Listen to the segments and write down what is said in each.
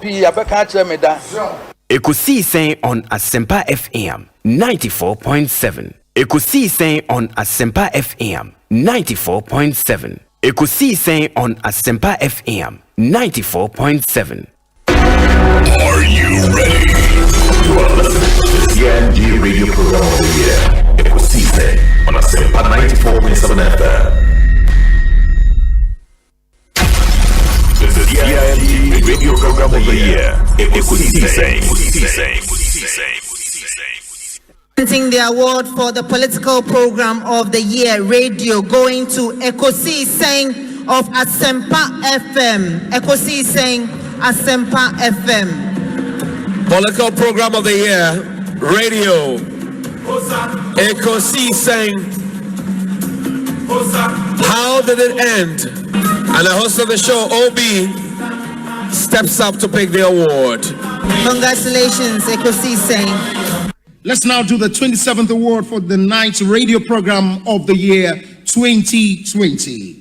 pi abeka kire me da. Ekosiisen on Asempa FM 94.7. Ekosiisen on Asempa FM 94.7. Ekosiisen on Asempa FM 94.7. Are you ready? You are listening to the CNG radio program of the year. Ekosiisen on Asempa 94.7 FM. This is CNG radio program of the year. Ekosiisen. Presenting the award for the political program of the year radio going to Ekosiisen of Asempa FM. Ekosiisen Asempa FM. Political program of the year radio Ekosiisen. How did it end? And the host of the show, OB, steps up to pick the award. Congratulations, Ekosiisen. Let's now do the 27th award for the night's radio program of the year 2020.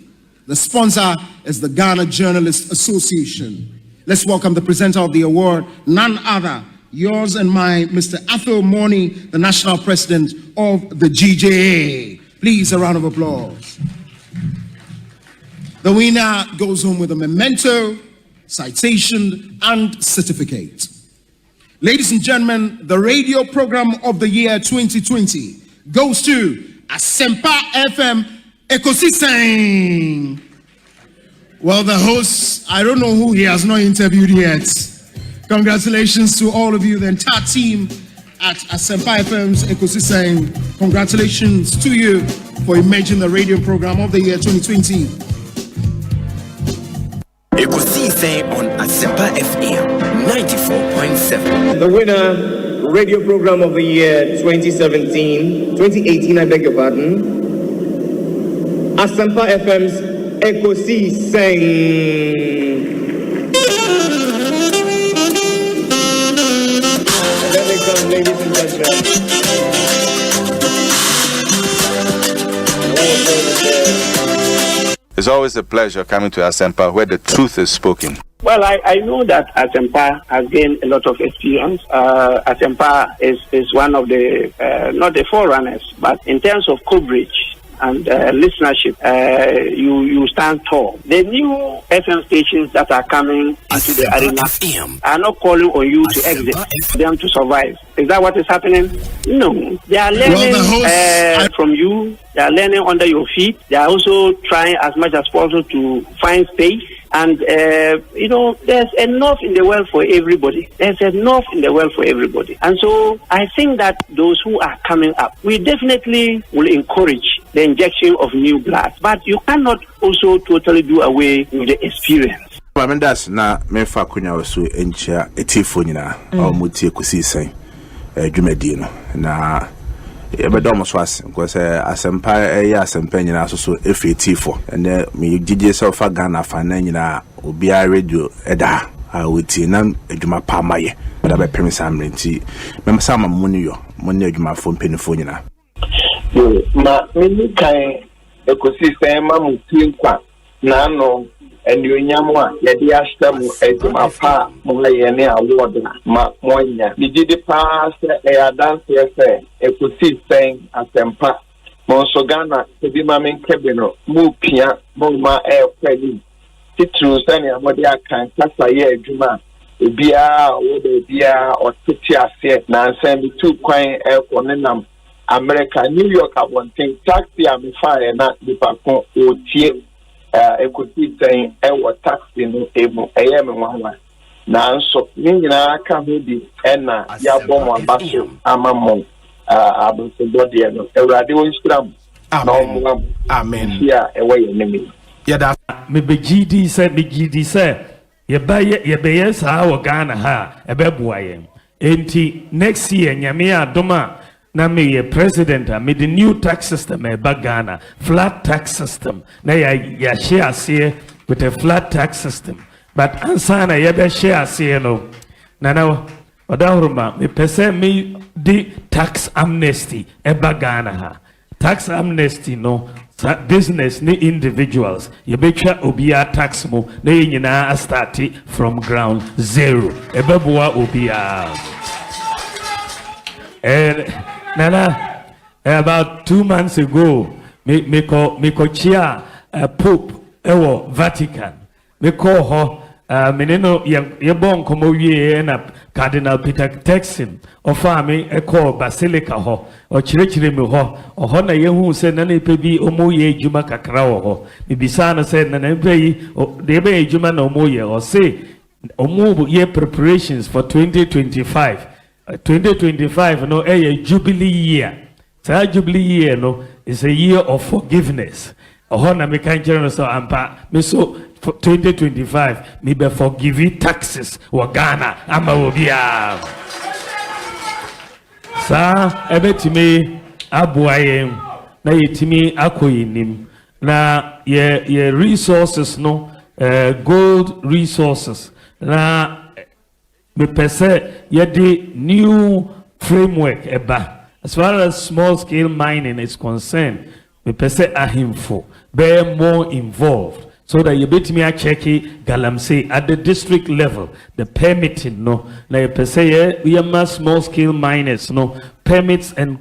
The sponsor is the Ghana Journalists Association. Let's welcome the presenter of the award, none other, yours and mine, Mr. Athol Morning, the national president of the GJA. Please, a round of applause. The winner goes home with a memento, citation, and certificate. Ladies and gentlemen, the radio program of the year 2020 goes to Asempa FM Ekosiisen. Well, the host, I don't know who he has not interviewed yet. Congratulations to all of you, the entire team at Asempa FM's Ekosiisen. Congratulations to you for emerging the radio program of the year 2020. Ekosiisen on Asempa FM 94.7. The winner, radio program of the year 2018, I beg your pardon. Asempa FM's Ekosiisen. There they come, ladies and gentlemen. It's always a pleasure coming to Asempa where the truth is spoken. Well, I know that Asempa has gained a lot of experience. Asempa is one of the, not the forerunners, but in terms of coverage and listenership, you stand tall. The new FM stations that are coming into the arena are not calling on you to exit, them to survive. Is that what is happening? No. They are learning from you. They are learning under your feet. They are also trying as much as possible to find space. And, there's enough in the world for everybody. There's enough in the world for everybody. And so I think that those who are coming up, we definitely will encourage the injection of new blood. But you cannot also totally do away with the experience. I mean, that's not me for Kunya was so encha a tifonina or muti Ekosiisen, Jumedino. Na but almost was because Asempa Asempa so FAT4 and me did yourself a Ghana Fanana or be a radio eda. I would see none Juma Pamaye, but I bet Premise Amrinti. Remember some money Juma phone pennyphone. Ma many kind Ekosiisen Mamutinqua Nano and you nyamwa yadi ashtamu ejuma pa mulayene award ma monya nijidi pa se dance se Ekosiisen Asempa monsogana tebi mamen kebeno mu pia mo ma kweli titru sani amodi akan kasa ye ejuma ebia wo bia otiti ase na nsan bi tu kwan konenam America New York abonten taxi am fire na dipakon otie Ekosiisen taxi no emu me wanwa na nso nyina ka ho bi na ya bom abaso amamon abosebode no ewrade won stram amen ya ewe yenemi ya da me begidi se ye baye saa wo Ghana ha ebeboa yen enti next year nyame adoma na me ye president me the new tax system Ghana flat tax system na ya share say with a flat tax system but ansana ya be share say no na odahuruma me pese me the tax amnesty Ghana ha tax amnesty no business ni individuals ye betwa obia tax mo na nyina start from ground zero ebeboa obia nana about 2 months ago me ko chia Pope ewo Vatican me call ho meneno ye bon komo wie na Cardinal Peter Texin ofa me e call Basilica ho o chirechire me ho na ye hu se na na pe bi omo ye ejuma kakra ho me bisa na se na na pe yi de be ejuma na omo ye o se omo ye preparations for 2025 no a jubilee year. So jubilee year no is a year of forgiveness. Na me kan jero so ampa me so 2025 me be forgive taxes wa Ghana ama obia. Sa ebetimi aboaye na yetimi akoyinim na ye resources no gold resources na me pese ye the new framework eba as far as small scale mining is concerned me pese ahimfo be more involved so that you bet me a check galamsey at the district level the permitting no na ye pese we are small scale miners no permits and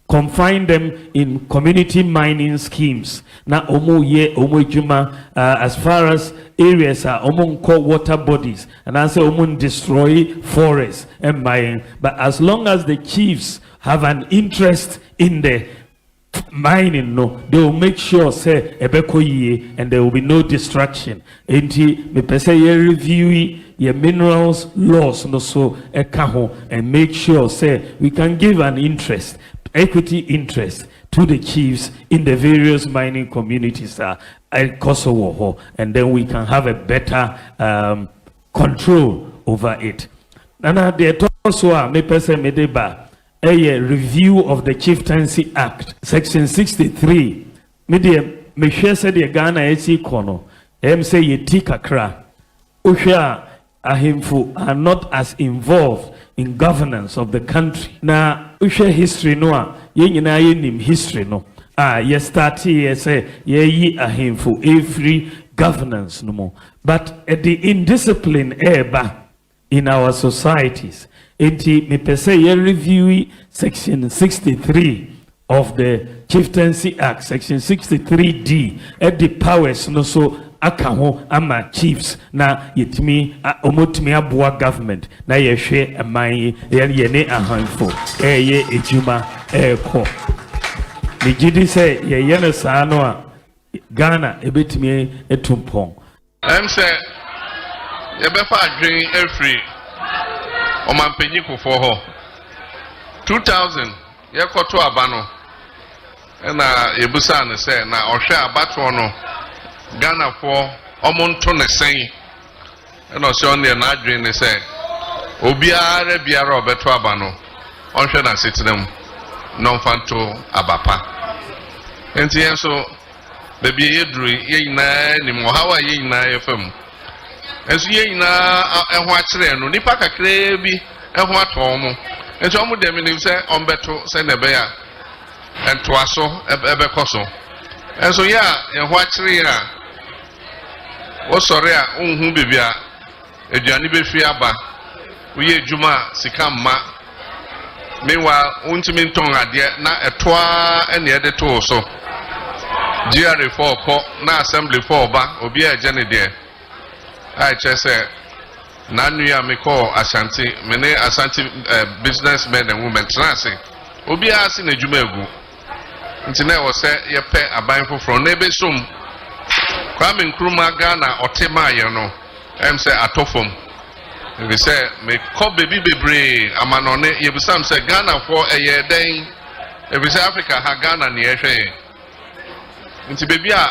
confine them in community mining schemes na omo ejuma as far as areas are omo water bodies and I say omo destroy forests and mining, but as long as the chiefs have an interest in the mining no they will make sure say ebeko ye and there will be no distraction enti me pese ye review your minerals laws no so eka and make sure say we can give an interest equity interest to the chiefs in the various mining communities at Kosovo, and then we can have a better control over it. Nana de also me person me deba a review of the Chieftaincy Act, Section 63. Me share said the Ghana esi kono. Say ye tikakra. Usha ahimfu are not as involved in governance of the country. Na usha history no ye nyina ye nim history no. Ye start ye say ye yi ahimfu every governance no more. But the indiscipline eba in our societies. Enti me pese ye review section 63 of the Chieftaincy Act, section 63D, at the powers no so akaho ama chiefs na yetimi omotimi aboa government na ye hwe aman ye ne ahanfo ye ejuma ko me gidi say ye ne saa no a Ghana ebetimi etumpon say ye be fa adwen every Omanpenyi kufo ho 2000 ye koto aba no na yebusa ne say na ohwe abato no Ghana for omonto ne sen na so on na adwen ne say obiara biara obeto aba no onhwe na setinem no fanto abapa enti enso bebi yedru ye nyina ni mo hawa ye nyina ye fam enso ye nyina eho akire no nipa kakra bi eho ato mo enso omo dem ni se ombeto se ne be ya ento aso ebekoso enso ya eho akire ya wo sore a unhu bibia eduane be fi aba uye juma sikama mewa untimi nton ade na etoa ene ede to so GR4 ko na assembly 4 ba obi a jene de I say na nuya me call Asante mene Asante businessmen and women trance obi a si na djuma egu nti na wo se ye pe aban foforo na ebe som Kwame Nkrumah Ghana otema ye no em say atofom we say me ko baby bebre amanone ye busam say Ghana for eye den e we say Africa ha Ghana ne ye hwe nti baby a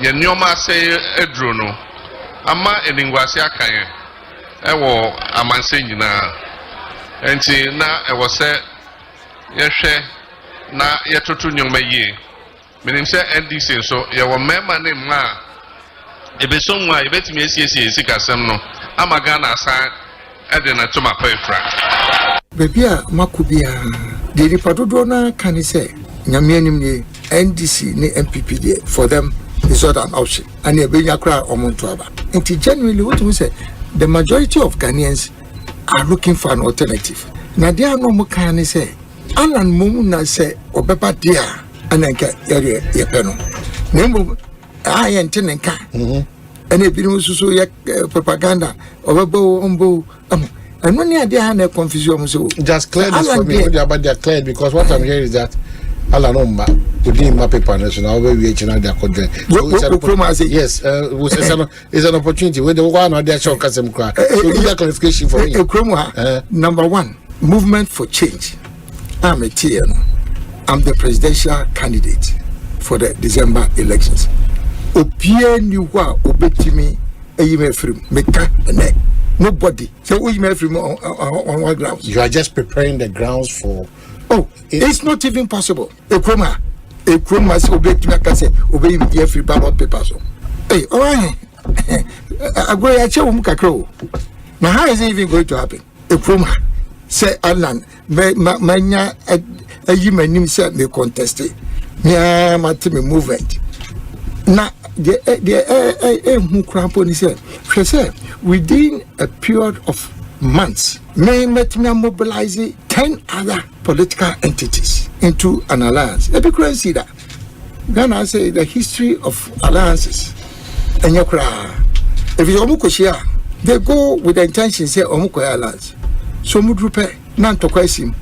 ye nyoma say edro no ama eningwase akan ewo amanse nyina enti na ewo se ye hwe na ye totu nyoma yie menim se NDC so ye wo mema ne ma ebesomwa ebetimi esiesie sikasem no ama Ghana san ede na tuma pefra baby a makubia de ripadodo na kan se nyame anim ne NDC ne MPP there for them is not an option. And they bring a crowd on to Aba. And genuinely, what we say, the majority of Ghanaians are looking for an alternative. Now there are no more can say, Alan Mumuna say, Obepa dear, and then get your penal. Name I and Tenenka. And if you so propaganda, Obebo, Umbo, and when you are confusion, so just clear this for me. About their clear because what I'm hearing is that Alanoma within my paper national where we their content. Yes, it's an opportunity when the one or their show custom crack. So give that clarification for me. Number one, movement for change. I'm a TN. I'm the presidential candidate for the December elections. Opien you wa obetimi eyime free meka ene nobody so oyime free on what grounds. You are just preparing the grounds for. Oh, it's not even possible. Ekroma say obetimi aka say obeyim free ballot paper so. Hey, all right. I go ya che wo kakro. Now how is it even going to happen? Ekroma say Alan manya eyime nim say me contest. Me matime movement. Now within a period of months, may mobilize 10 other political entities into an alliance. Because see that Ghana say the history of alliances. And if you omukoshia, they go with the intention say omukoya alliance. So mudrupe nantokwesim,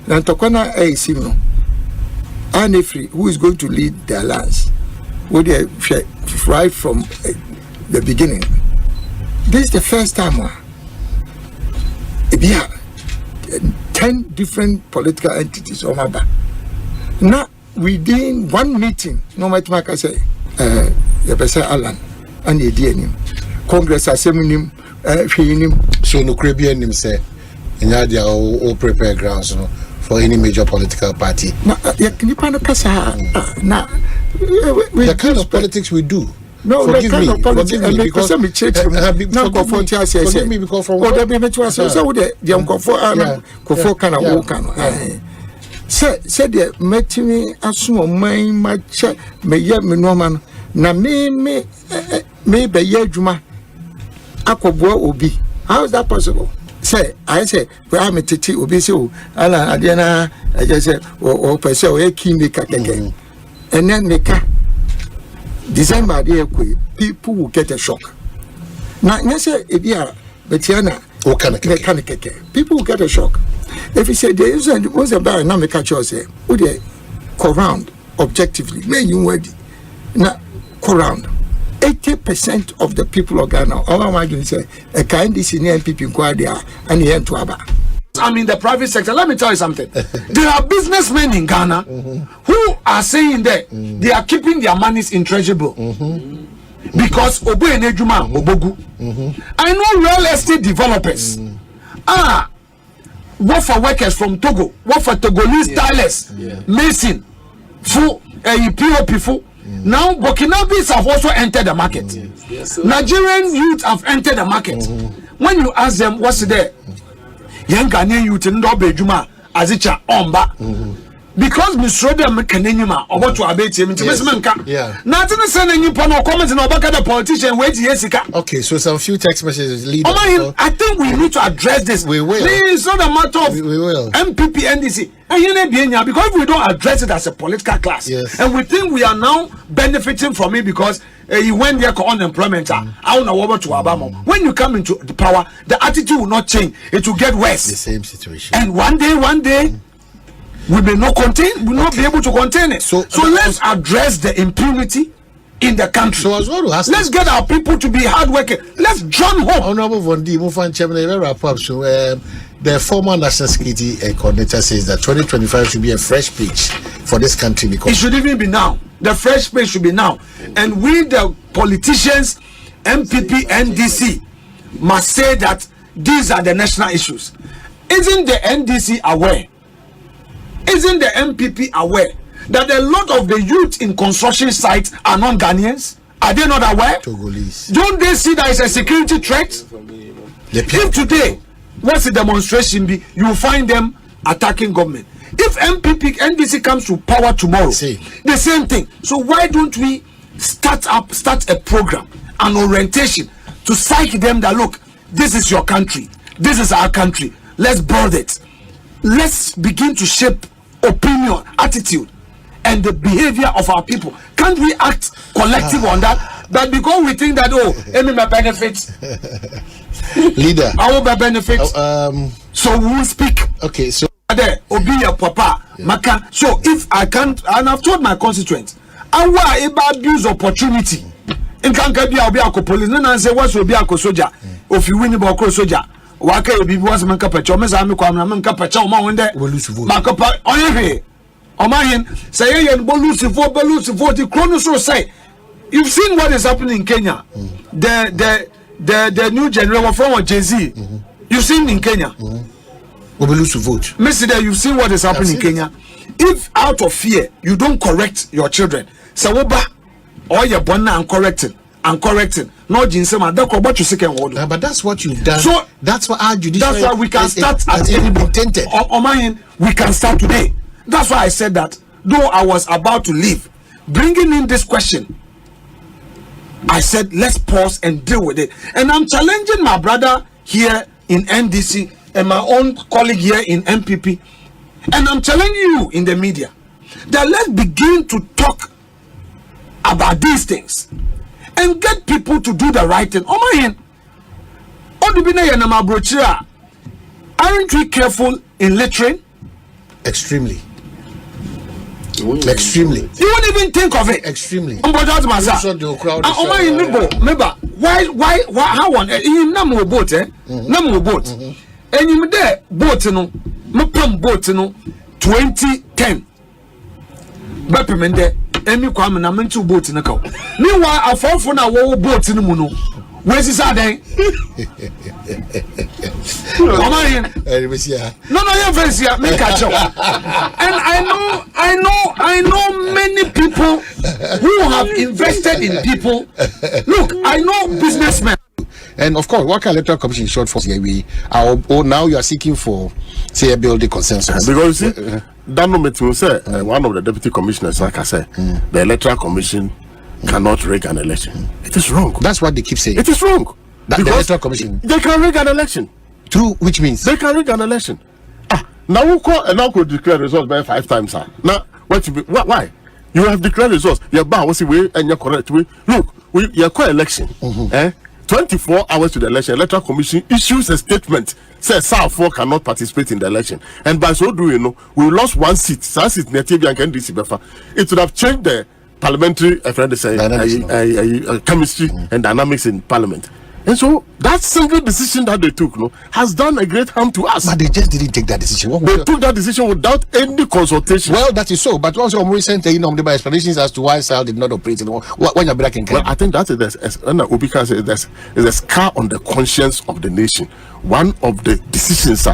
nantokwana eisim. Anefri, who is going to lead the alliance? Would they right from the beginning? This is the first time. Yeah, 10 different political entities. Now, within one meeting, no matter what I say, Alan and the DNM, Congress Assembly, so no Caribbean say, in Yadia all prepare grounds for any major political party. Now, the kind of politics we do. No, forgive me because forgive me because from said the metini asumo man macha me ye me normal na me be ye adwuma akoboa obi. How is that possible? Say I say we am tete obi say o ala ade na I just say o pese o e ki make keke and then make December people will get a shock. Now say ebia betiana o kan keke people will get a shock. If you say there was a bar, now make a choice, would they go round objectively? When you ready, now go round. 80% of the people of Ghana, all I'm going to say, a kind of senior people in Kwadia and the end to Aba. I'm in the private sector. Let me tell you something. There are businessmen in Ghana who are saying that they are keeping their monies in treasurable because Obo Enejuma Obogu. I know real estate developers. What for workers from Togo, what for Togolese tilers, mason, full, POP full. Now Burkinabes have also entered the market. Nigerian youth have entered the market. When you ask them what's there, young Ghanaian youth in Dobejuma, Azicha Omba. Because Mr. Kanenima or what to abate him into Mesmanka. Nothing is sending you no comments and about the politician wait Jessica. Okay, so some few text messages lead. I think we need to address this. We will. It's not a matter of we will. MPP NDC. And because if we don't address it as a political class, and we think we are now benefiting from it because you went there for unemployment. I don't know what to Obama. When you come into the power, the attitude will not change. It will get worse. The same situation. And one day. We may not contain, we will not be able to contain it. So let's address the impunity in the country. So as well, let's get our people to be hardworking. Let's join home. Honorable Vondi, Mufan Chairman, wrap up. So the former National Security Coordinator says that 2025 should be a fresh page for this country because it should even be now. The fresh page should be now. And we, the politicians, MPP, NDC, must say that these are the national issues. Isn't the NDC aware? Isn't the MPP aware that a lot of the youth in construction sites are non-Ghanaians? Are they not aware? Togolese. Don't they see that it's a security threat? If today, what's the demonstration be, you will find them attacking government. If NDC comes to power tomorrow, the same thing. So why don't we start a program, an orientation to psych them that look, this is your country, this is our country. Let's build it. Let's begin to shape opinion, attitude, and the behavior of our people. Can't we act collective on that? But because we think that any benefits, leader, our benefits. So we will speak. Okay, so there, Obiya Papa, Maka. So if I can't, and I've told my constituents, I will abuse opportunity. In Kanka be Obiya police, no say what's Obiya soldier. If you win about soldier, waka you be was man kapacho, mezami kwa man kapacho, ma wende. Makapa, oyehe. Omanhene, say you lose vote. The chronoso say. You've seen what is happening in Kenya. The new generation from Jay-Z. You've seen in Kenya. We will lose to vote. Mr. You've seen what is happening in Kenya. If out of fear you don't correct your children, Sawoba or your bonna and correcting. No jinsema. But that's what you've done. So that's what our judiciary. That's why we can start at any been tainted. Omanhene, we can start today. That's why I said that. Though I was about to leave, bringing in this question, I said let's pause and deal with it. And I'm challenging my brother here in NDC and my own colleague here in MPP, and I'm challenging you in the media that let's begin to talk about these things and get people to do the right thing. Omanhene, aren't we careful in littering? Extremely. You won't even think of it. Extremely. Remember, why how on in Namu boat, Namu boat. And you there boat no Mapam boat no 2010. Bepimende, Emi Kwabena na mentu boat in a cow. Meanwhile, I fall for now boat in the muno. Where's his day? No, you're here. Make catch up. And I know many people who have invested in people. Look, I know businessmen. And of course, what can Electoral Commission short for? Now you are seeking for, say, a building consensus. Because you see, that moment you say one of the deputy commissioners, like I said, the Electoral Commission cannot rig an election. It is wrong. That's what they keep saying. It is wrong. That the Electoral Commission, they can rig an election. True, which means they can rig an election. Now we call and now could declare results by 5 times. Now why? You have declared results. You're bound to way and you're correct way. Look, you're called election. 24 hours to the election, Electoral Commission issues a statement says South 4 cannot participate in the election, and by so doing, we lost 1 seat. It would have changed the parliamentary chemistry and dynamics in parliament. And so that single decision that they took has done a great harm to us. But they just didn't take that decision. They took that decision without any consultation. Well, that is so. But also recent explanations as to why SAL did not operate. When you're breaking, well, I think that is a scar on the conscience of the nation. One of the decisions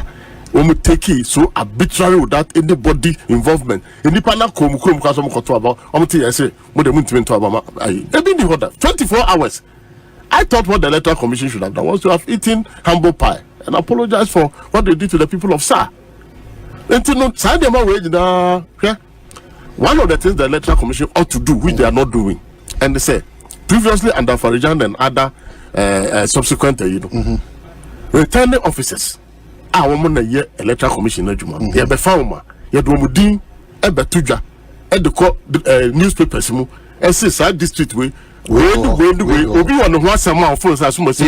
when we take it so arbitrary without anybody involvement. In the panel, 24 hours. I thought what the Electoral Commission should have done was to have eaten humble pie and apologize for what they did to the people of SAR. One of the things the Electoral Commission ought to do, which they are not doing, and they say previously under Farijan and other subsequent, returning officers. Electoral Commission newspapers and say side district way. Obi on the WhatsApp my phone as soon as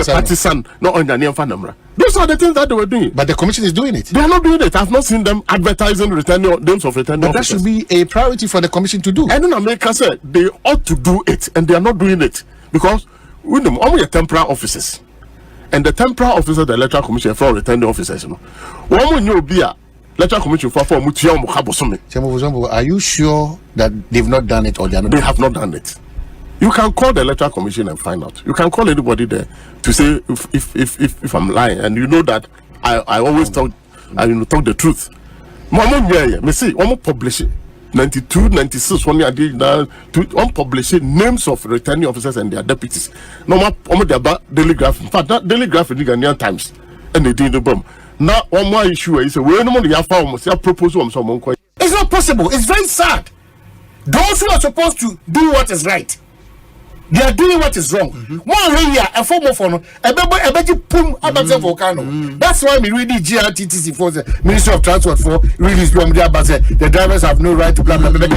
partisan not on the Fanamra. Those are the things that they were doing. But the commission is doing it. They are not doing it. I've not seen them advertising returning names of returning officers. That should be a priority for the commission to do. And in America said they ought to do it and they are not doing it because with them only temporary officers. And the temporary officers of the Electoral Commission for returning officers, one will be a Electoral Commission for Are you sure that they've not done it or they are not? They have not done it. You can call the Electoral Commission and find out. You can call anybody there to say if I'm lying, and you know that I always talk the truth. Me see, one publish it 92, 96 when I did that to publish names of returning officers and their deputies. No more about daily graph. In fact, that daily graph in the Ghanaian Times and they did the bomb. Now, one more issue is we no money have found say proposal some money. It's not possible. It's very sad. Those who are supposed to do what is right, they are doing what is wrong. One way here, a form of honor, a baby pum about volcano. That's why we read the GRTTC for the Ministry of Transport for release from the drivers have no right to blah blah blah.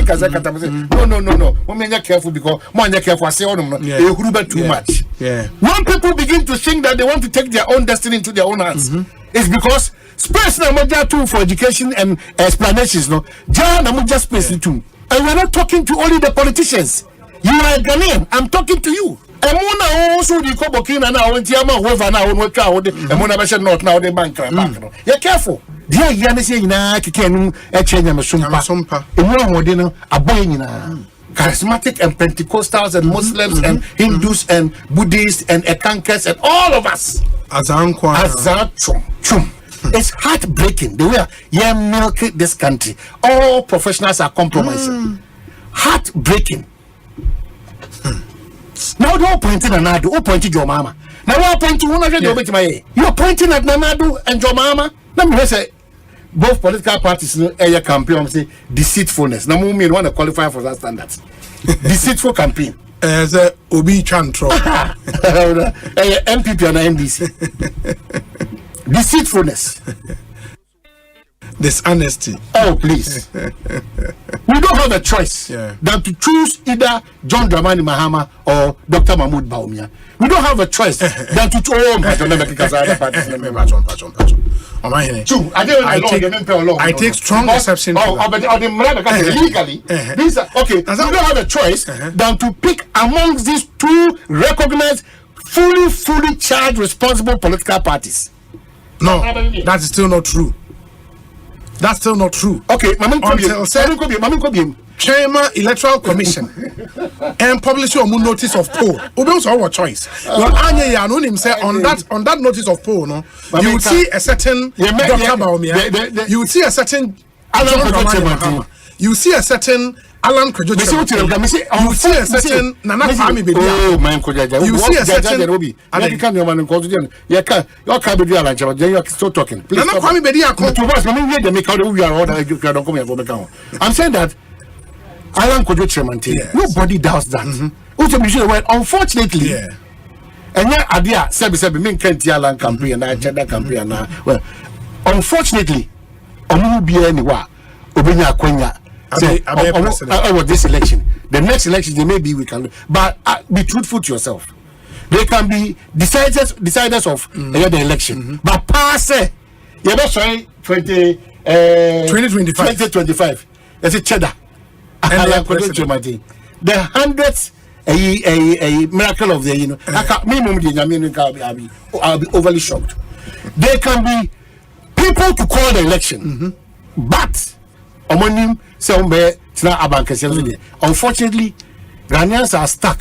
No. Women are careful because one are careful. I say too much. Yeah. When people begin to think that they want to take their own destiny into their own hands, it's because space na moja too for education and explanations. No, na moja space too. And we're not talking to only the politicians. You are a Ghanaian. I'm talking to you. And Mona also the Kobokina now when Tiama whoever now when crowd and Mona Basha not now the bank. You're careful. Dear Yanisi na Kikenu Echenya Masumpa. Modino a boy charismatic and Pentecostals and Muslims and Hindus and Buddhists and Ekankers and all of us. Azachum. It's heartbreaking the way you milk this country. All professionals are compromising. Heartbreaking. Now you're pointing at Nadu, who pointed your mama. Now you're pointing you're pointing at Nadu and your mama. Let me say both political parties a campaign say deceitfulness. Now we want to qualify for that standards. Deceitful campaign. As a Obi Chantro. MPP and NDC. Deceitfulness. Dishonesty. Oh, please. We don't have a choice than to choose either John Dramani Mahama or Dr. Mahmoud Baumia. We don't have a choice than to choose. I take strong exception to that. Legally, okay. We don't have a choice than to pick amongst these two recognized, fully charged, responsible political parties. No, that is still not true. That's still not true. Okay, Chairman Electoral Commission and publish your notice of poll. Obey our choice. Well, Anya Yanunim say on that notice of poll, no, you would see a certain Dr. Baumia, you would see a certain Alan, you see a certain Alan Kojochi. You see a certain Nana Kwame Bedia. Oh, man, you see a certain you're still talking. Nana Kwame Bedia. I'm saying that Alan Kojochi, nobody doubts that. Unfortunately, and yeah, idea Sebi mean can't Alan campaign and I check that campaign now. Well, unfortunately, Omu be anywhere. Obenya Kwenya. Over this election, the next election, they maybe we can, but be truthful to yourself. They can be deciders of the election, but pass you're not sorry 2025. That's a cheddar. The hundreds a miracle of the I'll be overly shocked. There can be people to call the election, but unfortunately, Ghanaians are stuck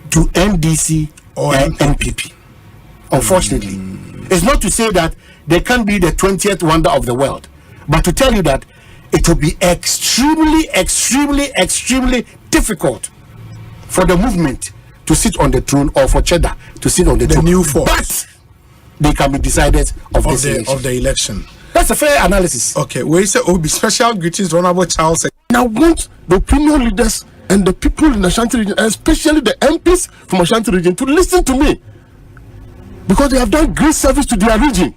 to NDC or NPP. Unfortunately, it's not to say that they can be the 20th wonder of the world, but to tell you that it will be extremely difficult for the movement to sit on the throne or for Cheddar to sit on the throne. New force. But they can be decided of the election. That's a fair analysis. Okay, we say be special greetings to Honorable Charles. Now, want the opinion leaders and the people in the Ashanti region, especially the MPs from Ashanti region, to listen to me, because they have done great service to their region.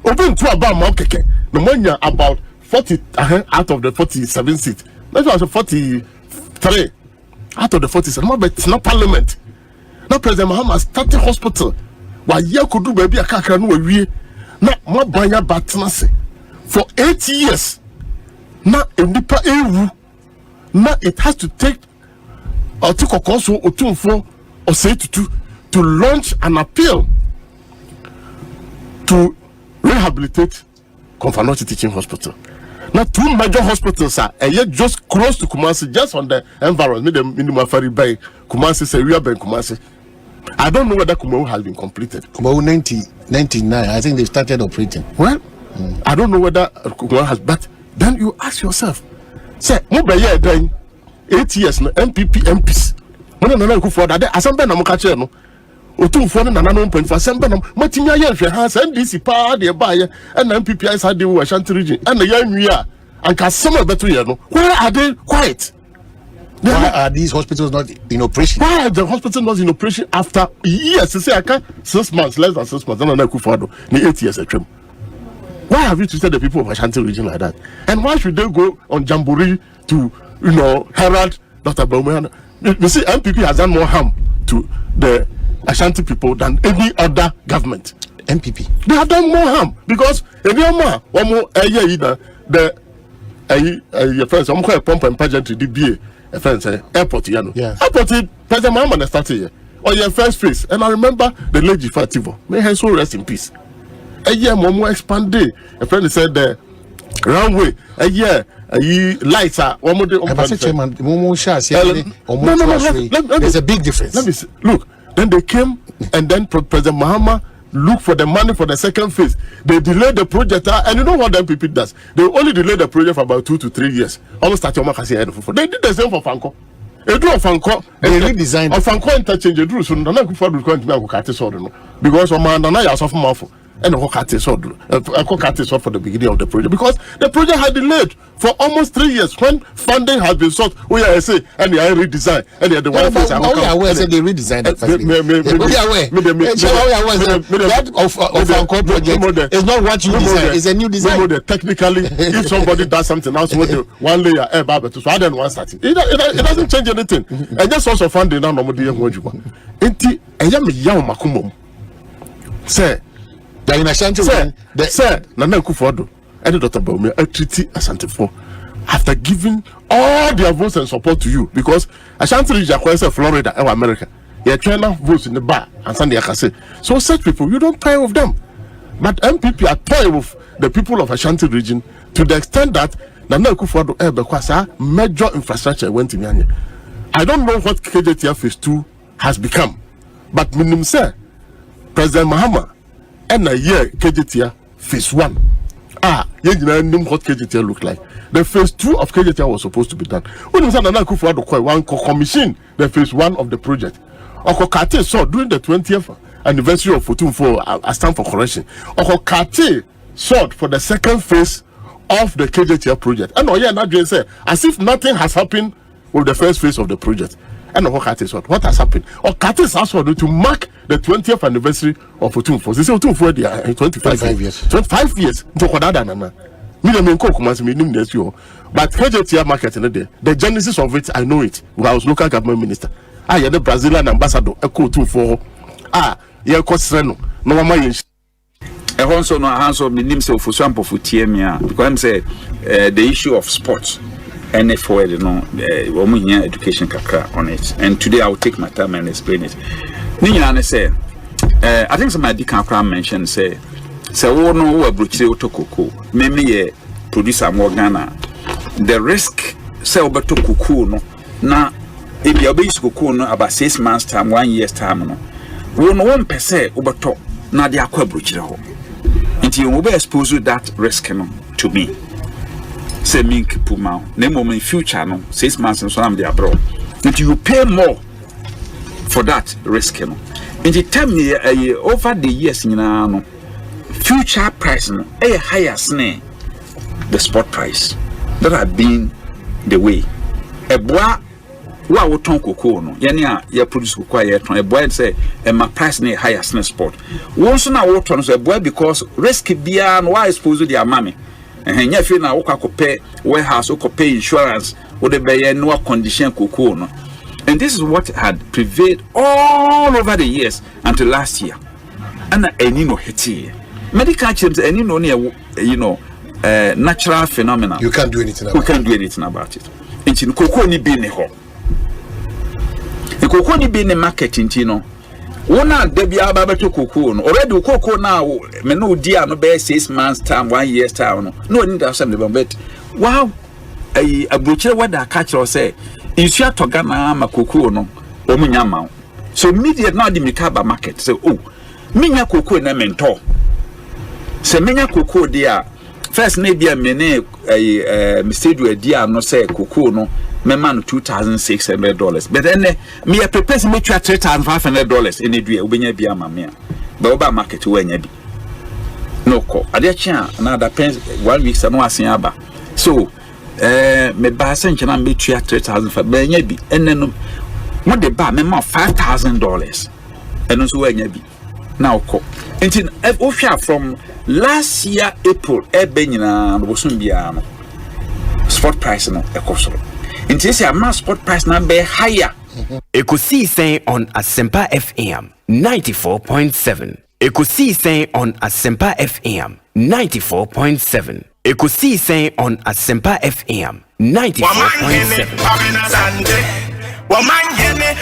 Open to about the money about 40 out of the 47 seats. That was 43 out of the 47. But it's not parliament. Now President Mahama started hospital. While you could do baby a kakanu na mo banya batnase for 8 years. Na enipa ewu. Na it has to take Otikokoso Otumfo Osetutu to launch an appeal to rehabilitate Konfanoti Teaching Hospital. Now, two major hospitals are just close to Kumasi, just on the environment. Minimum ferry by Kumasi, Seria by Kumasi. I don't know whether Kumau has been completed. Kumau 99, I think they started operating. Well, I don't know whether Kumau has, but then you ask yourself, say, Mobile then 8 years, no MPP MPs. When I go for that, Asempa 94.7, otumfo no nana no mpanfa Asempa no matimi aye hwe ha sa NDC pa de ba ye and MPP is had the Ashanti region and ya nwia anka some better ye no. Why are they quiet? Why are these hospitals not in operation? Why are the hospitals not in operation after years? Say I can 6 months, less than 6 months. And I could follow 8 years at Why have you treated the people of Ashanti region like that? And why should they go on jamboree to, herald Dr. Bauman? You see, MPP has done more harm to the Ashanti people than any other government. MPP, they have done more harm because one more the your friends, I'm quite pump and pageant to DBA. A friend say airport, airport. President Mahama started here. Or your first phase, and I remember the legislative. May her soul rest in peace. A year more expanded. A friend said the runway. A year lights are one more. There's a big difference. Let me see. Look. Then they came, and then President Mahama looked for the money for the second phase. They delayed the project, and you know what the MPP does? They only delayed the project for about 2 to 3 years. Almost started They did the same for Fanko. They drew Fanko. They redesigned. Fanko interchange. They drew so no one could going to be able to sort because Omanhene has often more. And a sword for the beginning of the project because the project had delayed for almost 3 years when funding has been sought. We are say and they are redesigned and they are the one face. They redesigned it. That of our project is not what you design. It's a new design. Technically, if somebody does something else with one layer, so I don't want starting. It doesn't change anything. And just also funding now. Enti eyam yaw makumom. Say. In Ashanti, sir, Nana Kufodo, and Dr. Bauman, a treaty Asante for after giving all their votes and support to you because Ashanti region acquires Florida or America. Your China votes in the bar and Sunday Akase. So such people, you don't toy with them. But MPP are toy with the people of Ashanti region to the extent that Nana Kufodo because major infrastructure went in Yanya. I don't know what KJTF phase 2 has become, but minimum sir, President Mahama. And a year KJTR phase 1. You know what KJTR looked like. The phase 2 of KJTR was supposed to be done. When you said one commission the phase 1 of the project. Okokate saw during the 20th anniversary of Fotum for a stand for correction. Okokate sought for the second phase of the KJTR project. And not just say as if nothing has happened with the first phase of the project. And what has happened? Okate is also to mark the 20th anniversary of Otumfo. They say Otumfo they are 25 years. 25 years. But KJTR market in the day, the genesis of it, I know it. I was local government minister. I had the Brazilian ambassador, Ekosiisen Ekosiisen no mama yin. Also no hands of minim se ofusampo futiemia because I'm say the issue of sports. And for education kakra on it. And today I will take my time and explain it. Ninyana say, I think somebody can mention say we no abrochire otokoko. Meme producer more Ghana. The risk say obeto kuku no na ebi obeyis kuku no about 6 months time, 1 year's time no. We no one per se obeto na de akwa abrochire ho. Nti you will expose that risk no to me. Say mink puma name in future no 6 months and so am there abroad. If you pay more for that risk no. In the time over the years no future price no higher than the spot price. That have been the way. A boy wa woton cocoa no yani ya produce cocoa ya ton a boy say my price na higher than spot. Once na woton so a boy because risk bia no why expose their mommy. And if you now pay warehouse or pay insurance or the buy no condition cocoa no. And this is what had prevailed all over the years until last year. And any no hiti medical terms any no natural phenomena. You can't do anything about it. We can't do anything about it. In cocoa ni be ne ho. The cocoa ni be ne market no. Wona debia baba to cocoa no already cocoa now me no dia no be 6 months time 1 year's time no need to send the but wow abrochire wada catch or say if you to Ghana ma cocoa no o munya ma so media now the mikaba market say oh minya cocoa na mentor say minya cocoa dia first na bia me ne mistake we dia no say cocoa no me man $2,600 but then me a prepare me try $3,500 in a day ubenya bi ama me but oba market we nya bi no ko ade chia na that depends 1 week no asen aba so me ba sen chena me try $3,500 be nya bi enne no mo de ba me ma $5,000 eno so we nya bi now ko until from last year April ebe nyina no bosom bia no spot price no ekosoro until say a spot price na be higher. Ekosiisen on Asempa FM 94.7. Ekosiisen on Asempa FM 94.7. Ekosiisen on Asempa FM 94.7. Omanhene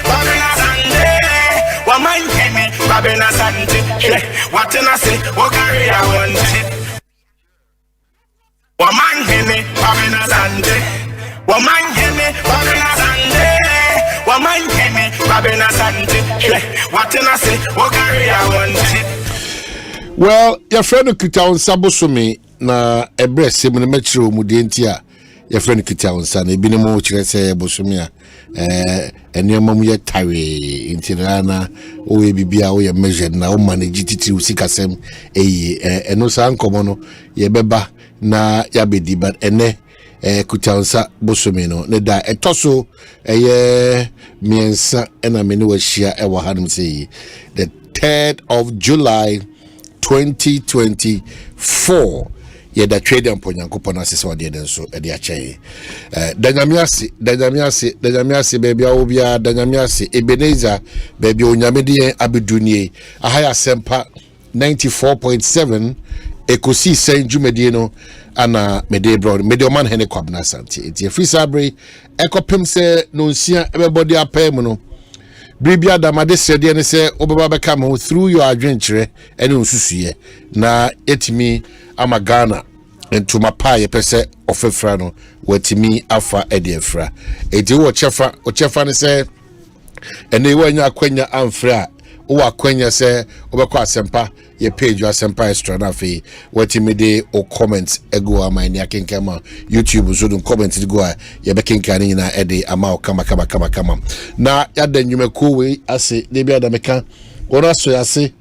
Kwabena Asante. What can I say? What carry I want it? Omanhene Kwabena Asante. Omanhene Kwabena Asante. Omanhene Kwabena Asante. What can I say? What carry I want it? Well, your friend Kita on Sabosumi na ebre semene metro mudentia. Your friend Kita on San ebini mo chirese bosumia. Enema mu ye tare intirana o ye bibia o ye measured na o manage titi usikasem eno sa nkomo no ye beba na ya bedi but ene kutansa bosome no ne da etoso ye miensa ena me ne wahia e wa hanum sei the 3rd of July 2024 ye da trade and ponyankopon asese wade den so e de akyɛ danyamiase baby obia danyamiase Ebenezer baby onyamede abedunie ahaya Asempa 94.7 Ekosiisen dwumedie no ana mede bro mede Omanhene Kwabena Asante enti free sabre ekopem se no nsia ebebody apam no Bribia damade sede ne se obeba beka mo through your adventure ene nsusuye na etimi ama Ghana into my pie pese ofefra no watimi afa ediefra eti wo chefa ne se ene wo anya kwanya amfra wo akwanya se obekọ Asempa ye page Asempa extra na fe watimi de o comments ego ama ni akenkama YouTube so do comment go ye bekenka ni na ede ama o kama na ya da nwumeko we ase de bia da meka wona so ya se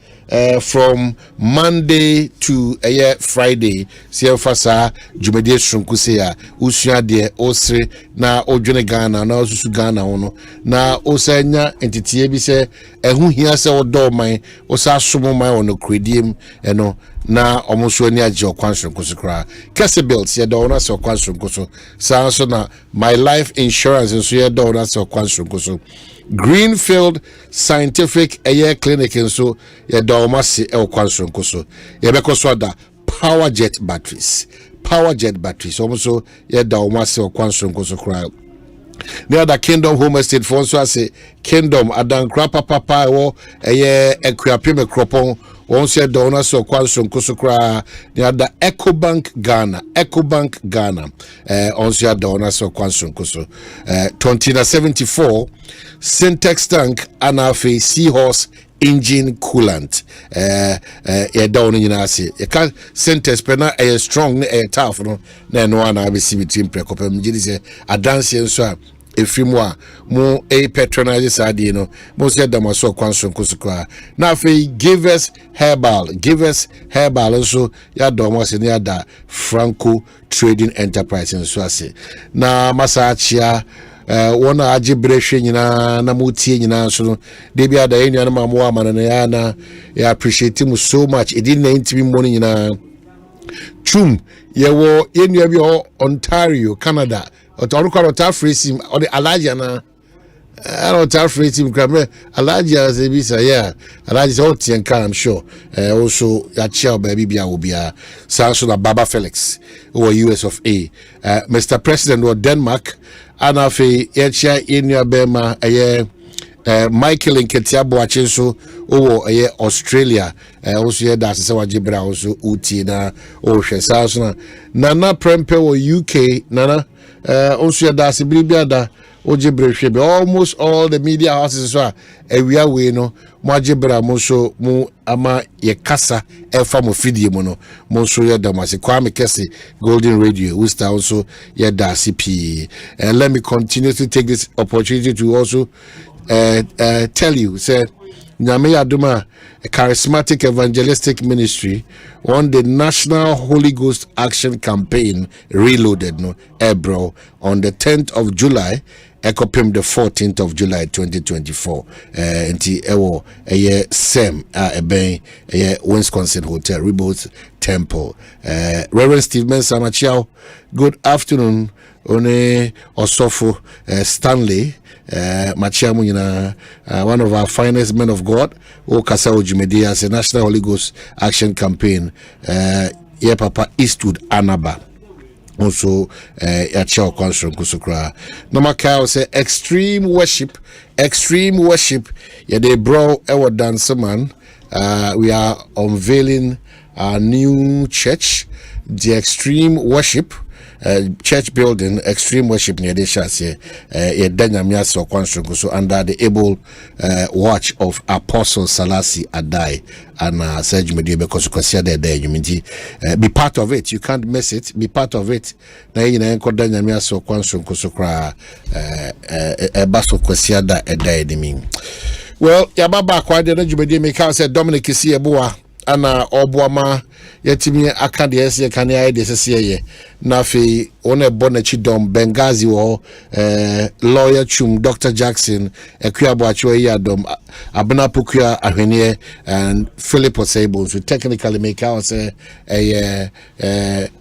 from Monday to Friday see fasa jumedie shrunkuse ya usua de osre na odwene Ghana na osusu Ghana hono na osanya entitie bi se ehu hia se odoman osa somoman ono krediem eno na omoso ani age okwanshronkoso kra kese belt ye do na se okwanshronkoso sa so na my life insurance so ye do na se okwanshronkoso Greenfield Scientific Air Clinic and so ya dawmasi okwanshronkoso ye bekoso da power jet batteries also ya dawmasi okwanshronkoso kra near the Kingdom Home Estate for so say Kingdom adan krapa papa wo ekwiapeme kropon once ya dawna so okwanshronkoso kra near the Ecobank Ghana once ya dawna so okwanshronkoso 2074 Syntex tank anafe Seahorse engine coolant ya down in ase you can Syntex pena strong na tough no na no ana be see between prekopem gidi se adanse nso a efrimu a mo patronize sade no mo se da maso kwanso nkosuko na afi give us herbal so ya do mo se ya da Franco Trading Enterprise nso ase na masachia wona ajibrehwe nyina na mutie nyina so no de bia da enua na mamo amana na ya na ya appreciate mu so much it didn't intimi money nyina chum yewo enua bi Ontario Canada otorukwa otafresim or the alaja na otafresim krame alaja ze bisa yeah alaja otien kan I'm sure also ya chia baby bia obia sanso na Baba Felix or US of A Mr President or Denmark anafe yechia enua bema Michael Nketiabo achenso owo Australia also ye da se wajibra also uti na o hwesa so na Nana Prempe wo UK Nana also ye da se bribia da Ojibre almost all the media houses so we are we no Mwajibra Monso mu ama ye kasa elfa mo fidie mo no Monso ye damase Kwame Kese Golden Radio we start also ye da CP. And let me continue to take this opportunity to also tell you say Nyame Aduma, a charismatic evangelistic ministry, on the National Holy Ghost Action Campaign Reloaded, no, Ebro, on the 10th of July, Ekopim the 14th of July 2024. Nti ewo eye Sem ebe eye Wisconsin Hotel, Rebirth Temple. Reverend Steve Mensah Machiao, good afternoon. One Osofo Stanley Machiamu one of our finest men of God o kasa ojumedi as a National Holy Ghost Action Campaign ye papa Eastwood Anaba also yachao kwanso kusukra no makao say extreme worship ye dey bro ewo dance man. We are unveiling our new church, the Extreme Worship church building, Extreme Worship near the Shase, so under the able watch of Apostle Salasi Adai and Serge Media, because there you mean be part of it. You can't miss it. Be part of it. Na yina enko danyamia so kwanso kusukra baso kwasiada edai dimi. Well, yababa kwa de Jumedi make say Dominic isi eboa ana obuama yetimi aka de ese kan ya de sese ye na fe one bonachi dom Bengazi wo lawyer chum Dr. Jackson ekuabo acho ya dom abna pokua ahwene and Philip Osebo so technically make out say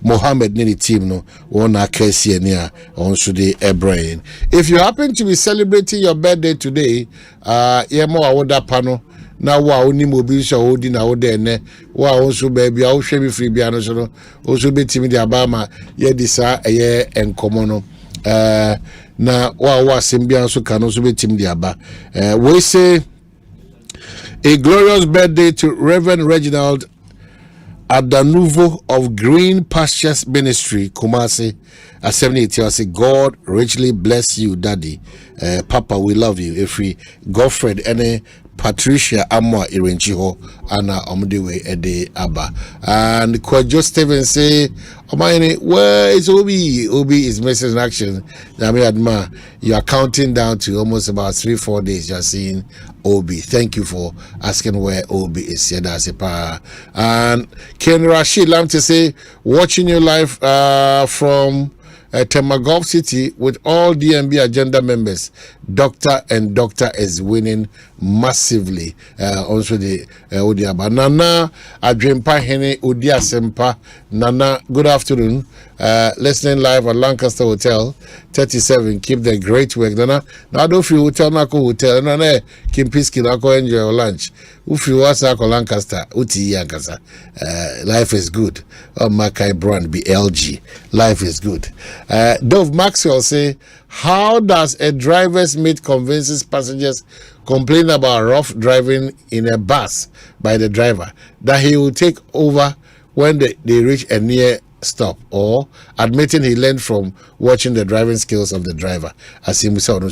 Mohammed ni team no one akesi ania on so the brain. If you happen to be celebrating your birthday today, yemo awoda pano na wa oni mobi so odi na wo de ne wa also baby a wo hwe bi free bia no so no also betimi de abama ye di sa eye enkomo no na wa sembia so ka no so betimi de aba we say a glorious birthday to Reverend Reginald Adanuvo of Green Pastures Ministry, Kumasi, Asempa. Say God richly bless you, Daddy. Papa, we love you. If we Godfred any Patricia Amwa Irenchiho Anna Omdewe Ede Abba and Kwajo Steven say Omanhene, where is Obi? Obi is missing in action. Nami Adma, you are counting down to almost about 3-4 days. You are seeing Obi. Thank you for asking where Obi is. And Ken Rashid Lam to say watching you live from Temagov City with all DMB agenda members. Doctor is winning massively. Also the Odiaba Nana Adwempa Hene Odi Asempa. Nana, good afternoon. Listening live at Lancaster Hotel 37. Keep the great work. Nana, now don't feel hotel Nako Hotel. Nana, Kimpiski Nako enjoy your lunch. If you was Nako Lancaster, Uti Yankasa. Life is good. Makai Brand BLG. Life is good. Dove Maxwell say, how does a driver's mate convinces passengers complain about rough driving in a bus by the driver that he will take over when they reach a near stop, or admitting he learned from watching the driving skills of the driver? As he was and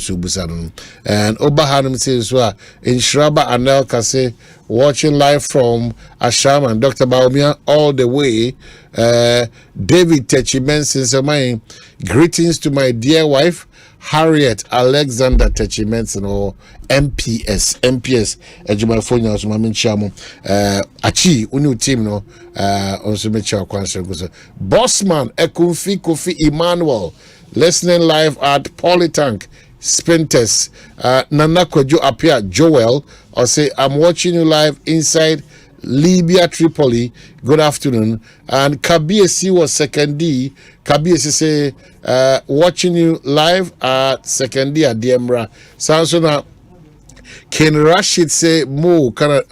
Obahanum says, in Shraba Anel Kase, watching live from Asham and Dr. Baumia all the way. David Techimensin Samai, greetings to my dear wife Harriet Alexander Techimensin or MPS Ejumaphonia Osmamin Chamo Achi Unu team no also Mitchell Kwanso Bossman Ekunfi Kofi Emmanuel listening live at Polytank Spintes Nana Kwejo Apia Joel or say I'm watching you live inside Libya, Tripoli. Good afternoon. And Kabiesi was second D. Kabiesi say watching you live at second D at Diemra. Sansona Ken Rashid say Mo Canada.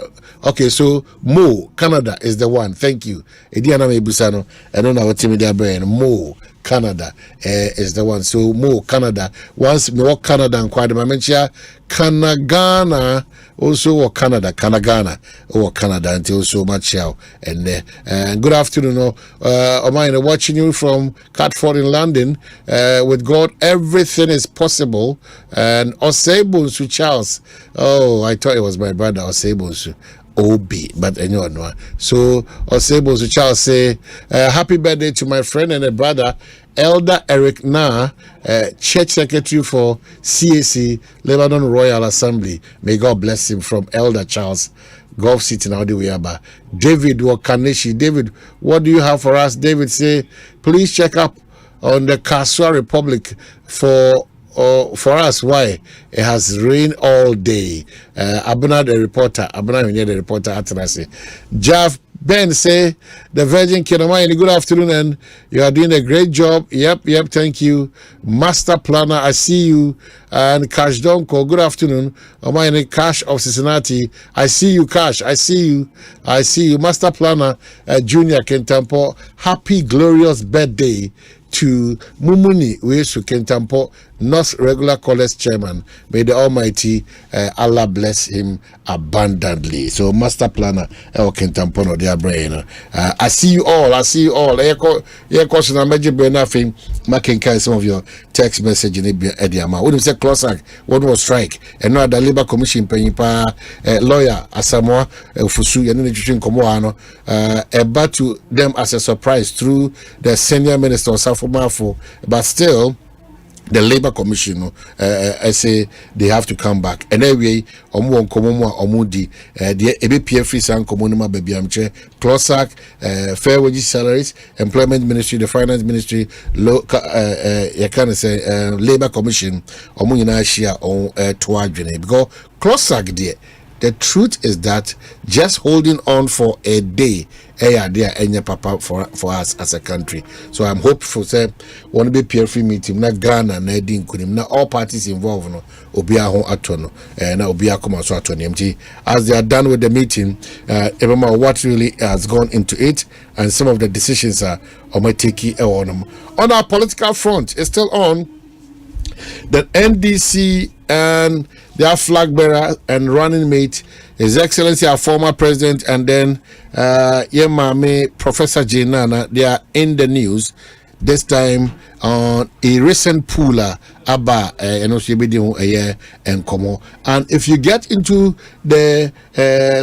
Okay, so Mo Canada is the one. Thank you. Ediana Mebusano. I don't know what Timmy brain. Mo Canada is the one. So more Canada. Once me walk Canada and quite mention Kanagana also or Canada, Kanagana or Canada until so much now. And good afternoon, Omanhene, watching you from Catford in London. With God, everything is possible. And Osebunsu Charles. Oh, I thought it was my brother Osebunsu. OB, but anyone know. So Osebunsu Charles say, happy birthday to my friend and a brother, Elder Eric Na, Church Secretary for CAC, Lebanon Royal Assembly. May God bless him, from Elder Charles, Gulf City, now the way about. David Wakaneshi. David, what do you have for us? David say, please check up on the Kaswa Republic for us. Why? It has rained all day. Abuna the reporter, Atanasi. Jav Ben say, the Virgin King, Omanhene, good afternoon, and you are doing a great job. Yep, Thank you. Master Planner, I see you. And Cash Donko, good afternoon. Omanhene, Cash of Cincinnati, I see you, Cash. I see you. Master Planner, Junior Kentampo, happy glorious birthday to Mumuni Wesu Kentampo, North Regular College Chairman. May the Almighty Allah bless him abundantly. So Master Planner Kentampo no their brain. I see you all. Question I imagine nothing. Making some of your text message in Ediama. When you say Closak, what was strike? And now the Labour Commission paying lawyer Asamoah Fusu and Nutrition Komoano about to them as a surprise through the senior minister Safo, but still the Labour Commission I say they have to come back. And anyway, omudi the EBPF free san komunuma baby amche Closak, fair wages, salaries, employment ministry, the finance ministry, Labour Commission omunyina share on twadwene because Closak there. The truth is that just holding on for a day, papa for us as a country. So I'm hopeful. Say, want to be peer free meeting. Na Ghana, na Edin Kunim, na all parties involved. No, Obia hon atono, na Obia come so atono. As they are done with the meeting, remember what really has gone into it, and some of the decisions are on our political front. It's still on. The NDC and their flag bearer and running mate, His Excellency, our former president, and then Yemame, Professor Jenana, they are in the news. This time on a recent pooler, Abba, and if you get into the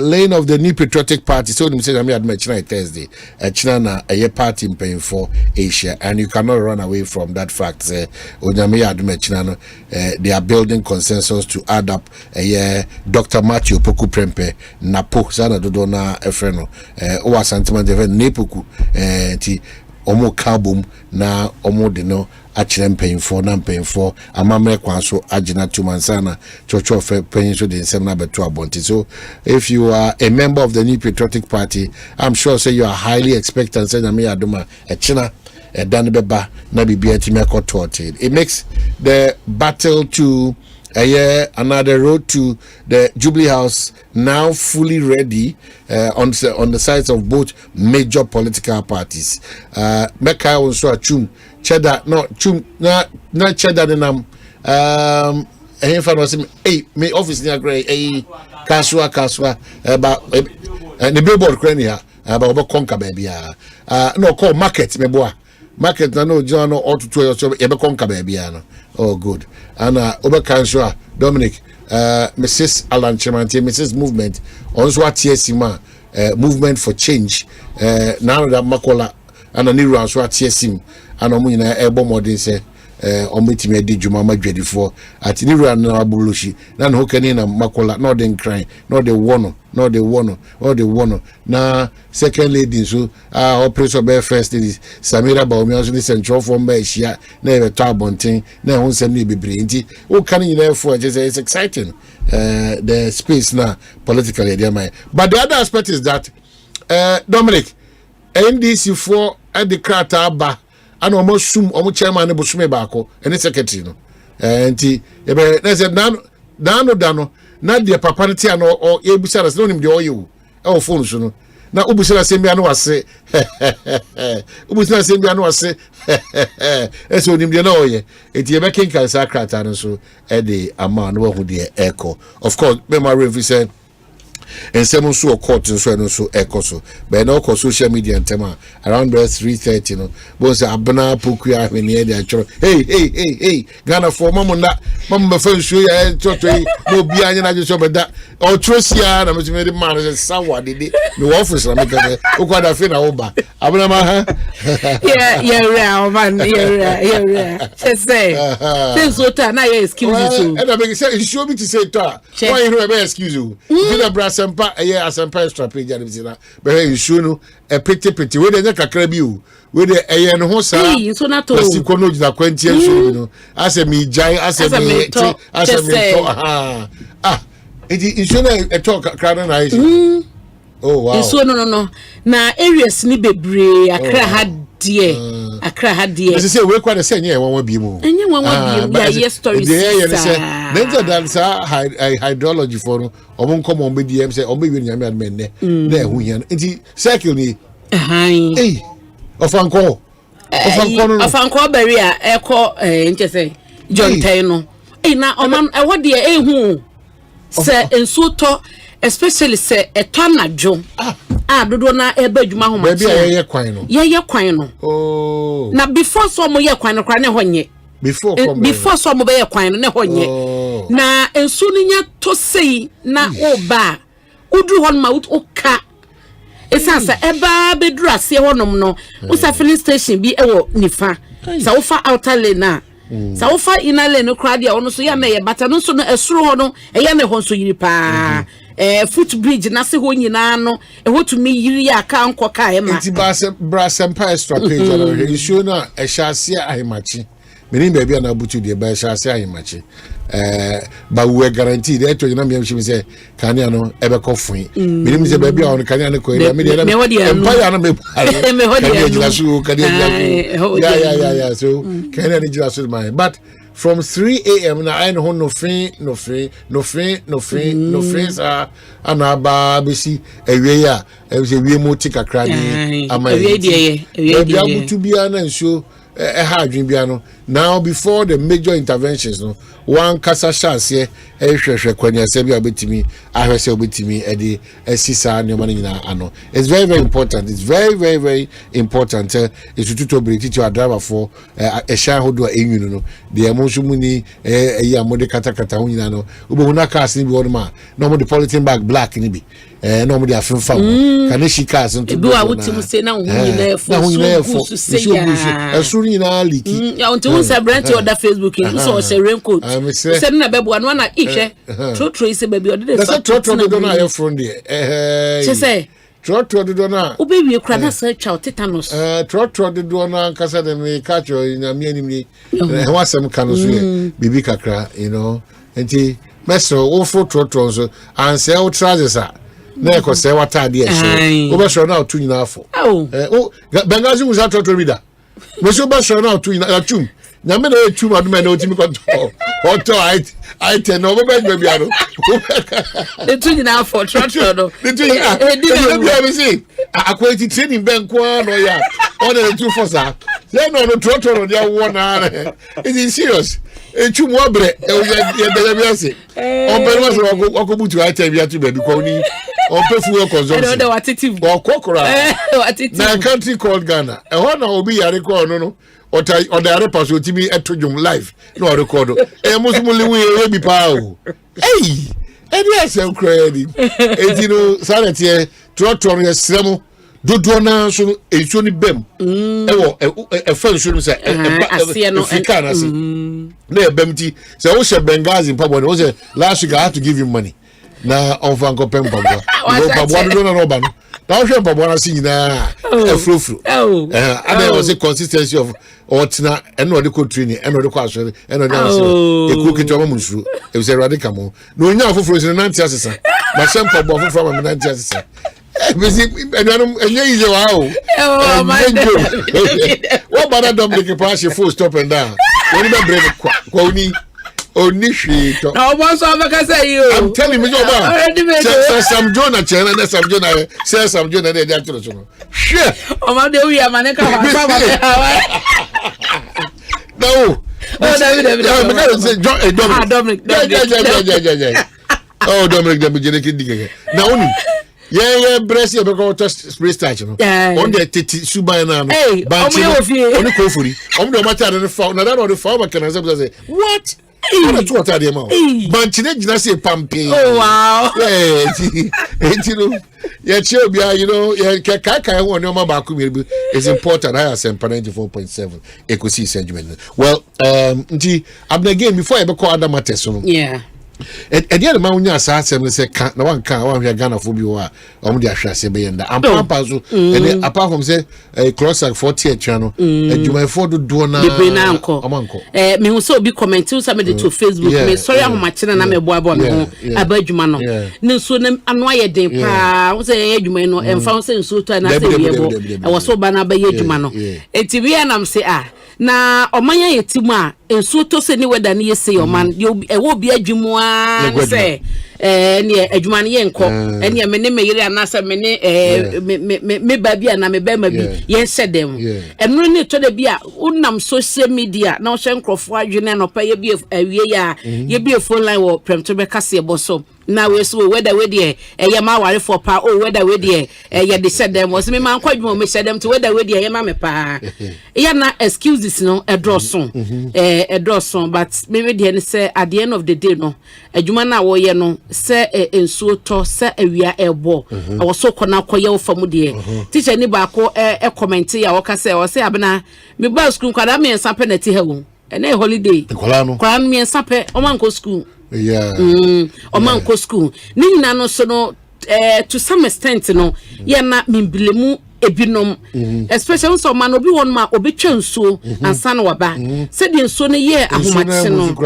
lane of the new patriotic party, so them say I met China Thursday, China a party in paying for Asia, and you cannot run away from that fact. They are building consensus to add up Dr. Matthew Poku Prempe Napo Sana Dodona Efreno Owa Santiment Nepuku Omo Kabum na Omo Dino Achilem paying for non paying for Amame Kwanso Ajina Tumansana Chocho paying so the same number to Abonti. So if you are a member of the New Patriotic Party, I'm sure say you are highly expectant say me aduma a China a Danbeba na bibiati meko torted. It makes the battle to another road to the Jubilee House now fully ready on the sides of both major political parties. Meka also chum cheddar no chum na cheddar denam me office near grey kaswa about the billboard crania about conquer baby no call market me boy market na no jono or to so e be conquer baby oh good and over Kansua Dominic Mrs. Alan Chemanti Mrs. Movement also at TSima movement for change now that Makola and Niru also at TSim and omuna ebo modern say omitime di juma madwedi for at Niru and Abulushi nan hokani na Makola no den cry no the wono na second lady so operation be first lady Samira Baomi also the central form be hia na e to abonten na ho nsem ne bebre nti o kan nyina for it's exciting the space na politically there my but the other aspect is that Dominic NDC for at the crata ba and almost sum omo chairman ne bosume baako and secretary no nti e be na say dano na de papa ne tia no o ebisa no nim de oyo e o phone so no na ubusela sembia no wase ubusela sembia no wase eso nimde na oye enti e be kenkan sa krata no so e de ama no hu de echo of course me ma review say and some so court and so echo but no social media and tema around 3:30 no boss abana pokuya when near the hey Ghana for mama be show ya choto no bia anya na just that or trosia na me the man say sawa dede no office na make o kwada fe na oba abana ma ha yeah man yeah say so ta na ya excuse you and I make say show me to say ta why you no be excuse you Asempa Asempa extra page and everything but you show no a pretty we dey kakra bi o we dey no ho sa so na to si kono da kwanti show no asemi jai asemi to it show na e talk kakra na is oh wow so no na areas ni bebre akra ha die they say we kwa dey say nya won bi mu enye won bi ya yes stories mental dance hydrology for no omo nkom omo di em say omo wi nyame admen ne na ehu hian enti cycle ni ofanko beri a eko nche say John Tay no na oman e wode ehu se enso to especially se etonadwo dodo na eba adwuma ho ma ye kwan no oh na before so mo ye kwan no kra ne honye before so mo be ye kwan no ne honye na ensu ni nya to sei na oba udru hon ma uka esansa eba bedru ase honom no usa filling station bi ewo nifa sa ufa outer lane na sa ufa inner lane no kra dia ono so ya me ye bata no so no esuro ho no eya ne ho so yiri pa footbridge na se ho nyina no ehotumi yiri ya ka anko ka e ma nti Asempa extra page on show na e hyase ahimachi menim ba bia na butu de ba hyase ahimachi ba we guarantee de to nyina me him say kania no e be kofun menim say ba bia on kania no ko area me de empire no me yeah so kania ni jira so my but from 3 a.m. na I no free anaba besi ewie ya e say wie mo tika krani ama ewie bia butu bia na nso ha adwin bia no now before the major interventions no one kasa chance hwehwe kwanya se bia obetimi ahwese obetimi edi esisa ne man nyina ano it's very very important it's very important it's to ability to driver for a share hodo enwunu no de emotion muni eya mode kata ho nyina no obohuna cars ni bi won ma no mo de polythene bag black ni bi no mo de afenfa kan shi cars nto do a wuti se na ho nyina efo so se ya esuru nyina liki ya onto won say brand order Facebook in so say raincoat se na bebo anu na ihwe trotro ise baby odede fa trotro do na ye from there se say trotro do na obewie kra na say chow tetanus trotro do na kasa de me catch na me anim ni ho asem kan so ye bibi kakra you know enti meso wo fo trotro so and say wo trousers na e ko say wata de e so wo be so na otu nyina afo bengazi wo za trotro bida meso be so na otu nyina atum na me na etu ma do me na otimi ko to I tell no baby aro the two nyina afo trotro no the two you see akwati training ben kwa no ya on the two for sa then no trotro no dia wo na it is serious etu mo bre e de bi ase on pe ma so okobutu I tell bi atu baby kwa ni on pe fuel consumption no what it kokora na country called Ghana e ho na obi yare ko no or the other person to me at live no record muslim we be power hey and yes I'm credit and you know sanity trotron yesremo dodo na so enso ni bem e fan so say African as na bem ti say wo she Benghazi pabo no say last week I had to give him money na on fan ko pem pabo do na roba no now we pabo na see na frufru and there was a consistency of otina eno de ko training eno de ko asore eno de asore e ku kitu amunsu e say radical mo no nya frufru sin nanti asesa ma sempa bo frufru ma nanti asesa bisi enye ize wa o what about Dominic Pashi full stop and down when be break kwa uni Oni hwe to. Na obo so abeka say you. I'm telling you say Sam Jonah chena na Sam Jonah say Sam Jonah dey actually so no. Hwe. O ma de wi amane ka wa ba ba. No. David. Dominic. Oh, Dominic, Dominic. Now, only. Yeah, breast you because just spray starch, you know. On the titi suba na. Hey, only kofuri. The matter the farm. Now that on the farmer can say, what? What are the amount? Banchine jina say pampi. Oh wow. Yeah, you know, kaka one no mabaku is important. I Asempa 94.7 Ekosiisen Jumen. Well, again before I be call other matters, yeah. And the other man when say na one can one Ghana for you are the ashase be and pampazo and apart from say close like 40 channel and you might afford to do na amanko me who so be comment you some to Facebook me sorry how much na me boabo me ho abadwuma no ne so na ano aye den pa wo say adwuma no emfa say nso to na say yebo e wo so ba na ba ye adwuma no enti we na say na omanya yetimu a enso to se ni weda ni yese oman e wo bi adwumu a se ne adwuma ne yenko ene me ne meyire anasa me ne me ba bia na me ba ma bi ye sedem eno ne to da bia unam social media na o hye nkrofo adwene no pa ye bi awie ya ye bi phone line wo premto be kase e boso na we so whether we dey ye ma ware for pa o whether we dey ye de sedem wo se me man kwadwuma me sedem to whether we dey ye ma me pa ya na excuses no edroson edroson but maybe dey say at the end of the day no adwuma na wo ye no se ensuo to se awia ebo wo so kona koye wo famu de teacher ni ba ko comment ya wo ka se wo se abena me ba school kwada me ensa penalty ha wo ene holiday kwada me ensa pe o man ko school yeah omanko school ni nyina no so no to some extent no ya na mimbilemu ebinom especially so man obi won ma obi twansuo ansa na waba se de nsuo ne ye ahomache no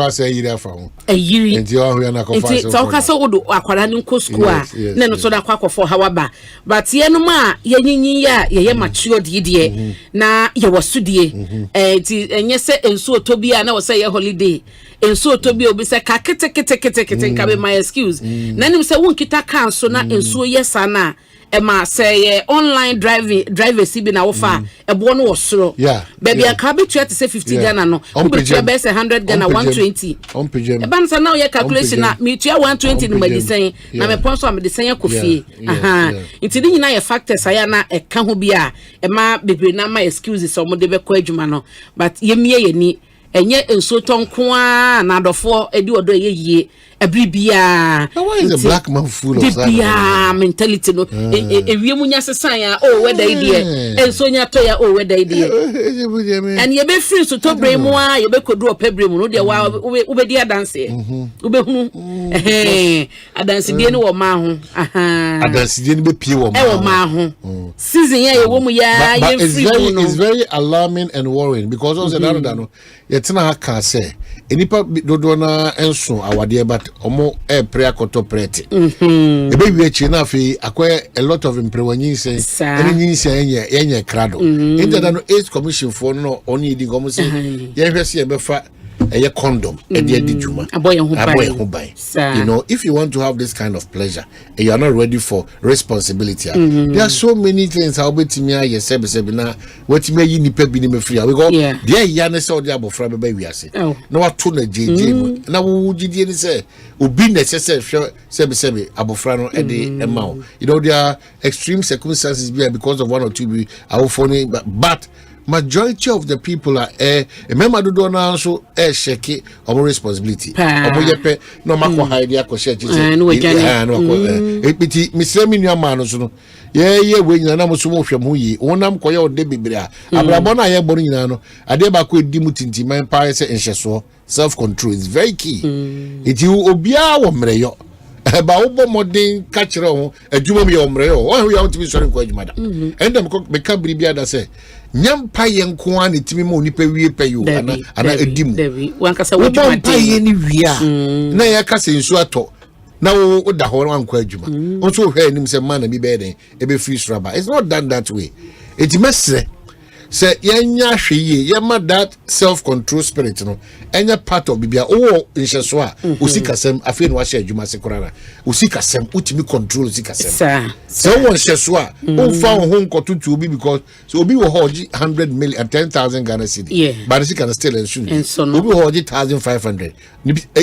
ayiri enti o hwe na kofa so enti ka so wodo akwara ne nko school a ne no so da kwa kofo ha waba but ye no ma ye nyinyi ya ye mature de na ye wasudie enti enye se ensuo to bia na wo se ye holiday ensuo to bia obi se ka kete nka be my excuse na nim se won kita kan so na ensuo yesa na ema say online driver si bi na wo fa ebo no wosoro baby aka be to say 50 Ghana no be to be say 100 Ghana 120 e ban say now your calculation na me to 120 no medicine na me pon so medicine yakofie it di nyina ye factors aya na e ka ho bi a e ma bebre na ma excuses so mo de be ko adwuma no but ye mie ye ni enye enso tonko a na adofo edi odo ye yie ebribia why is a black man full of that mentality no ewie munya sesan ya oh whether idea enso nya to ya oh whether idea and ye be free so to brem a ye be kodu opebrem no de wa ube di dance ube hunu adanse die no wo ma ho adanse die no be pie wo ma ho season ya ye wo mu ya ye free no it's very alarming and worrying because also that no yetina ha ka say enipa dodo na enso awade but omo prayer koto prete ebe wi echi na afi akwa a lot of imprewanyin say any nyin say yenye krado inda no age commission for no oni di gomo say ye hwese ye befa a condom e de juma aboy ho bai you know if you want to have this kind of pleasure and you are not ready for responsibility there are so many things how betimi aye sebe na wetimi yi nipa bi ni me free we go there ya ne say odi abofra be ba wiase na wato na jeje na wo gidie ni say obi na sebe abofra no e de ema you know there are extreme circumstances because of one or two be awofoni but majority of the people are remember do na so shake our responsibility obo yepe no makọ hide akọ share no epiti misemi nua ma no so no ye we nyina na mo so mo hwem ho yi wonam koye ode bibire a abrabo na ye gboro nyina no ade ba ko edi mutinti man pa se nhyeso self control is very key iti obia wo mreyo ba wo modern kachire ho adwuma mi yo mreyo wo ya ontimi sori ko adwuma da endem ko me ka bribia da se nyampa yenko an etimi ma onipa wie peyo ana edimu wankasa wo adwuma de ye ni wia na ya ka se nsu ato na wo da ho wanko adwuma onso hwe anim se man na bi be den e be free straba it's not done that way it mesre say yenya hweye yema that self control spirit no enya part of bibia o nhyeso a usikasem afei no ahye adwuma sekorara usikasem utimi control usikasem so won nhyeso a o fa ho nkotutu obi because so obi wo hoji 100 million 10,000 Ghana cedi but he can still ensure obi hoji 1,500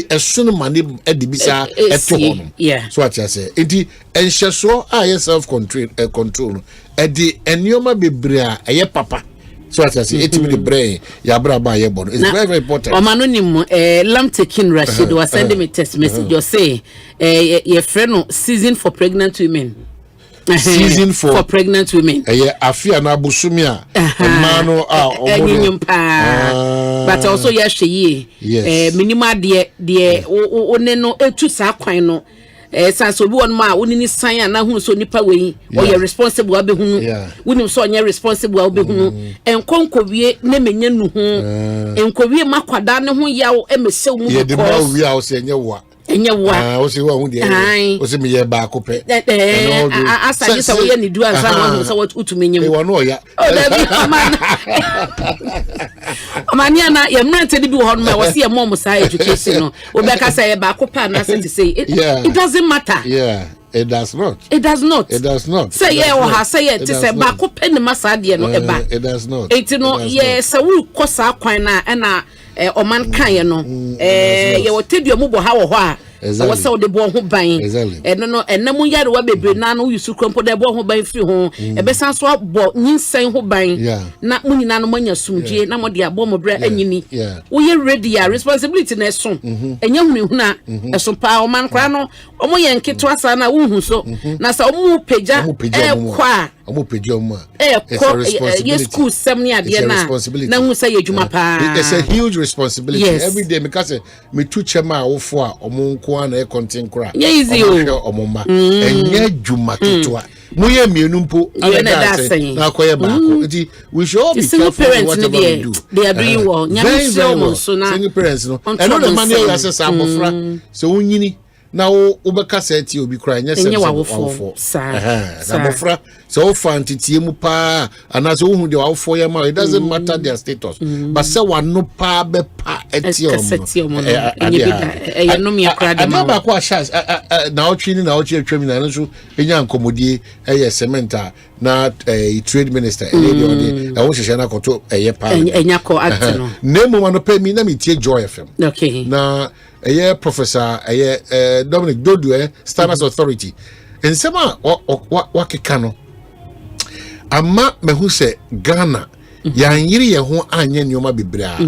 esono mani edibisa eto hono so what you say enti nhyeso a self control edi enioma bebrea eye papa so as I say, it will be brain. Yabraba yebon. It's very, very important. Omanonim, Lam Tekin Rashid was sending me text message. You say, your friend season for pregnant women. Season for pregnant women. Afia na busumia. Mano but also yes. Minima de oneno etu sa kwan no. Sanso bi won ma woni ni san na hu so nipa we o ye responsible abe hunu woni so onye responsible abe hunu enkonkowie na menya nu hu enkowie makwada ne hu yawo emese mu ye de ma wi a o se enye wa o se wa hu de o se me ye ba ko pe asa ji so ye ni du ansa no so what utumenyem e wa no ya Amania na ye mrante bi ho no ma wo se ye mom sa education no obeka say ye ba ko pa na say it doesn't matter. It does not. It does not. It does not. Say ye o ha say ye ti say ba ko pe ni masa de no e ba. It does not. It no ye say wu kosa kwan na na oman kan ye no ye wo tedua mu bo ha wo ho a so say de bo ho ban no enam yare wa bebre na no yusu krompo de bo ho ban fi ho e be san so bo nyinsen ho ban na munyina no manya sumdie na mo de abo mo bra anyini wo ye ready ya responsibility na so enya hunhuna eso pa oman kra no omo ye nketo asa na wo hu so na sa omo peja kwa omo peja omo ye school semni ade na hu say adwuma pa it's a huge responsibility every day because me tu chema awofo a omo nko na e content kra easy omo ma enye adwuma totoa muye mienu mpo na akoye baako enti we should all be careful what we do. They are doing well nyame se omo so na single parents no and no the money you say abofra so unyini na wo obeka seti obi kra nya se awofo na abofra so fantitie mu pa anaso wo hu de awofo ye ma it doesn't matter their status but say wano pa be pa etiomo no me akra de ma ba kwa chance na otwini na otwe atwami na so enya nkomodie cement na trade minister ode wo hyehyɛ na koto pa enya ko act no nemu ma no pa mi na mi tie Joy FM na professor Dominic Dodu Standards Authority ensema wakeka no ama mehu se Ghana ya nyiri ye ho anye nyoma bebra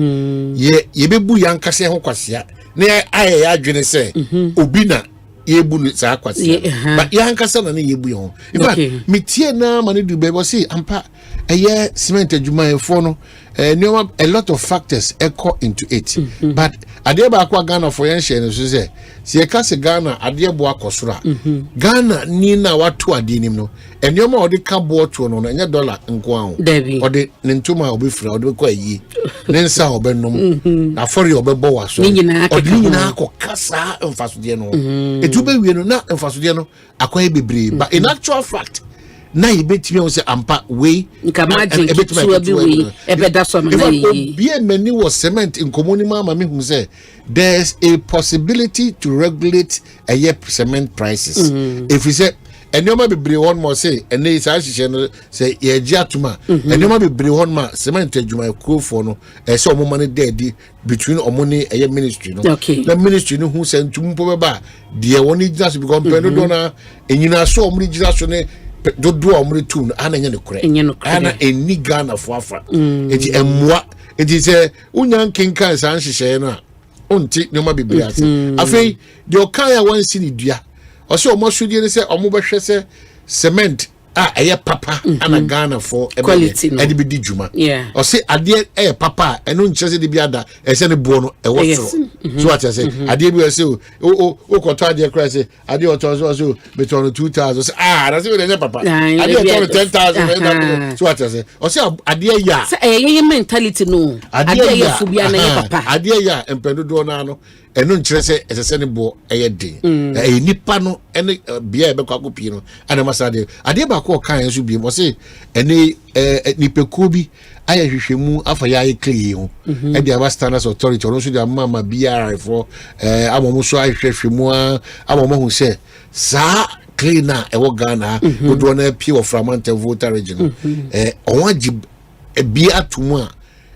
ye bebu yankase ho kwasia na aye ya adwene se obi na yebu ni sa kwasia ba yankase na yebu ye ho in fact metie na mane du bebo si ampa cement adwuma efo no nyoma a lot of factors echo into it but ade ba akwa Ghana for yen share no so say se ka se Ghana ade bo akosoro Ghana ni na watu ade nim no nyoma ode ka bo to no nya dollar nko aho ode ne ntoma obefira ode ko ayi ne nsa obenom na fori obebo waso ode nyina akokasa mfasode no etuba wie no na mfasode no akwa bebre but in actual fact na ibetimi o se ampa we ebeda so na be many was cement in community mama me hu say there's a possibility to regulate cement prices if we say enoma be bre one more say and they say ye giatuma enoma be bre one ma cement adwuma ekofo no say omo money there between omoni ministry no the ministry no hu say ntumpo beba de woni just because do na enyina so omri just ne do omri tune ana nya ne kure ana eni Ghana for afa enti emwa enti se unyan kenkan san hyehyɛ no a onti nyoma bibiri ase afei de okaya wan si ni dua o se omo sodie ne se omo behwɛ se cement papa ana Ghana for quality no be di dwuma o se ade papa eno nkyese de bi ada ese ne bo no wo so what I say ade bi se o koto ade kra se ade o to so beton 2000 say na se we papa ade o to 10,000 so what I say o se ade ya say mentality no ade ya fu bia na papa ade ya empedo do na no ɛno nkyerɛ sɛ ɛsɛ sɛ ne bɔ ɛyɛ den ɛyɛ nipa no ɛne bia ɛbɛkɔ akɔpie no ana masa adeɛ baako ɔka nso bi mo sɛ ɛne nipakuo bi ayɛ hwehwɛmu afa yɛ ayɛ clear ho ɛde aba standards authority ɔno nso de ama BRI for ama mo so ahwehwɛmu ama mo hu sɛ saa clean na ɛwɔ Ghana dodo na pie wɔ Framante voter region ɔwɔ agye bia atomu a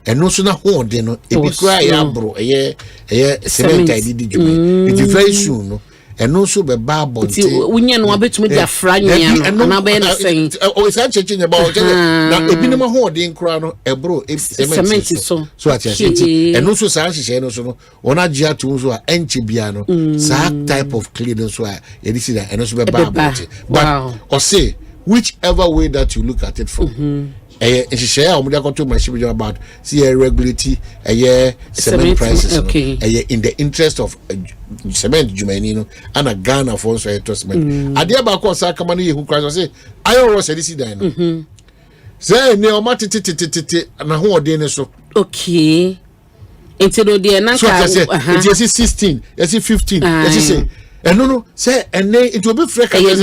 ɛno so na hoɔden no ebi kura yɛ aboro ɛyɛ cement a ɛdidi dwuma it is very soon no ɛno so bɛ ba abɔnten wonye no abetumi de afra nyia no na bɛ no sɛn o isa cheche nya ba o na ebi ne ma hoɔden kura no ɛboro cement so ati ati ɛno so saa hyehyɛ no so no wɔn agye ato so a ɛnche bia no saa type of cleaning so a yɛde si da ɛno so bɛ ba abɔnten but or say whichever way that you look at it from nhyehyɛ a wɔde akɔto machine about see regulatory cement prices in the interest of cement dwumani no ana Ghana for so cement adeɛ ba kɔ saa kama no yɛ hu kra so say iron rod sɛ disi dan no say ne o matete na ho ɔden ne so okay into no deɛ na ka it is 16 yes 15 yes say ɛno no say ɛne it will be fresh ɛyɛ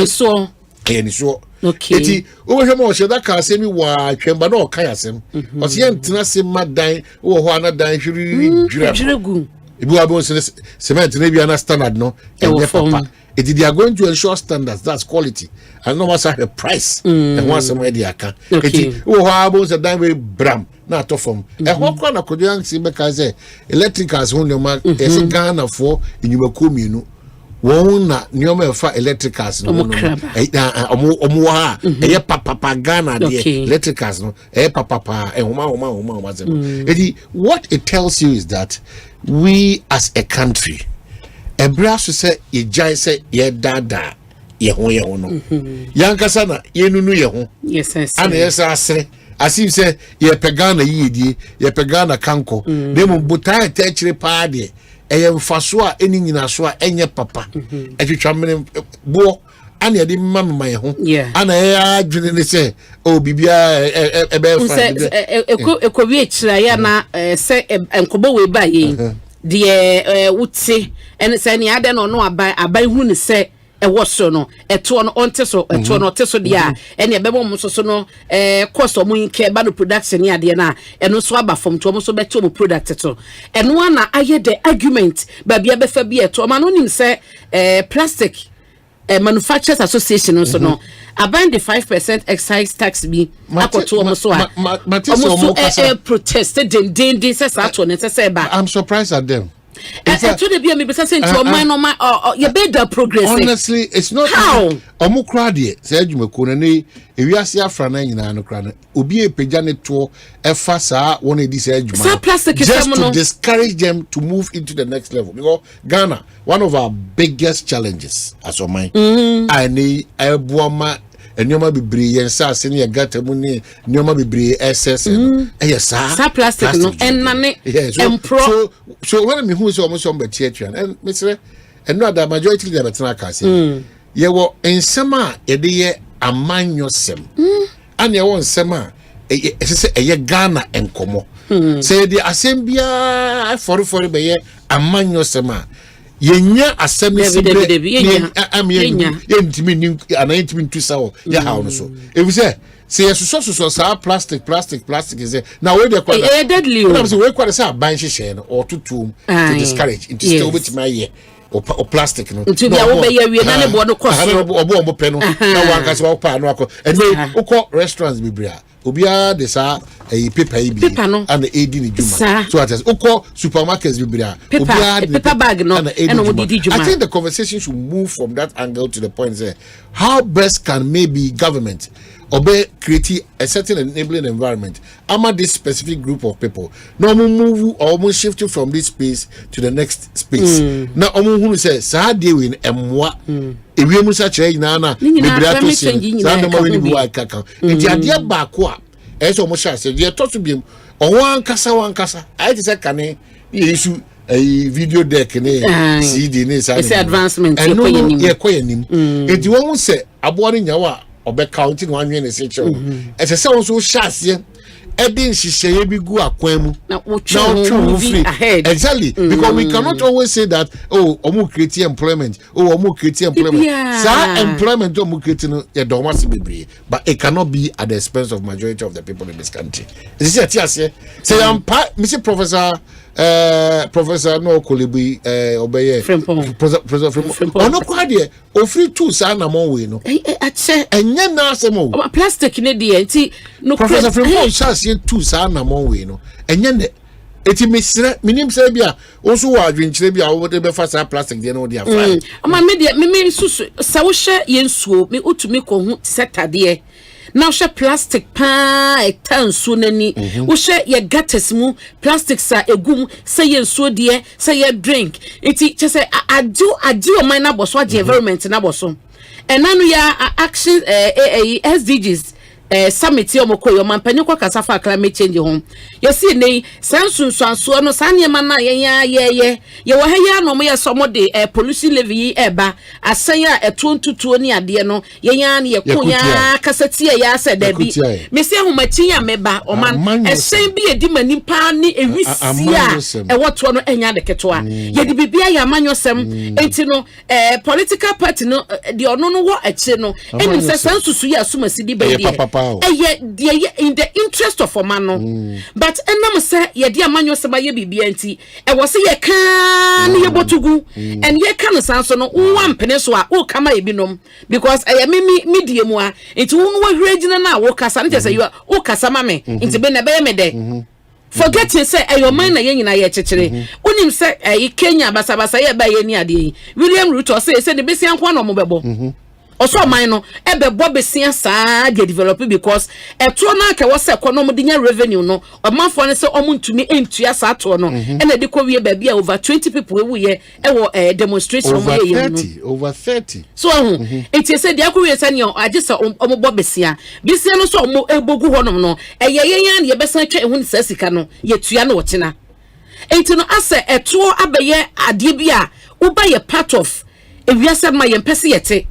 ni so okay eti o hwe mo hwe da ka asemi wa twemba na o kan asem o se yentena se madan wo ho ana dan hwiri dwiragu ibu abo cement na bia na standard no e papa eti they are going to ensure standards, that's quality and no matter the price and once some dey aka eti wo ho abo se dan we bram na to form e ho kwa na kodo yan se be ka say electricals ho nyoma e se Ghana for enyumakuo mienu won na nyoma e fa electricals no omo ha e papa Ghana de electricals no e papa homa say what it tells you is that we as a country ebra so say ye jai say ye dada ye ho no yankasa na ye nunu ye ho yes ana yes asere asim say ye pegana yidie ye pegana kanko dem butai techire pa de mfaso a eni nyina so a enye papa etwetwa mene bo ana ye de mamma ye ho ana ye adwene ne se o bibia ebe fa ekowi ekira ya na se enkobo we ba ye de wuti en se ne ade no abai hu ne se ewo so no eto no onte so eto no te so dia ene bebo mo so no cost o mo nke ba no production ya de na eno so aba from to mo so beto mo product to eno na aye the argument ba bia be fa bia eto ma no nim se plastic manufacturers association so no about the 5% excise tax bi akoto mo so a protested den say sa to ne say ba I'm surprised at them. Honestly, it's not how Omukradi said you McConane, if you are Siafrana in Anokrana, Ubi a pejane to Efasa, one of these edge just to discourage them to move into the next level. Because Ghana, one of our biggest challenges as of mine, I need a Buama. And you might be brave and sass and you got a money, you might be brave SS and yes, plastic and money. Yes, so one of me who is almost on the church and Mr. And not that majority of the Tanaka ye were in summer a day a man yourself and your own summer a Ghana and Como. Say the Asembia for by ye a man yourself. Yenya assembly yentimi anayentimi ntusawo ya ha ono so if say so plastic is there now we dey call deadly o say we call say ban hyehyɛ no or tutum to discourage into still with my year or plastic no to be wo be ya na ne bo no cost obo pe no na wan ka se wo pa no akọ and we call restaurants bibria obia de sa paper ibi and edi ni juma so at ukọ supermarkets bibria obia paper bag no and we did juma I think the conversation should move from that angle to the point say how best can maybe government create a certain enabling environment among this specific group of people no move or shift from this space to the next space now who says sa dey win emwa ewie musa kire nyina na bibria to sin sa no ma we ni bi wa kaka nti ade ba ko a eso mo sha se de to so biem wan kasa I say kane yesu video deck ne CD ne sa it's advancement ye koyanim enti won say abo ne nyawa obe counting one year ne se che ese se won so sha se Edin Shishaye bi gu akwemu. Now free. Exactly. Because we cannot always say that omu create employment. Omu create employment. Sa employment omu create no ye do must be, but it cannot be at the expense of majority of the people in this country. This is say Mr. Professor no Kolibi obeye Professor Frempo ono kwa de ofri two sa na mo we no enye na asemo plastic ne de enti no Professor Frempo chance two sa na mo we no enye ne eti mesre minim se bia onso wa adwenkyere bia wo de be fa sa plastic de no de afa ama me de me susu sa wo hye yensuo me utumi ko hu setade now she plastic pa etanso nani wo she ye gates mu plastic sa egum say yensuo de say ye drink iti che say adu o man na boso age environment na boso enanu ya action SDGs summit yo moko yo mampani kwa kasafa climate change home you see nei sansunsuanso no saniema na ye wo haya no mo ye somo de pollution levy eba asanya etontutuo ni ade no ye ne ye konya kasati ya se da bi me se homachi ya meba oman esen bi edi mani pa ni ewisia woto no enya de ketoa ye di bibia ya manyosem enti no political party no de ono no wo achi no eni se sansusu ya sumasi di ba in the interest of omano but enam say ye dia manyo sema ye bibia nti e wo se ye kan ye botugu and ye kan sanso no wo ampene so a wo kama ebinom because e me die mu a nti wo no hwegina na wo kasa nti say wo kasa ma me nti be na be me de forgetting say your mind na ye nyina ye chechire unim say Kenya basabasa ye ba ye ni ade William Ruto say the besi anko na mo bebo also mine no ebe bobesia saa dey develop because eto na ka wose economy dinya revenue no omanfo ne se omuntumi entua saa to no ena de ko wie ba bia over 20 people we ye ewo demonstration mo ye over 30 so it is said dey akwe se ne agisa omobobesia bisia no so omo ebogu honom no eye yan ye besan twa ehun saa sika no ye tua no wochena enti no ase eto abeye ade bia uba ye part of if you said my empesi yete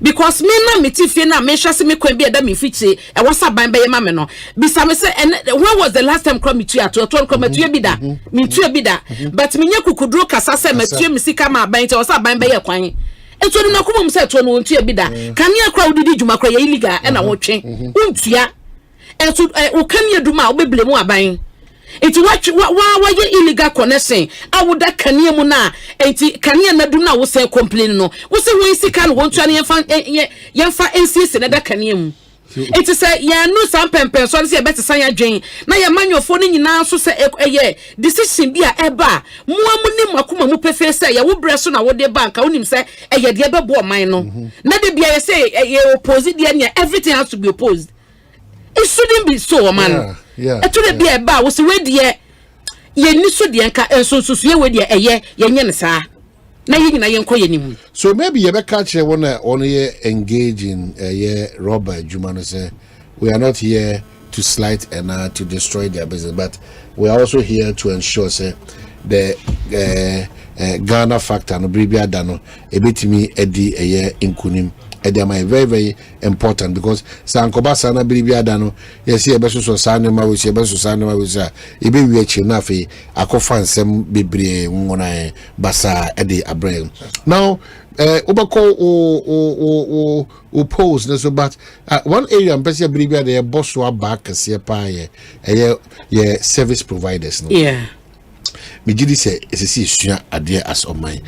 because me na metifie na me hwase me kwan bi da me fiche e wasa ban be ma me no bisa me say when was the last time come to ato come to bi da me tu bi da but me nya kukuduro kasa say me tu me sika ma ban te wasa ban be ye kwan enso ni nakomo me say to no tu bi da kan ye kra udidi djuma kra ye illegal e na wotwe untua enso o kan ye duma o beble mu aban enti wa ye illegal connection awuda kania mu na enti kania na du na wo say complain no wo say we sika no wontua ne yemfa NCC na da kania mu enti say ya no sam pempen so say better san ya dwen na ya manyofo ne nyina so say decision bi a eba mu ni makoma mu pefe say ya wo breso na wo de bank wonim say de bebo man no na de bia say oppose de everything has to be opposed. It shouldn't be so, man. Yeah. To the be about was ready. Ye ni so de nka enso ye we de ye nye sa na ye nyina ye nko ye nimu. So maybe you be catch one ye engage in Robert Jumano say we are not here to slight and to destroy their business, but we are also here to ensure say the Ghana factor no bribia dano ebetimi edi inkunim. They very, very important because Sankoba Sana Bribia Dano, yes, here Besso Sanema, which Besso Sanema was a baby Chinafi, a cofan sem Bibri, Mona, Bassa, Eddie Abraham. Now, Obako o pose, so but one area in Bessia Bribia, they are Boswa back, a service providers. No? Yeah. Mijidi say sua ade as on my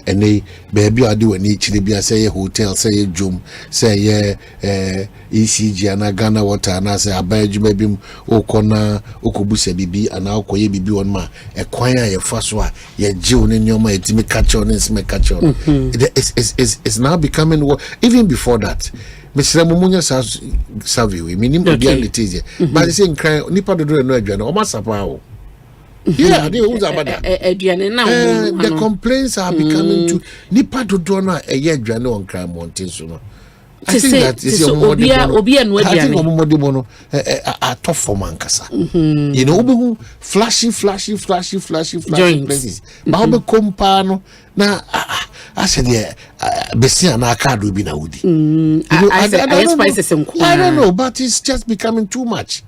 ene baby ade wani chiri bia say hotel say drum say ECG ana Ghana water na say abayjuma bim okona okobusa bibi ana okoye bibi won ma ekwan a ye fa so a ye jiw ne nyoma etimi catch on nsme catch on it's now becoming even before that Mr. Mumunya survey we minimum reality but say cry nipa do no adwane o masapa. Yeah, they use the complaints are becoming to nipa do dona a year journal on crime mountain so. I think that is your I think Omomodemono a tough for Mankasa. You know, flashy places. Baube compano na I said yeah, Bessia na card will be now. I don't know, but it's just becoming too much.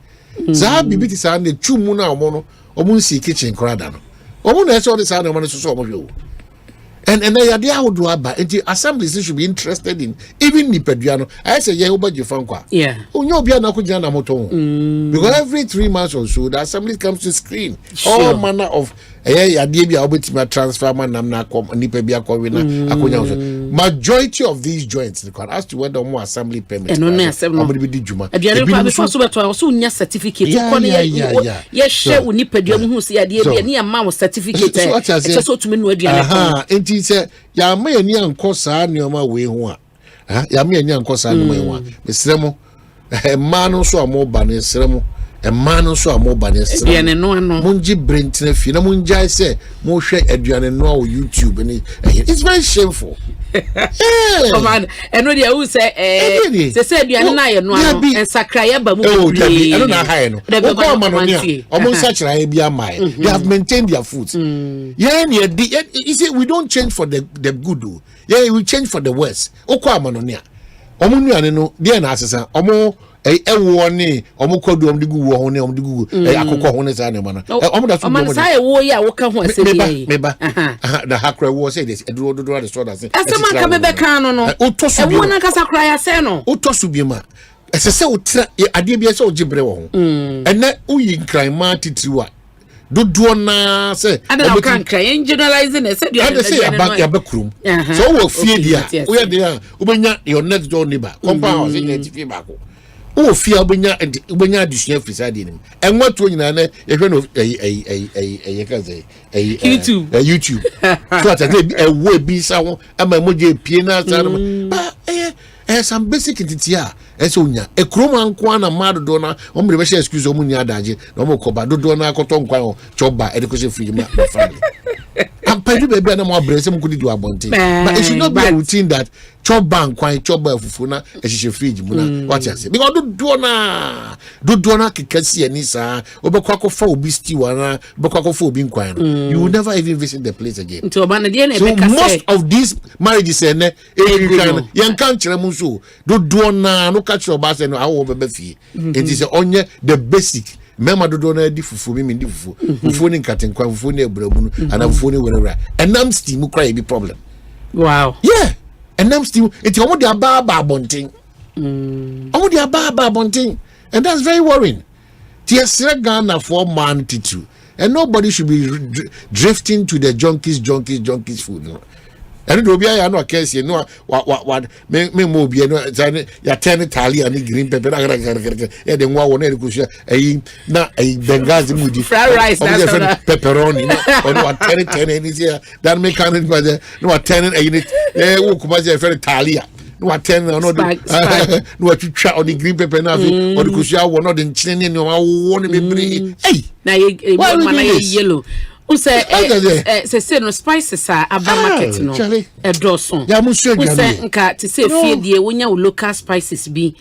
za bibiti sa na chumu na omo no omo nsi kitchen krada no omo na eso de sa na omo so omo hwe and ya dey how do aba enti assemblies should be interested in even nipadua no I say ye oba jefan kwa onye obi na ko gina na moto because every 3 months or so the assembly comes to screen all manner of ya dey bia obetima transfer man nam na kom nipa bia ko we na akonya so majority of these joints the as to whether more assembly permit omo be di juma aduane before so beto so nya certificate ko ne ye hwe unipadua mu hu se ya dey bia ne ma wo certificate e so tumi no aduane enti se ya ma ani anko saa neoma we ho a ya ma ani anko saa neoma ho a mesremo ma no so amoba ne sremo ma no so amoba ne sremo aduane no ano munji brentina fi na munjai se mo hwe aduane no o YouTube ni it's very shameful. Come on, eno dia who say se aduane na ye no ano ensakra ye ba mu bi eno na ha no ko ma no ne omo nsakra ye bi amai they have maintained their food you see we don't change for the good we change for the worse okwa amano ne omo nuane no dia na asesa omo ewo ni omo kodu omo digu wo ho ne omo digu akokọ ho ne sa ne mana omo da so omo sa ewo ya wo ka ho asemi meba da hakra wo say this do the store that say asema ka bebe kan no ewo na ka sakra ya se no otosu bi ma esese utra ade bi ese ogibre wo ho ene uyi nkran ma titiriwa dodo na say omo kan kran generalizing e say ya be krum so wo fie dia wo ya dia ubenya your next door neighbor compound say net fie ba ko o fia ubenya adusua fisade nim enwa to nyina na ye hwe no ye ka say YouTube so at e bi sa ho ama moje pie na sa ba some basic ititia eso nya ekroma nko na mado do na o mre be share excuse o mu nya adaje na o mo koba do na akoto nkwan o choba education free ma family am pedi be na mo abrese mo kudi do abonte but it should not be a routine that choba nkwan choba fufu na ehihye fridge mu na what you say because do na kekasi ani sa obekwa ko fa obi stew na obekwa ko fa obi nkwan no you will never even visit the place again so most of these marriages yen kan kire mu so do na no catch your bass no awo bebe fie it is onye the basic mema do na di fufu mi di fufu ni nkatenkwa fufu ni ebrabu no ana fufu ni werera enam steam cry be problem wow enam steam it omo dia ba bonten omo dia ba bonten and that's very worrying tiesre Ghana for man titu and nobody should be drifting to the junkies food no. And do be ya no case no me mo bi no ya ten Italian and green pepper e de nwa won e ko hwe na bengazi mudi fried rice that's pepperoni no or 10 any here that make can no 10 wo kuma je fer Italia no 10 no no twitwa on the green pepper na fi or ko hwe won no de nchine ne wo ne bebre na ye mana yellow Use se no spices aba market no edoso use nka te se fie die wonya local spices bi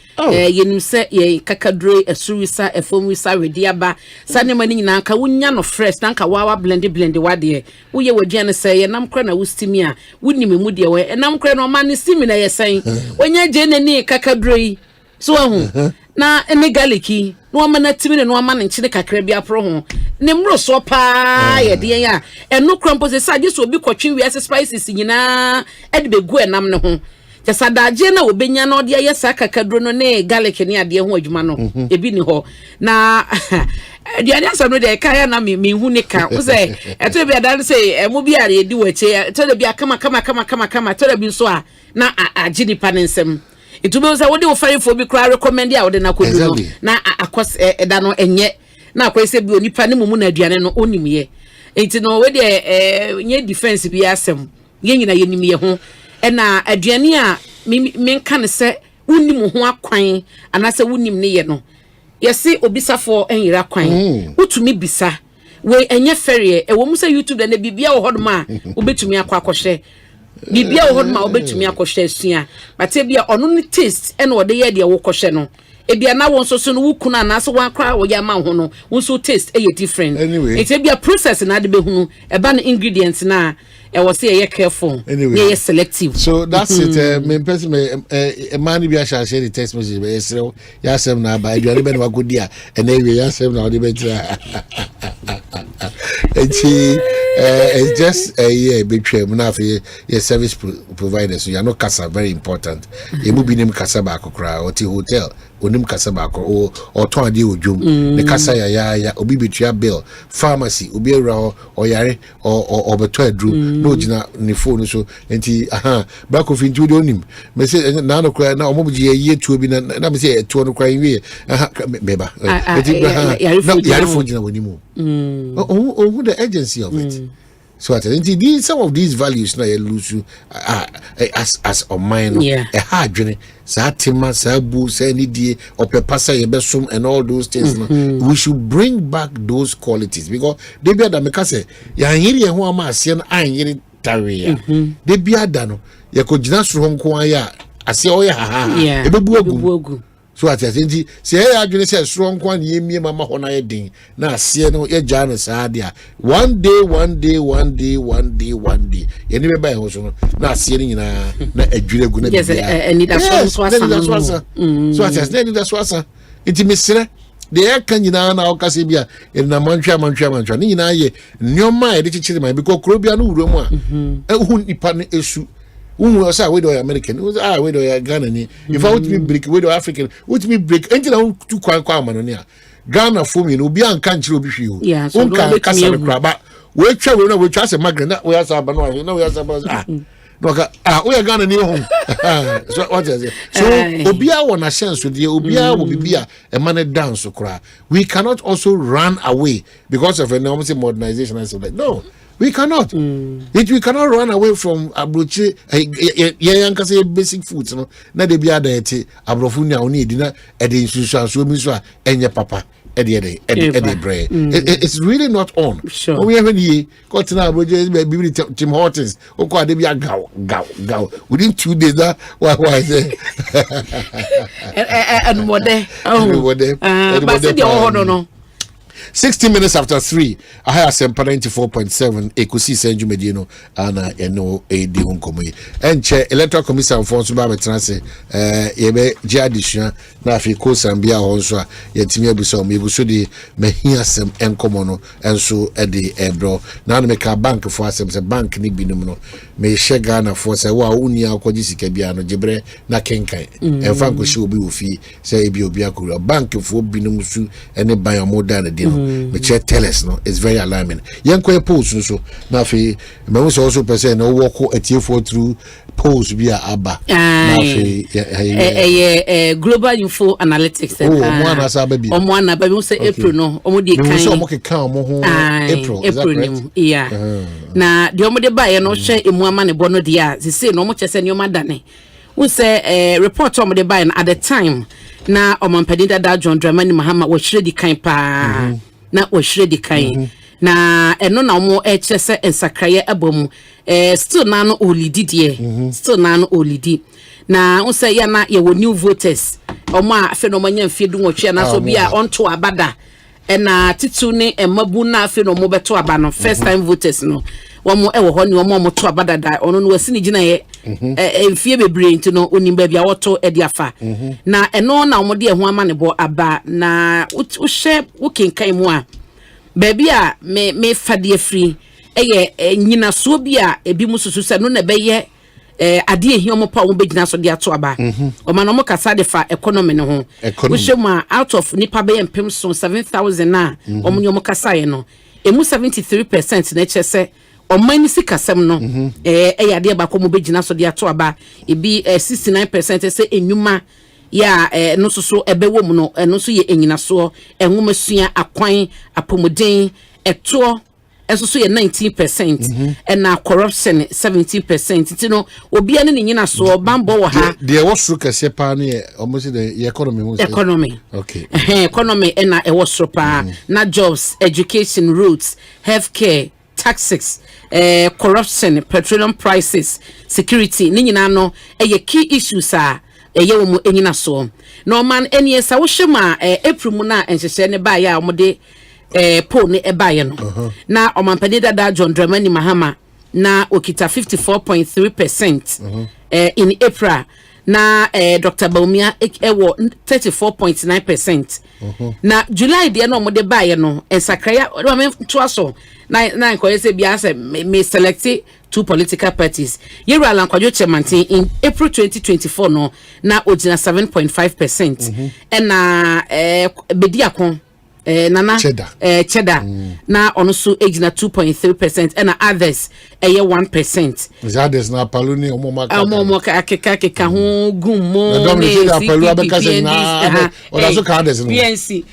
yenim se ye kakadre esurisa efomwisa wedi aba sanema ni nyina nka wonya no fresh nka wawa blend wade woye waduane se ye nam kra na wustimi a wonimi mu de we nam kra no ma ne simi na ye sen wonya je nani kakadre so ahu na ene garlic no amana timi no amana nchine kakra bi apro ho ne mro so pa ye de ya eno krampo se sage so obi kwotwe wi spices nyina e de begu enam ne ho je sadaje na obenya na ode ye sa kakadro no ne garlic ne ade ho adwuma no ebi ni ho na aduane asa no de kaya na me hu ne ka wo se eto bi adan se mo bi are edi wache eto bi akama kama to bi so a na agini panensem itube say wo de wo fare fo bi kra recommend ya wo de na kodu no na akos eda no enye na akwese bi onipa ne mumu na aduane no onimye enti no we de nye defense bi asem ye nyina ye nimye ho na aduane a menka ne se unim ho akwan anase unim ne ye no yesi obisafo enyira kwan utumi bisa we enye ferie e wo mu se YouTube de na bibia wo hodoma obetumi akwakohye bibia wo hodoma obetumi akohye asua bate bia ono ne taste e na ode ye de wo kohye no ebia na won so no wukuna na so wan kra wo ya ma ho no won so taste e different anyway it ebia process na de be hunu e ba no ingredients na e wo say ye careful anyway ye selective so that's it me person me man bi a share the text message be yesrew ya asem na ba aduane be na wagodi a na ewe ya asem na odi be tira it's just a year between Munafi, your service providers. So you are not casa very important. You move in Casaba Cocra or hotel, Unim Casabako or Tondi Ujum, the Casa ya, Obibitria bill, pharmacy, Ubira or Yare or Betua Drew, no Gina Nifon so, and he, back of into him. Message Nano cry now, Mobi a year to be, let me say, 200 crying year. Beba, Yarifon when you move. Oh, the agency of it. So I think some of these values now you lose as a mind a hard journey. Satima, Sabu, Sandy, or Pepasa, Yebesum, and all those things. We should bring back those qualities because they be at Mekase. Yangiri and Wama, Sian, Angiri Taria. They be at Dano. Yakojina Suhom Kwaya. I say, oh, yeah, Ebugu. So I think say I just say strong one ye me mama hona edin na se no ye jana saadia one day ye ni be buy ho so no na se ni na adwire gu na yes and that's so I just need that swasa intimisere de ya kan nyina na okase bia na mantwa ni nyina ye nyoma e de chichiri man because krobia no wuro mu a ehun nipa ne esu we say we do American, we do Ghana. If I would be break, we do African, would be break. Until I to kwa manonia. Ghana for me, no be an country of you. Yeah, so we crab. We travel, we trust a magnet. We are Sabano, no, we are Sabano. No, we are Ghana new home. So what is it? So Obia want a chance with the Obia will be a man dance to cry. We cannot also run away because of enormous modernization and so that. No. We cannot. We cannot run away from abrochi. Say basic foods. No, na de biya da yete abrofunya oni edina ede nsusu so mi so a enye papa ede bre. It's really not on. Sure. We have any got na abrochi be Tim Hortons. Oko ade biya gaw. Within 2 days that why say. And what there? But see the no. 60 minutes after 3, I have Asempa 94.7, Ekosiisen On Asempa, and eno edi hunkomi. And Electoral Commission for Suba Betranse, yebe jadisha na afi kosa mbia honso yetimi abuso meguso de mahia sem enkomono enso ede ebro na no meka bank for asem se bank ni binum no me shega na for se wa uni akoji sika bia no jebre na kenkan enfa nkoshi obi ofi se ebi obi akura bank for binum su ene ban amoda na de no me che tellers no it's very alarming yenko post so na afi me wo so also person no work atiefo through polls via aba na afi global info analytics Omwana baby we say April no omudi kan so omo keka omo ho April yeah na de omode ba ye no hwe emu ama ne bo no de a se no omo chese ne oma dane we say report omode ba at the time na omampadida da John Dramani Mahama wo hwere di kan pa na wo hwere di kan na eno na omo chese ensakraye abom still na no olidi still na no olidi na we say ya na ye wo new voters omo a fe no manya mfie du nwotwe na so bia onto abada na titu ne emabu na afi no mo beto aba no first time voters no womo ewo ho ne womo to abada da ono no wasi ni gina ye mfie bebre nti no onimba bia woto edi afa na eno na womo de ho ama ne bo aba na wo hye wo kenkan mu a baby a me fade afri eye nyina so bia ebi mususu se no na beye ade ehi omo pa wo begina so de ato aba o ma no mo kasa de fa economy no ho wo hwema out of nipa be empem so 7,000 na omo nyomo kasa ye no emu 73% na chese o mani sikasem no ade ba ko mo begina so de ato aba ebi 69% se enwuma ya no so ebewo mu no no so ye enyina so enwoma sua akwan apomoden eto so ye 19% and na corruption 17%. Ti no obi ane ne nyina so bambo wo ha de wo suru kase pa ne almost the economy okay economy na e wo suru pa na jobs, education, roads, healthcare, taxes, corruption, petroleum prices, security ni nyina no ye key issues eye wo mu enyina so no man eni esa wo hwema April mu na enhyehyɛ ne ba ya omode poll ne eba ye no na omampani dada John Dramani Mahama na okita 54.3% in April na Dr. Baumia ewo 34.9%. Na July de no omode ba ye no ensakraya o me to aso na nkoye se bia se me select 2 political parties. Yera Lankwajo Chairmantin in April 2024 no na ogina 7.5%. And na Bediakon Nana Cheddar na ono so ogina 2.3% and others 1%. Others na paluni omo akeka ho gummo PNC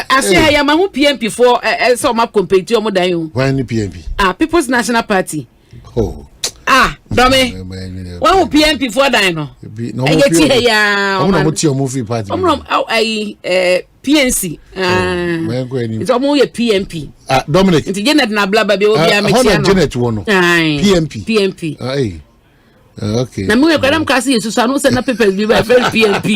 ase ya ma ho PNP for so ma compete omo dan yo. Why ni PNP? People's National Party. Oh. Dome. When will PNP for that no? PNC. It's almost a PNP. Dominic. It's Janet na blah blah PNP. Okay. Na mwe kwa mkasi Yesu sanu se na papers bi ba PNP.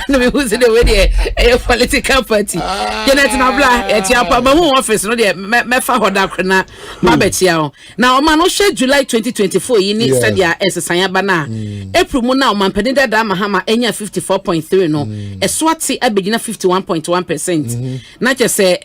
Na me who say the way there a political party. Janet na bla e ti apa ma hu office no de me fa hoda krona ma be tia ho. Na o ma no hwe July 2024 yi ni stadia esesan aba na. April mu na o man pedin dada Mahama enya 54.3 no. Eswati abegina 51.1%. Na je se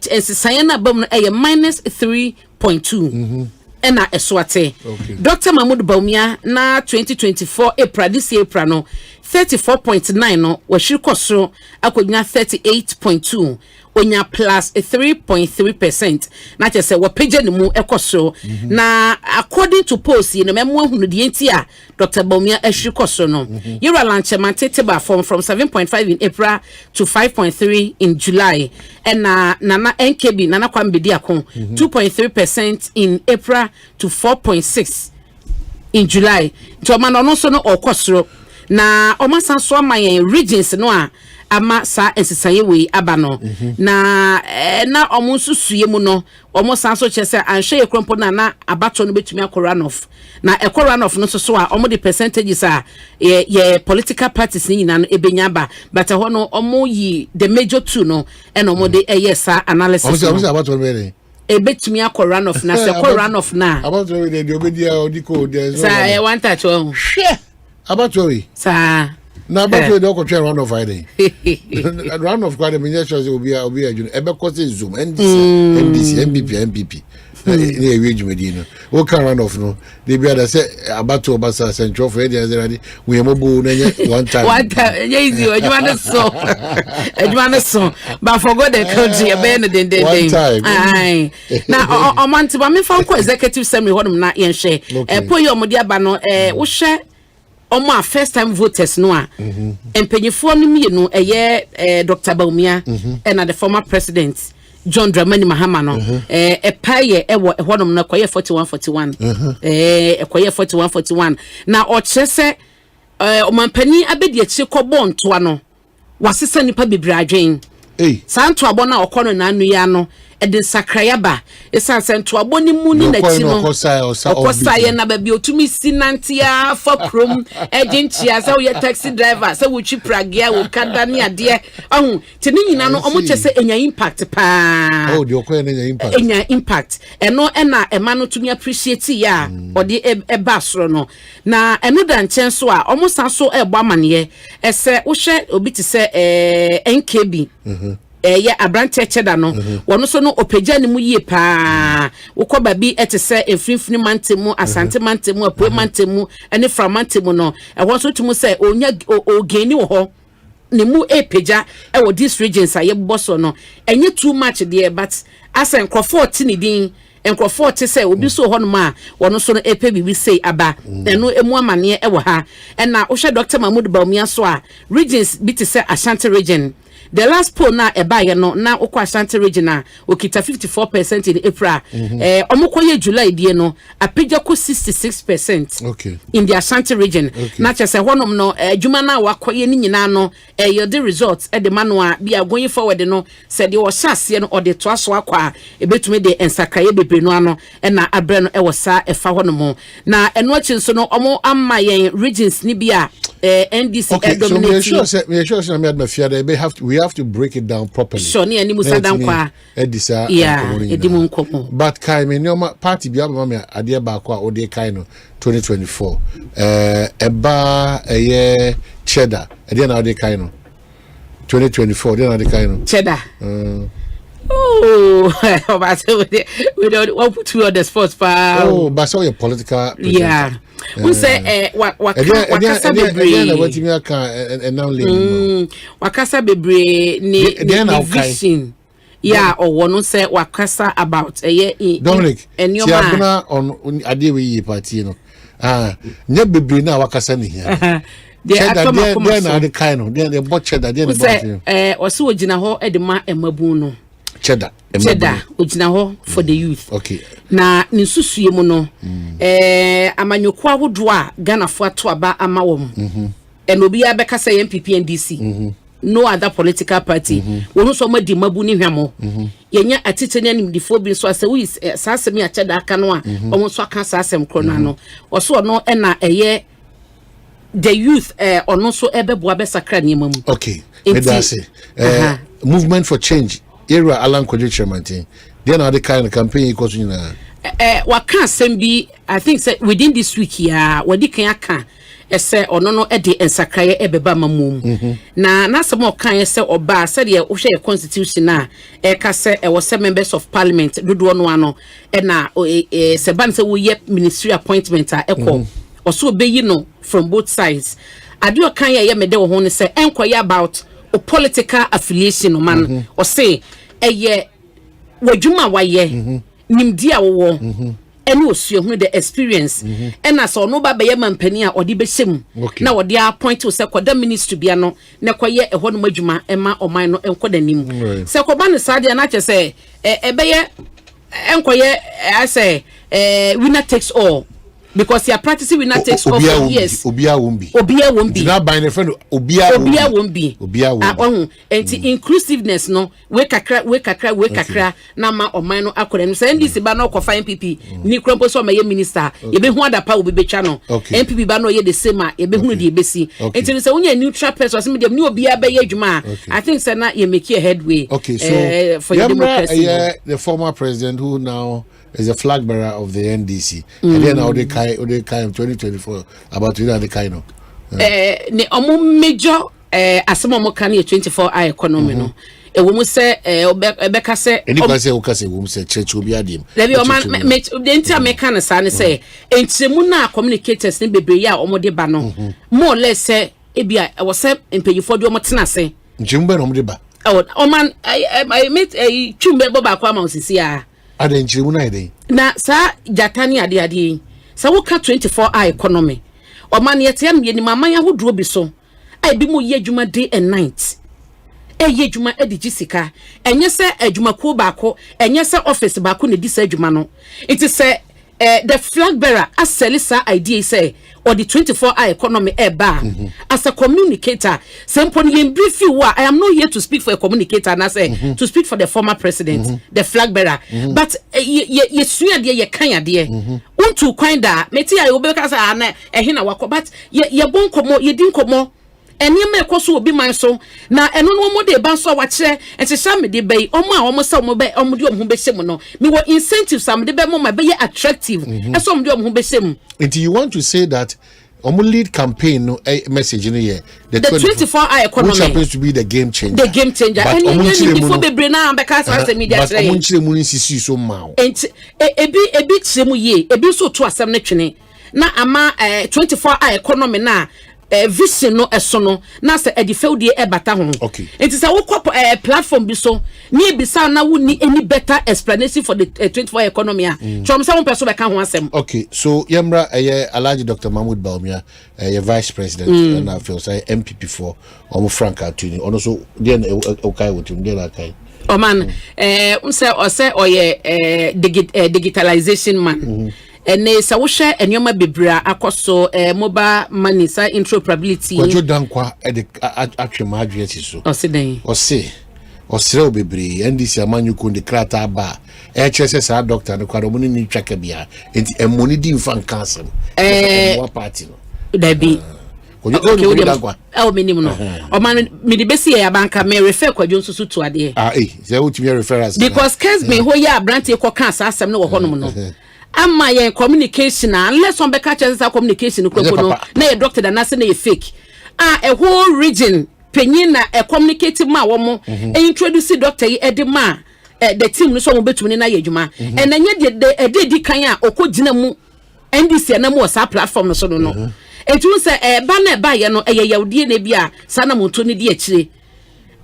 esesan na bam no minus 3.2. Ena eswate. Dr. Mahmoud Baumia na 2024 April this April no 34.9 no washirikoso akogina 38.2 onya plus 3.3%. Na che se wapeje ni mu ekoso na according to post no memo hunu de entia Dr. Baumia ashirikoso no yera lanche mantete ba from 7.5 in April to 5.3 in July and nana NKB nana kwambedi akon 2.3% in April to 4.6 in July. To man no so no okosoro na omasanso amayen regions no a ama sa ensesaye we aba no na omunsusuye mu no omosanso chese anhwe yekrompo na abato no betumi akora off na ekora off no so a omo the percentages a ye political parties ni nyina no ebenya ba but ho no omo yi the major two no and omo de sa analysis omo abato be ebetumi akora off na se akora off na abato we de obedia odiko de sa one touch one abato we sa na abato we de okotwe run off Friday run off kwade me just say obi ajun ebe kote zoom NDC MPP ni ewe jumedi no o kan run off no they be ada say abato obasa central for area zerade we mobo na one time easy ejuma no so but for God the country be no den ai na omanti ba me fa ko executive assembly hodum na yen hwe po ye omodi aba no wo hwe omo first time voters no a empenyefo no mienu Dr. Baumia and the former president John Dramani Mahama no paye ewo ehonum na koye 41 koye 41 na o kyese omampani abedi achi kɔbɔ ntoa no wasesa nipa bebre adwen santo abona okono na anu ya no ede sakraya ba esa santo aboni mu ni na chi no okosaye na ba bi otumi sinantia for krom agentia say we taxi driver say we chi pragia we kada ne ade ahun te ni nyina no omo kyese enya impact pa de okoye enya impact eno na ema no tumi appreciate ya ode eba soro no na eno da nchen so a omo san so ebo amane ese wo hwe obi ti se NKB ya abrante cheda no wono so no opagya ne mu yie pa wokoba bi etese efrinfini mantemu asante mantemu apo mantemu ene fra mantemu no wo so tumu se onya ogeni wo ho ne mu epagya wo this regions aye boso no enye too much there but asen crofort ni din enkrofo te say obi so ho no ma wono so no epe bibi say aba eno emu amane e wo ha na wo hwe Dr. Mahmoud Baumia so a regions bi te say Asante region. The last poll na ebaye no na okwa Asante region a okita 54% in April omokoye July die no apagya ko 66% in the Asante region na chese honom no adwuma na wakoye ni nyina no the results the manual be going forward no said the wasase no or the toaso akwa ebetumi de ensakaye bebre no ano na abre no e wosa efa honom na eno achi so no omo amma yen regions ni bia NDC dominating. So we are sure we have to break it down properly. Sure, ni ani musa dan kwa. Edisa. Yeah, edimu nkomo. But kai me nyoma party bi abama me ade ba kwa ode kai no 2024. Eba eye cheddar. Ade na ode kai no 2024. Ade na ode kai no. Cheddar. Oh, we don't want to put you on the spot, pa. Oh, but so your political. Yeah. We say, wakasa bebre. Wakasa bebre ni vision. Yeah, or one say wakasa about Dominic. And your man on Adewe party, no. Ne bebre na wakasa ni here. They are the kind of they butcher that they say, also jina ho edema emabuno. Cheddar ojina ho for the youth. Okay. Na nsusue mu no amanyokwa hodo a Ghana fo ato aba ama wom. Obi abeka say MPP NDC. No other political party. Wonu so ma di mabu ni hwamo. Yenya atitene anim difo bi so ase wi saasem ya Cheddar aka no a omo so aka saasem krona no. Oso no na eye the youth ono so ebeboa be sakra ni mamu. Okay. Me da say movement for change. Era Alan Kojo Chairman. Then are the kind of campaign equals in waka sembi I think say within this week here wadi kan aka say ono e de ensakraye ebeba mamum na some kan say oba say de wo hwe constitution na ka say e was members of parliament dodo no ano e na se ban say wo ye ministry appointment a ekọ oso be no from both sides ade kan ye me de wo ho ne say enkoye about o political affiliation man or say eye wadwuma waye nimdi a wo ene osuo hu the experience ena so no ba be mampani a odi be hyem na odi appoint o se koda ministry bia no ne koye eho no madwuma ema oman no enkoda nim se koba ne sade na che se ebeye enkoye I say winner takes all. Because you are practicing winner takes all for years. Obia won't be. Not by the friend. Obia won't be. And inclusiveness no. We kakra. Na ma o man no akore. So NDC ba no kofa MPP. Ni krompo so maye minister. Ye be hu ada pa obi be cha no. MPP ba no ye the same a ye be hu the besi. Enti so unya neutral person so me dem ni obia be ye adwuma. I think say na ye make a headway. Okay, so for democracy. The former president who now is a flag bearer of the NDC. And then now they kai 2024 about the kind of ne omo major asemo mo kan 24-hour economy no e wo mu se obeka se anybody say okase wo mu se church obi adiem le bi o man the entire mechanic sa ne say entremu na communicators ne bebre ya omo de ba no more or less say e bia e wo se empeyifo de omo tena se nchemu ba no omo de ba o man I meet a chumbe boba kwa ma osisi a ade nchemu na ide na sa jatani ade sa wo ka 24-hour economy o man yete am ye ni maman ya hodro bi so ai bi mo ye adwuma day and night ye adwuma edigi sika enye se adwuma ko ba ko enye se office ba ko ne di sa adwuma no it is the flag bearer aselisa idea say or the 24-hour economy eba as a communicator simple in brief you I am not here to speak for a communicator and I say to speak for the former president the flag bearer but ye sua de ye kan de unto kwan da meti ayo be ka say na ehina wako but ye bon komo ye din komo enema ekoso obi man so na eno no mo de ban so wa kire entisa me de bay omo a omo sa omo be omo de omo be sem no me wo incentives am de be mo ma be attractive eso omo de omo be sem. Until you want to say that omo lead campaign no message in here the 24-hour economy which happens to be the game changer and before be bring na because as media but omo chire mu insisi so ma ent ebi chire mu ye ebi so to asem ne twene na ama 24-hour economy na vision no esono na se edifeudie ebata ho okay it is a platform bi so ni bisa na woni any better explanation for the 24-hour economy chom se won person be ka ho asem. Okay, so yamra Alhaji Dr. Mahmoud Baumia vice president and I feel say MPP for omo Frank Atuni ono so den okay with him den akai o man say digitalization man ene sa wo hwe enyoma bebra akoso mobile money sa interoperability wajo dankwa atwema adwe so oseden osre obebri NDC amanyuko de krata ba chese sa doctor no kwado mo ni twaka bia enti emoni di mfa nkansem wa party no dabi minimum no. Oman me de besi ya banka me refer kwadwo nso to ade. Say what me reference. Because case me ho ya brant e koka asasem no wo honom no. Amma ye communication unless on be catch us communication ko no na ye doctor da na se na ye fake. A whole region penyin na e communicate ma wo mo introduce doctor e de ma the team no so mo betumi na ye adwuma enanye de di kan a okogina mu NDC na mo sa platform no so no etu se ba na ba ye no eye yawdie na bia sana monto ne di akire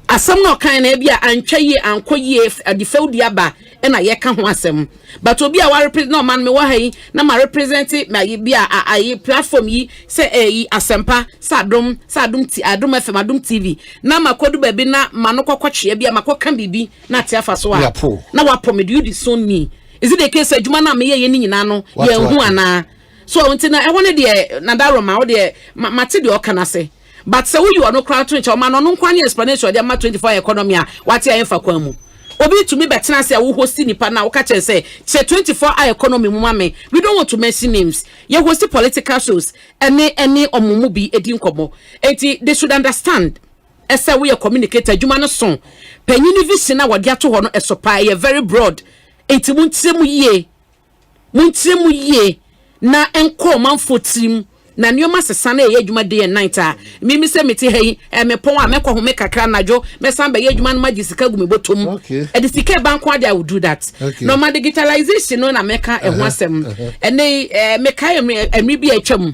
asam no kan na bia antwaye ankoye adifeudi aba na ye ka ho asem but obi a wa represent no man me wa hai na ma represent me bia ayi platform yi se Asempa sadom adom FM adom TV na makodu ba bi na manokokotwe bia makoka bibi na te afa so a na wa pom do you son me is it the case adwuma na me ye ni nyina no ye hu ana so until na e wone de na daroma wo de mate de okana se but say you are no crowd to o man no kwani explanation de ma 24 economy a wate ayefa kwa mu obi to me betena say wo host nipa na wo ka che say 24 hour economy mu mame we don't want to mention names ye host political shows any omumu bi edi nkomo enti they should understand esa we communicate adwuma no so panyini vision na wode ato ho no esopa ye very broad enti muntiremu ye na enko manfo tirim na nioma sesa na ye adwuma day and night a mimi se meti hei me pon a mekọ ho me kakra najo me san ba ye adwuma no magisika gu me botom e de sika bank I would do that no ma digitalization no na meka e ho asem ene meka emri bi atwam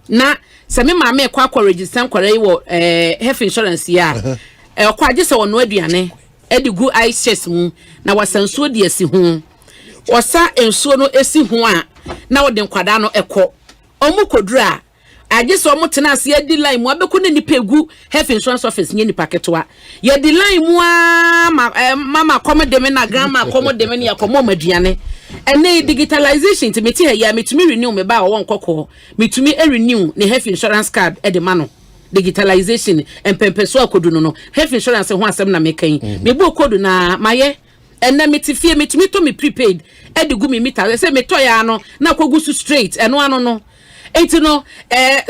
na se me ma me kwa register kware wo health insurance ya kwa age se wono aduane e de gu eye chest mu na wasansuo de asi ho wasa ensuo no esi ho a na wo de nkwada no ekọ omu kodura age so omu tena ase edi line mu abeko na nipa egu health insurance office nye nipa ketwa ye di line mu mama komode me na grandma komode me ya komo maduane ene digitalization to meti ya metumi renew me ba wo nkokọ metumi renew ne health insurance card e de mano digitalization empempeso akodu no health insurance ho asem na mekan me bu kodu na maye ene metifie metumi to me prepaid e de gu me meter say me to ya no na kogu su straight eno ano no enti no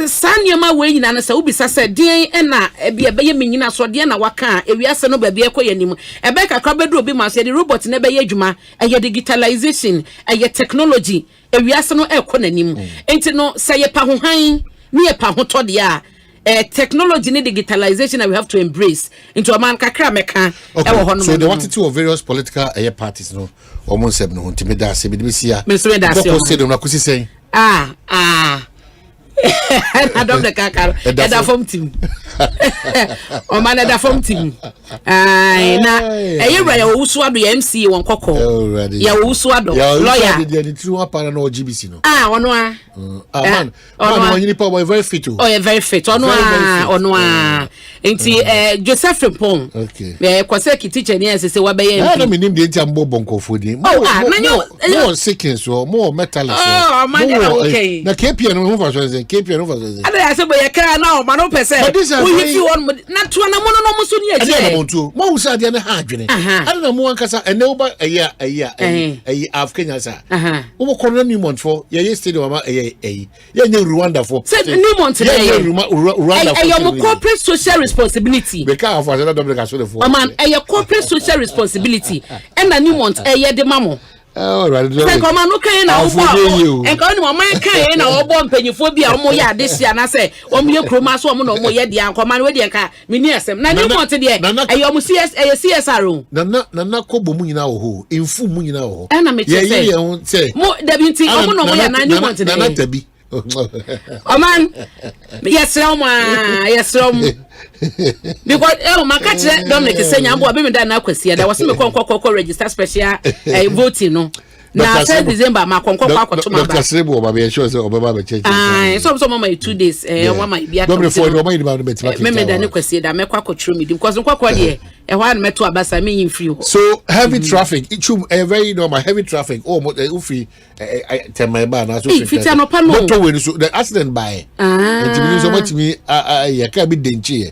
sanyoma we nyina na sa ubisa se den na bia be ye menyina so den na waka ewiase no ba bia ekoyanim ebe kakra bedu obi ma se the robot na be ye adwuma eye digitalization eye technology ewiase no ekonanim enti no se ye pa ho han ni ye pa ho to de a technology ni digitalization that we have to embrace into a man kakra meka so they wanted to various political parties no almost seven no ntimeda se bi sia me so da se ko se do na kusi sen I don't the kakar da form team o man da form team na eyebra ya wusu ado ya MC won kokko ya wusu ado lawyer the true one para no GBC no ono man man you power very fit very fit ono enti Joseph Frimpong okay kwase teacher ni ese wa be ye na minim de ntia mbo bonkofo di more sickness or more metallist okay na KPN no fa so KPN no fa so ada ya se bo ye kra na o ma no pese we hit you on na to na mo no mo so ni aje mo to mo usa de na ha adwene ada na mo ankasa ene wo ba eyi af Kenya sa wo ko na Newmont for ye stadium ma ye nye Rwanda for say Newmont Rwanda for your corporate social responsibility be ka for that double so the for man your corporate social responsibility and na Newmont de mamo right come on okay na obo en ka ni mo man kan na obo mpanyifo bi a omo ya adesia na say omo ye kroma so omo na omo ye dia nkoma na we dia ka meni asem na Newmont de omo CSR na kobo mu nyina wo ho enfu mu nyina wo ho na me say mo dabinti omo na omo ya na Newmont de na tabi oh man yes because my catch Dominic say nyambo be me da na kwasi da was me kon register special voting no na 3 December ma kon akoto ma ba Dr. Srebo ba be sure say obeba be check so mama 2 days mama bia Dominic for no mind ba no betima me da ne kwasi da me kwakotro me because kwakwa de hwa na meto abasa me yin free so heavy traffic it should very normal heavy traffic ufi tema ba na so fit no pa no motor we so the accident by ntimi so matimi ya ka bi denchi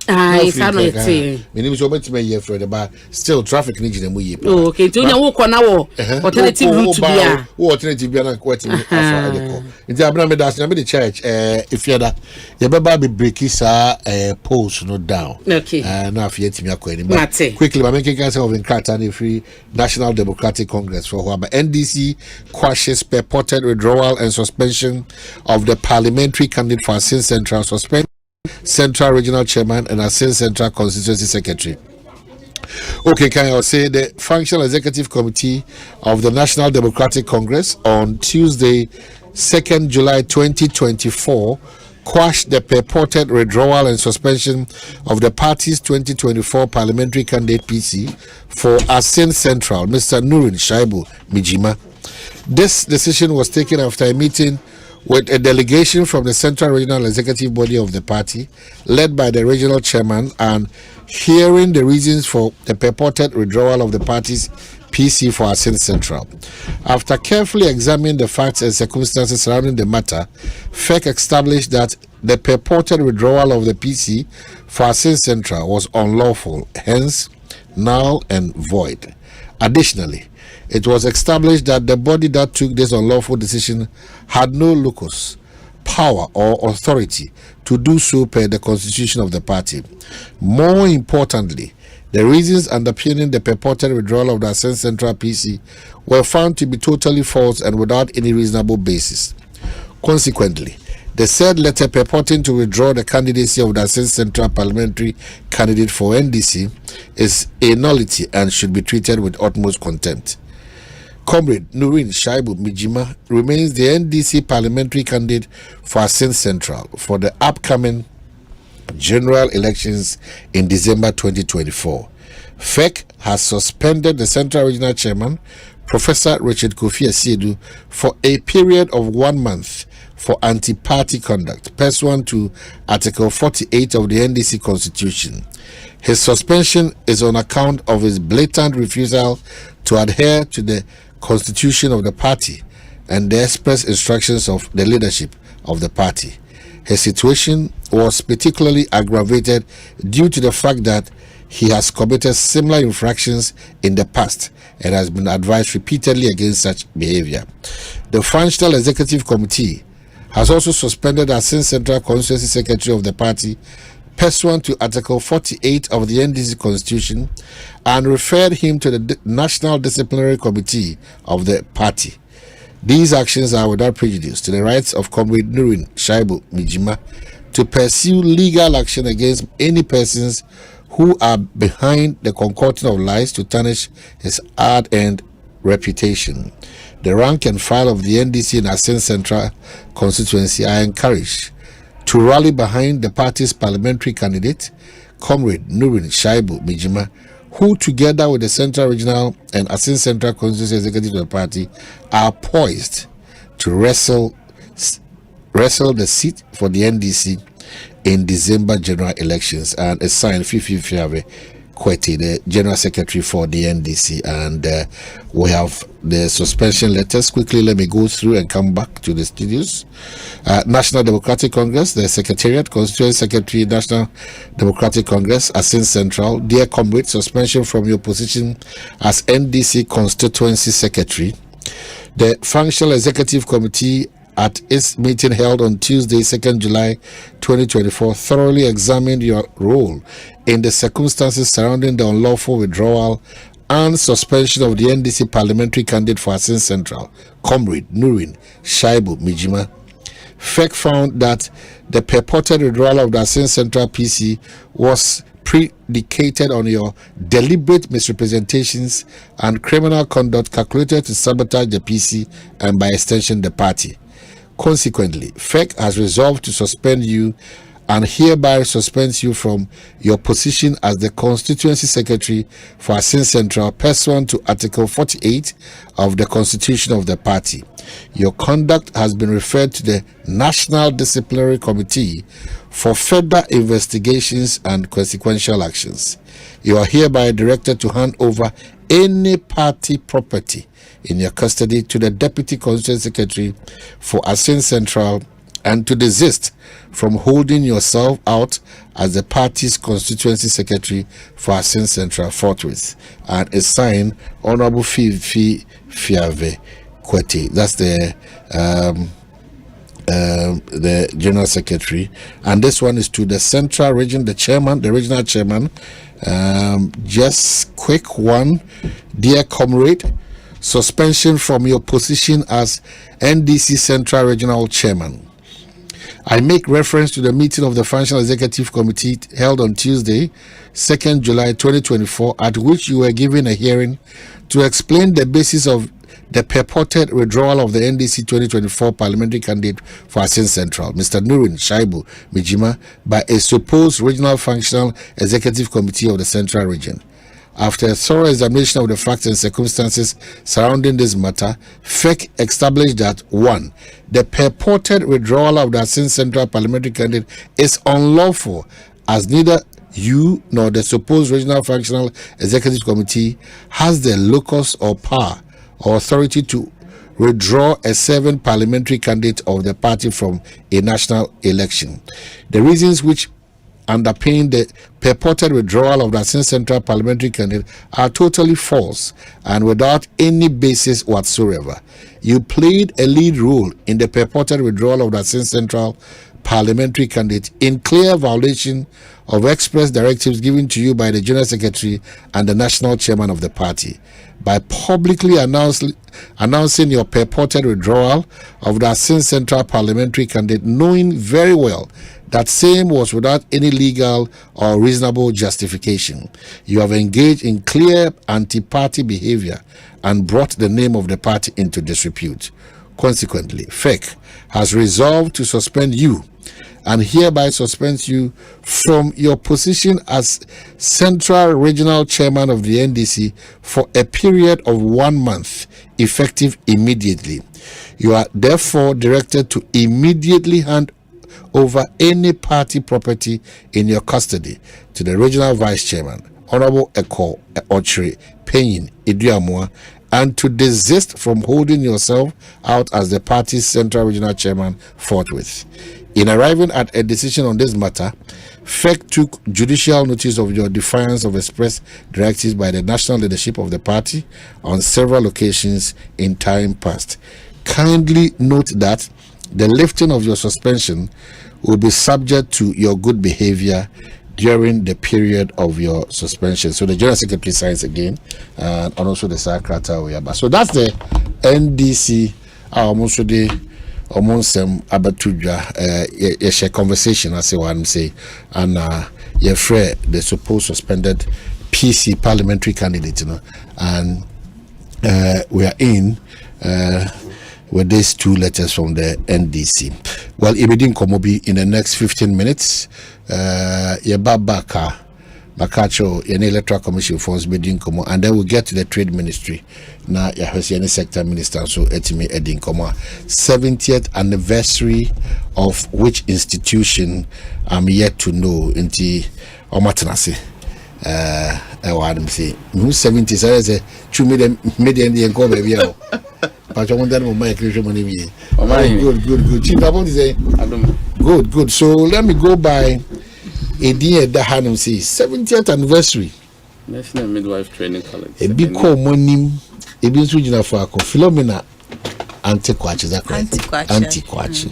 me so matimi ye for the ba still traffic ni gina mu ye okay nti onya wo kọ na wo alternative route bia wo alternative bia na ko timi afa de ko Nti abena me das na me the church if you that you be break his post no down. Okay. Na afia timi akọ but quickly my making cancer of Nkratani Free National Democratic Congress for who NDC quashes purported withdrawal and suspension of the parliamentary candidate for Asante Central, suspend Central Regional Chairman and Asante Central Constituency Secretary. Okay, can I say the Functional Executive Committee of the National Democratic Congress on Tuesday, 2nd July 2024, quashed the purported withdrawal and suspension of the party's 2024 parliamentary candidate PC for Asante Central, Mr. Nurin Shaibu Mijima. This decision was taken after a meeting with a delegation from the Central Regional Executive Body of the party, led by the regional chairman, and hearing the reasons for the purported withdrawal of the party's PC for Asante Central. After carefully examining the facts and circumstances surrounding the matter, FEC established that the purported withdrawal of the PC for Asante Central was unlawful, hence null and void. Additionally, it was established that the body that took this unlawful decision had no locus, power, or authority to do so per the constitution of the party. More importantly, the reasons underpinning the purported withdrawal of the Asante Central PC were found to be totally false and without any reasonable basis. Consequently, the said letter purporting to withdraw the candidacy of the Asante Central parliamentary candidate for NDC is a nullity and should be treated with utmost contempt. Comrade Nurin Shaibu Mijima remains the NDC parliamentary candidate for Asante Central for the upcoming general elections in December 2024. FEC has suspended the Central Regional Chairman, Professor Richard Kofi Asiedu, for a period of 1 month for anti-party conduct, pursuant to Article 48 of the NDC Constitution. His suspension is on account of his blatant refusal to adhere to the constitution of the party and the express instructions of the leadership of the party. His situation was particularly aggravated due to the fact that he has committed similar infractions in the past and has been advised repeatedly against such behavior. The Functional Executive Committee has also suspended Asante Central Constituency Secretary of the party pursuant to Article 48 of the NDC Constitution and referred him to the National Disciplinary Committee of the party. These actions are without prejudice to the rights of Comrade Nurin Shaibu Mijima to pursue legal action against any persons who are behind the concocting of lies to tarnish his hard-earned reputation. The rank and file of the NDC and Asante Central constituency are encouraged to rally behind the party's parliamentary candidate, Comrade Nurin Shaibu Mijima, who together with the Central Regional and Asante Central Constituency Executive of the party are poised to wrestle the seat for the NDC in December general elections, and assigned Fifi Fiave Kweti, the General Secretary for the NDC. And we have the suspension letters. Quickly, let me go through and come back to the studios. National Democratic Congress, the Secretariat, Constituent Secretary, National Democratic Congress, Asante Central. Dear comrade, suspension from your position as NDC Constituency Secretary. The Functional Executive Committee at its meeting held on Tuesday, 2nd July 2024, thoroughly examined your role in the circumstances surrounding the unlawful withdrawal and suspension of the NDC parliamentary candidate for Asante Central, Comrade Nurin Shaibu Mijima. FEC found that the purported withdrawal of the Asante Central PC was predicated on your deliberate misrepresentations and criminal conduct calculated to sabotage the PC and by extension the party. Consequently, FEC has resolved to suspend you and hereby suspends you from your position as the Constituency Secretary for Asante Central pursuant to Article 48 of the Constitution of the party. Your conduct has been referred to the National Disciplinary Committee for further investigations and consequential actions. You are hereby directed to hand over any party property in your custody to the Deputy Constituency Secretary for Asante Central and to desist from holding yourself out as the party's Constituency Secretary for Asante Central forthwith. And is signed Honorable Fifi Fiave Kweti. That's the the General Secretary, and this one is to the Central Region, the Chairman, the Regional Chairman. Just quick one, dear comrade, suspension from your position as NDC Central Regional Chairman. I make reference to the meeting of the Functional Executive Committee held on Tuesday, 2nd July 2024, at which you were given a hearing to explain the basis of the purported withdrawal of the NDC 2024 parliamentary candidate for Asante Central, Mr. Nurin Shaibu Mijima, by a supposed Regional Functional Executive Committee of the Central Region. After a thorough examination of the facts and circumstances surrounding this matter, FEC established that 1. The purported withdrawal of the Asante Central parliamentary candidate is unlawful, as neither you nor the supposed Regional Functional Executive Committee has the locus or power or authority to withdraw a serving parliamentary candidate of the party from a national election. The reasons which underpin the purported withdrawal of the Asante Central parliamentary candidate are totally false and without any basis whatsoever. You played a lead role in the purported withdrawal of the Asante Central parliamentary candidate in clear violation of express directives given to you by the General Secretary and the National Chairman of the party. By publicly announcing your purported withdrawal of the Asante Central parliamentary candidate, knowing very well that same was without any legal or reasonable justification, you have engaged in clear anti-party behavior and brought the name of the party into disrepute. Consequently, FEC has resolved to suspend you and hereby suspends you from your position as Central Regional Chairman of the NDC for a period of 1 month, effective immediately. You are therefore directed to immediately hand over any party property in your custody to the Regional Vice Chairman, Honorable Eko Ochre Penyin Iduamua, and to desist from holding yourself out as the party's Central Regional Chairman forthwith. In arriving at a decision on this matter, FEC took judicial notice of your defiance of express directives by the national leadership of the party on several occasions in time past. Kindly note that the lifting of your suspension will be subject to your good behavior during the period of your suspension. So the General Secretary signs again, and also the Secretary. So that's the NDC. Also the Omonsem Abatudra share conversation, as one say, and your friend, the supposed suspended PC parliamentary candidate, and we are in with these 2 letters from the NDC. Well, Ibidin Komobi in the next 15 minutes, Yababaka Makacho, an Electoral Commission forms Bedin Komo, and then we'll get to the Trade Ministry. Now, Yahweh Sector Minister, so Etimi Edin Komo. 70th anniversary of which institution I'm yet to know in the Omatanasi. I want to say, 70s, I say, 2 million and go baby. But I want that my money. Good. Chief, I want to say, good. So let me go by a dear Dahanum says 70th anniversary. National Midwife Training College. A big call money, a big regional for Philomena Anti-Quatch, is that correct? Anti-Quatch.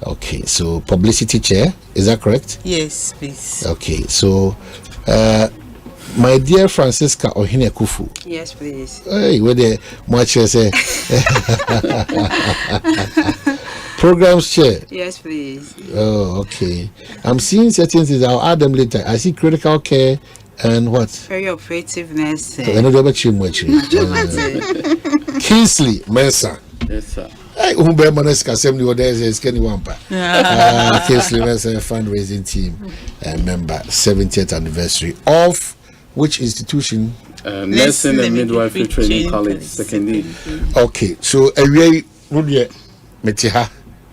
Okay, so publicity chair, is that correct? Yes, please. Okay, so my dear Francisca Ohine Kufu. Yes, please. Hey, where the much say programs chair. Yes, please. Oh, okay. I'm seeing certain things. I'll add them later. I see critical care and what? Perioperativeness. Kingsley Mensah. Yes, sir. Who bear Monesca assembly or there is Kenny Wampa. Kingsley Mensah fundraising team member 70th anniversary of which institution? Nursing and Midwifery Training College, secondary. Okay, so away Metiha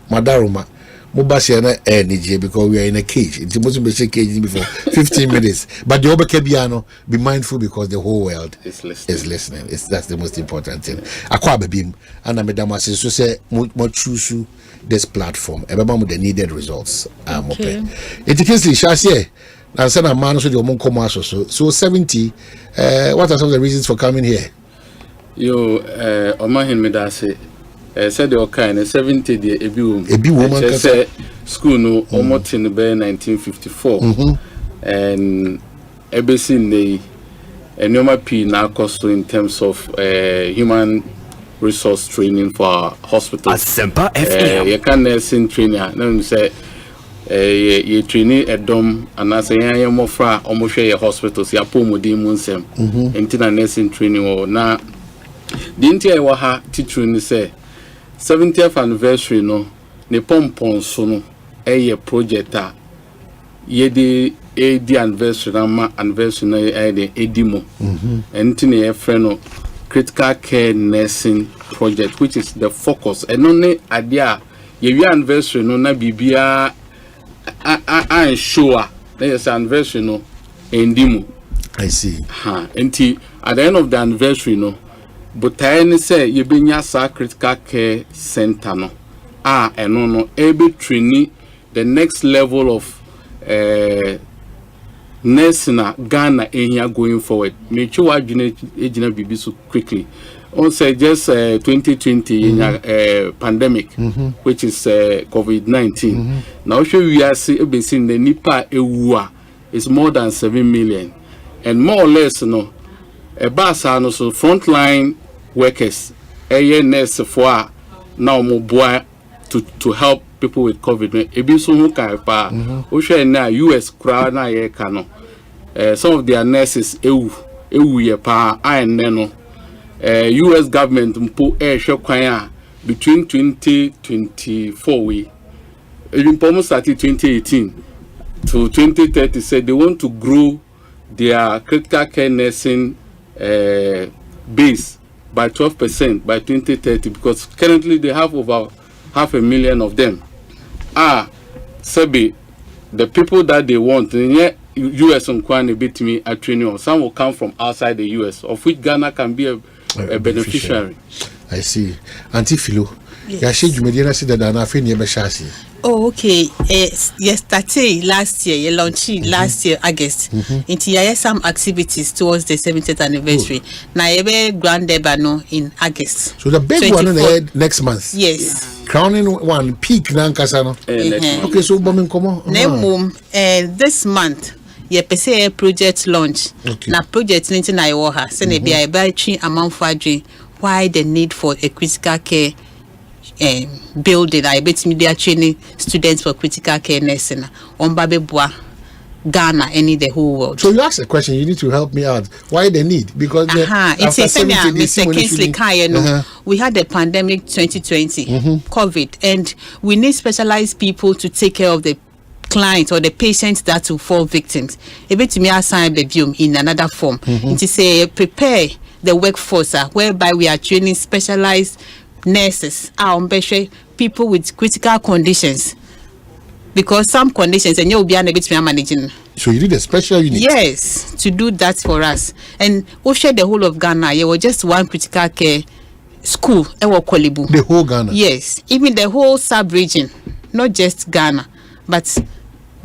Madaruma Mubasiana energy because we are in a cage. It must be a cage before 15 minutes. But the Obekebiano, be mindful because the whole world is listening. That's the most important thing. Akwabebim and Madame so say choose this platform. Everyone with the needed results. Okay. It is Shasye. And send a man so the Omon commercial. So 70. What are some of the reasons for coming here? Omanhene Medase said the kind 70 the ebi woman say school no almost in the 1954 and everything they normal P now cost in terms of human resource training for hospitals. Asempa FM. You can nursing trainer. Let say you training a dom and I say you more fra almost share hospitals. You pull mudi munsem. Into nursing training or na. The entire waha teaching say 70th anniversary no ne pompon sono a project ye the anniversary na anniversary na the edimo and tini friend no critical care nursing project which is the focus and only idea ye anniversary no na bibia I sure there's anniversary no endimo. I see. Enti at the end of the anniversary no but I say you be nya critical care center no no able training the next level of nursing Ghana area going forward. Make sure I bibi so quickly. On say just 2020 pandemic, which is COVID-19. Now show we are seeing the Nipa Ewa is more than 7 million, and more or less no. A basa no so frontline workers, nurse for now more to help people with COVID. Ebi so who can pa. Oshe na US crowd na ye kano. Some of their nurses ewu ye pa no. US government mpo show kwanya between 2024 we. Even almost started 2018 to 2030 said they want to grow their critical care nursing base by 12% by 2030 because currently they have over 500,000 of them. Sebi, the people that they want in US and Kwan bit me at training, some will come from outside the US, of which Ghana can be a beneficiary. I see. Auntie Philo, yes, you made that and I feel near Bashasi. Oh, okay. Yes, started last year. You launched last year, August. Into some activities towards the 70th anniversary. Now, you be grand debut in August. So the big 24. One on the head next month. Yes. Crowning one peak Nankasano. Okay, so bombing come on. This month. Ye pese project launch. Na project ninti na iwoha. Sene be a battery amount for why the need for a critical care building. I bet media training students for critical care nursing on Babeboa, Ghana, and in the whole world. So you ask a question, you need to help me out. Why the need? Because it's a Mr. Kingsley Kaya, we had the pandemic 2020, COVID, and we need specialized people to take care of the clients or the patients that will fall victims. A bit to me assign the view in another form. It is a prepare the workforce whereby we are training specialized nurses, people with critical conditions, because some conditions and you'll be unable to managing. So you need a special unit. Yes, to do that for us. And we share the whole of Ghana. You were just one critical care school. The whole Ghana. Yes, even the whole sub-region, not just Ghana, but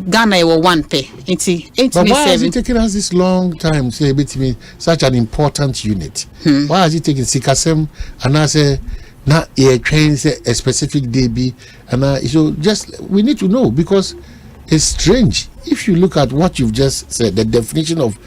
Ghana were one pay. But why has it taken us this long time to say between such an important unit? Why has it taken Sikasem and I say now a train say a specific DB and so just we need to know because it's strange. If you look at what you've just said, the definition of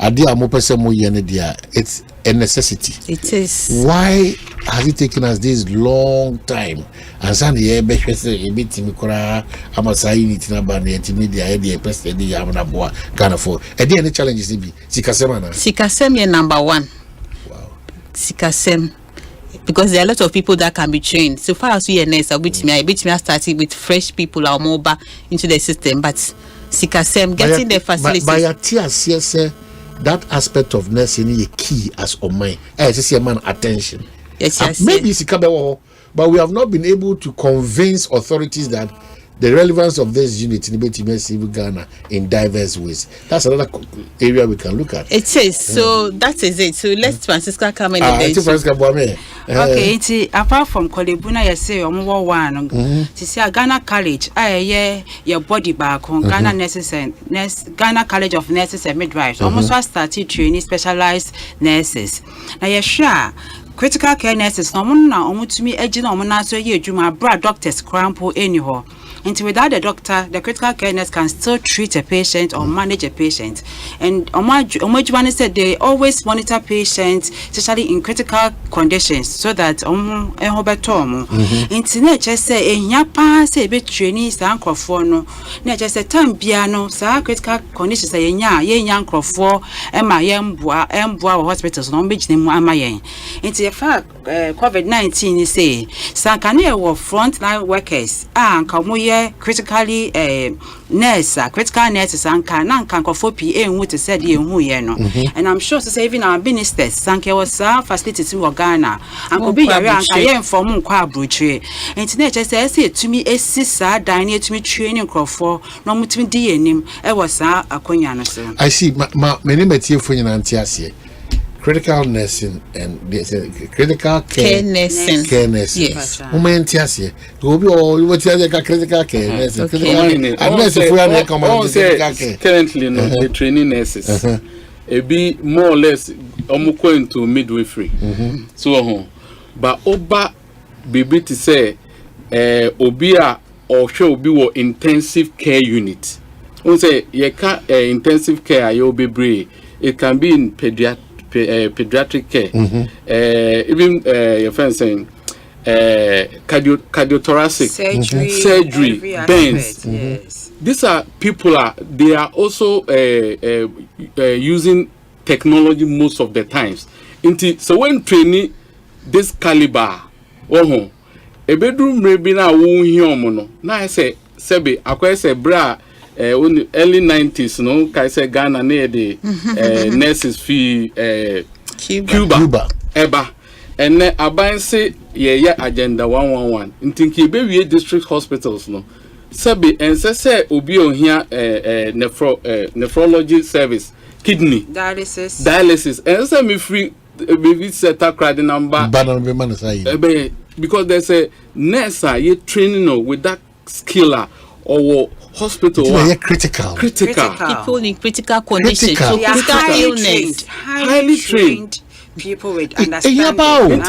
Adia Mopesemo Yenedia, it's a necessity. It is. Why has it taken us this long time? And some the say a bit Timikora, Amasa unit in a band, the media, the president, the Yamanaboa, Ghana for. And the challenges be Sikasem. Sikasem number one. Wow. Sikasem. Because there are a lot of people that can be trained. So far as we are nice, I started with fresh people or mobile into the system, but Sikasem getting the facilities. By a tears, yes, that aspect of nursing is key as on my man attention. Yes. Maybe Sikabewo, but we have not been able to convince authorities that the relevance of this unit in Ghana in diverse ways. That's another area we can look at. It is. So that is it. So let's Francisca come in. Okay, apart from Kwabena, you say one. To see Ghana College, your body back on Ghana nurses and Ghana College of Nurses and Midwives. Almost started training specialized nurses. Now you're sure critical care nurses no mo na omutumi agina omo na so ye adwuma bra doctors crampo eni ho. Until without the doctor, the critical care nurse can still treat a patient or manage a patient. And Omajwani said they always monitor patients, especially in critical conditions, so that Hobertomo. In Tinature say, in Yapa say, be training, Sanko for no, nature say, time piano, sa critical conditions, say, young crofo, Emma Yambua hospitals, no bitch name Amayen. Into a fact, COVID-19 say, Sankane were frontline workers, and Kamuya. Critically nurse critical nurses and can for PA and what said you no and I'm sure to say even our ministers sanke was facilities to Ghana and could be your for Mukwa Brutre and nature says to me a sister dining to me training for no mutim DNM I was a Quiniano. I see my name at you for your antiasia. Critical nursing and critical care nursing. Yes. Women tiasie. Go be all what critical care nursing. Currently no the training nurses. It be more or less omuko into midwifery. So but oba baby to say obia or show be wo intensive care unit. On say ye ka intensive care you be brave. It can be in pediatric care, even your friend saying cardiothoracic surgery burns. Yes. These are people they are also using technology most of the times. So when training this caliber, a bedroom maybe now won't hear mono. Now I say Sebi, I say bra. Early 90s, no, Kaise Ghana near the nurses fee Cuba, Eba, and then Aban say, yeah, agenda 111. In Tinky Baby district hospitals, no, Sabi and say, Ubio here, nephrology service, kidney dialysis, and some me free, baby set up credit number, because there's a nurse, you training with that skiller or hospital critical people in critical conditions, so critical illness, highly trained people with understanding.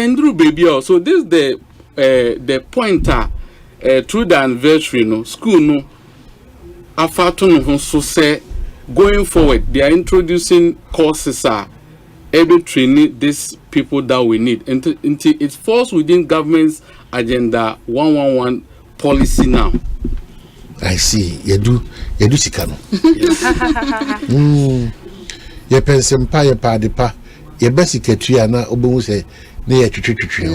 Andrew baby. So this is the pointer through the anniversary no school no afato no so say going forward they are introducing courses able training these people that we need until it falls within government's agenda 111 policy now. I see. You do sikano. You pensempa ye padepa. Ye basically na obomu say na ye twetwetwe.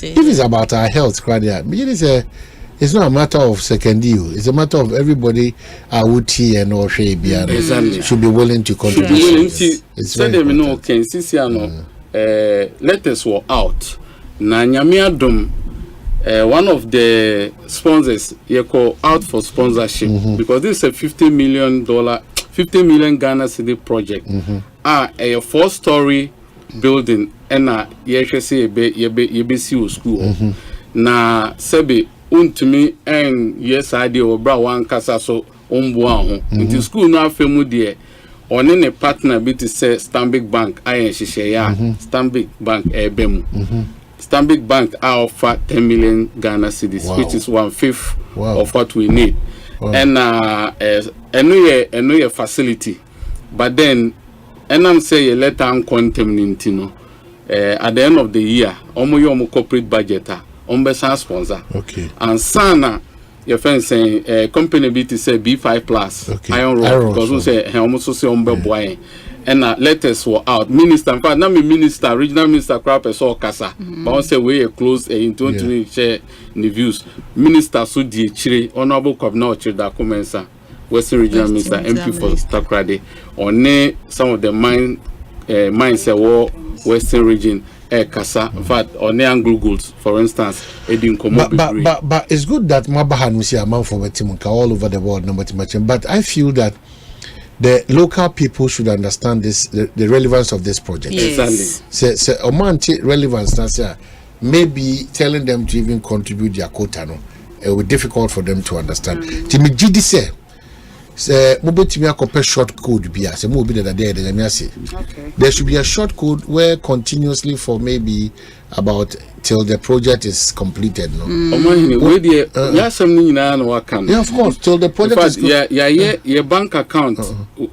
If it's about our health crowd, it's not a matter of secondary. It's a matter of everybody would here and or should be willing to contribute. It's very letters were out. Na nyamia dom one of the sponsors you call out for sponsorship because this is a $50 million Ghana city project. A 4-story building and yebesi school. Na sebi untumi and yes idea obra one kasa so omboa ho. Into school na afemu de on a partner bit say Stanbic Bank ayen hihye Stanbic Bank ebemu. Stanbic Bank offer 10 million Ghana cedis, which is 1/5 of what we need. And a new facility. But then, and I'm saying let them contaminate at the end of the year, omo corporate budget, sponsor. Okay. And sana your friend saying company BT say B5 plus iron rod because we say almost so boy. And letters were out. Minister, in fact, not me minister, regional minister, crap, saw Casa. But I say we are close in 2020 share the views. Minister Sudi Chiri, Honorable Kwabena documents, Western Regional Minister, MP for Takrade, on some of the mines war Western Region, Casa, in fact, on Googles, for instance, but it's good that Mabahan we see a man for Wetimunka all over the world, no matter much. But I feel that the local people should understand this, the relevance of this project. Yes. So Omanti relevance, that's maybe telling them to even contribute their quota. No, it will be difficult for them to understand. Timi GD say, say mobetimi akope short code bia say mo bi da there dey me say there should be a short code where continuously for maybe about till the project is completed no Omanhene we dey ya sam ni nyina na waka no yeah of course till the project is your bank account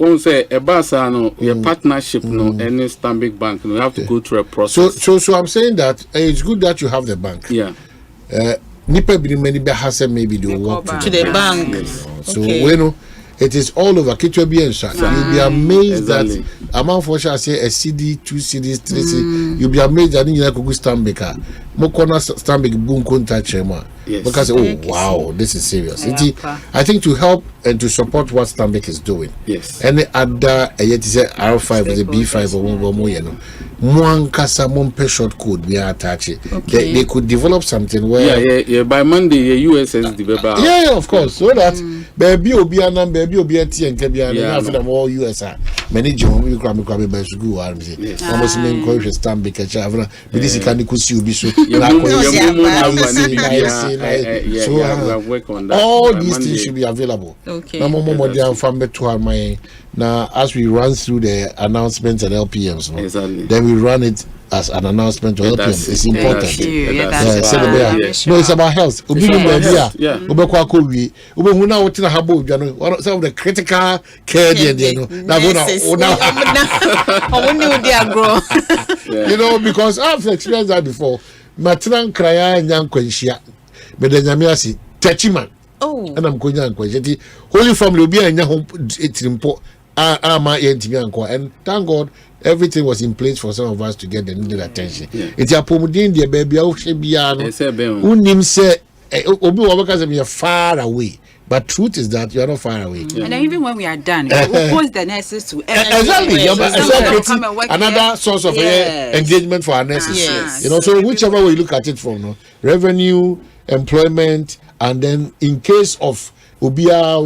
on say e ba sa no your partnership no any Stanbic bank no you have to go through a process so I'm saying that it's good that you have the bank nipa bi many be has maybe they walk to the bank so we know it is all over. You'll be amazed that amount for sure say a CD, 2 CDs, 3 CDs. You'll be amazed that you could Stanbic. Mokona Stanbic boom contact because wow, this is serious. I think to help and to support what Stanbic is doing. Yes. Any other yet is a R5 is a B5 or more one kasa monpe short code we are attached. They could develop something where by Monday USS develop. Yeah, of course. So that baby obiana baby obiati and kebiana after them all US many jom you come by school arms. Almost main question Stanbic chavana. This can kusi obi so all these things should be available. Okay. Now, as we run through the announcements and LPMs, then we run it as an announcement to LPM. It's important. No, it's about health. Some of the critical care, you know, because I've experienced that before. Matran kraya nyang kwenshia. Bedenyamiasi techiman. And I'm going to Holy Family will be a timpo. And thank God everything was in place for some of us to get the needed attention. It's a pomodin the baby unim say obi wabaka say far away. But truth is that you are not far away. And then even when we are done, we'll post the nurses to exactly. Another source of engagement for our nurses. Yes. You know, so whichever way you look at it from, no? Revenue, employment, and then in case of Ubia,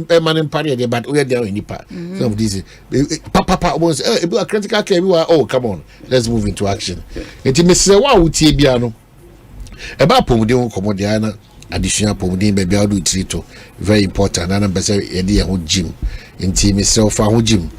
Emanem Party, but we are there in Nipa. Some of these Papa was a critical care. Oh, come on, let's move into action. It may say, wow, Tibiano about Pomodion Comodiana. Additional pomodin baby I do trito very important and I'm gym in team itself gym.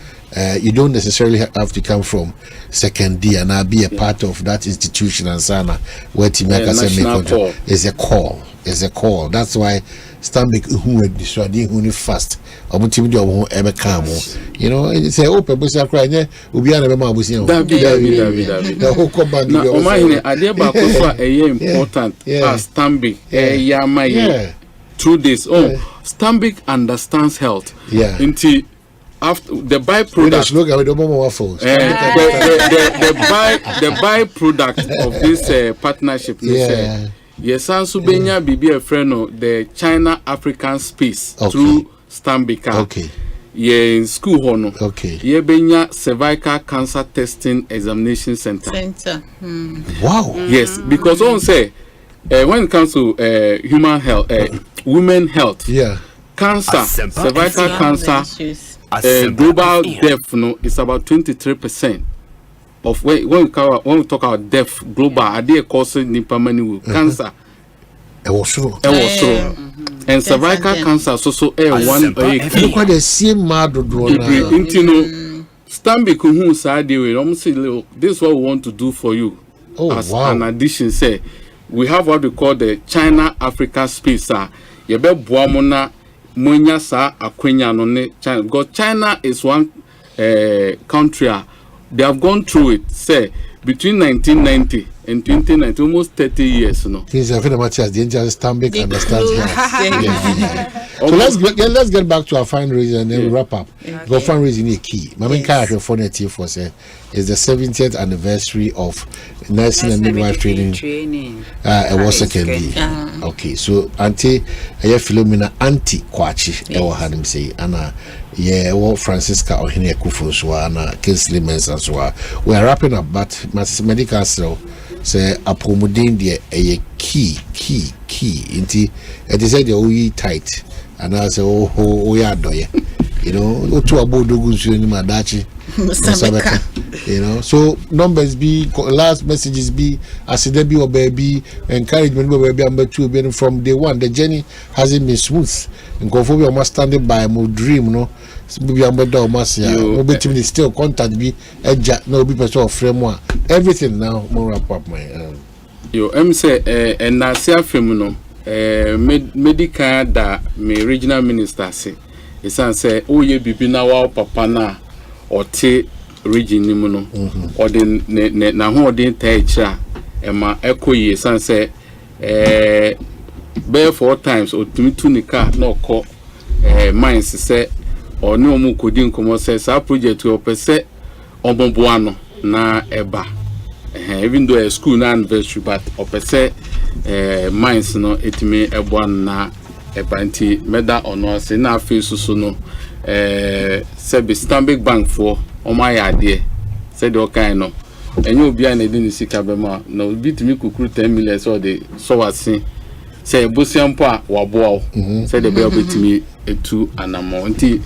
You don't necessarily have to come from second year and be a part of that institution and sana where team is a call. That's why Stanbic who destroyed who fast or team do ever come. You know, it's a open bus cry will be another man the whole company. Important as Stanbic through this. Stanbic understands health. Until after the byproduct, the byproduct of this partnership, yes, Ansubenya be a friend of the China African space through Stanbic. In school hono. Benya cervical cancer testing examination center. Wow. Yes, because on say when it comes to human health, women health, cancer, cervical cancer. Global death is about 23% of when we talk about death global. Are they causing nipa cancer? And cervical cancer so one. Look at the same mad Stanbic who say this is what we want to do for you. An addition, say we have what we call the China Africa space. Yebe buamona. Monya sa akwenya no ne China, because China is one country they have gone through it say between 1990 and 2019 almost 30 years He's a very much as dangerous Stanbic understands So let's get back to our fundraising and then wrap up. Because fundraising is key. My main character for the for say is the 70th anniversary of nursing and midwife training. It was secondly. Okay, so Auntie Philomena Auntie Kwachi Ewahanim say Anna Francisca Ohine Kufu Anna Kinsley Mensa so we are wrapping up, but medical so say apomodin de a key inti it is the we tight and I say oh yeah do you know to abodo gunsu ni madachi You know, so numbers be last messages be as there be or baby encouragement baby number 2 from day one. The journey hasn't been smooth. And go for your standing by my dream, no. Maybe I'm better almost no still contact be no be person of framework. Everything now more wrap up my yo say and na sia film no medical da me regional minister say esan say o ye bibi na wa papa na ote region ni mu no o de na ho de ta echa ema ekoyi esan say be 4 times o tumi tu ni car na okọ mines say or no mu kodi nkomo say sa project o pese omboboa no na eba even though a school na anniversary but o pese mines no etimi eboa na eba nti meda ono say na afi so no say be Stanbic Bank for o ma ya de say the kind no enye obi a na di ni sika be ma na obi timi kukuru 10 million so de so wasin say bosiampo a waboa say the be obetimi etu anamo nti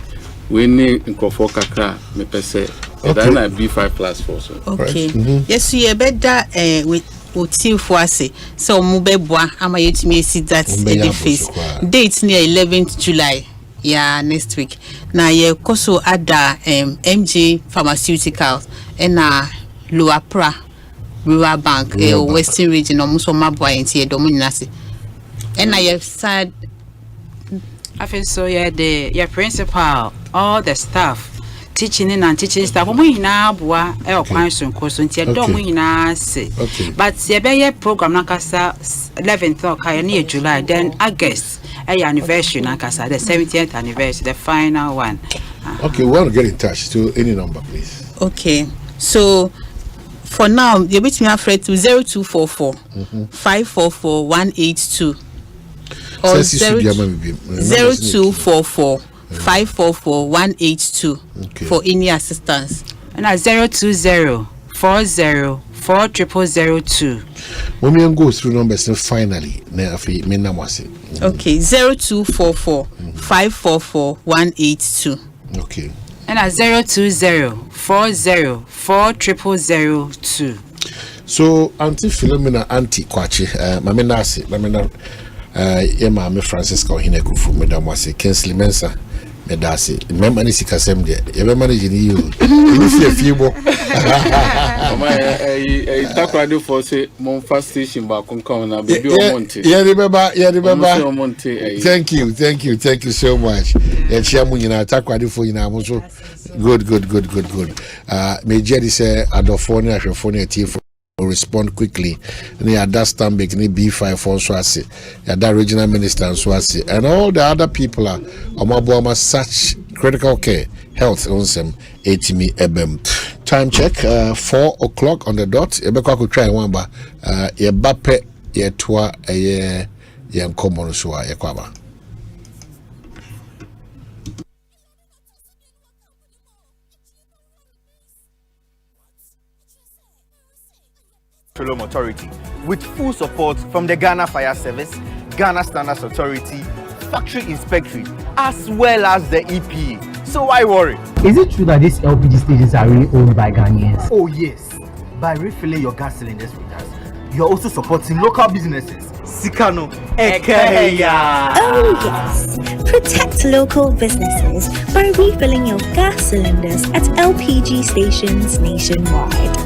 we need nkofo kakra me pese that na B5+4 so okay yes you better with otil for ase so mu beboa ama yetumi see that edifice date near 11th July next week na ye koso ada MG Pharmaceuticals and Lower Pra River Bank Western Region omuso mabwa enti e domu nyinase and na ye sad I feel so your principal, all the staff, teaching and teaching staff. We na bua kwan so nkoso nti edom nyina se. But ye be ye program na kasa 11th okay na July then August anniversary na kasa the 70th anniversary the final one. Okay, we want to get in touch to any number please. Okay. So for now you beat me afraid to 0244 544 182. Or 0244 544 182 for any assistance. And at 020 40 4002. When we go through numbers finally, okay, 0244 544 182. Okay. And at 020 40 4002. So Auntie Philomena Auntie Kwachi, Mamena Emma Francisca Omanhene Kufu Madam Wase Kensley Mensa Medasi remember ni sikasem de you manage you you few more takwado for say mon fast station ba kon na baby omonte remember thank you so much ya chiamu nyina takwado for nyina mo so good me jedi say adofone ahwefone atifo respond quickly and you that Stanbic ni B5 also ase that regional minister also ase and all the other people are omabuama such critical care health on some 80 ebem time check 4 o'clock on the dot ebekwa ko try one ba ye bape ye toa ye nkomo so ye kwaba. Petroleum Authority with full support from the Ghana Fire Service, Ghana Standards Authority, Factory Inspectorate, as well as the EPA. So why worry? Is it true that these LPG stations are really owned by Ghanaians? Oh yes. By refilling your gas cylinders with us, you're also supporting local businesses. Sikano Ekeya. Oh yes. Protect local businesses by refilling your gas cylinders at LPG stations nationwide.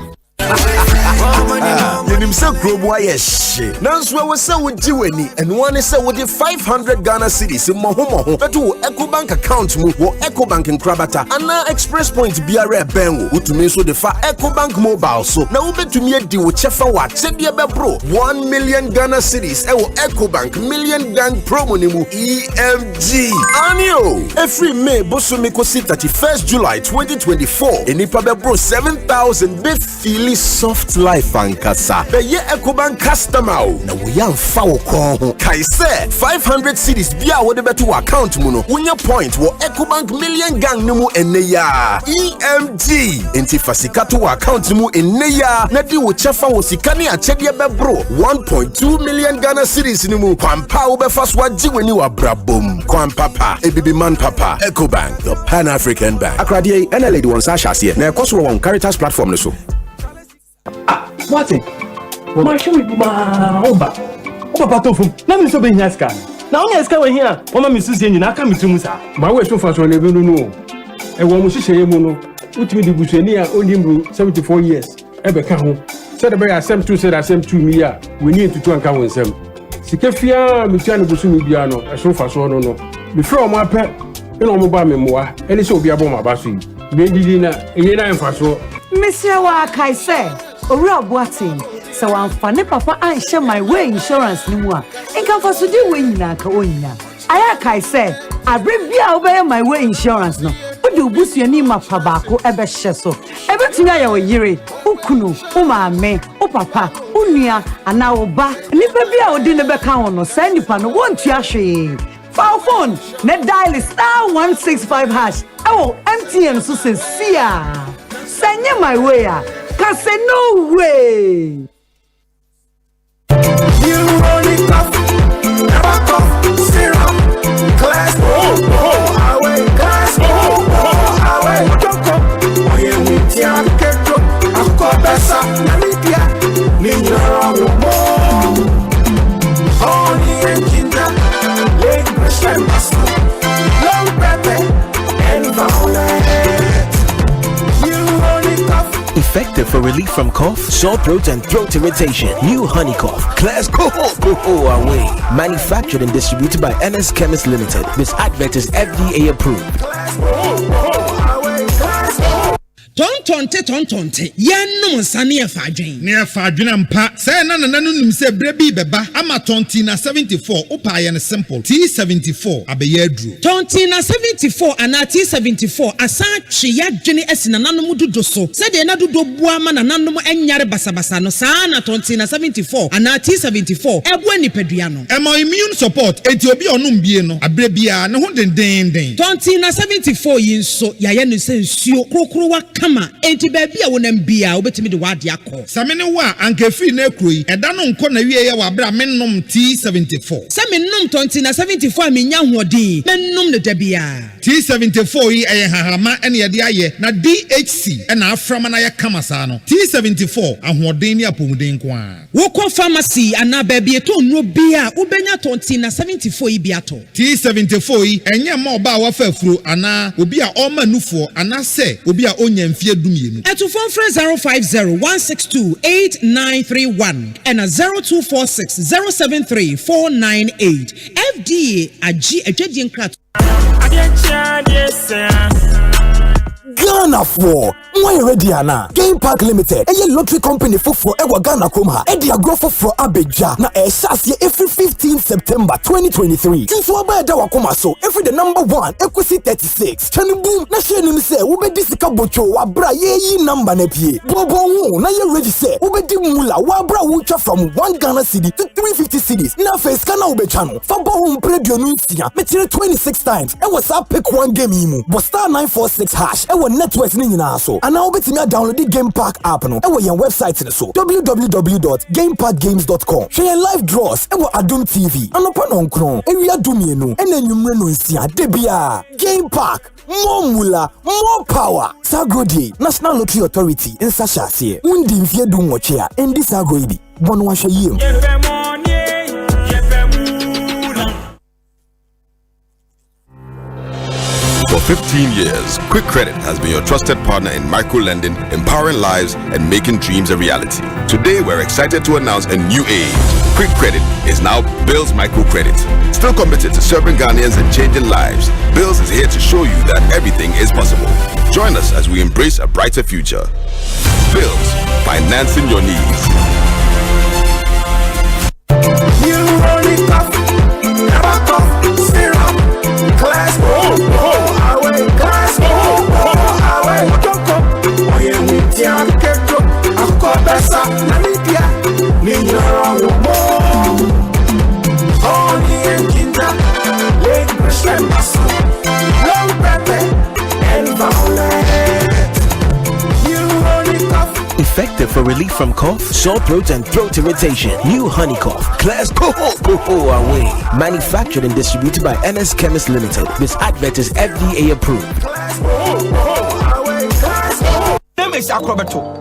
Yenim se krobo ayehye nanso we se wo jiweni and one say wo 500 Ghana cedis mohomoho beto Ecobank account mu wo Ecobank nkrabata ana express point biara ben wo utumi so de fa Ecobank mobile so na wo betumi adi wo chefa wa chede be bro 1 million Ghana cedis e wo Ecobank million gang promo ni mu EMG anio every May bosomi kosi 31st July 2024 enipa be bro 7,000 be feel soft life ankasa Be ye Ecobank customer. Na we am fa wo kon ho. Kai say 500 cedis bia wo de beto account mu no. Wonya point wo Ecobank million gang no mu enne ya. EMG. Enti fasika to account mu enne ya. Na di wo chefa wo sika ne achede be bro. 1.2 million Ghana cedis ni mu. Kwampa wo be fast wa jiweni wa brabom. Kwampapa, ebibi man papa. Ecobank, the Pan-African Bank. Akradi ena lady won sa hase na ekoso won Caritas platform no so. What? My show is my oba. Oba patofum. Na me so be here scan. Na only scan we here. Mama me susie nyina aka me tumu sa. Ba we so fa so na be no no. E wo mo hihye mu no. Utimi di busuani a onimru 74 years. E be ka ho. Said be asem 2 said asem 2 mi a we ni entutu anka won nsem. Sike fia me tua ne busu mi bia no. E so fa so no no. Me fro mo apɛ. E no mo ba me moa. Eni se obi abɔ ma ba so yi. Be didi na e na enfa so. Monsieur wa kai say Owura Boatin, so I'm funny papa and share my way insurance ni mu a. Inka for so di we nyina ka onya. Aya kai say, abrebia obey my way insurance no. Odi obusuani mapa baako ebe hye so. Ebe tunya ya oyire, ukunu, umaame, upapa, unua, ana oba. Nipa bia odi ne beka ho no, say nipa no wontua hwe. File phone, net dial *165#. Ewo MTN so se sia. Send my way. Cause no way. You only cough, never cough, syrup, class, away, class, away, choco, oye, with your keto, a cobessa, Namitia, Nina, only engine, leg pressure, long pepper, and violet. Effective for relief from cough, sore throat, and throat irritation. New Honey Cough. Class go away. Manufactured and distributed by NS Chemist Limited. This advert is FDA approved. Tontonte yenum sane afadwen ne afadwen mpa say na nim say brebi beba ama tonti na 74 opa ye ne simple T74 abeye aduro tonti na 74 ana T74 asa twe yadwene asina nanom dodo so say de na dodo bua ma na nanom enyare basabasa no saa na tonti na 74 ana T74 ebo nipadua no emo immune support enti obi onum bie no abrebia ne ho denden tonti na 74 yinso yaye no se nsuo krokro wa kama enti baby a wonam bia obetimi de wade akọ samene wa anka free na ekroyi eda no nko na wie ye wa bra mennom T74 samennom tonti na 74 menya hoɔden mennom ne da bia T74 yi eye hahama ene ye de aye na DHC ena aframa na ye kama saa no T74 ahoɔden ni apomuden ko a wokɔ pharmacy ana baby eto nro bia ubenya tonti na 74 yi bia to T74 yi enye ma oba wa fa afuro ana obi a ɔma nufuo ana se obi a onya mfie dumienu eto phone 050-162-8931 and 0246-073-498 FDA agi adwadi nkrat Ghana for why ready ana Game Park Limited a lottery company for ewa Ghana Kromha e dia grow for Abeja na e shase every 15 September 2023 tinso aba da wakoma so every the number 1 Equity 36 chani boom na share nim say wo be disika bocho wa bra ye yi number na pie bobo hu na ye ready say wo be di mula wa bra wo twa from 1 Ghana cedi to 350 cedis na face kana wo be twa no fa bo hu predio no nsia me 26 times e was up pick one game yi mu but *946# e network ni nyina so ana obetimi download the Game Park app no e wo yen website ni so www.gameparkgames.com share live draws e wo Adum TV anopa no nkron ewia dumienu e na nwumre no nsia debia Game Park more mula more power Sagodi National Lottery Authority in Sashase undi mfie du nwoche a endi Sagodi bono wa hwe yiem For 15 years, Quick Credit has been your trusted partner in micro-lending, empowering lives and making dreams a reality. Today, we're excited to announce a new age. Quick Credit is now Bills Microcredit. Still committed to serving Ghanaians and changing lives, Bills is here to show you that everything is possible. Join us as we embrace a brighter future. Bills, financing your needs. You only cough, never cough, syrup, class, away, class, away, choco, oye, with your keto, a cobessa, Namitia, effective for relief from cough, sore throat, and throat irritation. New Honey Cough. Class go away. Manufactured and distributed by NS Chemist Limited. This advert is FDA approved.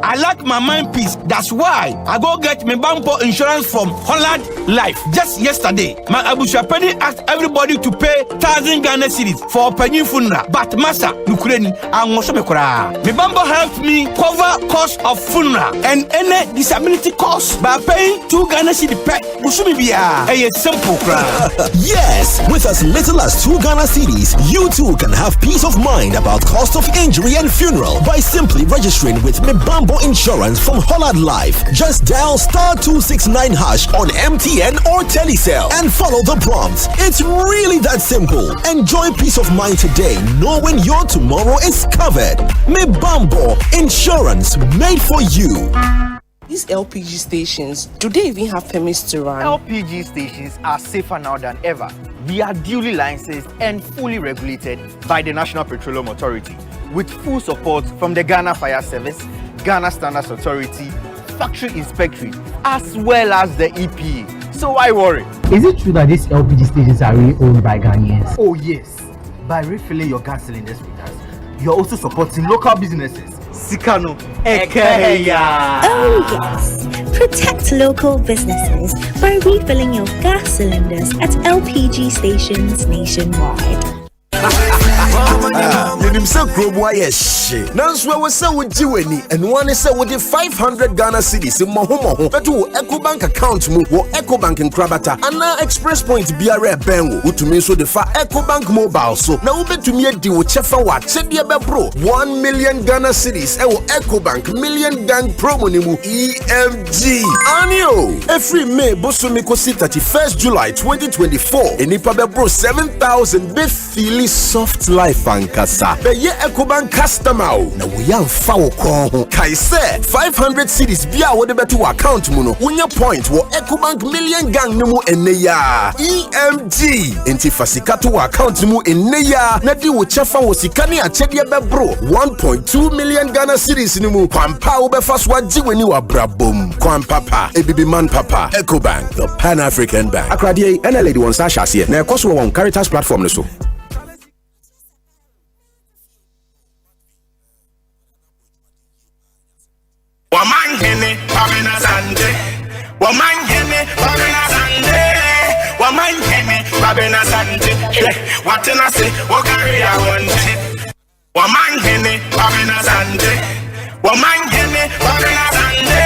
I like my mind peace. That's why I go get my bumper insurance from Holland Life. Just yesterday, my Abusha Penny asked everybody to pay 1,000 Ghana cedis for a penny funeral. But Master Ukraine, I'm also my bumper helped me cover cost of funeral and any disability cost by paying 2 Ghana cedis per. It's simple. Yes, with as little as 2 Ghana cedis, you too can have peace of mind about cost of injury and funeral by simply registering with Mibambo Insurance from Holland Life. Just dial *269# on MTN or Telecel and follow the prompts. It's really that simple. Enjoy peace of mind today, knowing your tomorrow is covered. Mibambo Insurance, made for you. These LPG stations, do they even have permits to run? LPG stations are safer now than ever. We are duly licensed and fully regulated by the National Petroleum Authority, with full support from the Ghana Fire Service, Ghana Standards Authority, Factory Inspectorate, as well as the EPA. So why worry? Is it true that these LPG stations are really owned by Ghanaians? Oh yes. By refilling your gas cylinders with us, you're also supporting local businesses. Sikano Ekeya. Oh yes. Protect local businesses by refilling your gas cylinders at LPG stations nationwide. You say Kwabena yes. Nanswa we say we jiweni and one say we the 500 Ghana cedis in mohomo betu Ecobank account mu wo Ecobank in Kwabena ana express point biara benwo utumi so the fa Ecobank mobile so na wo betumi edi wo chefa wa chedie bebro 1 million Ghana cedis e wo Ecobank million gang promo ni mu EMG anio every May bosomi kosi 31st July 2024 enipa bebro 7,000 be feel soft life ankasa be ye Ecobank customer na we am fa wo kon kai say 500 cedis bia wo de beto account mu no wonya point wo Ecobank million gang ne mu eneya EMG enti fasika to account mu eneya na di wo chefa wo sika ne achede bebro 1.2 million Ghana cedis ne mu kwampa wo be fa so agi wani wa brabom kwampapa ebibi man papa Ecobank, the Pan-African Bank. Akradie ene lady won sa hase na ekoso won Caritas platform no so. Omanhene, Kwabena Asante. Omanhene, Kwabena Asante. Omanhene, Kwabena Asante. What can I say? What carry I want? Omanhene, Kwabena Asante. Omanhene, Kwabena Asante.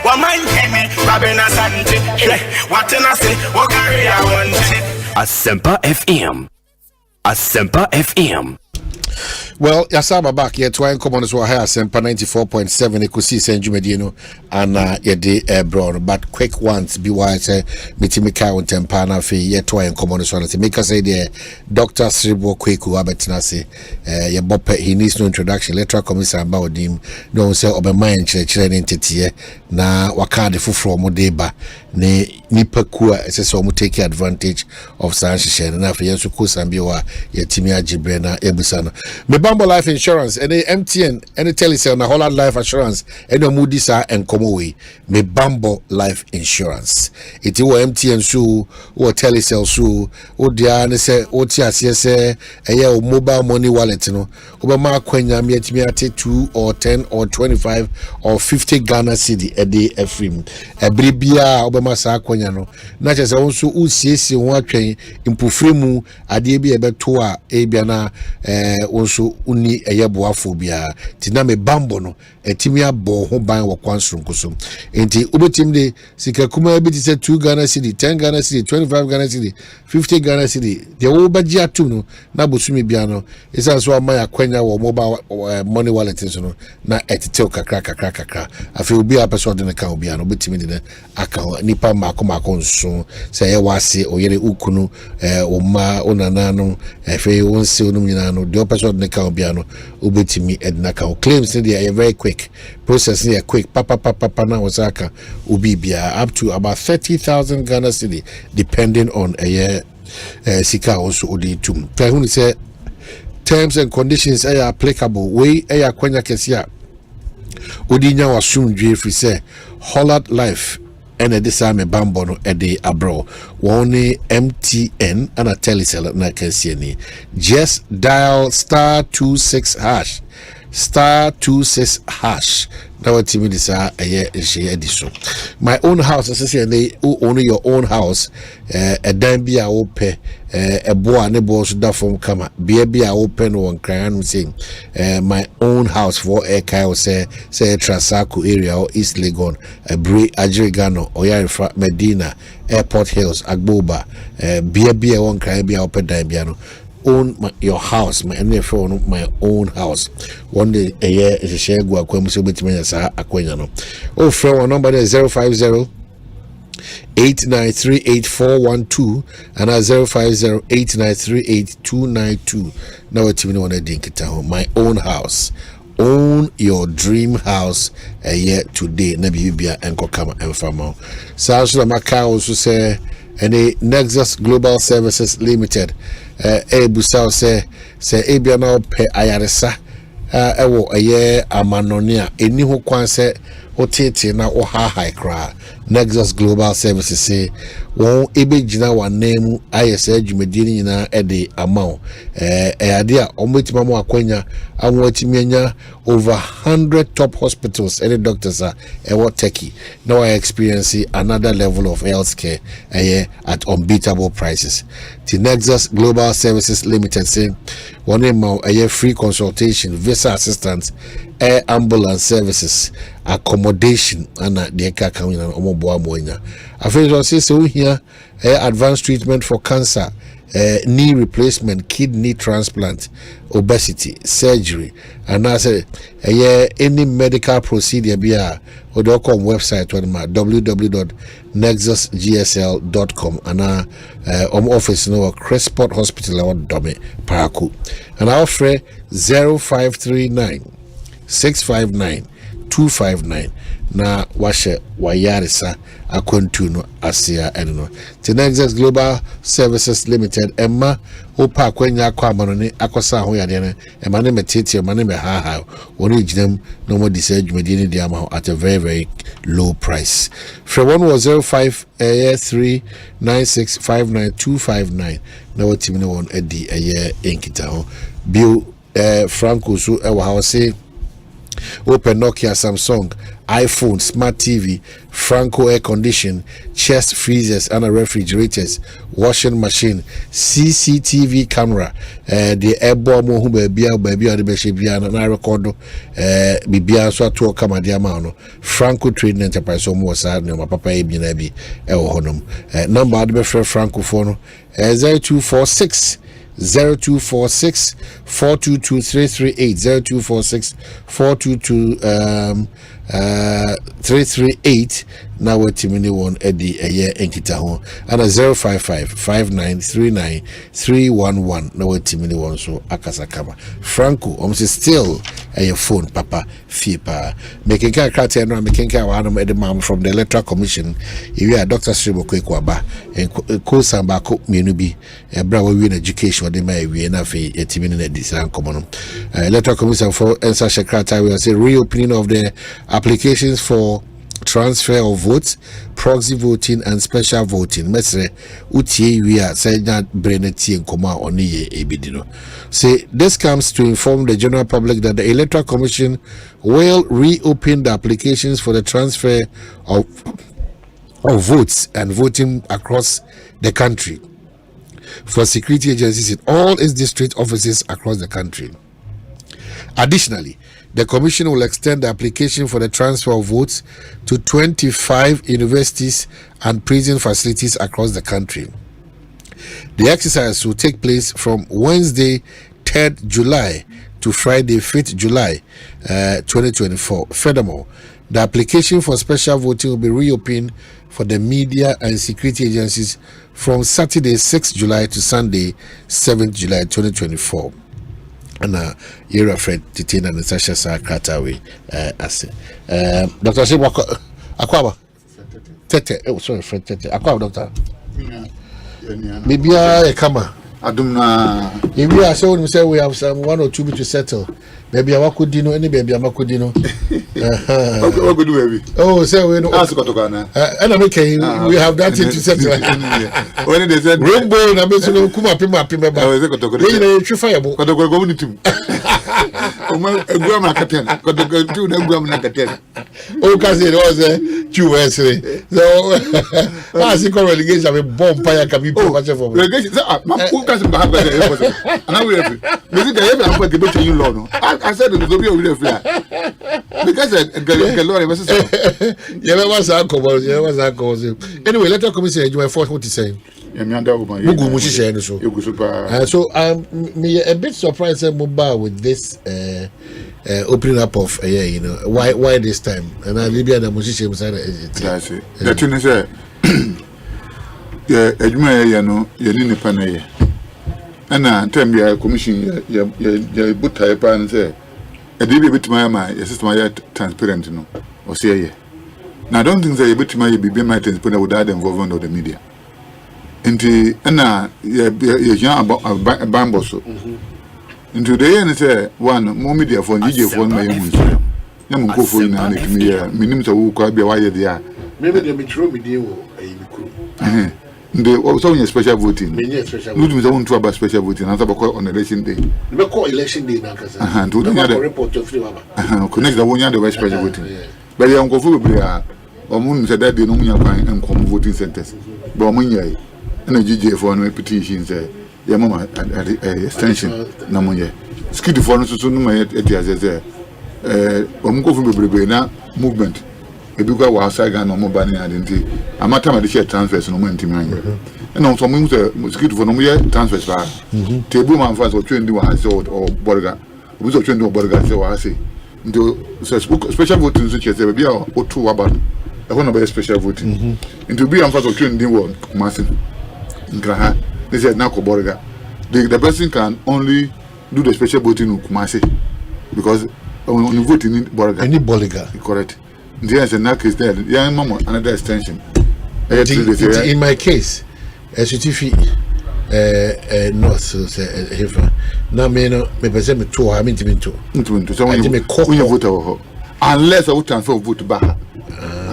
Omanhene, Kwabena Asante. What can I say? What carry I want? Asempa FM. Asempa FM. Well, Yasaba back here to come on as well. Asempa 94.7 Ekosiisen Jumedino and yede brown. But quick ones be wise mitimika on tempana fe yet to come on as well. Make us say the Dr. Sribo Kweku Abetinase ye bope he needs no introduction. Electoral Commissioner about him. Don't say Obama children entity na wakade fufro modeba ne nipa kuwa so mu take advantage of sanction na fe yesu kusambiwa ye timi agibre na ebusana. Mibambo Life Insurance, any MTN, any Telecel, na Holland Life Assurance, any Mudisa and Komoway. Mibambo Life Insurance. It is MTN so, or Telecel so, or Diane say, or TSS, a mobile money wallet, no. Obama Quenya me 2 or 10 or 25 or 50 Ghana cedi a day efrim. A bribia Obama sa Quenya no. Not as also UCC one train in Pufrimu, a DB about 2 Abiana, also uni eyeboafobia tina me bambo no etimia bo ho ban wo kwansrum kusum enti ubetim de sika kuma bi ti 2 Ghana cedi 10 Ghana cedi 25 Ghana cedi 50 Ghana cedi de wo baji atum no na bosumi bia no isa so ama yakwanya wo mobile money wallet so no na etete kakra afi obi a person de ka obi no betimi de aka nipa mako nso se ye wase oyere ukunu oma onana no efe wonse onum nyina no de person de ka obi no obetimi edna ka claims they are very quick process they are quick papa na wasaka obi bia up to about 30,000 Ghana cedi depending on a year sika also oditum kahun say terms and conditions are applicable we kwanya kesia Odinya wasumdwe free say Holland Life and a disame bambono ede abro one MTN and a telecell na kansiani. Just dial *26# *26# now what me this share this. My own house, as I say, they own your own house. A dime be a open, a boy and a boss da from come be a open one crying saying, my own house for a cow say Trasaco area or East Legon, a Bray Ajrigano, Oyarifa Medina, Airport Hills, Agboba, be a one crying be a open dime piano. Own your house, my phone, my own house. One day a year is a share go so bit me as aqueno. Oh, friend, number is 050 8938412 and 050 8938292. Now it's me on a dink it home. My own house. Own your dream house a year today. Nebi Ubia and Kokama and Famo. Sasha Maka also say any Nexus Global Services Limited. Busao say ebia na pe ayaresa ewo eye amanonia eni ho kwan se otete na o ha high cry. Nexus Global Services say won ebegina wanemu ayesa adwumadi nyina ede amount ade a ometima mo akwanya anwatimianya over 100 top hospitals and doctors are Turkey. Now I experience another level of healthcare at unbeatable prices. The Nexus Global Services Limited say one a free consultation, visa assistance, air ambulance services, accommodation, and the Kakawin and Omoboa Moina. I feel so here advanced treatment for cancer, knee replacement, kidney transplant, obesity, surgery, and I say any medical procedure be a website www.nexusgsl.com and office no Cresport Hospital or Dome Paraku and I offer 0539 659 259 na washe wayarisa akontuno asia enno the Nexus Global Services Limited emma opa kwanya kwa manone akosa ho yade ne emma ne metete emma ne ha woni ginam no mo disadwumadi ne dia ma at a very very low price. For one was 0539659259 na wotimi ne won edi enkita ho bio Franco so e wa ha say Open Nokia, Samsung, iPhone, Smart TV, Franco air condition, chest freezers and refrigerators, washing machine, CCTV camera, the airborne who baby or the Beshibiana and I record Bibia so to come at the amount. Franco Trading Enterprise almost had no papa Ebinabi El Honum. Number I'd be Francophone 0246 0246 422 338 0246 422 338 now what timini one Eddie a year enkita ho and 055 5939 311 now what timini one so akasakama Franco still a phone papa fipa making car no making car one mom from the Electoral Commission if you are Dr. Sribo Kwaba and Kosamba Menubi a bravo win education they may be enough a timini design common Electoral Commission for Ensa Shekrata will say reopening of the applications for transfer of votes, proxy voting and special voting. Mesre utie we are saying that Breneti and Koma Oniye Ebidino. Say this comes to inform the general public that the Electoral Commission will reopen the applications for the transfer of votes and voting across the country for security agencies in all its district offices across the country. Additionally, the Commission will extend the application for the transfer of votes to 25 universities and prison facilities across the country. The exercise will take place from Wednesday, 3rd July to Friday, 5th July 2024. Furthermore, the application for special voting will be reopened for the media and security agencies from Saturday, 6th July to Sunday, 7th July 2024. And you're afraid to take an Sasha Sakatawi as Dr. Shiba Akwaba Tete. Oh, sorry, Fred Tete. Akwaba, doctor. Maybe I come. Adumna. If we are so we say we have some 1 or 2 bit to settle. Maybe I could dino any baby I could dino. What could do we? Oh, so we know. Ask Kotokana. And I'm okay. We have that thing to settle. When they said Rainbow, I'm going to come up in my pimba. I was a Kotoko. You fireable. Kotoko go to Grandma Catan. Kotoko to the Grandma Catan. Oh, because it was a 2 years. So I think relegation of a bomb fire can be much of relegation. Who can't have that? And I will have to go to you, Lord. I said it will be over there. Because a Lord was anyway, let us come and say you are forced what to say. So me a bit surprised with this opening up of you know why this time and I Libya the musician side that's it. The thing is yeah ejuma ya no ye ni nipa na ye ana time ya commission ya buta pa and say e dey be bitima ma your system ya transparent no o say ye now I don't think that you bitima ye be my transparent without the involvement of the media into ana ye yan about bambo so into the end say one more media for DJ for my own na mo ko for na na me ya minim say wo kwa bia wa ye dia maybe the metro media wo ayi mikro the also in special voting. No, we don't talk about special voting. I'm talking on election day. We call election day now, because to the report of free connect the one the special voting. But the uncle will be a moon said that they know me and come voting centers. But when you and a GJ for no petitions, your mama extension. Namoye. Skid for no to my etias. Movement. Because we outside and no more banning identity. A matter of the share transfers no more intimate. And also, we mosquito for no more transfers. Table man first or train or burger. We also train to burger. So I say, into special voting, such as there be or 2 about a one of special voting. Into be on first or train the world, Martin. They said, Nako burger. The person can only do the special voting in Kumasi because on the voting in burger. Any burger. Correct. Yes, and that case there, yeah, mama, another extension. In my case, a certificate, north, so say, now, me no, me present me 2, I mean to be 2. So when you vote, unless I would transfer vote back,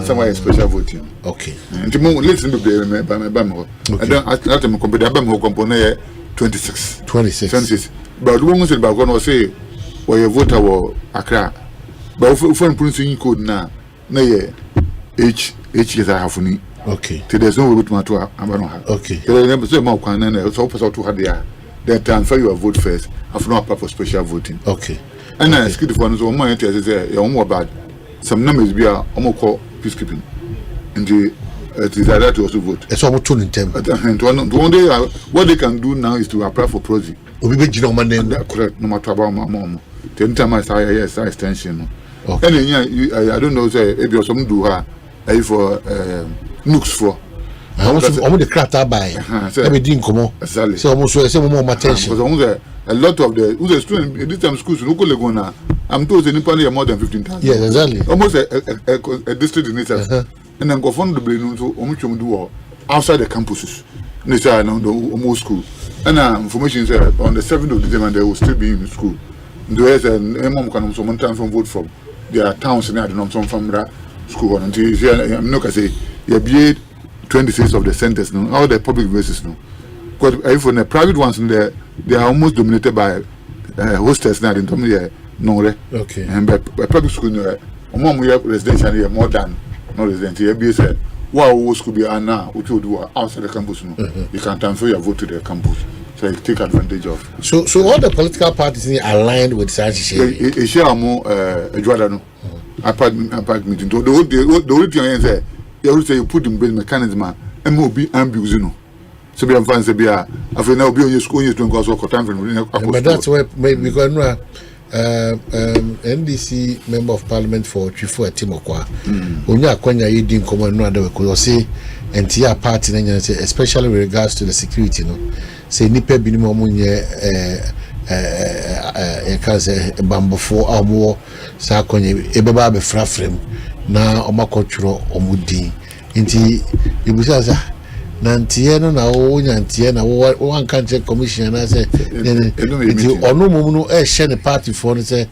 somewhere special voting. Okay. And to listen to the Bamo. I don't ask them compare the Bamo component 26. 26. But the woman said, but when I say, where your voter were Accra, but if I'm putting code now. Na ye H is a half ni. Okay. There's no way to have. Okay. There is more can and so person to have there. Then transfer your vote first. Have no apply for special voting. Okay. And I skid for no more say your more bad. Some numbers be a call peacekeeping. And the desire to also vote. It's almost 2 in 10. One day what they can do now is to apply for proxy. We be you know man correct no matter about my mom. Then time I say yes extension. Okay. And I don't know say if you some do her for nooks for almost the crack by every didn't come on so almost say more attention because a lot of the students in this time schools no go now I'm told in Nepal more than 15,000 yes exactly almost a district in itself and then go fund the brain so do outside the campuses inside the school and information is on the 7th of December they will still be in school there is a mom can some time from vote from there are towns in the some from school until I'm not gonna say you be 26 of the centers no all the public places no because if on the private ones they are almost dominated by hostels now in Tomia no okay and by public school no mom we have residential here more than no residential here be said wow school be now what you do outside the campus no you can transfer your vote to the campus. So you take advantage of. So all the political parties are aligned with such a share more a Jordan apart meeting. The only thing I say, you say you put in build mechanism and more be ambusino. So be advanced be a after now be on your school you don't go so time. But that's why maybe because NDC member of parliament for Chifu Timokwa. Onya kwanya you didn't come no other because say entire party especially with regards to the security no. Say nipa bi ni mo munye kaze bambofo awo sa konye ebeba be frafrem na omakotworo omudi nti ibusa sa Nantieno na wo nyantiena wo one country commission na say ono mum no e hye ne party for no say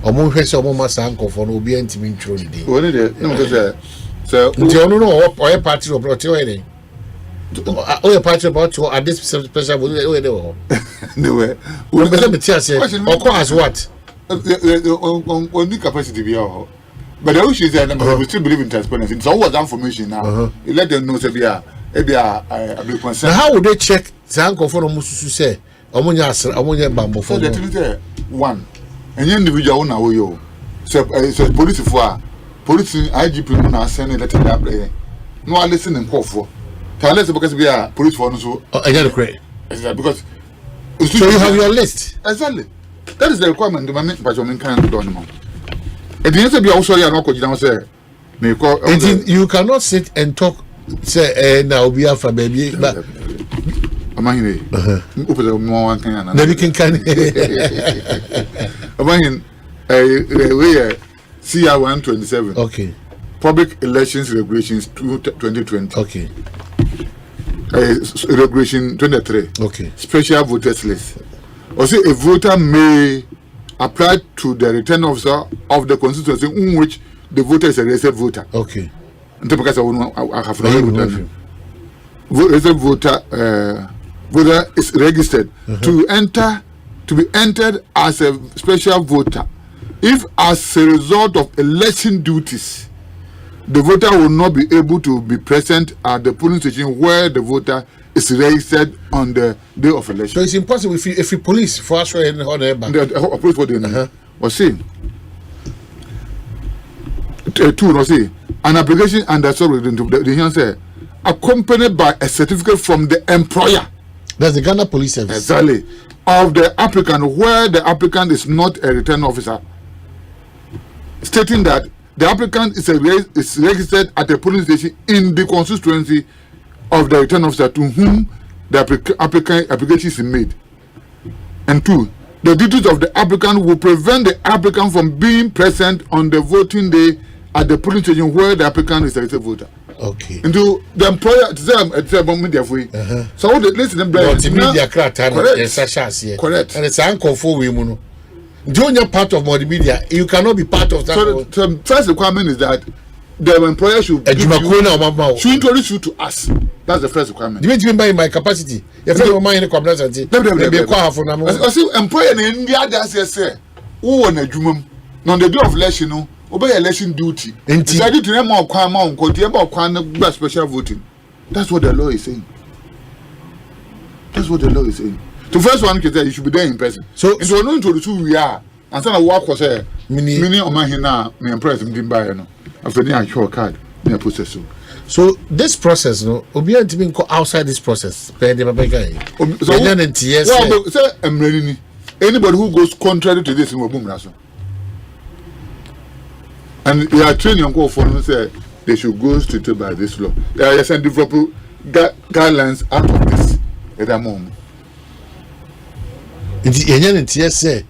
omo hwe say omo masa ankofo no obi antimi ntro ni dey woni dey no say nti ono no o party no bro te we dey o party about to at this special we dey wo no way we be me tia say oko as what on capacity be all but the issue is that we still believe in transparency so what information now you let them know say be how would they check Zanko for Musu say Omonya Bambo for the one and individual now yo so police for police IGP now sending letter that no I listen and call for tell us because we are police for so because so you have your list exactly that is the requirement the moment but you can't do no it needs to be also you not down say you cannot sit and talk say now we have a baby but Omanhene open the more one can na we can Omanhene we CR 127 okay public elections regulations 2020 okay regulation 23 okay special voters list or say a voter may apply to the return officer of the constituency in which the voter is a registered voter okay because I have voter is registered to be entered as a special voter. If as a result of election duties, the voter will not be able to be present at the polling station where the voter is registered on the day of election. So it's impossible if you police for us or police for the or see two or see. An application under the say accompanied by a certificate from the employer. That's the Ghana Police Service. Exactly. Of the applicant where the applicant is not a return officer. Stating that the applicant is registered at a polling station in the constituency of the return officer to whom the application is made. And two, the duties of the applicant will prevent the applicant from being present on the voting day at the polling station where the applicant is a registered voter. Okay. Into the employer it's a media for so what the listen them multimedia correct and it's uncle for women. Junior part of multimedia, you cannot be part of that. So the first requirement is that the employer should introduce you to us. That's the first requirement. Do you mean by my capacity? If you don't mind the Asante, I see employer in India does say, who on a jumum on the day of election, obey election duty. Decided to name more crime on about special voting. That's what the law is saying. That's what the law is saying. The first one is that you should be there in person. So it's not into the two we are. And so I walk was a mini Omanhene, me impressed him buy no. After the show card, me process. So this process, no, obi anti be outside this process. Pay the babega. So anybody who goes contrary to this in boom raso. And they are training on call for them say they should go straight by this law. They are sending develop guidelines out of this at that moment. Say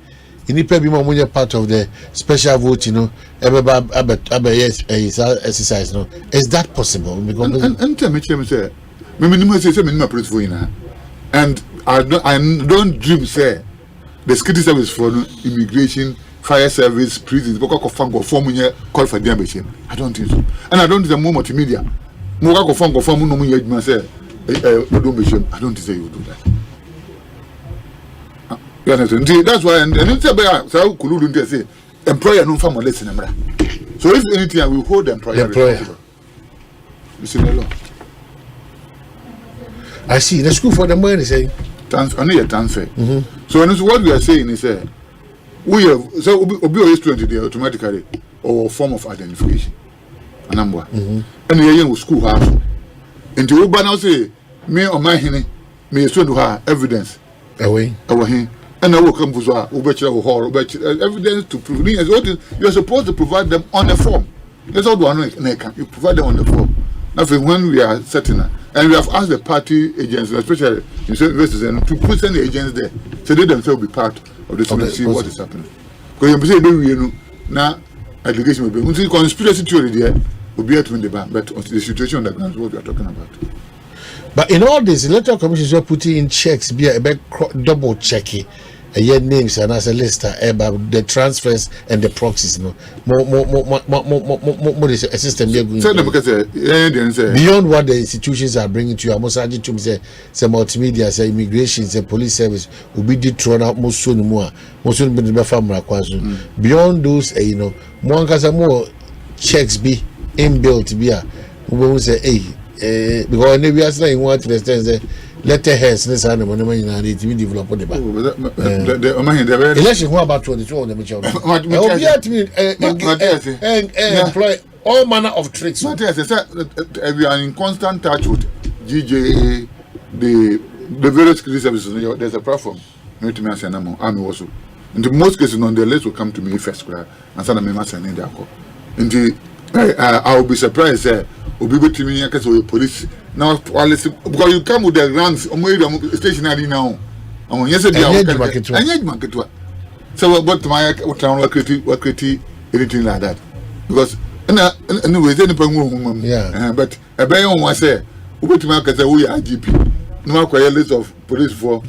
Inipe be more part of the special vote, you know, exercise, no. Is that possible? And tell me, say, and I don't dream, say, the security service for immigration, fire service, prisons, call for damage. I don't think so. And I don't think the more multimedia. I don't think you would do that. That's why, and it's about so could say employer no farm less in so if anything, we hold the employer responsible. You see the law. I see. The school for the money say only a transfer. So what we are saying is we have so obi a student today automatically or form of identification a number. And we school house. Into we now say me or my Omanhene me student have evidence away. And I will come with evidence to prove it. You are supposed to provide them on the form. That's all one you provide them on the form. Now, when we are setting up, and we have asked the party agents, especially investors, to put the agents there, so they themselves will be part of this and see what is happening. Because you say, now, allegation will be conspiracy theory there will be at win the ban, but the situation on the ground is what we are talking about. But in all this, the electoral commission is putting in checks, be a double checking. Names and as a list about the transfers and the proxies. No, more is a system beyond what the institutions are bringing to you. I'm also to say some multimedia, say immigration, say police service will be thrown out most soon more beyond those. More checks be inbuilt. Be we will say because we are saying what to the let the heads this animal need to develop the back. Election who about 22 on the Mitchell. Employ all manner of tricks. We are in constant touch with GJA, the various security services. There's a platform. Not to me as an army also. In the most cases, on the list will come to me first, and send me as an India. I will be surprised. Will be to me because of police. Now, because you come with the ranks, stationary now. Yesterday, I market. So, what my town what anything like that? Because anyway, any problem, yeah. But a bayon was there. What to market we are GP. No list of police for we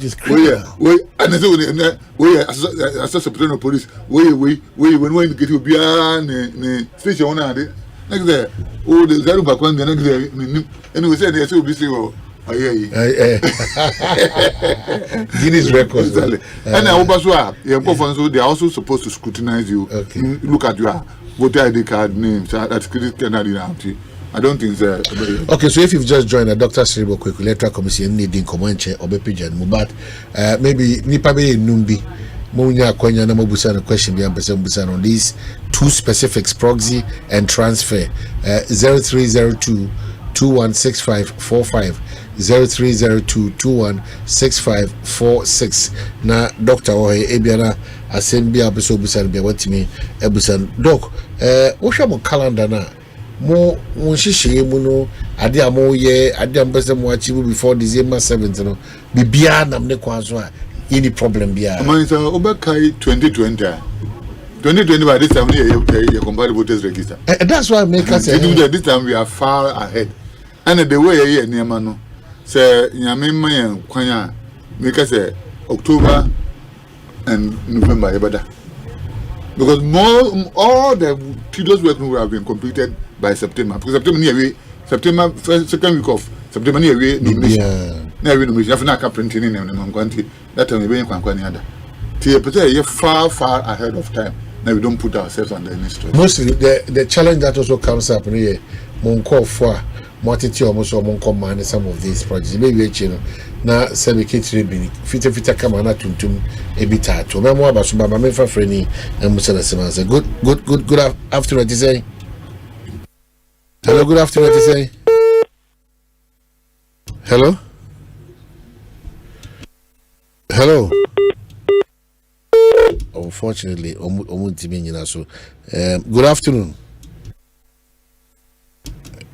and we assess the police. We when we get to be an station owner. Next there, oh, the Zaru Bakwan, the next day, and we said, yes, we'll be saying, Guinness records. And I hope they are also supposed to scrutinize you. Look at your voter ID card names. That's critical. I don't think so. Okay, so if you've just joined the Dr. Sribo Quick Electoral Commission, needing Comanche or Bepijan Mubat, maybe Nipabe Numbi. Munya Konya na Mobusana question beyond Busan on these two specifics, proxy and transfer. 0302 216545 0302 216546. Na Dr. Ohe Ebiana Asembia Abuso Busan be what me Ebusan. Doc, Oshamo calendar na mo shishi muno ade amoye ade ambassador mo achieve before December 7th no bibia nam ne kwanso any problem bia man so obakai 2020 by this time you compare voters register that's why make us say this time we are far ahead and the way here near no say nyame man kwanya make us say October and November ebada because all the tedious work will have been completed by September because September first second week of September near we na we no me after na ka printing in na kwanti that time we be kwankwan ada tie pete far ahead of time now we don't put ourselves under any stress. Mostly the challenge that also comes up here monko for multitude almost monko man some of these projects maybe na certificate bi fita kama na tuntum ebita to memo abaso baba me fa freni emusana semanse good afternoon to say hello good afternoon to say hello unfortunately so good afternoon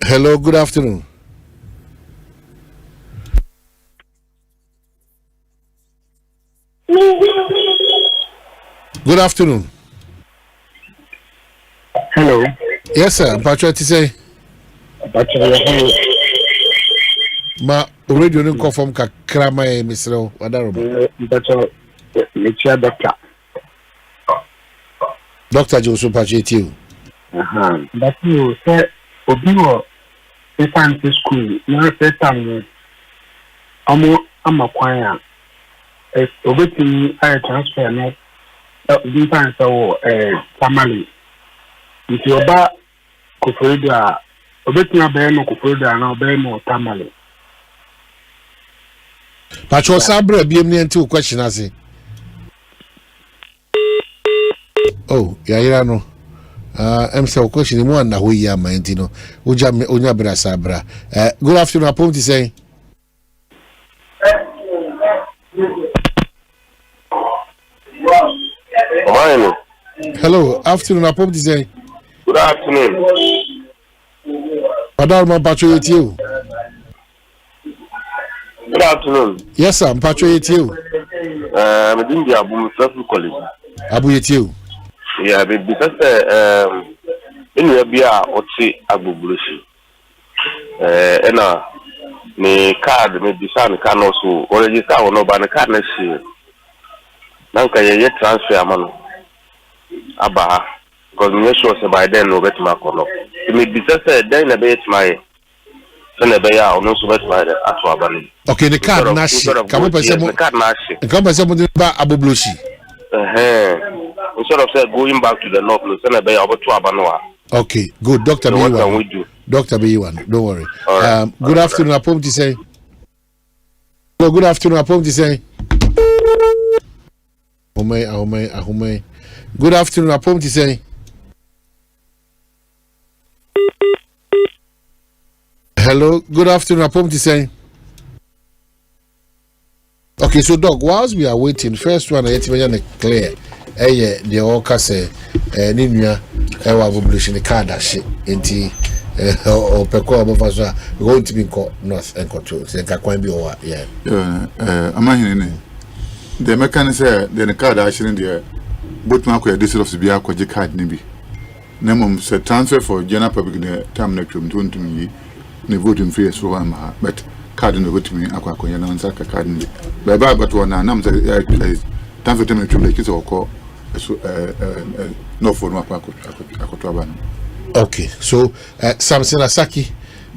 hello good afternoon good afternoon hello yes sir Patrick to say ma radio no confirm ka krama e misro wadaroba Doctor Joseph Pachetti. That you say Obiwo Asante school na time amakwanya obetini I transfer na different so family if you ba kofredo obetini abe no kofredo na obe no family Pacho sabra biem ni enti question ase. Oh, ya no. Em say question mo na ho ya ma enti no. Onya bra sabra. Good afternoon, apom ti say. Omanhene. Hello, afternoon, apom ti say. Good afternoon. Padal man Pacho yeti o. Good afternoon. Yes sir, Pacho yeti o. Me din di Abu Self College. Abu yeti o. Yeah, because in your bia oti agbogbosi. me card me design can also or register or no ban card na shi nanka ye transfer amano aba because me sure say by then no bet ma kono me bisa say then na bet my na be ya no so bet my ato abani okay the card na shi kamo pese mo card na shi kamo pese mo ba abobloshi instead of say going back to the north no say na be ya oboto abano. Okay, good. Dr. So B1. We do? Dr. B1, don't worry. Right. Good afternoon, Apom to say. Hello, good afternoon, Apom to say. Ahome. Good afternoon, Apom to say. Hello, good afternoon, Apom to say. Okay, so Doc, whilst we are waiting, first one I get clear. The Oka say, Ninia, our evolution card shit, inti, or Peco Bofasa, going to be called North and Control, say Kakwan or yeah. Omanhene. The mechanism, then the card actually in the both market district of Biako J card nibi. Nemum said transfer for general public in the term next to me, the voting fees for one, but card in the vote me, Aquacoya and Saka card. But one, I'm transfer to make it or call. No for okay, so Samson Asaki,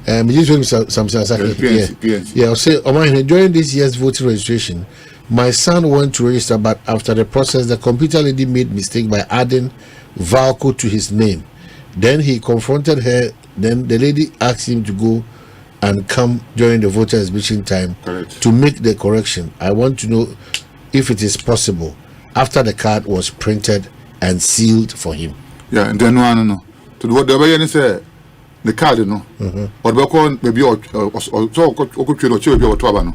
Samson Asaki, yeah, I'll say, Omanhene, during this year's voting registration, my son went to register, but after the process, the computer lady made mistake by adding Valco to his name. Then he confronted her. Then the lady asked him to go and come during the voter exhibition time to make the correction. I want to know if it is possible after the card was printed and sealed for him. Yeah, and then no. To what the way say the card no. Or be call maybe or so ko twelo che be otoba no.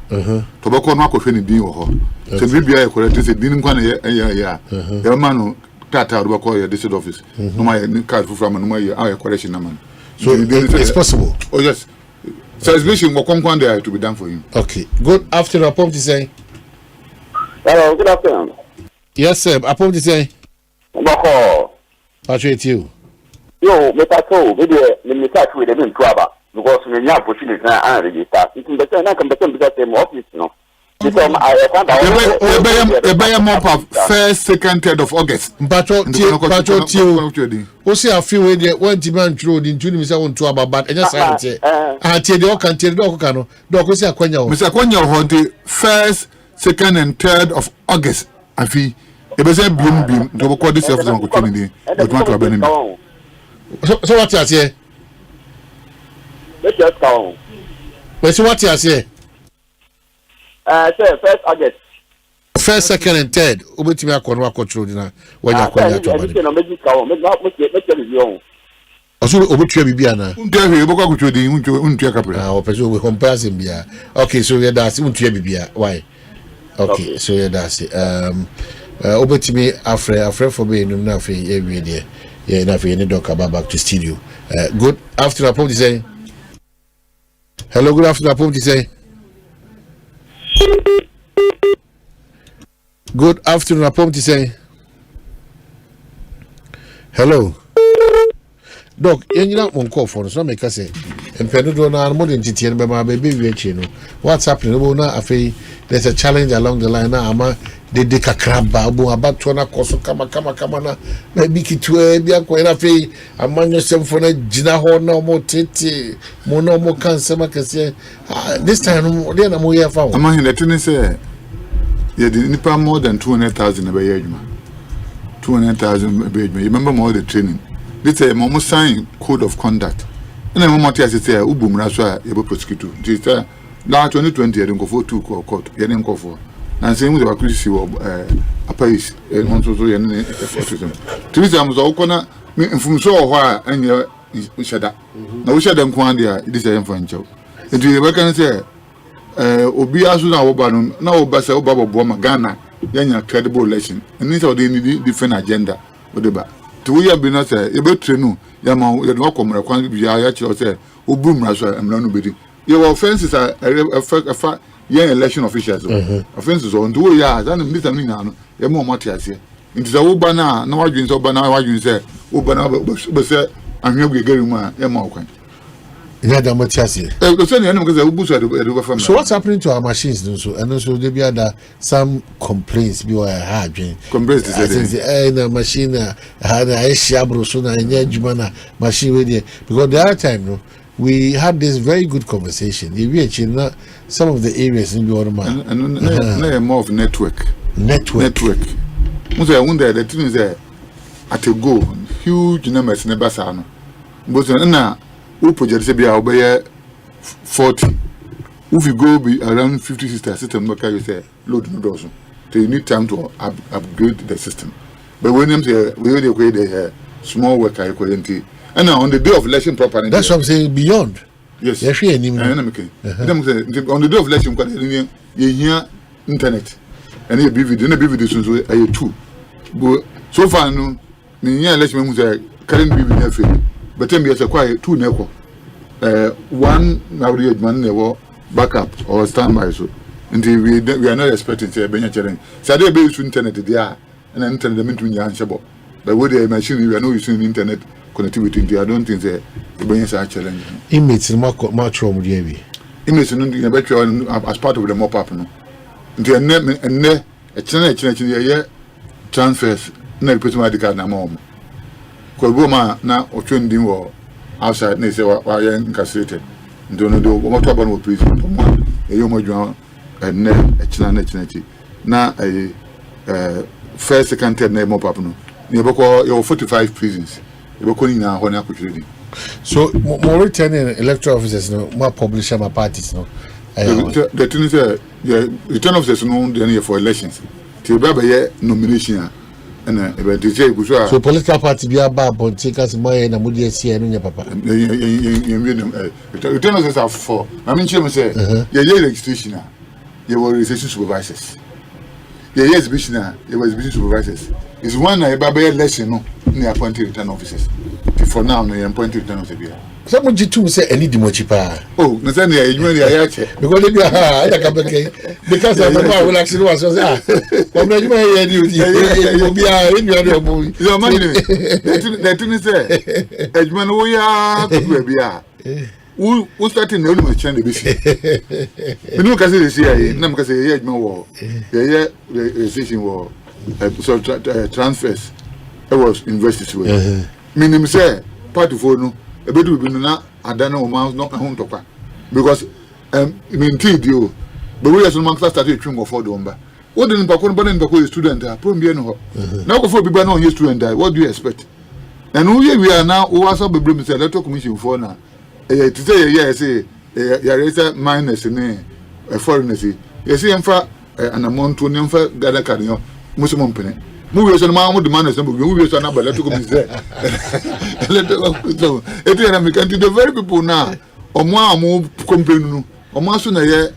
To be call no akofwe ni din wo ho. Se bibia e correct say din nkwa na ya. The man no tata or be call your district office. No my card fufu man no my correction na man. So it's possible. Oh yes. So exhibition will come there to be done for him. Okay. Good afternoon, Apom to say. Hello, good afternoon. Yes, sir. Apom to say. Bako. Patrick you. Yo, me tato, me touch with them in Kwabena because me have opportunity na register. It can better na can better because them office no. Because I can't mop up first, second, 3rd of August. Patrick you. O say a few when demand road in June me say on to about and just say. Ah, tie the can tie the can no. Doc say akwanya o. Mr. Akwanya ho the 1st, 2nd and 3rd of August. Afi ebese bim to call this office on opportunity but want to abandon. So what you say? Let's just go. But so what you say? Sir, 1st August. 1st, 2nd and 3rd. Obetimi akonu control na when you akwanya to abandon. Oso obetua bibia na. Untua bokwa kutwodi untua kapre. Ah, opeso we compare bia. Okay, so yeah that's untua bibia. Why? Okay, so yeah that's it. Obetimi afre for me num na afi ewie de. Yeah, na afi any doc back to studio. Good afternoon, Apom to say. Hello, good afternoon, Apom to say. Good afternoon, Apom to say. Hello. Doc, you know one call for so make us say. And Pedro na more than TTN be my baby we no. What's happening? No na afi there's a challenge along the line na ama de kakraba bo abato na koso kama na maybe kitwe bia ko na afi amanyo semfo na gina ho na mo tete mo no mo kan sema kese this time they na mo ye fa. Among the thing say yeah the nipa more than 200,000 be ye adwuma. 200,000 be adwuma. You remember more the training. This is a sign code of conduct. And then moment I say, Ubum Rasha, you prosecute. This now 2020, I don't go for 2 court. You didn't go for. And same with the accuracy of a Paris and also to this, I was all corner from so why and you shut up. Now we shut them Quandia, it is a influential. And to the can say, Obiasuna Obanum, now Bassa Baba Boma Ghana, then credible election. And these are the different agenda. Whatever. We have been at a trenu, Yama, the local Maraquan, Yachio said, Ubum Rasha, and nobody. Your offenses are a young election officials. Offenses on 2 years, and Mr. Nina, Yamo Matias here. Into the Ubana, no arguments, Ubana, you say, Ubana, and here we get Yama. Yeah, the Matiasi. So what's happening to our machines? And also there be other some complaints be why hard. Complaints is the machine had a shabro sooner and jumana machine with because the other time no we had this very good conversation. If we actually not some of the areas in your man and more of network. Most I wonder the thing is at a go huge numbers in the basano. But now who project say be 40. If you go be around 50 system you say load no dozen. So you need time to upgrade the system. But when you say we only create the small worker equivalent. And now on the day of election properly. That's what I'm saying beyond. Yes. Yes, on the day of election you hear internet. And you be video so I 2. But so far no me hear election say current be with but then be quite 2 neko. One now the man never backup or standby so until we are not expecting say be challenge. So they be use internet there and internet mean to answerable. But with the machine we are not using internet connectivity. I don't think say be a challenge. Image much from the image no better as part of the mop up no. Until and a channel transfers na person my card na mom. Ko go ma na o twendin wo outside na say wa incarcerated. Don't know what about no prison. You mo dwan and a channel na a first second third na mop up no. You beko 45 prisons. You beko ni na ho na akutreди. So more returning electoral officers no more publisher my parties no. The thing is the return officers no dey for elections. Till be nomination and so political party be about politics my na mudi see no papa. Return officers are for. I mean say registration you were registration supervisors. Exhibition you were exhibition supervisors. Is one na be election no na appointed return officers. For now no appointed return officers. Someone to say any demochipa. Oh, no, then you because they be because I will actually was say from you be in your money. The thing is Edman we are who starting the only change the business. We know can say CIA, na can say Edman war. The decision war so transfers it was invested with. Meaning say part of no ebedu bi na adana o man no ehun topa because maintain you but we so man start twin go for the umba what den pa ko no ba student problem bi no ho na ko for bi ba na on student what do you expect and we are now we also be blame say electoral commission for na to say say raise minus ne foreigners say emfa an amount to nemfa gada kan yo musimo mpene we so ma mo demand so we so na ba electoral commission it is American to the very people now omo complain no omo so na ye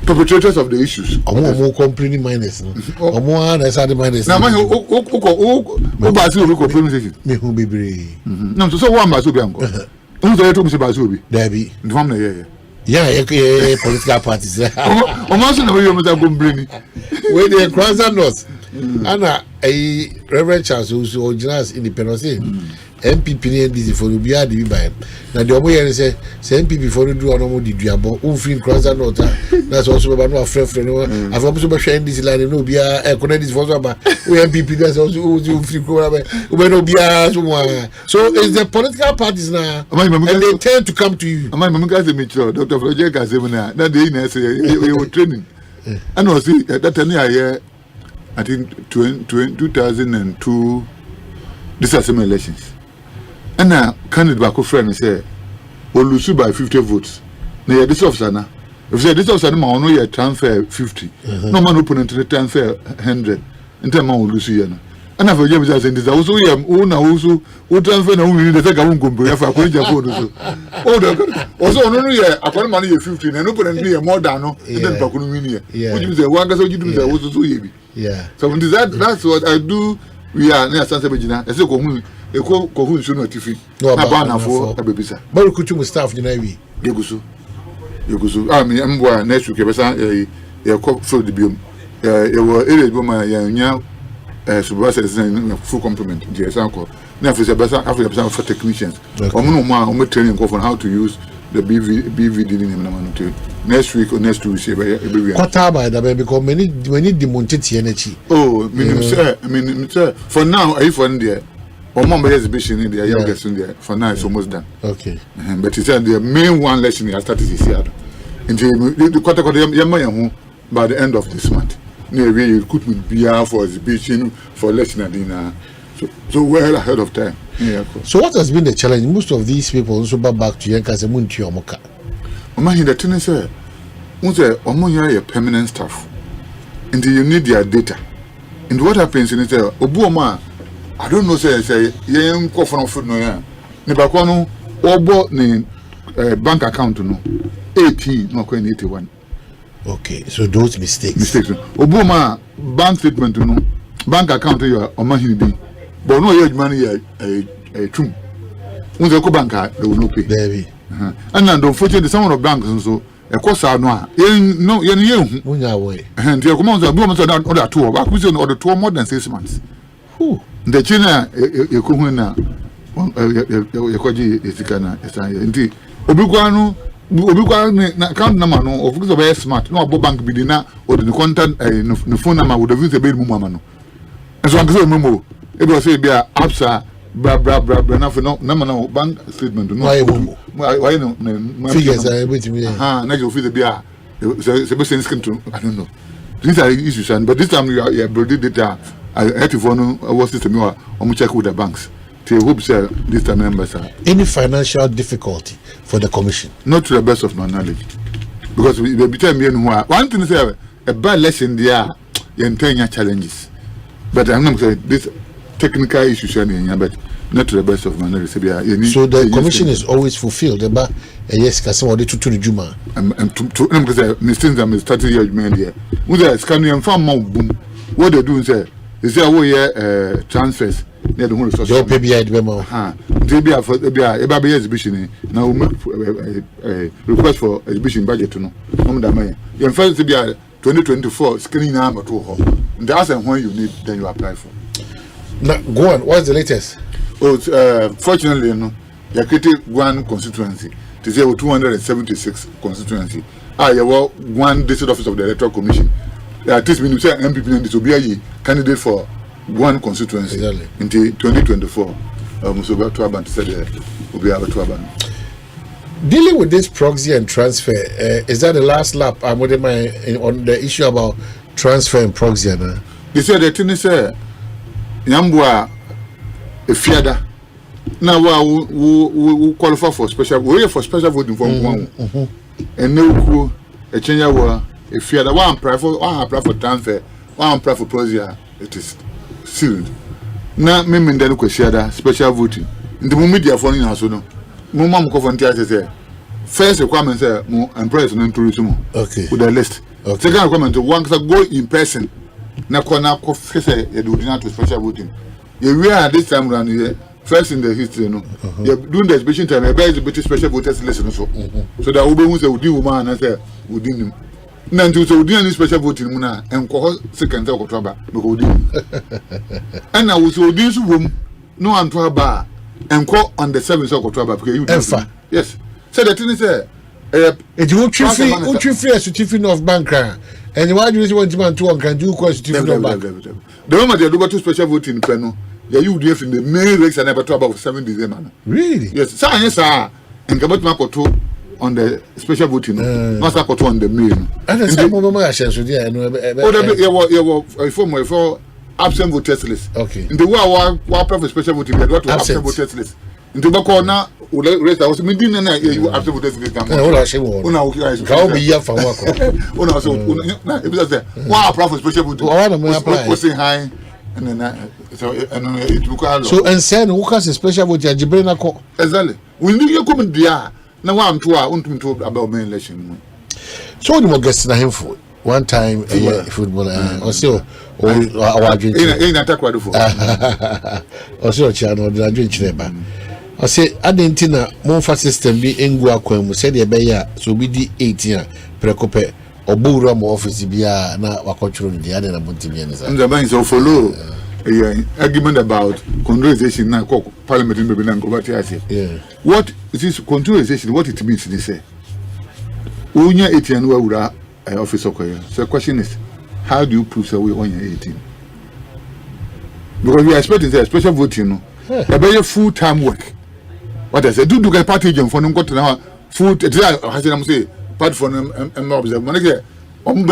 perpetrators of the issues omo complaining minus no omo na say the minus na man o ba si o complain station me hu bebre no so one ba so bi anko o so to bi ba so bi dabi ndom na ye political parties omo so na we mo complain we dey cross north Anna a Reverend Charles who originals independence MPP and this for the BR the by now the omo say MPP for do no di duabo who free cross north that's also about no friend I've also be sharing this line no BR connect this for about MPP that's also who free cross we no BR so it's the political parties now and they tend to come to you my mama guys me sure Dr. Project Asempa na dey na say we were training and was see that time I think 2002 this Assembly elections. And now candidate back friend say we lose by 50 votes. Now this officer na. If say this officer ma ono ye transfer 50. No man opponent to transfer 100. Enter man we lose here na. And for James say this also ye who transfer na who dey take am go for akwanja phone so. Oh the also ono ye akwani man ye 50 na no opponent ye more than no. Then back no win here. Which means one guy so you do say also so ye bi. Yeah. So that's what I do. We are near Asante Bejina. I say ko hu so no tifi. Na ba na for abebisa. But ku tu staff ni na wi. Yegusu. Me ambo next week besa e ko for the biom. E wo ere bo ma ya nya supervisor full complement. Je san ko Now for the technicians. I'm training on how to use the BVD in next week or next 2 weeks. Quarter by the baby because many demonted energy. Oh, sir, for now, if one there, or mom exhibition in the youngest in there, for now it's almost done. Okay. But he said the main one lesson I started this year. Until the quarter by the end of this month. Near recruitment BR for exhibition for lesson and dinner. So well ahead of time. Yeah. So what has been the challenge? Most of these people also back to Yankas and Munti Omoka. Omanhene, the thing is, Omanhene a permanent staff. And you need their data. And what happens in it, Obuoma, I don't know, say, young coffin of food no ya. Nebakono, Obo ni bank account no 18, no 81. Okay, so those mistakes. Obuoma bank statement no bank account you Omanhene be. But no age money a true. When they go bank, they will not pay. Baby. And then don't forget the someone of banks and so a course are no way. And the command of women are order 2 back within order 2 more than 6 months. Who the China a Kuhuna Yakoji is Kana indeed. Obuguano account number no of very smart. No bank bidina or the content no phone number would have used a baby mumano. As long as I remember. It was say be a absa bra no bank statement no why no figures are waiting me na you feel be a the person is to I don't know. These are issues and but this time you are building data I had to phone our system you are check with the banks to hope say this time members are any financial difficulty for the commission. Not to the best of my knowledge because we be tell me one thing is a bad lesson there you challenges but I'm not saying this technical issues but not to the best of my knowledge. So the commission is always fulfilled. But yes, because somebody to the Juma. Because mistakes I'm starting your man here. With the scanning and farm boom. What they do is there way transfers near the whole resource. Your PBI demo. They be for a exhibition. Now we make a request for exhibition budget to know. In fact, to be 2024 screening number 2. That's when you need then you apply for. Now, go on. What's the latest? Oh, fortunately, you created one constituency. To say 276 constituency. You were one district office of the Electoral Commission. At least when you say MPP, this will be a candidate for one constituency until 2024. So about to Aban said will be able to Aban. Dealing with this proxy and transfer, is that the last lap? I'm with on the issue about transfer and proxy. They said the thing is Yambua a fiada. Now we qualify for special voting from one. And no a change a fiada one apply for transfer, one apply for proxy. It is sealed. Now me then ko share special voting. In the media for us no. Mo mam ko volunteer say first requirement say mo employees no tourism. Okay. With the list. Okay. Second requirement one can go in person. Na kona ko say you do not to special voting. You were this time around here first in the history no. You doing the exhibition time a very special voters list no so. So that we be say udi woman and say udi nim. Na nti so udi any special voting mu na enko second ko to ba because udi. And now we so udi so wom no anto aba enko on the 7th of October because you yes. So the thing is it won't free a certificate of bank. And why do you want to can do certificate of bank? The moment you do special voting panel, you do in the main race and never talk about 7 December. Really? Yes, sir, yes, sir. And about Makoto on the special voting, not Makoto on the main. And the same moment I shall should you were for absent voters list. Okay. In the war for special voting, we got to absent voters list. In the Bacona, race I was meeting and you absent voters list. How be here for work? It was there. Wow, for special voting. Was saying hi. And then so it took so and send who has a special vote at Gibraltar. Exactly. We need you come there. Now I'm to about main election. So the more guests na him for one time football also our drink. In attack what for. Also channel the drink cheba. I say Adentina Monfa system be engu akwam said e be ya so be di 18 prekope obura mo office bia na wakochuro ndi ade na bontimi ene sa. Nza ban so follow argument about controlization now, parliament in Babylon. Yeah. What is this controlization? What it means, they say. Unya 18 wura officer koya. So the question is, how do you prove that we on your 18? Because we are expecting a special vote, you know. A very full-time work. What I say, do get party jam for them go to now full. I say party for them and observe. Money. It's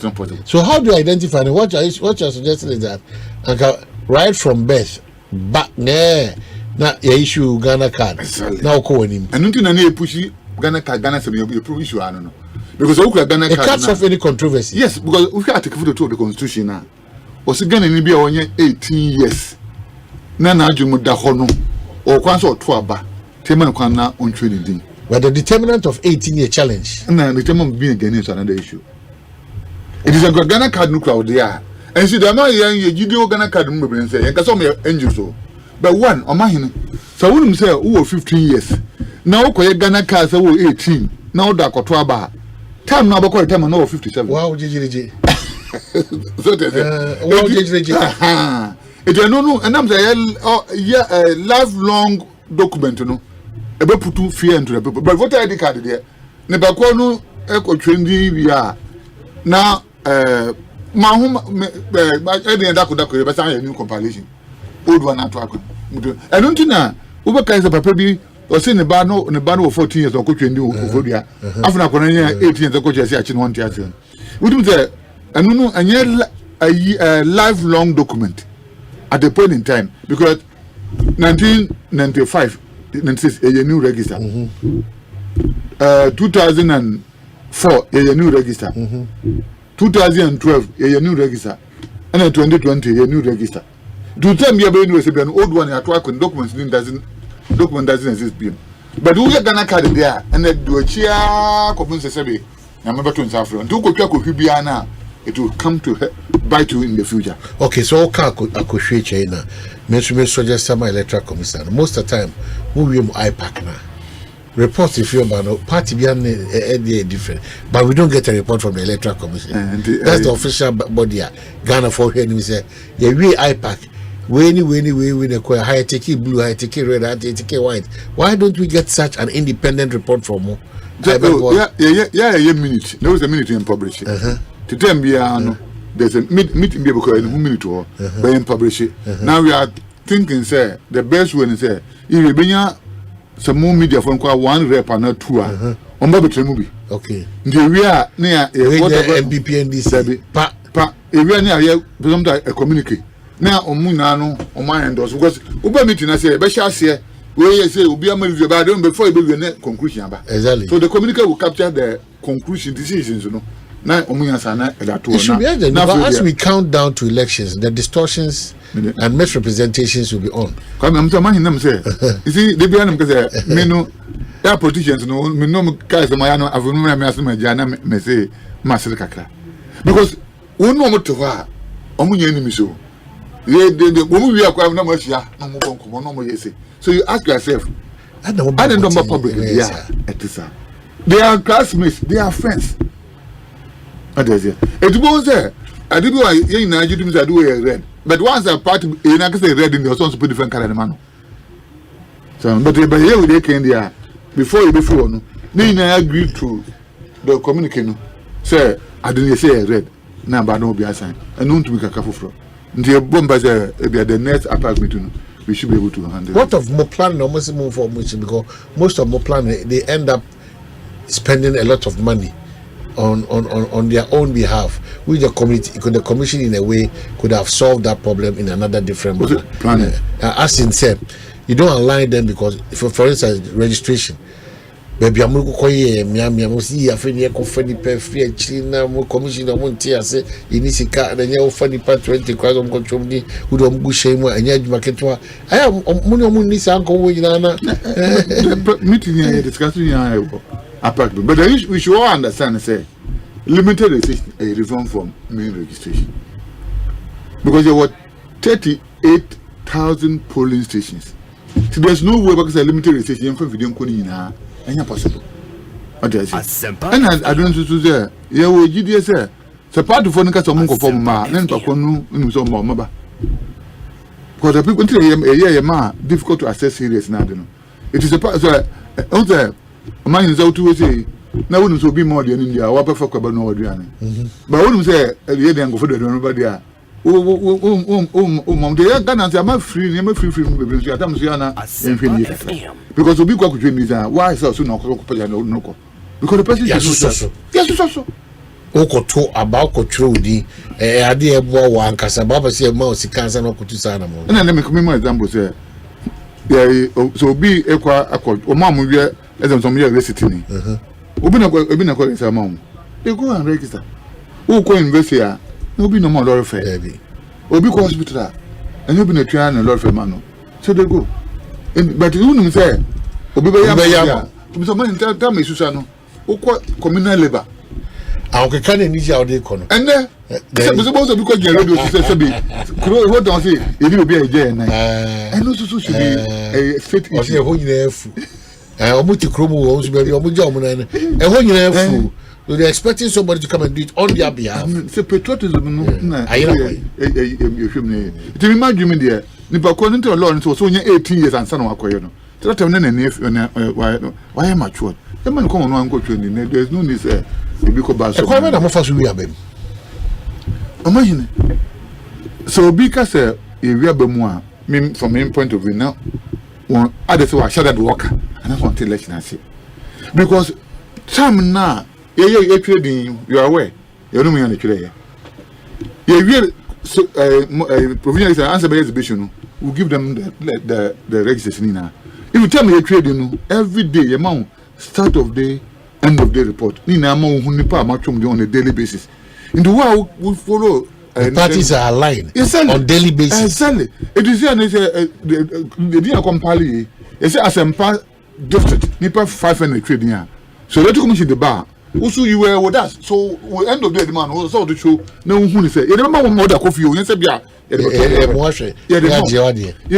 not possible. So how do you identify them? What you're suggesting is that right from birth, back there, now you issue Ghana card. Now calling him. And nothing any pushy Ghana card. Ghana say you prove issue. I don't know because we Ghana card. It cuts off any controversy. Yes, because we have to take the constitution now. Was Ghana ni be onye 18 years. Na ajumu da hono. Or kwanso otuaba. Tema no na on trading. But the determinant of 18-year challenge. No, the term of being again is another issue. It is a Ghana card no crowd there. And see, the man you Ghana card movement and say, and some angels so. But one, Omanhene. So I wouldn't say, who 15 years. Now, Ghana cards are 18. Now, that Kotwaba. Time now, because time now 57. Wow, JJ. So, it's a no, and I'm saying, a lifelong document, you know. Ebe putu fear into the people. But voter ID card there. Ne bakwa no eko trendy we are. Now ma hom ede ndako be say new compilation. Old one ato akwa. Eno ntina wo be kai se papa bi o se ne ba no 14 years o ko trendi o vodua. Afuna akwa na 18 years o ko chese achi no won tia se. Would say eno no anye a lifelong document at the point in time because 1995 a new register. 2004 a new register. 2012 a new register. And then 2020 a new register. To tell me about an old one at work when document doesn't exist. But we are gonna cut it there and then do a cheer compensation. I'm about to answer and it will come to bite you in the future. Okay, so I could share China. Me suggest some electoral commission. Most of the time, we IPAC now. Reports if you're party behind different, but we don't get a report from the electoral commission. That's the official body. Ghana for here, and we say, yeah, we IPAC. We acquire high take blue, high take red, high take white. Why don't we get such an independent report from more? Yeah, minute. There was a minute in publishing. To tell me, there's a meeting because in a minute or by publish it. Now we are thinking, say, the best one is say, if you some more media from one rep and not two. On Baby movie. Okay. We are near MPP and this. If we are near a communicate. Now, on Munano, on my end, because Uber meeting, I say, Besha say, where you say, will be a movie about them before you build a conclusion. Exactly. So the communicator will capture the conclusion decisions, you know. Now, it should be urgent, but as we count down to elections, the distortions and misrepresentations will be on. I'm telling them, say, you see, they be on because me no, there politicians, no, me no guys, my no, I've remembered my jana, me say, Master Kakra. Because we know what to war, omunye enemy so. The woman we are no much, no more, so you ask yourself, I don't know about public, yeah, they are classmates, they are friends. It was there. I did what you know, you do a red. But once a party, you know, say red in the also put different color man. So, but here they came there before you before no. Then I agreed to the communication. Say, I didn't say red. Now, but no be assigned. And not to be a careful from. The bombers the next apartment. We should be able to handle. What of more planning almost move for much because most of more planning they end up spending a lot of money on their own behalf, which the community, the commission in a way could have solved that problem in another different manner. As in said, you don't align them because, for instance, registration. Baby, I'm going to call you. I'm see a friend here. Confirm the free China. Mo commission. I'm going to say you need to car. Then you offer the part 20 because I'm control me. Who don't go shame and you market one. I am money. Say uncle we na. Meeting here discussing here. But we should all understand and say limited registration a reform from main registration because there were 38,000 polling stations. So there's no way because a limited registration for video calling ain't possible. And I don't know to say, yeah, we GDS So part of one case of Mungo from Ma, then to Konu in some Mama. Because the people tell you, difficult to assess serious now. It is a part of the man is out to say, now wouldn't so be more than India, or for Kwabena or Adriani. But I wouldn't say, and go for the nobody. They are Ghana, I'm free, I'm free from the because the big question is why so soon no. Because the person is yes, Okoto about Kotrudi, idea one Casababa say mouse cancer no kutusana. And then make me more example say, so be equa accord, or mamma, we are as some year visiting. Obina is a mom. They go and register. Who go invest here? No be no more lawyer fair. Obi hospital, and you've been a trial and lawyer fair man. So they go. But you wouldn't say, Obi, somebody tell me, Susano, who communal labor. I can't need your day corner. And then, supposed to because you're ready to say, what don't say, it will be a day and night. And also should be a state of your whole year. Almost a chromo won't be your job and a whole year fool. They're expecting somebody to come and do it on their behalf. It's a patriotism. It reminds you, dear, according to a law, it was only 18 years and son of Aquariano. Why am I sure? The man come on go training. There's no need to be called by Kwabena. I'm first we are baby. Imagine. So because we are more from my point of view now, one other so I shall that worker and I want to let you see. Because time now, you trading, you are aware. You don't mean on the trade. You will provision answer by exhibition. We'll give them the registration now. If you tell me you're trading every day, your amount start of day, end of day report. Nina amount who nipa matchum on a daily basis. In the world we follow. The parties are aligned on daily basis. Exactly. It is the dear company. It's Asempa district. Nipa 500 trading here. So let you come to the bar. Also you were with us. So we end of the day, man. Also the show. No one say. You remember one more coffee. You say yeah. You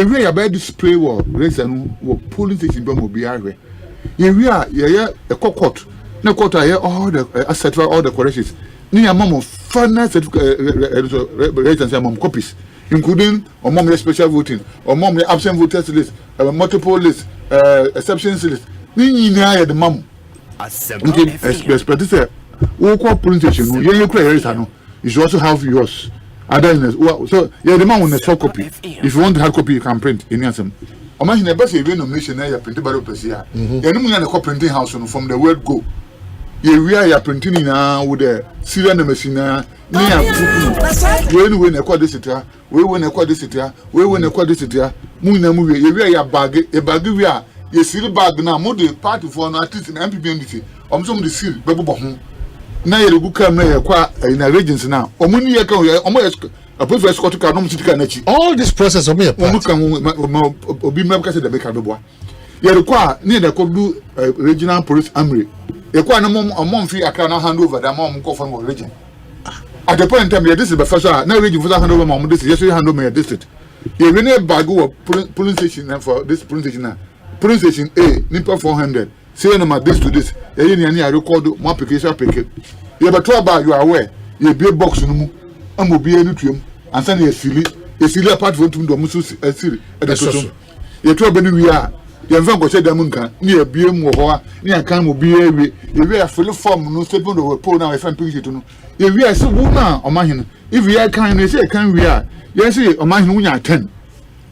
really about this spray war. Race and polling station bomb be here. You are a court. No court. All the etc. All the corrections. Near mom final certificate mom copies, including or mom special voting, or mom absent voters list, multiple list, exceptions list. Near the mom. Expect say, who call police station? You should also have yours. So yeah, the man will soft copy. If you want the hard copy, you can print in some. Imagine the best nomination there, you printed by the person. You know, the printing house from the word go. We are printing now with the serial machine. We win a quadricity. We win a quadricity. We win a quadricity. Muna movie. We are a bag. We are a seal bag now. More the party for an artist in MPBNDC. Some the seal, Babu. Now you go come in a regency now. Omuni a prefer Scottish Canoe. All this process of me, Obi Memcas the Becado. You require near the Kodu regional police armory. You require a month free. I cannot hand over the mom go from region. At the point in time, this is the first one. Now, region for that hand over mom. This is yesterday hand over my district. You will need bago of police station for this police station now. Police station A, Nipa 400. Say no this to this. You record one application packet. You have a trouble, you are aware. You be a box no more. I'm will be a nutrient and send you a silly apart from the Musu a silly at the social. You trouble we are. You have got said the Munka near BM or near Can will be a way. You are full of form, no statement of a poor now if I'm picking to know. If we are so woman or mine, if we are kind, they say, can we are? Yes, or mine when you are 10.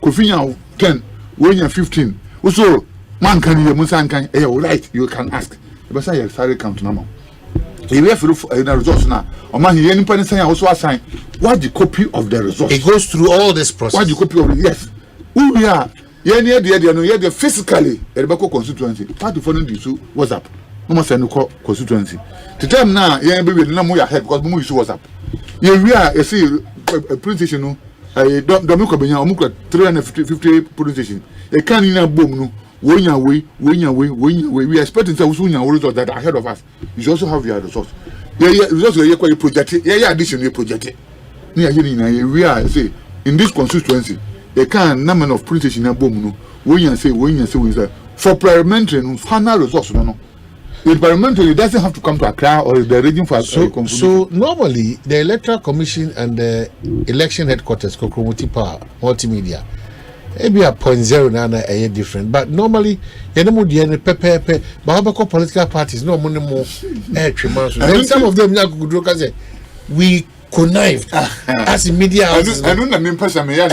Kofina 10, when you are 15. Also, man can you, Musan can, right, you can ask. But I sorry count number. If we have the results now, or man, any parent saying also assign what the copy of the results. It goes through all this process. What the copy of it, yes. Who we are. Yeah, physically, the constituency. Part of the issue was up. No more send constituency. The time now, yeah, baby, no more ahead because more issue was up. Yeah, we are a police station. I don't Kwabena 350 police station. A can in a boom. No, when away. We are expecting some results that are ahead of us. You also have your results. Yeah, results are quite projected. Yeah, additionally projected. We are say in this constituency. A can number of police in a boom. No, when you say for parliamentary, final results. No. With parliamentary, it doesn't have to come to Accra or the region for so normally the Electoral Commission and the election headquarters, Kokromoti Power, multimedia, maybe a 0.0 nana a different. But normally, but how political parties no money more then some of them we connived as in media houses. I don't know person me because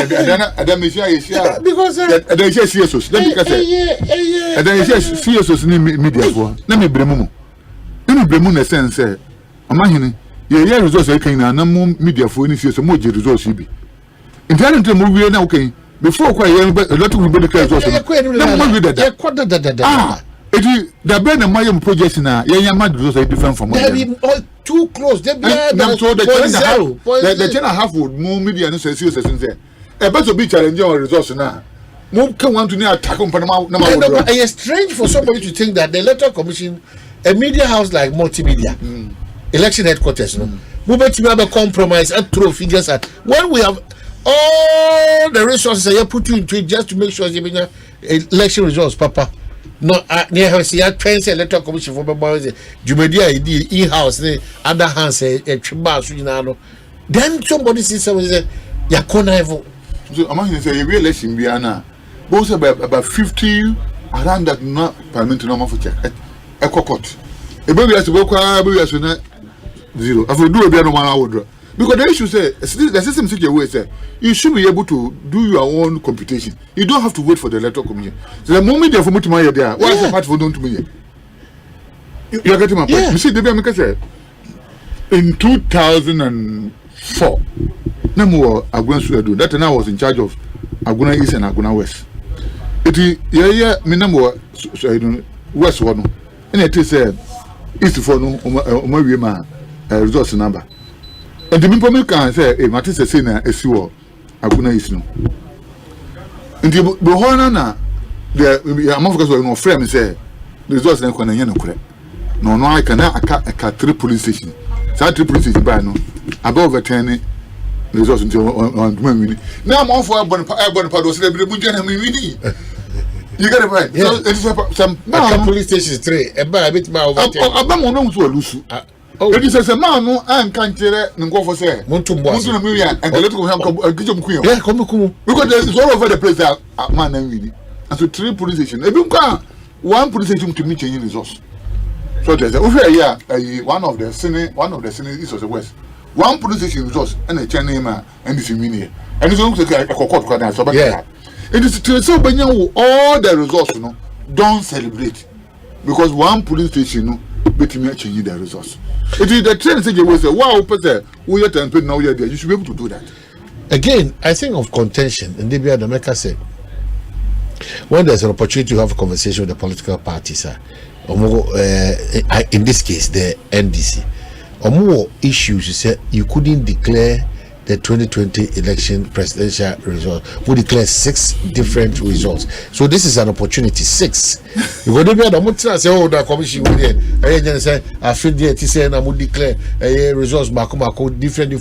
CSOs ni media for na me bremu na sense Omanhene ye results e kan na media for ni CSO mo je results bi internet mo wie na okay before kwa ye a lot of people declare results na mo wie da the brain and my project na ye mad results are different from them too close they be the channel half would more media no say CSO say e better be challenge on results na mo can want to near attack on Panama. It's strange for somebody to think that the Electoral Commission, a media house like multimedia, election headquarters, we bet to have a compromise and throw figures at when we have all the resources I put you into it just to make sure the election results, Papa. No, near her see a trans Electoral Commission for the Jumedia in-house, the other hands a tribal, then somebody sees someone say, Yakona. So Omanhene say you election be na both about 50 around that not parliament normal for check a court e be as we kwa be as na zero after do be no man would because the issue say the system such a way say you should be able to do your own computation. You don't have to wait for the Electoral Commission. So the moment you for much money there why is the part for don't me you are getting my point. You see the make say in 2004 Namo Aguna Suedu. That time I was in charge of Aguna East and Aguna West. It is Minamo West one. And it is East for no Omawima resource number. And the people can say, a Matisse Sena, a sewer, Aguna East. No. And the Bohana, the Amafocus were no frame say, the resource and Konayano correct. No, I cannot a 3 police station. So 3 police station by no above a 10. Results until on winning. Now I'm all for a bonapado celebrity. You get it right. So it's some police station 3. A bit more over. I'm to lose. It is a man who I can't tell and go for say. Montumbo and the little queen. Yeah, come because there's all over the place that man and winning. And so 3 police stations. If you can 1 police station to meet changing results. So there's over here one of the Senate East of the West. 1 police station results and a channel and this meaning. And it's also a court. Yeah. It is so when all the results, don't celebrate because 1 police station, bet me change the results. It is the trend say we say, wow, Peter, we are tempted now you're there. You should be able to do that. Again, I think of contention, and Debbie Adameka said, when there's an opportunity to have a conversation with the political parties, in this case, the NDC. Or more issues, you said you couldn't declare the 2020 election presidential result. We declare 6 different results. So this is an opportunity. 6. You go to be the say, oh, the commission will say, I feel the say, and I would declare results different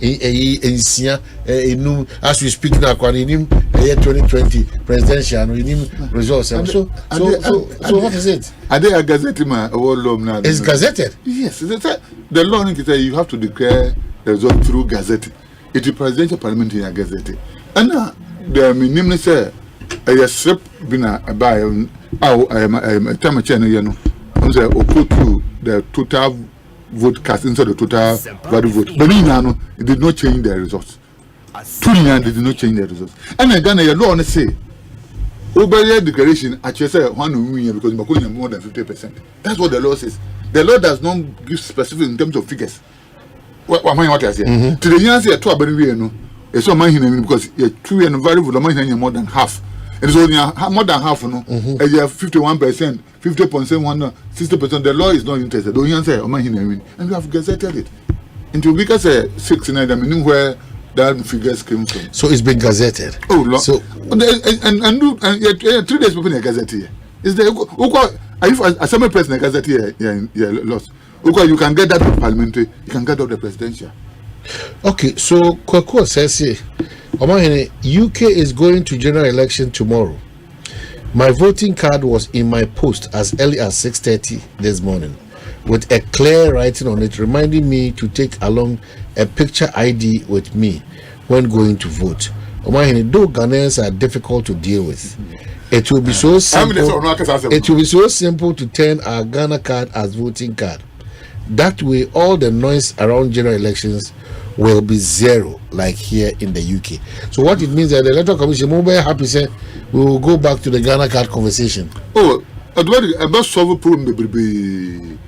in new as we speak now, in 2020 presidential and results. So what is it? Are they a gazette? It's gazetted. Yes, the law is that you have to declare the result through gazette. It is presidential parliament in a gazette. And now the minimum say a strip been a buy a time channel, you know, to the total vote cast inside the total value vote. But it did not change the results. 2 years did not change the results. And again, the law say over your declaration, I just say 1 million because Maconia more than 50%. That's what the law says. The law does not give specific in terms of figures. What I say? To the years, 2 no. It's all Omanhene because 2 and value for Omanhene more than half. It is only more than half, no. 51%, 50.1, 60%. The law is not interested. Don't you say Omanhene and we have gazetted it. Until we can say 69, I mean where that figures came from. So it's been gazetted. Oh, Lord. So and 3 days before the gazette here. Is there if Assembly President gazette here lost? You can get that parliamentary, you can get out the presidential. Okay, so Kwako says here, Omanhene, UK is going to general election tomorrow. My voting card was in my post as early as 6:30 this morning, with a clear writing on it reminding me to take along a picture ID with me when going to vote. Omanhene, though Ghanaians are difficult to deal with, it will be so simple. It will be so simple to turn our Ghana card as voting card. That way, all the noise around general elections will be zero, like here in the UK. So what it means that the Electoral Commission will be happy say we will go back to the Ghana card conversation. Oh, a best solve problem be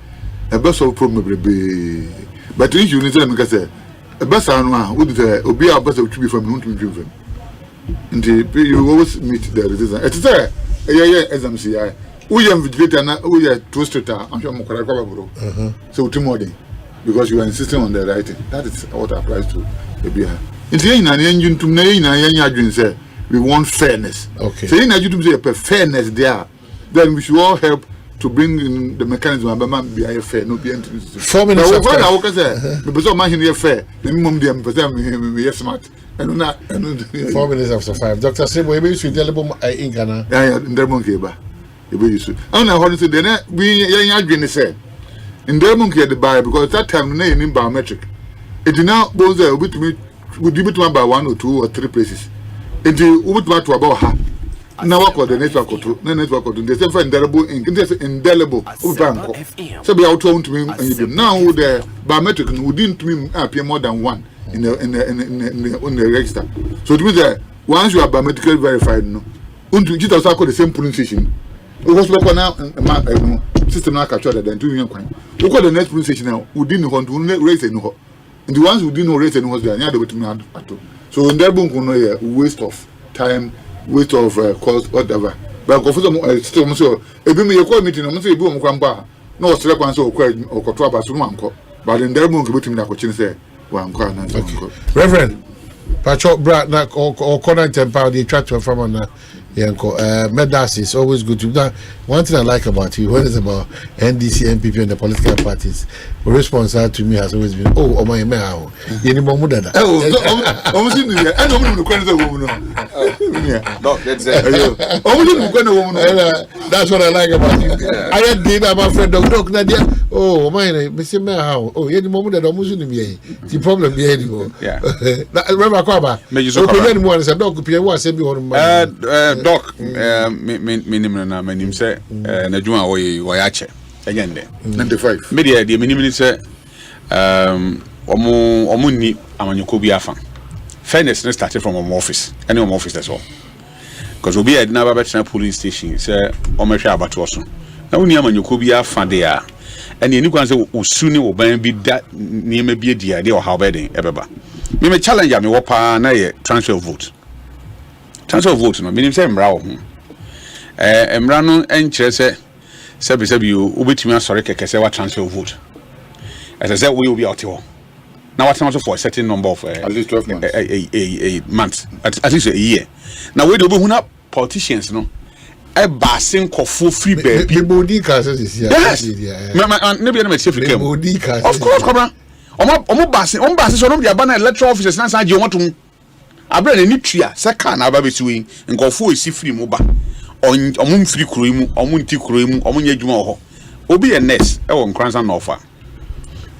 a best solve problem be. But if you need to make a best anwa would the obi a best to be from who to be driven. And you always meet the resistance. It's a SMCI. We are vigilator now. We are twisted. I'm sure Mokara bro. So tomorrow, because you are insisting on the writing. That is what applies to the BIA. It's in an engine to say we want fairness. Okay. So in a you to say fairness there, then we should all help to bring in the mechanism of BIA fair. No be 4 minutes. Now, what I can say, because Omanhene fair, the minimum them we are smart. 4 minutes after 5. Dr. Sebo, you should tell them in Ghana. Yeah, in the monkey. I don't know how to say that. We are say in the monkey at the buy because that time we in biometric. It now goes there with me. Would you be to about 1 or 2 or 3 places? It would matter to about her. Now I call the network or two. The network or two. They say for indelible ink. It's indelible. So be out to me. Now the biometric wouldn't mean appear more than 1 in the register. So it means that once you are biometrically verified, no, you just also the same polling station. Because we now system now capture that then 2 million coin. We call the next polling station now. We didn't want to raise any more. And the ones who didn't raise any was there. They were to me at all. So in there, we no waste of time, waste of cost, whatever. But for some system, so if we make a meeting, I'm saying we won't come back. No, select one so or control us one. But in there, we won't be able to say one. Reverend Pacho Brad or Corner Temple, they try to farm on Medas is always good to that. One thing I like about you, when it's about NDC, NPP, and the political parties, the response to me has always been, oh, my man, you need more than that. That's what I like about you. I did, I'm afraid of Nadia. Oh, my name, Mr. Mayor, oh, any moment that almost in the problem be anymore. Yeah. Remember, Kwaba, so prevent one is a dog, was Doc, minimum na manim say na djuma wo ya che again there 95 media the minimum say omo ni amanyoko bi afa fairness no started from our office any home office that's all because obi had never been police station say omehwe abato so na woni amanyoko bi afa there and any kwan say osu ni wo ban bi da niema bi dia de o how beden ebeba me challenge am wo pa na ye transfer of vote. Transfer of vote no meaning say mra wo ho mra no enkyere se you obetumi asore keke se wa transfer of vote as I said we will be out here now what time for a certain number of at least 12 months a month at least a year now we do be huna politicians no e ba sin kofo free baby body cars is here yes no be na me chef came body cars of course kobra omo ba sin so no be aba na electoral officers na san je won abra na nitua seka na aba besiwe nkofo esi free mu ba omum free kuro mu omun ti kuro mu omun ye adwuma ho obi ye nurse e won kransa na ofa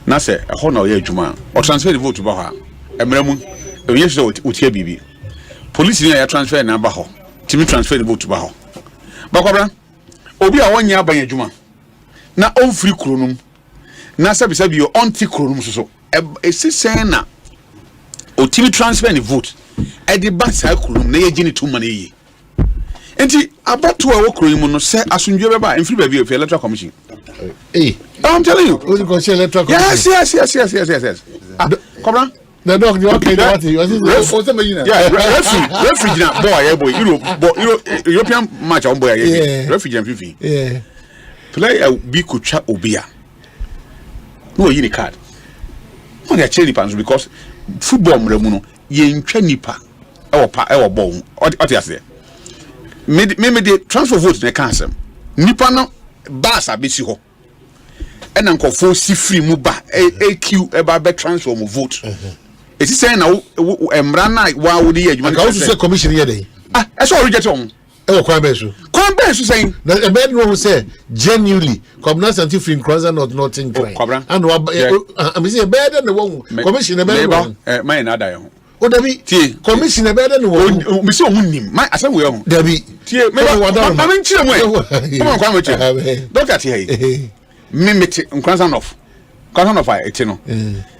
na se ho na o ye adwuma o transfer the vote ba ha emra mu e ye so otia bibi police ni ya transfer na ba ho timi transfer the vote ba ho ba kwabra obi a wonya aba ye adwuma na on free kuro num na sabi yo on ti kuro num so e sisen na o timi transfer the vote e di ba sa kuro na ye gini tuma na yi enti abato a wo kuro mu no se asundwe be ba en free ba bi o Electoral Commission I'm telling you we go see Electoral Commission yes Kobra the dog you okay what you refugee na boy European match on boy refugee and fifi play bi kutwa obia no yi ni card no dey change pans because football mremu no ye ntwa nipa e wo bon what you say me the transfer vote na cancel nipa no bas abesi ho e na nkofo si free mu ba AQ e ba be transfer mu vote e si say na emra na wa wo dey adwuma ka wo say commission here dey e so reject on Kwabena saying a bed room say genuinely Kwabena Asante free crossing not nothing try. And I'm saying better than the one commission a better my another. O Debbie, commissioner better than the one. Miss Omunim, my as well. Debbie, I mean, Chile, Doctor T. Mimit and Crossing off. Crossing off,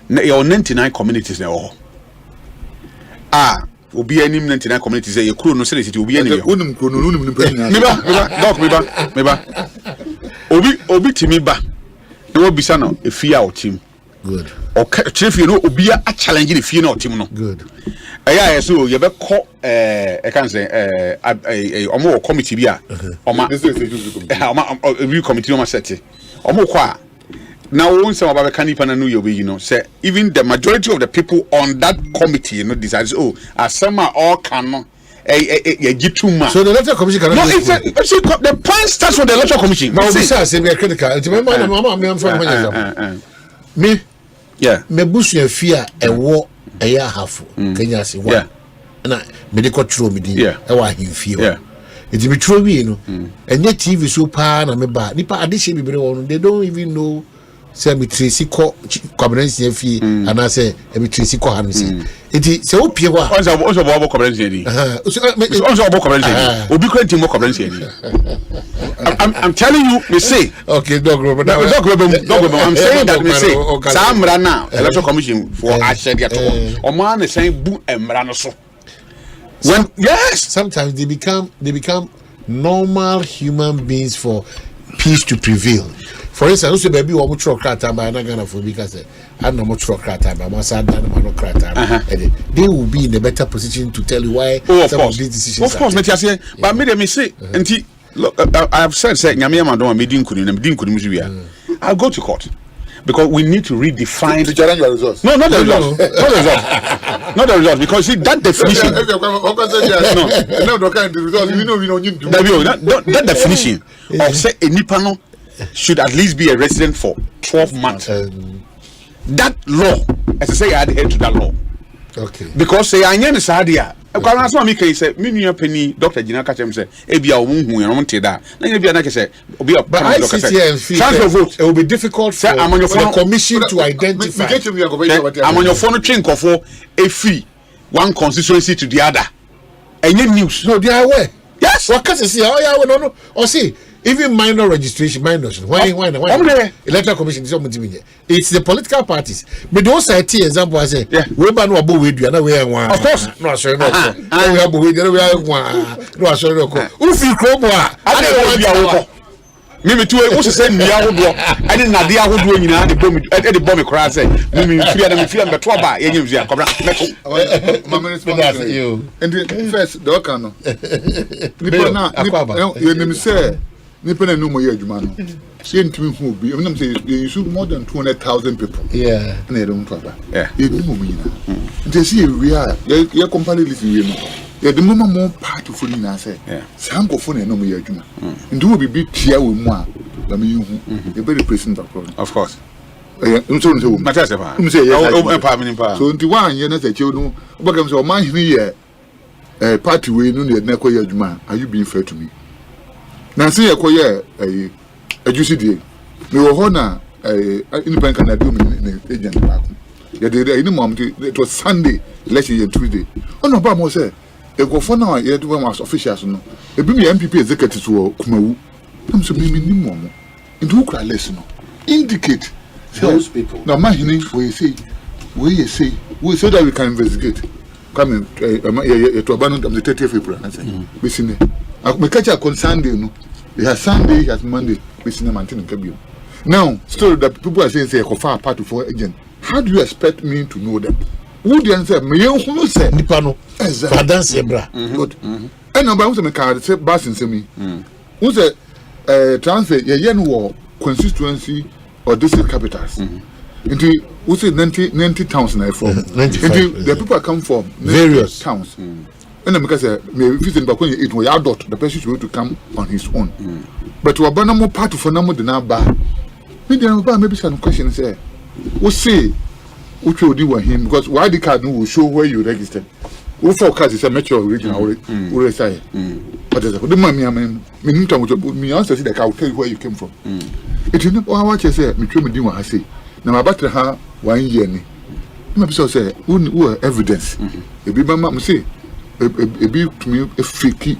your 99 communities now. Will be any 99 communities. A crew no city will be any. Meba. Obi Timiba. There will be son of a fear or team. Good. Or chief, you know, be a challenge if you know team. No good. So you ever call I can't say a more committee beer or my review committee on my set or more qua. Now, once I'm about Canipan and you know, say even the majority of the people on that committee, you know, decides, Asema all can get too much. So the electoral commission cannot. No, it's the plan starts with the electoral commission. Now, besides, we are critical. Me, yeah, me bush your fear a war a year half. Kenya say, yeah, and I medical true me, yeah, I want him feel. Yeah. It's be true, you know, and yet TV so pan and me bad. Nipa addition be they don't even know. Say me Tracy ko Kwabena fee and I say me Tracy ko Hansi. It is so pure. Also about Kwabena. Also about Kwabena. Obi kwenti mo Kwabena. I'm telling you, me say. Okay, dog. I'm saying that me say. Samra now electoral commission for Ashedi at all. Oman is saying bu emra no so. When yes, sometimes they become normal human beings for peace to prevail. For instance, also baby we truck crata by na Ghana for because I no more truck crata by my son and no crata. They will be in a better position to tell you why some of these decisions. Of course, but me say look, I have said nyame ma don medin kunu I'll go to court because we need to redefine to challenge your results. No, not the results. Not the results. Not the results because see that definition. That definition of say a nipano should at least be a resident for 12 months. That law, as I say, I adhere to that law. Okay. Because say I am Sadia. Because I make say, me penny Dr. Gina Kachem say, Ebia won't want that. Then you be an say, but I sit here and feel vote. It will be difficult for the commission to identify. I'm on your phone chain for a fee, one constituency to the other. And you news. No, they are aware. Yes. What can I say? Oh yeah, no. Or see. Even minor registration, minors. Why? Electoral commission is it's the political parties. But those IT example I say, we ban no abo we do na we one. Of course. No sorry no. We abo we do we one. No sorry no. Who feel krobo a? I dey want me too e say me ahodo. I dey na dey ahodo nyina dey bomb cry say. Me fear me beto ba ye nyim zia kobra. Mama response you. And first the oka no. Nipa na you name say nipa na no mo ye adwuma no. She ntimi hu obi. I'm say you should more than 200,000 people. Yeah. Na ye don't talk. Yeah. You do mo nyina. Nti see we are ye company list we no. Yeah, the moment more part of it na say. Yeah. Sanko phone no mo ye adwuma. Ndu obi bi tia we mu a. La me hu. You be the president of course. So say so nti wan ye na say che no obakam say Omanhene ye party we no na koye adwuma. Are you being fair to me? Na say ye koye adwusidie me wo ho na independent Canada me agent back ye dey any mom it was Sunday election year Tuesday ono ba mo say e go for now ye do as officials no e bi me MPP executives wo kumawu am so me ni mom ndu kra less no indicate those people. Now, Omanhene, we say so that we can investigate. Come to abandon the 30th of April. I say, we see. I catch a Sunday, no. It has Sunday, it has Monday. We see the mountain in Kabio. Now, still that people are saying, say, far part of our agent. How do you expect me to know that? Who the answer? Me who say Nipano. Exactly. Zebra. Good. And number one, me card say Basin say me. Who say transfer? Yeah, no constituency. Or district capitals. Into we say 90 towns now from. The people come from various towns. And then because me visit back when it was adult, the person should be to come on his own. But to abandon more part of number the number. Maybe some question say, we say which will do with him because why the card will show where you registered. who forecast is a metro regional or say. But as the money, I mean, me answer the cow tell you where you came from. It is not what I say, me trim do what I say. Now my battery ha 1 year. Maybe so say, who evidence. If you mamma say, a bit to me a freaky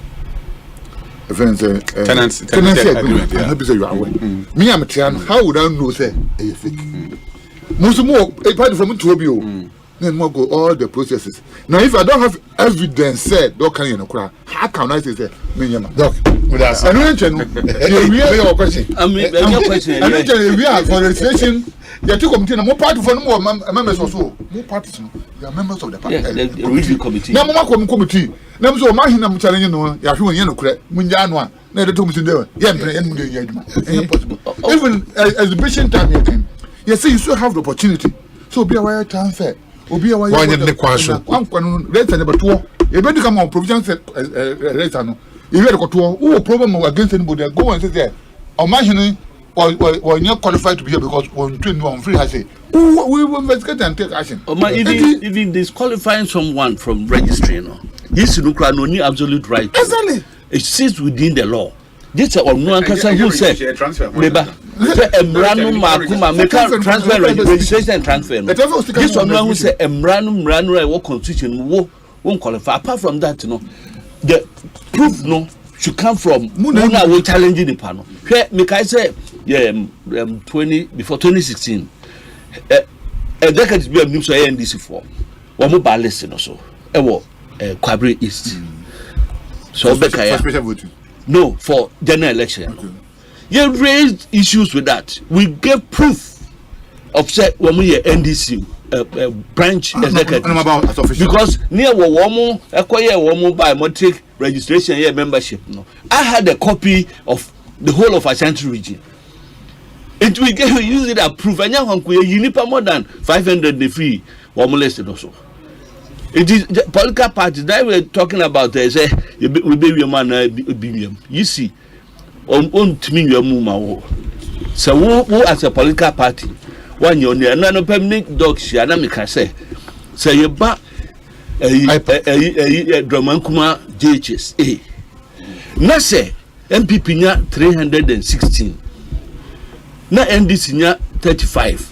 events, tenancy agreement. I hope you are aware. Me, I'm a tian, how would I know say a fake? Most more, a part from to you. Then more go all the processes. Now, if I don't have evidence said, don't can you know cry? How can I say me, doc? I don't know. Question. I mean, your question. I don't know. We are for registration. They took committee. More party for more members also. More parties. They are members of the party. The review committee. Now, more committee. Now, so my hinam challenge no. Ya fi wonye no kure. Munjanwa. Na de to mutin there. Yeah, impossible. Even exhibition time you can. You see, you still have the opportunity. So be aware transfer. Obi awa why the question rate number 2 e be come on provision rate no e be the two problem against anybody go and say Omanhene or not qualified to be here because when train on free has say we will investigate and take action. Even disqualifying someone from registering, this is no need absolute right. Exactly. It sits within the law. This is one person who said Emrano Makuma make transfer registration and transfer. This one who said Emrano what constitution won't qualify. Apart from that, the proof should come from Muna will challenging the panel. Here, make I say 2016. A decade be a news NDC for one more balance also. Kwabena East. So special voting. No, for general election. Okay. You raised issues with that. We gave proof of say when we NDC branch executive because near Womo acquire Womo biometric registration here membership. No, I had a copy of the whole of Asante region. It we use it as proof. And you need more than 500 free Womo listed also. It is the political parties that we're talking about. They say we be your man. You see, on to me your move. So who as a political party, one year no permanent dog she and I can say you back a Dramankuma JHS. Na say MPP nya 316. Na NDC nya 35.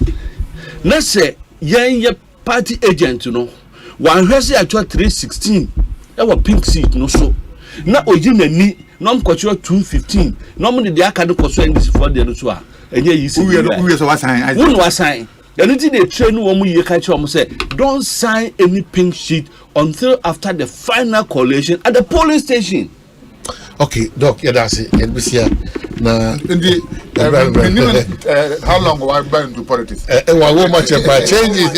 Na say ye party agent one has actually 316. That was pink seat no so. Now Ojinani, no culture 215. Normally the academic constraint is for the other. And yeah, you see, we was sign. One was sign. The little they train one year catch say, don't sign any pink sheet until after the final collation at the polling station. Okay, Doc, yeah, that's it. Now, how long will I buy into politics? What much about changes?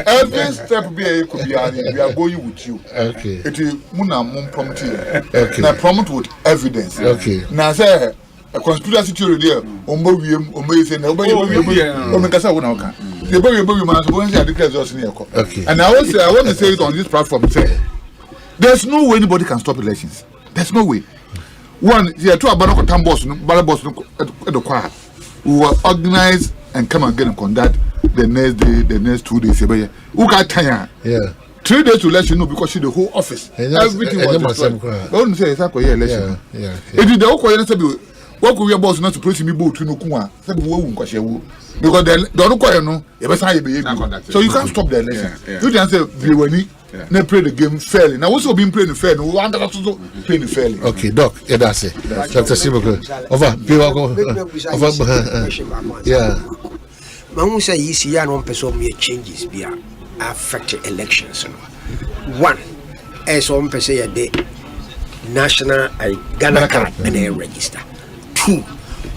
Every step we are going with you. Okay. It is Muna prompting. Okay. Now prompt with evidence. Okay. Now say a conspiracy theory there. Okay. And I want to say it on this platform. Say, there's no way anybody can stop elections. There's no way. One, there are two Abanoko Tambos, who will organize and come again and conduct the next day, the next 2 days. Who got time? Yeah. 3 days to let you know because she the whole office. Everything was destroyed. But I don't say it's like election. Yeah. It is the whole what could we boss not to press me boat to no kuma? Because the no, so you can't stop the election. You can say they play the game fairly. Now also being playing fairly. We want to play fairly. Okay, Doc, yeah, that's it. Dr. Simoko. Over. Yeah. Mamu say you see no person make changes be affect elections. One, as one person the national Ghana card and a register. Two,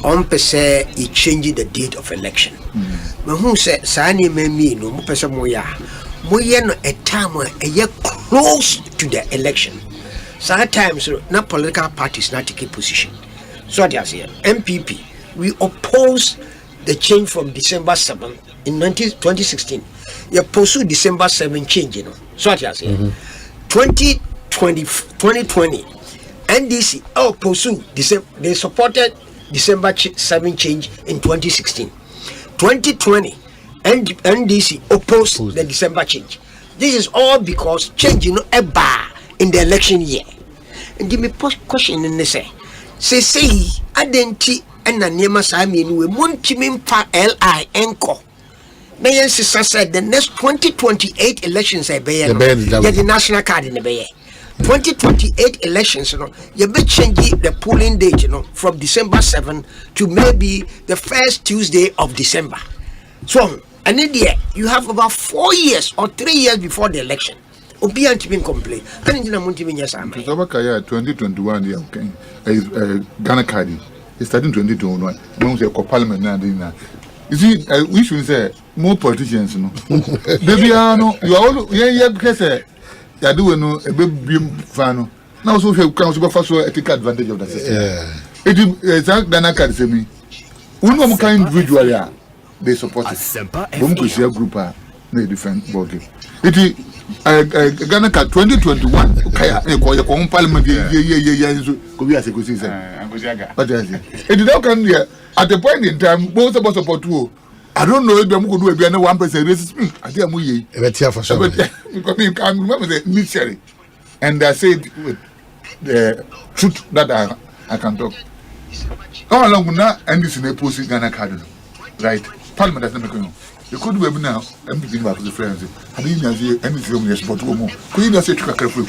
on say he changed the date of election. Who said Sani me no person moya no a time a year close to the election. Sometimes not political parties not take a position. So I say MPP we oppose the change from December 7 in 2016. You pursue December 7 change, So I say 2020 NDC pursue they supported December 7 change in 2016. 2020, NDC opposed the December change. This is all because change, a bar in the election year. And give me question in the say identity and a name as I mean we want to mean pa LI enco. Mayan sister said the next 2028 elections are the national card in the Bay. 2028 elections, you be changing the polling date, from December 7 to maybe the first Tuesday of December. So, an idiot, you have about 4 years or 3 years before the election. Obian to be complain. I didn't know 2021, okay. Ghana card is starting 2021. No, say parliament now. You see, we should say more politicians, Baby, you are all because. I do know a baby fan. Now, so you can take advantage of that system. It is Ghana card say me. One kind individual, they support it. One could share group are no different ballgame. It is Ghana card 2021. Okay, you call your own parliament. Yeah. Could be as a good season. But it is not can at the point in time, both of us support you. I don't know if I'm going to do a 1% racist. I think I'm for sure. Because you can remember the mystery. And I said with the truth that I can talk. How long will not end this in a post in Ghana card? Right? Parliament doesn't make you. You could do now. I'm thinking about the friends. I didn't see anything from your spot. Could you not say to a careful?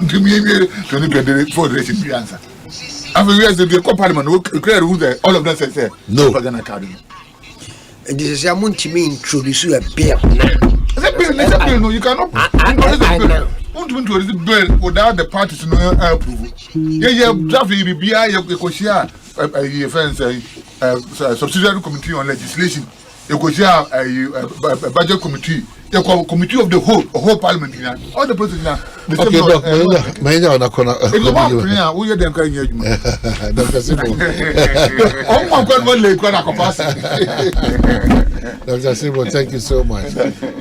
Give me 2024 racing the answer. After years, the Parliament will clear all of them say no Ghana card. And this is a month to me introduce you a bill. No, you cannot introduce a bill. Won't introduce the bill without the parties no approval. Yeah, drafting the BI, Ecosia, subsidiary committee on legislation, Ecosia, a budget committee, the committee of the whole parliament. All the president. Okay, look, on a corner. We are them carrying you. Oh, my God, one leg, Dr. Simon, thank you so much.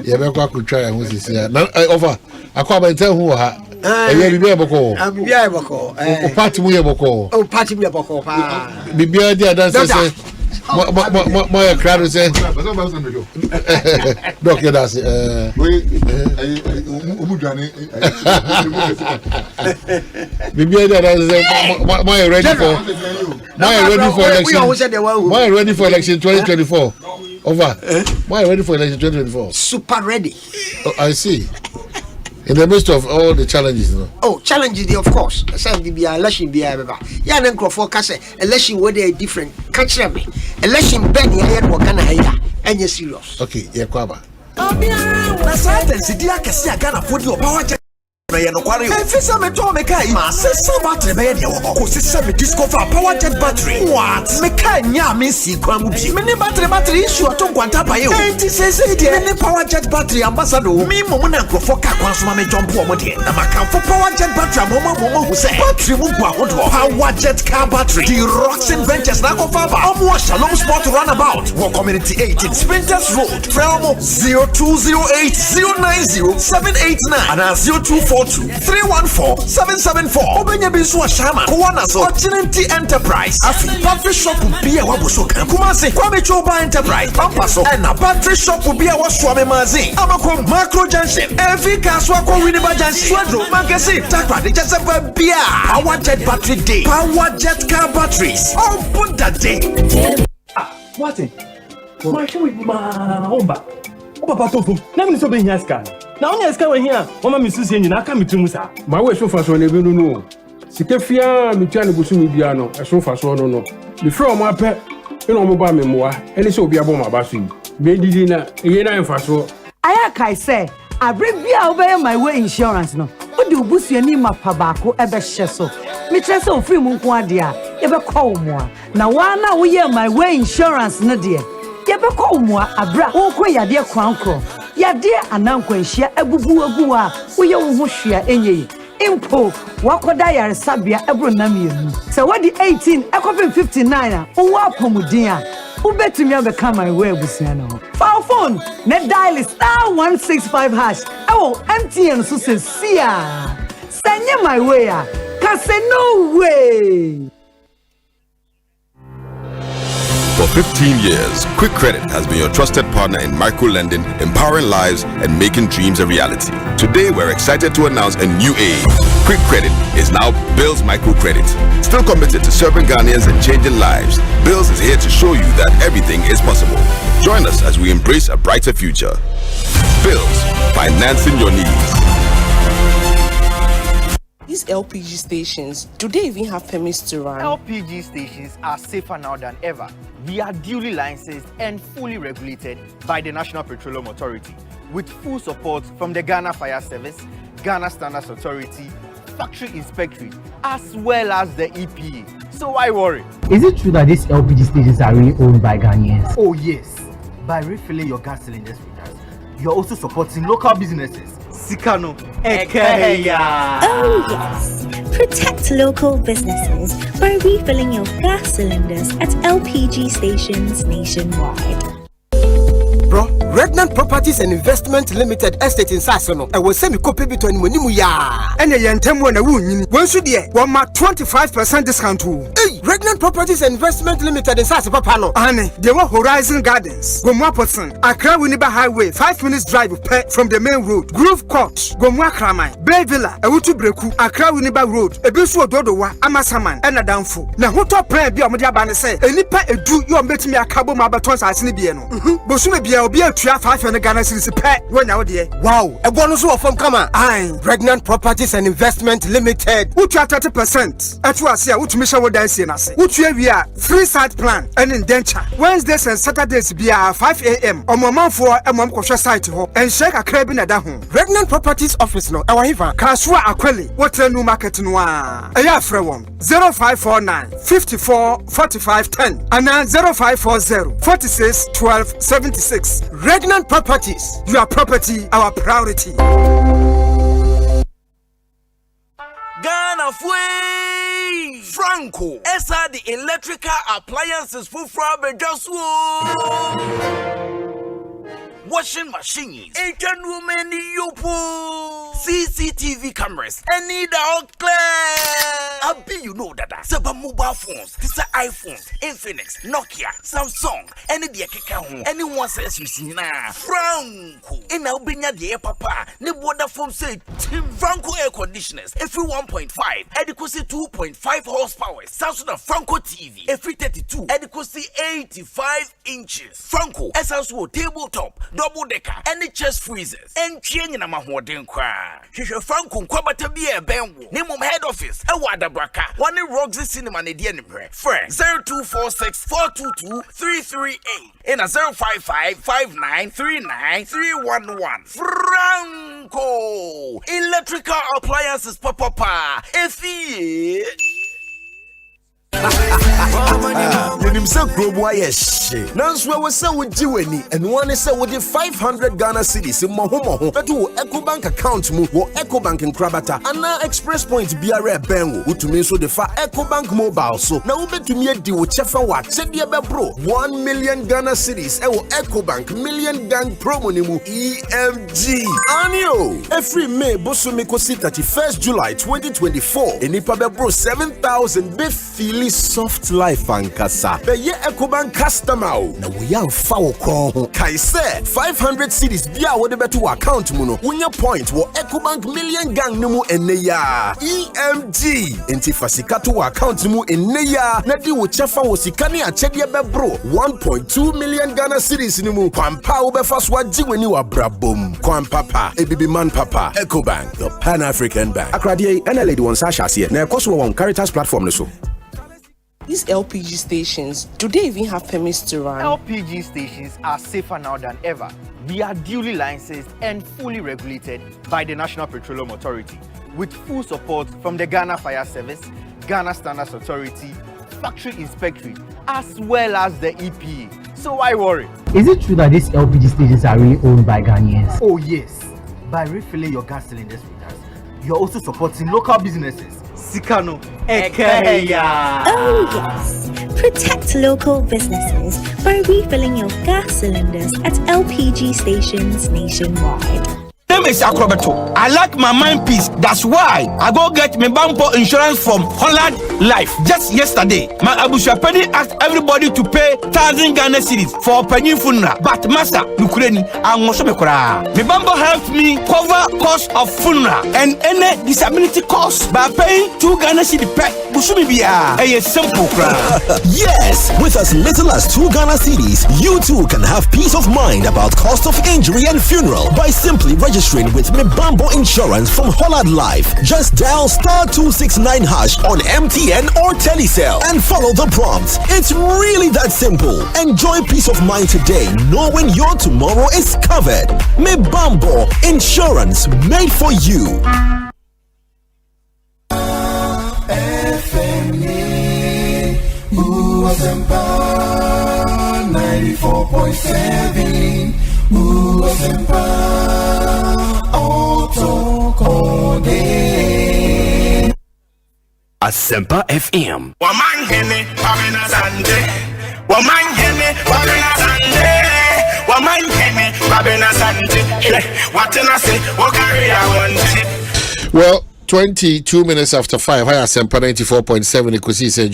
Yeah, I could try and who's this here. Now, I offer. I come and tell who I am. Party we have a call. Oh, party we have a call. Bibia, dear, that's my crowd is saying, Doctor, that's ready for election 2024. Over. Why ready for election 2024? Super ready. Oh, I see. In the midst of all the challenges, Oh, challenges, of course. Election be ever. Yeah, then forecast election where they are different. Catch me. Election Ben here what can I hear? And you're serious. Okay, yeah, Kwaba. Asante sidia kesi agana fodi obawa Beye no kware. Efisa me to me kai. Ma se battery beye de wo. Ko se me discover power jet battery. What? Me kai nya me si kwan mu bi. Me ne battery issue to kwanta baye o. Enti se de me ne power jet battery ambassador. Me mo na nkrofo ka kwan so ma me jump o mo de. Na maka for power jet battery mo hu se. Battery mu gwa hodo. Power jet car battery. The Roxin Ventures na ko fa ba. Omo Shalom Sport runabout. Wo community 18 Sprinters Road. Frelmo 0208 090 789 and 024 314-774. Obenya bisu ashama. Kuwana so. Opportunity Enterprise. Afi. Battery shop will be a wabusoka. Kumasi. Kwame Choba Enterprise. Pampaso. And a battery shop will be a waswame mazi. Amakom Macro Junction. Every kaswa kwa Winneba Junction. Swedro. Mankesi. Takwa. The Jasepa Bia. Power Jet Battery Day. Power Jet Car Batteries. Oh, put that day. Martin. Martin with my omba. Oba patofo. Nami so be here scan. Na onye eska we here, mama misusi enyi na aka mitu musa. Ma we so faso na ebi no. Sikafia mitua ne busu mi bia no, eso faso no. Me frɛ omo apɛ, e no omo ba me moa, ene se obi abo ma ba so yi. Be didi na, eye na enfaso. Aya kai say, abre bia obey my way insurance no. Wo de obusu ani mapa baako ebe hye so. Me kyerɛ sɛ ofiri mu nko ade a, ye be kwa wo moa. Na wa na wo ye my way insurance no de. Ye be kwa wo moa abra, wo ko yade kwankro. Yade anankwanhia abubu agu a woye wo ho hwea enye impo wakoda yare sabia ebro namienu se wadi 18 ekopin 59 a wo apomudin a wo betumi abeka my way abusia no phone ne dial *165# ewo MTN so se sia sanye my way a ka se no way. For 15 years, Quick Credit has been your trusted partner in micro-lending, empowering lives and making dreams a reality. Today, we're excited to announce a new aim. Quick Credit is now Bills Microcredit. Still committed to serving Ghanaians and changing lives, Bills is here to show you that everything is possible. Join us as we embrace a brighter future. Bills, financing your needs. These LPG stations, do they even have permits to run? LPG stations are safer now than ever. We are duly licensed and fully regulated by the National Petroleum Authority, with full support from the Ghana Fire Service, Ghana Standards Authority, Factory Inspectorate, as well as the EPA. So why worry? Is it true that these LPG stations are really owned by Ghanaians? Oh yes. By refilling your gas cylinders with us, you're also supporting local businesses. Sikano Ekeya. Oh yes. Protect local businesses by refilling your gas cylinders at LPG stations nationwide. Bro, Regnant Properties and Investment Limited Estate in Sasono. I will send you copy between Monimu ya. And a yantemwe na wunyin. Once you 25% discount. Hey, Regnant Properties and Investment Limited in Sasono Pano. Ane, they were Horizon Gardens. Gomwa Potson, Accra Winneba Highway, 5 minutes drive from the main road. Grove Court, Gomwa Kramai, Bay Villa, Ewutu Breku, Accra Winneba Road, Ebisu Ododowa, Amasaman, and Adamfu. Na hoto prayer be omodia bane say, enipa edu yo mbetimi akabo mabaton asini bi no. Bosume bi obi atua 500 Ghana cedis per when now there. Wow, a bonus from Kama. Aye, Pregnant Properties and Investment Limited. Utua 30%. Atua sia utumisha wo dansi na se. Utua wi a 3 site plan and indenture. Wednesdays and Saturdays be 5 a.m. Omomanfo emom kohwe site ho. And shake akra bi na da ho. Pregnant Properties office no. Ewa hiva. Kasua Akweli. Water new market no a. Eya frɛ wɔn 0549 54 45 10 and 0540 46 12 76. Regnant Properties, your property, our priority. Ghana Fui Franco, esa the electrical appliances for Frabedaswo. Washing machines, Asian women yopo, CCTV cameras, and need all clear. I be you know that several mobile phones, these are iPhones, Infinix, Nokia, Samsung, any the account, anyone says you see now. Franco, in Albania the papa, ne water from say Franco air conditioners, every 1.5, adequacy 2.5 horsepower, Samsung Franco TV, every 32, adequacy 85 inches. Franco, essential tabletop, double decker, any chest freezers, and change in a mahoden cry. Franco, Kwabena be a benwo, name of head office, a water braka, one in Roxy Cinema, Nedian, friend 0246 422 338, and a 055 5939 311. Franco, electrical appliances, papa, if he When himself grow boy yes. Nanswe was so with Jiweni and one is so with the 500 Ghana cedis in Mohomo. That will Ecobank account mu or Ecobank in Krabata and now Express Point BRA Benwo, who to me so the far Ecobank mobile. So now bet to me a deal with Chefa what said the bro 1 million Ghana cedis or Ecobank million gang promo nimu EMG. Anio every May Bosumiko 31st July 2024 and Ipa bro 7,000 be feeling soft life and kasa. Be ye Ecobank customer. Now we are foul call. Kai say 500 cities bia wo de beto account mu no. Unya point wo Ecobank million gang numu eneya. EMG. Enti fasika to account mu eneya. Na di wo chefa wo sika ne achede be bro 1.2 million Ghana cedis numu. Kwampa wo be faswa jiweni wa brabom. Kwampapa ebibi man papa. Ecobank, the Pan-African Bank. Akradie ena lady won Sasha here. Na ekoso won Caritas platform no so. These LPG stations, do they even have permits to run? LPG stations are safer now than ever. We are duly licensed and fully regulated by the National Petroleum Authority, with full support from the Ghana Fire Service, Ghana Standards Authority, Factory Inspectorate, as well as the EPA. So why worry? Is it true that these LPG stations are really owned by Ghanaians? Oh yes. By refilling your gas cylinders with us, you're also supporting local businesses. Sikano Ekeya. Oh yes. Protect local businesses by refilling your gas cylinders at LPG stations nationwide. Name is Akrobeto. I like my mind peace. That's why I go get my bumper insurance from Holland life. Just yesterday, my Abushapani asked everybody to pay 1,000 Ghana cedis for Penny funeral. But Master Nukureni, Me Bambo helped me cover cost of funeral and any disability cost by paying 2 Ghana cedis per Bushumibia. A simple crowd. Yes, with as little as 2 Ghana cedis, you too can have peace of mind about cost of injury and funeral by simply registering with Mibambo Insurance from Holland Life. Just dial *269# on MTN or Telecel and follow the prompts. It's really that simple. Enjoy peace of mind today, knowing your tomorrow is covered. Mibambo Insurance, made for you. Asempa 94.7. Asempa Auto Code. Asempa FM. Omanhene, Kwabena Asante. Omanhene, Kwabena Asante. Omanhene, Kwabena Asante. What can I say? What carry I want? Well, 22 minutes after 5, I Asempa 94.7. Ekosiisen On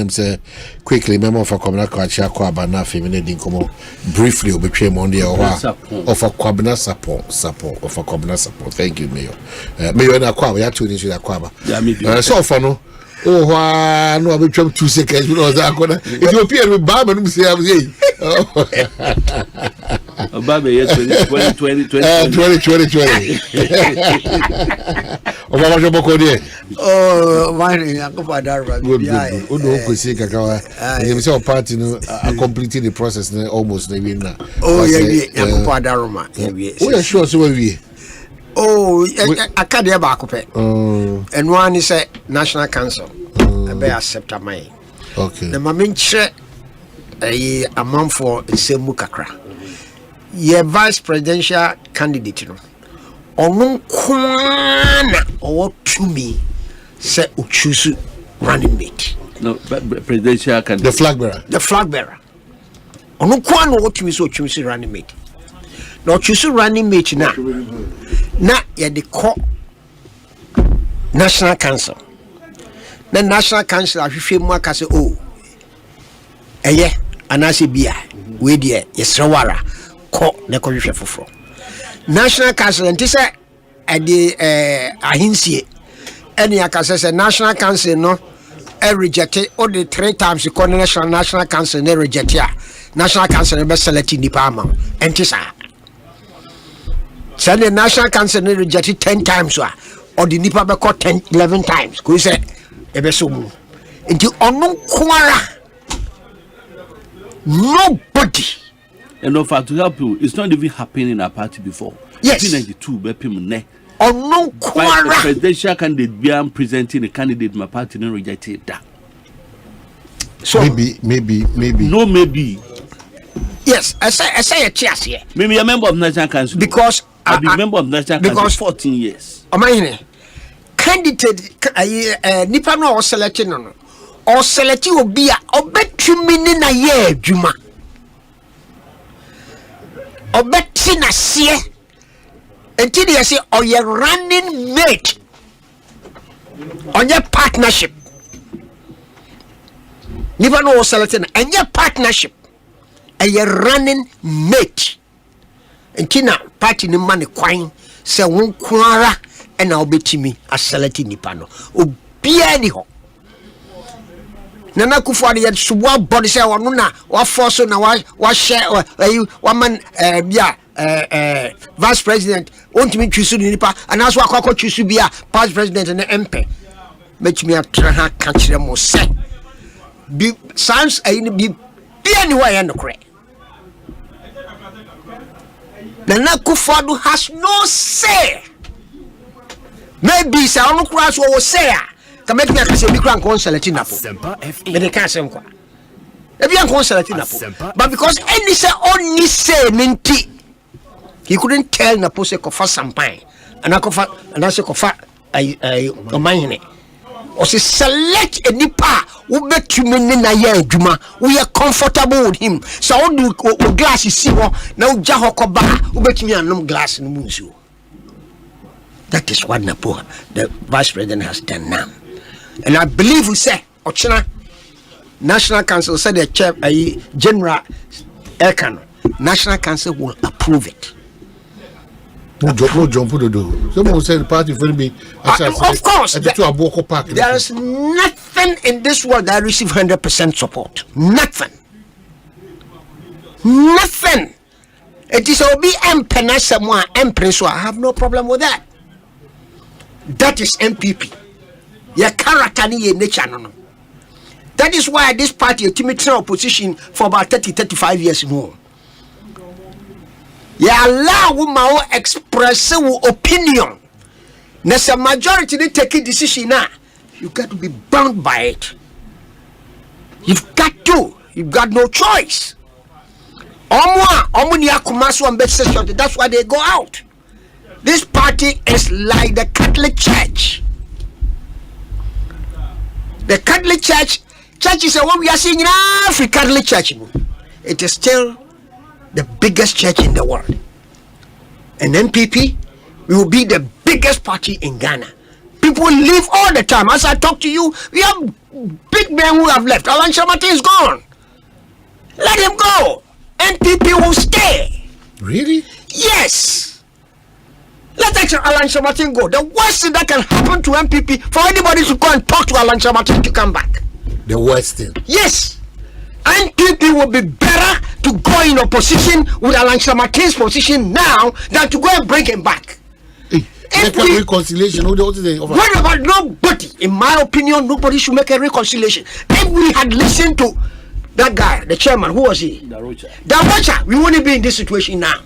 Asempa quickly. Memo for Kwabena Kwabena Femine Dinkomo briefly obetwe Monday or Kwabena support of Kwabena support. Thank you, Mayor. Mayor na Kwaba ya tuni to Kwaba. So for no. Oh, no, I'll be trying 2 seconds. If you appear with Baba, I'm saying, Baba, yes, 2020. Oh, my, I go for that. Good. Party, completing the process almost. Oh, yeah, I go for that. Oh, yeah, sure. So we. Oh, I can't hear back up. And one is a National Council. I be accept my. Okay. The maminche a month for Semu Kakra. Ye vice presidential candidate no. Onun kwana or to me say choose running mate. No, presidential candidate. The flag bearer. The flag bearer. Onun kwana or to me so choose running mate. No choose running mate na. Na ye the court National Council. The National Council of Fimwa say, oh, eye, anase bia, we dear, yesrawara, ko, ne ko for. National Council, and this at the ahinsie, any akase National Council no, rejected all the 3 times the National Council ne reject ya. National Council never selected the Parma, and this Send the National Council ne rejected 10 times, or the Nipa be caught 11 times. Go say. Ebesumu. Into onu kwara. Nobody. And of to help you, it's not even happening in our party before. Yes. 1992, Bepim onu kwara. The presidential candidate being presenting a candidate, my party no rejected that. So maybe. No, maybe. Yes, I say a cheers here. Maybe a member of National Council. Because I've been a member of National Council for 14 years. Omanhene. Candidate nipa no or selecting no or select you be a obetumi ni na ye adwuma obeti na sie enti dey say or ye running mate on your partnership nipa no or selecting and your partnership and ye running mate enti na party ni man kwan se won kwara and I'll be to me a selecting nipano. Obiani ho. Nana Kufuor yet suwa body say or nuna or force na wa share you one man vice president won't me choose nipa and as wa kwako choose be a past president and MP. Make me a traha catch them or say. Be sans be anywhere and the cray. Nana Kufuor has no say. Maybe sa onu kura so wo say a ka make me akase bi kura nkon select na po me de ka asem kwa e bi nkon select na po but because any say only say nti he couldn't tell na po say ko fa sampan ana say ko fa Omanhene or say select a nipa wo betumi ni na ya adwuma we are comfortable with him so wo do glass si ho na wo ja ho ko ba wo betumi anom glass no mu nsuo. That is what Napo, the vice president, has done now. And I believe we say, Ochina National Council said the chair General Elkano. National Council will approve it. No jump to do. Someone said the party will be. Of course, there is nothing in this world that receives 100% support. Nothing. It is OBM Penasamo Empress. I have no problem with that. That is MPP. Your character ni nature no. That is why this party ultimately opposition for about 35 years now. You allow woman express opinion. There's a majority they take a decision now. You got to be bound by it. You've got no choice. That's why they go out. This party is like the Catholic Church. The Catholic Church is what we are seeing in every Catholic Church. It is still the biggest church in the world. And MPP will be the biggest party in Ghana. People leave all the time. As I talk to you, we have big men who have left. Alan Shamate is gone. Let him go. MPP will stay. Really? Yes. Let Alan Shamate go. The worst thing that can happen to MPP for anybody to go and talk to Alan Shamate to come back. The worst thing. Yes. MPP will be better to go in opposition with Alan Shamate's position now than to go and bring him back. Reconciliation. What about nobody? In my opinion, nobody should make a reconciliation. If we had listened to that guy, the chairman, who was he? Darocha, we wouldn't be in this situation now.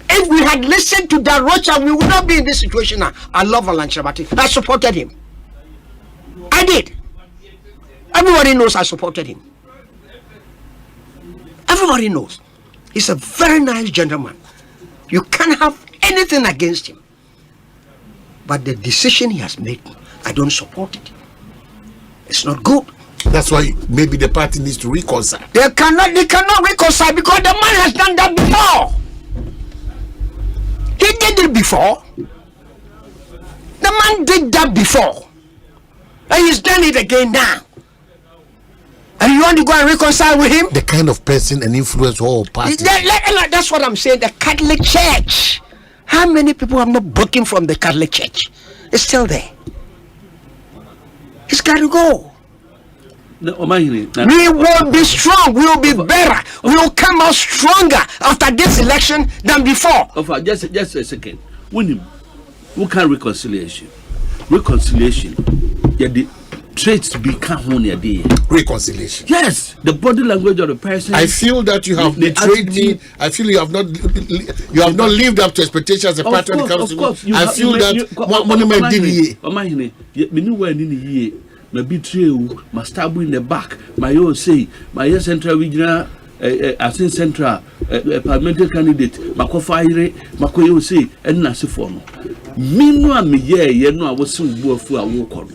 If we had listened to Darocha, we would not be in this situation now. I love Alan Shamate. I supported him. I did. Everybody knows I supported him. Everybody knows. He's a very nice gentleman. You can't have anything against him. But the decision he has made, I don't support it. It's not good. That's why maybe the party needs to reconcile. They cannot reconcile because the man has done that before. He did it before. The man did that before. And he's done it again now. And you want to go and reconcile with him? The kind of person and influence all parties. That's what I'm saying. The Catholic Church. How many people have not broken from the Catholic Church? It's still there. It's got to go. We will be strong. We will be better. We will come out stronger after this election than before. Just a second. Who can reconciliation? Reconciliation. Yeah, the traits become on your day. Reconciliation. Yes, the body language of the person. I feel that you have betrayed me. I feel you have not lived up to expectations as a party when it comes to me. I feel that monument did Omanhene, me know when in the my betray you, my stab in the back, my own say, my central regional Asante Central parliamentary candidate, my co-fire, my co say, and Nasiform. Meanwhile, me ye no, I was soon go for a walk on.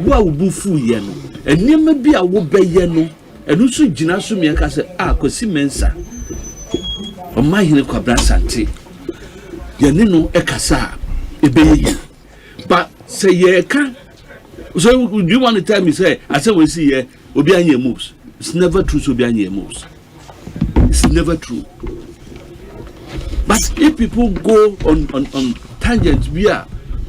What will be full yeno, and never be a wobe yeno, and also Jinasu me a say, Kosi Mensa. Omanhene Kwabena Asante. Yanino Ekasa, but say ye can. So do you want to tell me, say, I say we see here, Obianye moves. It's never true, Obianye moves. It's never true. But if people go on tangents, we are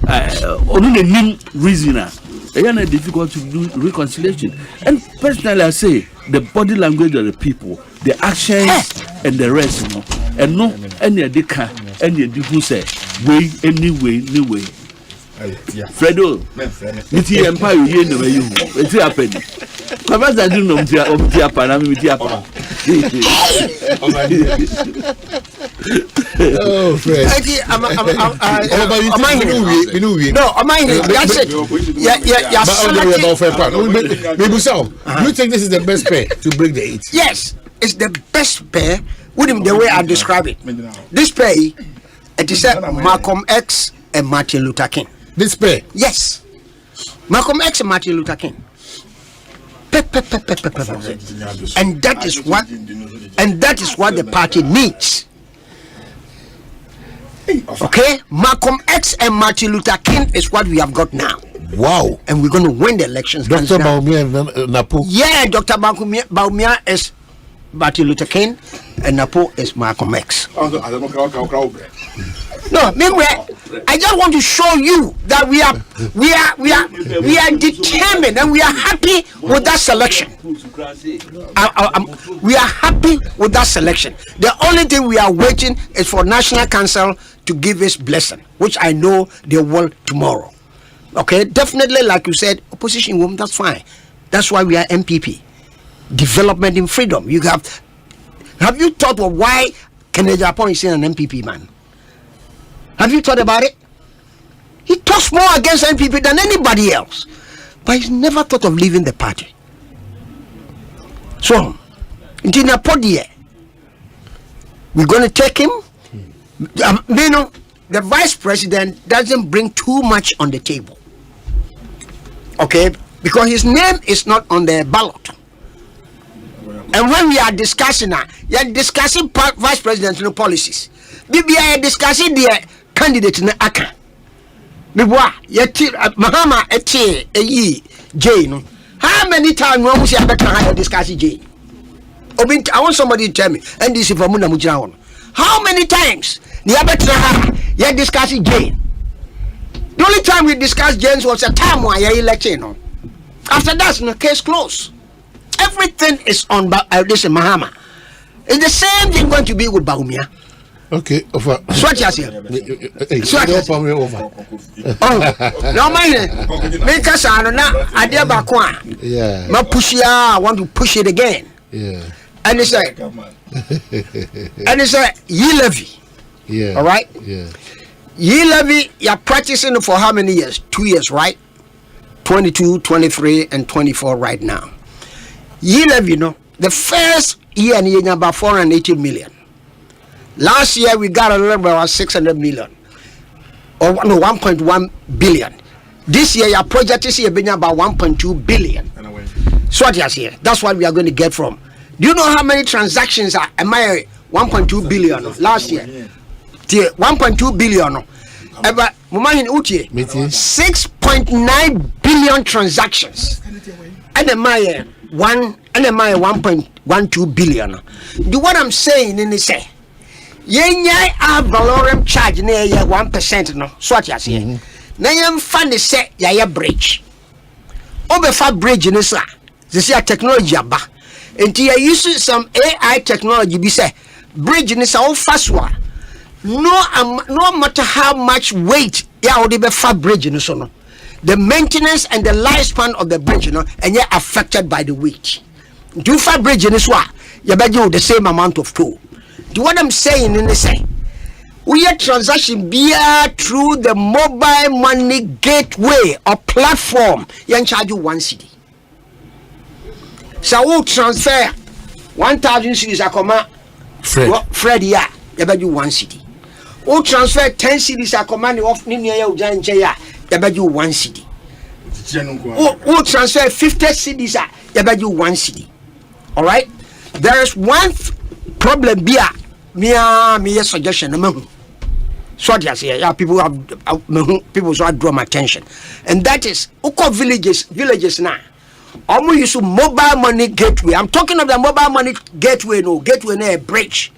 on the new reason, it's difficult to do reconciliation. And personally, I say the body language of the people, the actions and the rest, you know, and no any of the can any of the who say way anyway. Fredo, Miti Empire, you know, it's happening. Kwabena do no Mtiapa, na Mtiapa. Oh, Fred. No, that's it. Do you think this is the best pair to break the 8? Yes, it's the best pair. With him, the way I describe it. This pair, it is Malcolm X and Martin Luther King. This pair? Yes. Malcolm X and Martin Luther King. And that is what the party needs. Okay? Malcolm X and Martin Luther King is what we have got now. Wow. And we're going to win the elections. Dr. Baumia Napo. Yeah, Dr. Baumia is Martin Luther King and Napo is Malcolm X. No, remember, I just want to show you that we are determined and we are happy with that selection. We are happy with that selection. The only thing we are waiting is for National Council to give its blessing, which I know they will tomorrow. Okay, definitely, like you said, opposition woman, that's fine. That's why we are MPP. Development in freedom. Have you thought of why Kennedy Japan is an MPP man? Have you thought about it? He talks more against MPP than anybody else, but he's never thought of leaving the party. So, in a podium, we're going to take him. The vice president doesn't bring too much on the table. Okay, because his name is not on the ballot. And when we are discussing we are discussing vice presidential policies. We are discussing the candidate in the ACA. Mahama Jane. How many times we see a discussing Jane? I want somebody to tell me. And this is from Muna Mujawan. How many times you are discussing Jane? The only time we discussed Jane was a time when you elected. After that, the case closed. Everything is on this Mahama. It's the same thing going to be with Baumia. Okay, over. Swat yourself. No man. Make us now. Idea Bakwa. Yeah. Ma push ya. I want to push it again. Yeah. And it's ye levy. Yeah. All right. Yeah. Ye levy. You're practicing for how many years? 2 years, right? 22, 23, and 24 right now. Ye levy, the first year and year about 480 million. Last year we got a little about 600 million. Or no, 1.1 billion. This year your project is about 1.2 billion. So what you say? That's what we are going to get from. Do you know how many transactions are? Am I 1.2 billion last year? 1.2 billion. But 6.9 billion transactions. And am I 1.12 billion. Do what I'm saying in the say. Yenya a valorem charge near 1% no. So what you say? Na yem fund say ya bridge. Obefa bridge in this this is technology aba. Enti you use some AI technology be say bridge in this all fast one. No matter how much weight ya would be fa bridge in so no. The maintenance and the lifespan of the bridge, and you're affected by the weight. Do fa bridge in this one, you bet you the same amount of toll. Do what I'm saying in this say? We are transaction via through the mobile money gateway or platform. You charge you 1 cedi. So we'll transfer 1,000 cedis a comma Fred, yeah, you bet you 1 cedi. We'll transfer 10 cedis a command of Ninia Janjaya, you bet you 1 cedi. We'll transfer 50 cedis, you bet you 1 cedi. All right, there is one problem here. Me suggestion. So I say, yeah, people so draw my attention, and that is Uko villages now. Almost use mobile money gateway. I'm talking of the mobile money gateway. No gateway, no bridge.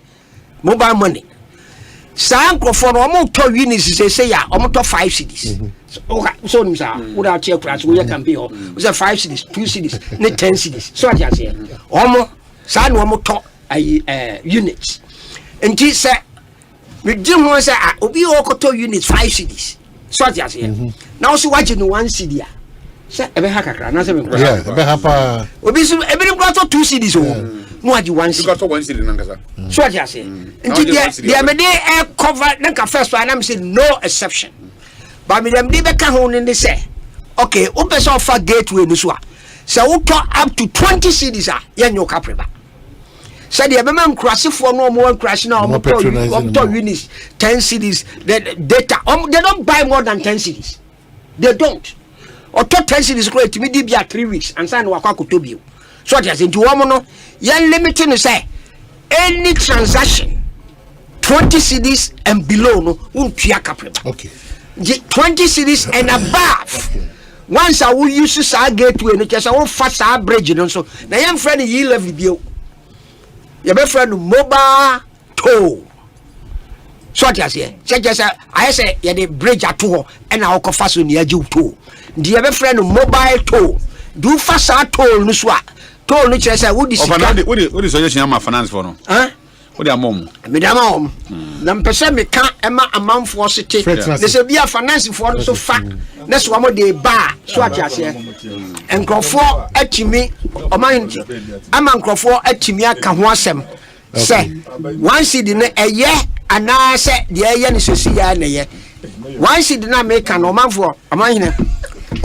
Mobile money. Sanko for almost 2 units. Say yeah, almost 5 cities. Okay, so without check class, we can be. We say 5 cities, 2 cities, 10 cities. So I say, almost. San almost units. And he said, we didn't want to say, Obi Okoto units 5 cities. So I say, now so watching 1 city. Say, Ebe Hakakra, not 7. Yeah, Ebe Hapa. Obi, every got 2 cities. No, I do 1 city. You got 1 city, Nankasa. So I say, and the Amade air cover, Nanka first one, I'm saying no exception. But me them Debeka home in the say, okay, open so far gateway in this one. So we talk up to 20 cities, Yanyo Capriba. Said the Abeman crash for no more crash now, units, 10 cities, the data. They don't buy more than 10 cities. They don't. Or 10 cities great to me, 3 weeks, and sign Wakaku to you. So just into Womono, you're limiting to say any transaction 20 cities and below no won't be a capriba. Okay. 20 cities and above once I will use our gateway no just I fast our bridge no so na yam friend yi level bio your be friend mobile toll so what you say just I say ya the bridge ato and na ko fast on ya ji toll the your be friend mobile toll do fast our toll no so toll no just say wo di sika what is suggestion am finance for no what their mom medama na mpese me ka ema amanfo sete they say bia finance for so fa na so am dey ba so atiase enkrofo atimi omanti ama enkrofo atimi aka ho asem say one seed ne eye ana se de eye ne sesi ya na ye one seed na make na omanfo omanhene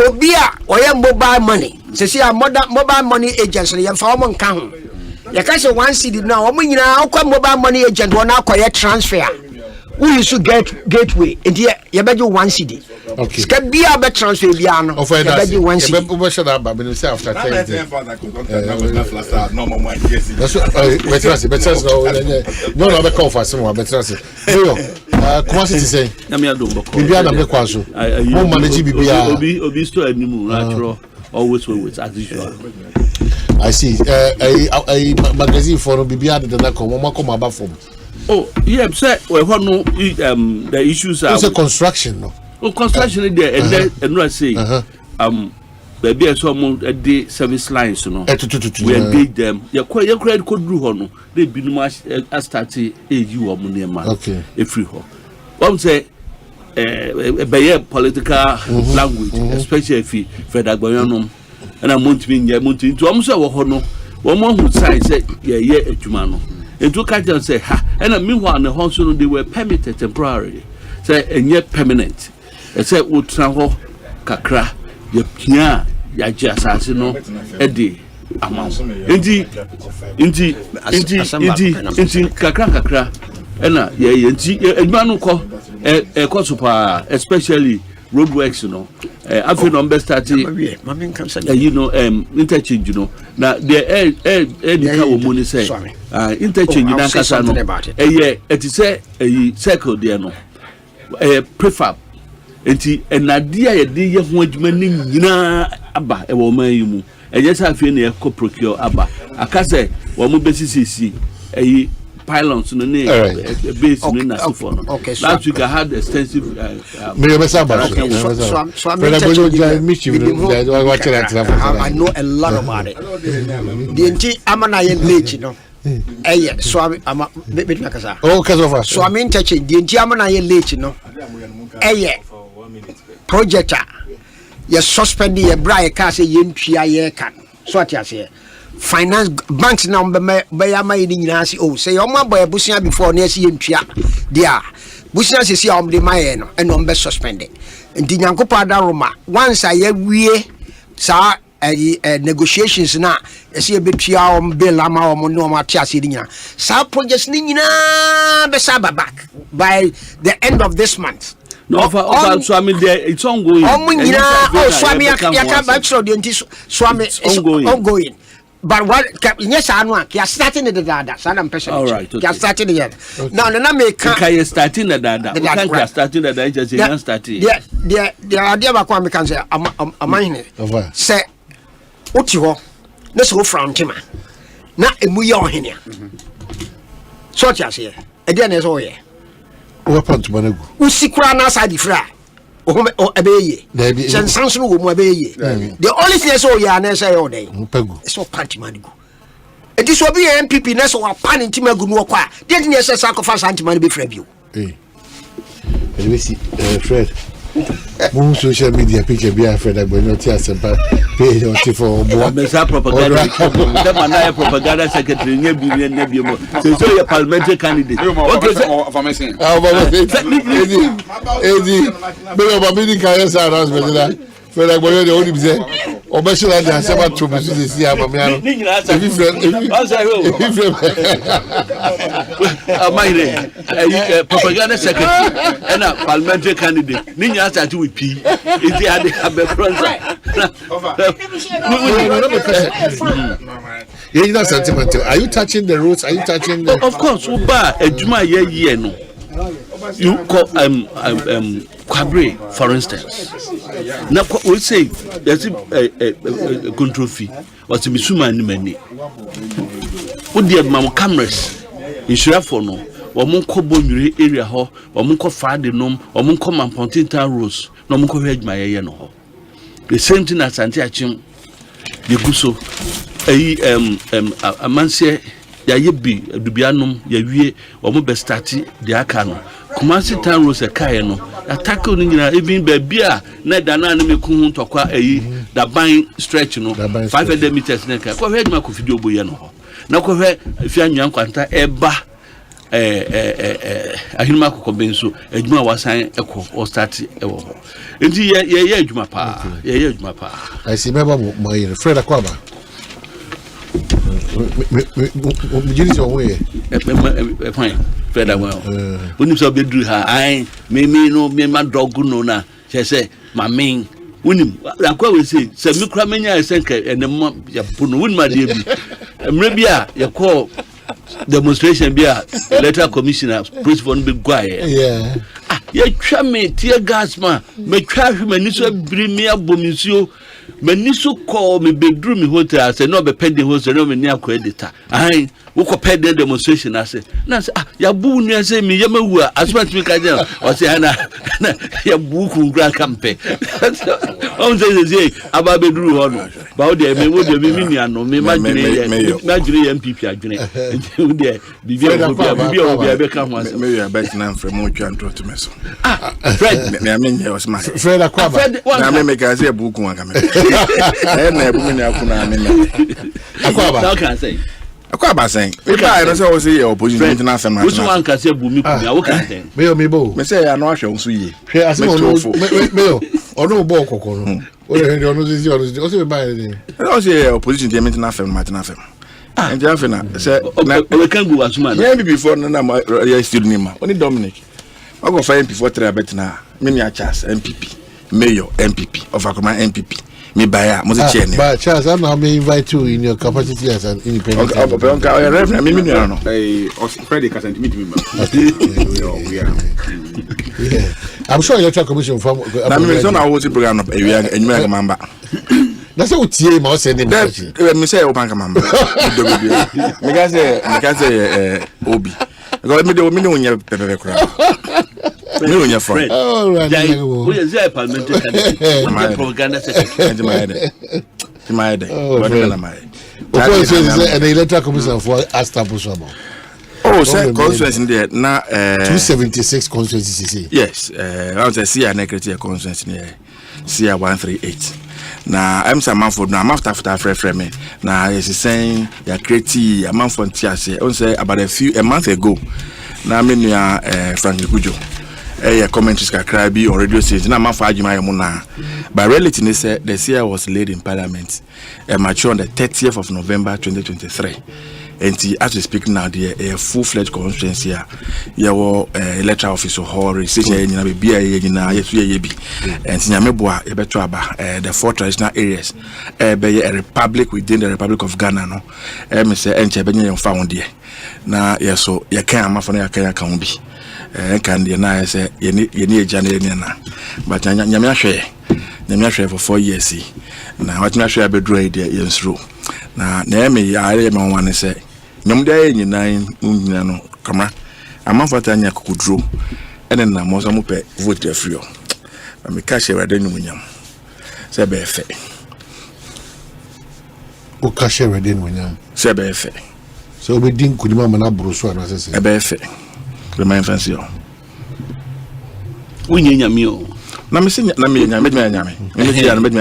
obi a oye mobile money sesi a mobile money agents ne yemfa omo nka ho you can say one city now. Omo nyina akwa mobile money agent wona akoye transfer. We used to gateway. Enti you beji one city. Okay. Ska bia be transfer bia no. You beji one city. We should have been say after 10 days. No, be call for someone better say. No. Come city say. Na me adom boko. Bibia na me kwaso. Mo manage bibia. Obi store animu natural. Always wait as usual. I see. A magazine for Bibia de na come about from. Oh, yeah, sir. Well, no, the issues are. It's a construction, no. Oh, construction there, and I say, baby, I saw at the service lines, you know. We engage them. Your credit code do honor. They be much as started you or money man. Okay. If you ho. One say, by political language, especially if you Federal Goyanum. And I'm mounting to almost our honor. One more who said, yeah, a Jumano. And two catchers say, ha, and meanwhile, the Honson they were permitted temporarily, say, and yet permanent. I said, would travel Kakra, your Pia, Yaja Sassino, Eddie, amount. Indeed, Kakra, and yeah, man who call a Kosupa, especially roadworks, you know. I feel number starting, you know, interchange, you know. Now, the air money say, interchange in Akasano, it is a circle there, no, a prefab, and idea, which many, abba, a woman, and yes, I feel near co procure abba. I can say, one more basis, a pylons in the name, base in the okay, last week I had extensive. I know a lot about it. The entire Amanayan late, you know. So I'm so I'm in touching the entire Amanayan late, you know. Projector, you're suspending a bright cast, a yen chia can. So what you say. Finance banks now by nasi oh say your man boy busia before near see ntwa dia busia se see the my no and on be suspended nti nyankopa da roma once I wie sa negotiations na see e betua bill ama no ma tia se nyina sa projects ni nyina be sa back by the end of this month. No, so I mean, it's ongoing. So I mean, I back so the ongoing. But what yes, I know. You're starting the data. All right. You're starting the now. Now make. You're starting the data. You're starting the data. Just you're starting. The idea about what we can say. Omanhene. Say, what you want? Let's go from Tima. Now, we are here. So what you say? Again, is all here. What to Managu? We see Krana side the fry. The only thing is all ya say all day. It's so party money go. It is will be an MPP ness or pan in Timagu no qua. Didn't you say sacrifice anti money be Fred you? We see Fred. More social media picture be afraid that we're not Asempa pay on for propaganda. The propaganda secretary near so you're parliamentary candidate. Okay, Fred, I the only say, or Bashir and Asempa to see propaganda secretary and a parliamentary candidate. Ninya started with P. If they had a front. You're not sentimental. Are you touching the roots? Are you touching the... Of course, Uba, a Juma ye no. You call Kwabena, for instance. na we say there's a control fee or to be suma ni mani wo de mam cameras insure for no wo mon ko bonwire area ho wo mon ko faade nom wo mon ko Mampontinta Rose no mon ko hwe adwuma ye no ho the same thing as Asante achim ye guso amanse ya yebi adubianom ya wie wo mo be start de aka no Kumasi Town Rose kai no attack no nyina even baby a na da na me ku hu tokwa da ban stretch no 500 meters na ka ko hwe adwuma ko video boye no ho na ko hwe fi anwan kwanta eba ahirma ko benso adwuma wasan ekọ o start ewo ho enti ye adwuma pa ye adwuma pa I see member mo here Fred Kwaba me way fine Fred well when you so be do her I me no me ma dog no na say my main unim akwa we say me kra menya esenka enem ya puno won ma de bi emre bia ye call demonstration bia electoral commissioner principal be gwaye yeah ye twa me tear gas ma me twa hwemani so biri me abomisuo mani so call me bedroom hotel say no be pending hotel no me ni akọ editor ai wo ko pending demonstration ase na say ya bu nu ase me yamawu asmat me ka je o say na ya bu ku gra campe on say aba bedroom ho no ba o de me wo de me ni ano me ma jire MPP adwene wo de bibi o be ka ho ase me ya bet na mfrem mo twa ntro to me so Fred me amenye o smart Fred Akwaba na me ka say bu ku aka me na ebu me ni akuna me Akwaba how can I say Akwaba saying if I don't say o say opposition international which one can say bu mi ku ya wo can say me bo me say ya no ahwe nso yi hwe ase me ono bo kokoro no o le ono sisi o se be ba ni o say opposition international and you na say we can go asuma na before na ya student name only Dominic I go find before 3 bet na me ni Charles MPP mayor MPP of Akoma MPP me buy mo say chair name but Charles I now may invite you in your capacity as an independent okay reverend me no Friday can meet me yeah I'm sure electoral commission from na me so na wo ti program no ewia enyuma mamba that's what tie ma say name me say o bank mamba do be me can say obi because me do nya pepe kura me do nya friend all right we is a parliamentary candidate propaganda secretary my head what na my what say an electoral commission for Astampo oh say constituency in there na 276 constituency yes I say see an secretary constituency there see 138 na I'm some man for na after frame na is saying ya create a man for tiase on say about a month ago na me nua Frank Kujo commentaries kakra bi on radio station na man for adwuma yemo na by reality ne say the year was laid in parliament mature on the 30th of November 2023 and as we speak now there a full-fledged constituency yawo electoral office hall research nyina be bia nyina yesu ye bi and nyame boa e beto aba the four traditional areas be a republic within the Republic of Ghana no me say enche be nyem fa won de na yeso ye kan amafo no yakan kan bi kan de na say ye ni eja na ye na but nyame ahwe for 4 years na wat na ahwe abedro e de yensro na me ya me wan say nyom de nyina no kama amafata anya kokudro ene na mo so mo pe vote afrio na me ka she wade nyunyam se be fe o ka she wade nyunyam se be fe so obi din kudima mana broso na se e be fe le man fancy o unye nyame o na me se na me nyame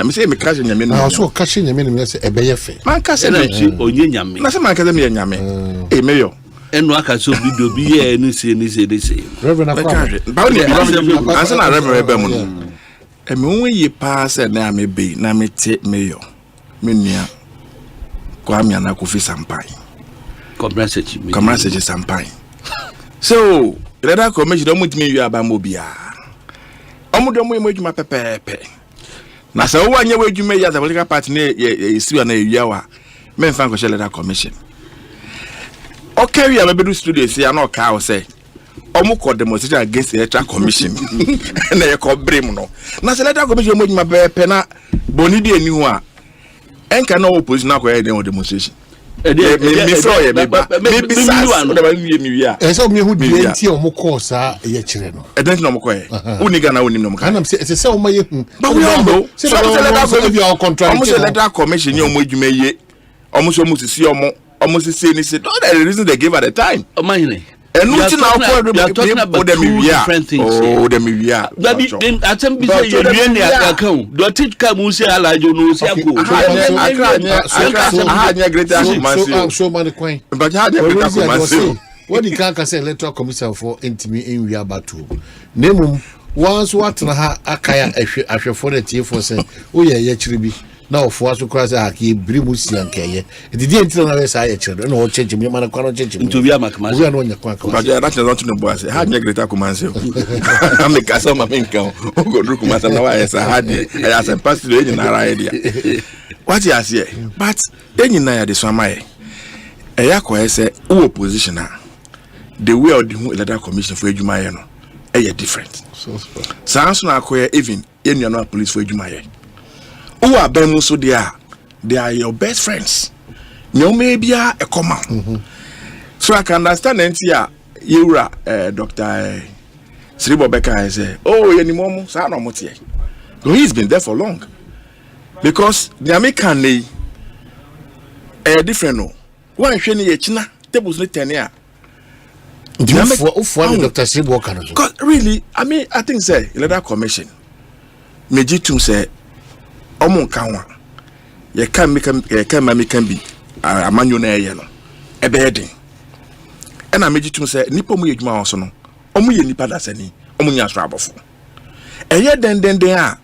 me se me ka she nyame no so ka she nyame me se e be ye fe man ka se na onye nyame na se man ka se me nyame e me yo enu aka so video bi ye ni se reverend Akwaba ba ni ansa na reverend be mu no e me won yi pa se na me be na me te me yo me nua kwa mi ana Kofi Sampai commerce Sampai so the commission don't mutimi wi aba mobia omudo mo edwuma pepepe na se wo anya we edwuma ya the political party na isiwa na ewia wa me mfa nko shele that commission okay we abedu studio say na o ka o say omo demonstration against the Electoral Commission na ye ko brim no na se Electoral Commission mo nyima be na boni de ni ho a enka na opposition akoye den demonstration me so ye be ba me bi sa no da ba wie mi wi a so me hu die nti omo ko sa ye kire no e den no mo koye uni ga na uni no mo ka na se o ma ye hu ba we know so Electoral Commission ni omo adwuma ye omo so mo sisi omo sisi ni say that's the reason they gave at the time Omanhene. And we are talking about two different things. Oh, the media. Asempa say you need account. Do teach come say alajo no say go. So man coin. But how the what the can say Electoral Commission for intimi in we about to. Name once what na ha akaya ahwe for the tie for say o ye chiribi. Now for us to cross a key brimus yankeye. It didn't tell us I children or change me man change to be a macman. We are on your quack. But that's not the boss. I had Negreta Comanso. I make a sum of income. Go look at I had as a pastor in our idea. What you say? But then you know the Swamai. A yako say, who opposition the way of the Electoral Commission for Jumayano. A different. Sounds like even in your police for Jumaya. Who are Ben so they are your best friends. No maybe a common. So I can understand here you Dr. Sribo Beka say, oh any more son or motie. So he's been there for long. Because the American different no. One shiny China tables not 10 years. Dr. Sribo can really, I mean I think say Electoral Commission. Mejitum say omo kanwa ye kan me kan bi amanyo na ye no e be den e na mejitum se nipa mu yedwuma so no omo ye nipa da sani omo nya so abofo e ye den a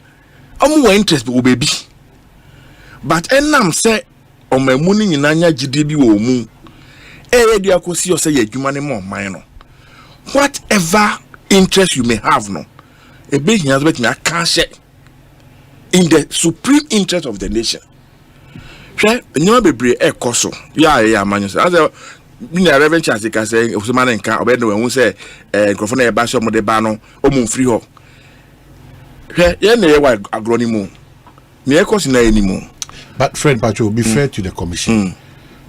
omo wa interest be obebi but enam se omamu ni nyina nya gide bi wo mu e ye dia kosi o se ye adwuma ne mo man no whatever interest you may have no e be hia so betimi aka she in the supreme interest of the nation. She nyoma bebre ekoso ya manyo say as me na reverend chance ka say Usman nka obedno we hu say nkrofo na e ba so mo de ba no o mu free ho. She ye na ye wa agroni mu. Me ekoso na enimu. But friend Pacho, be fair to the commission.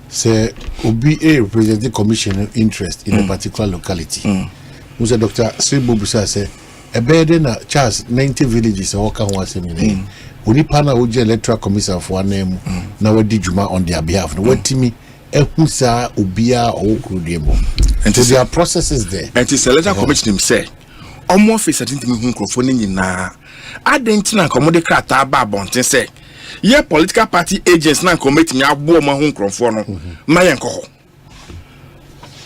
Say obi a representing commission interest in a particular locality. Who say Dr. Sribo Busa say a bed na Charles 90 villages a waka ho asem ni. Oni pana oje Electoral Commission for name na wadi juma on their behalf. No watimi ehun sa obia okru demo. And so there are processes there. And it's Electoral Commission him say omo face atintimi hu nkrofo ni nyina. Adentina komode krata ba bonten say ye political party agents na committee abo ma hu nkrofo no mayen ko ho.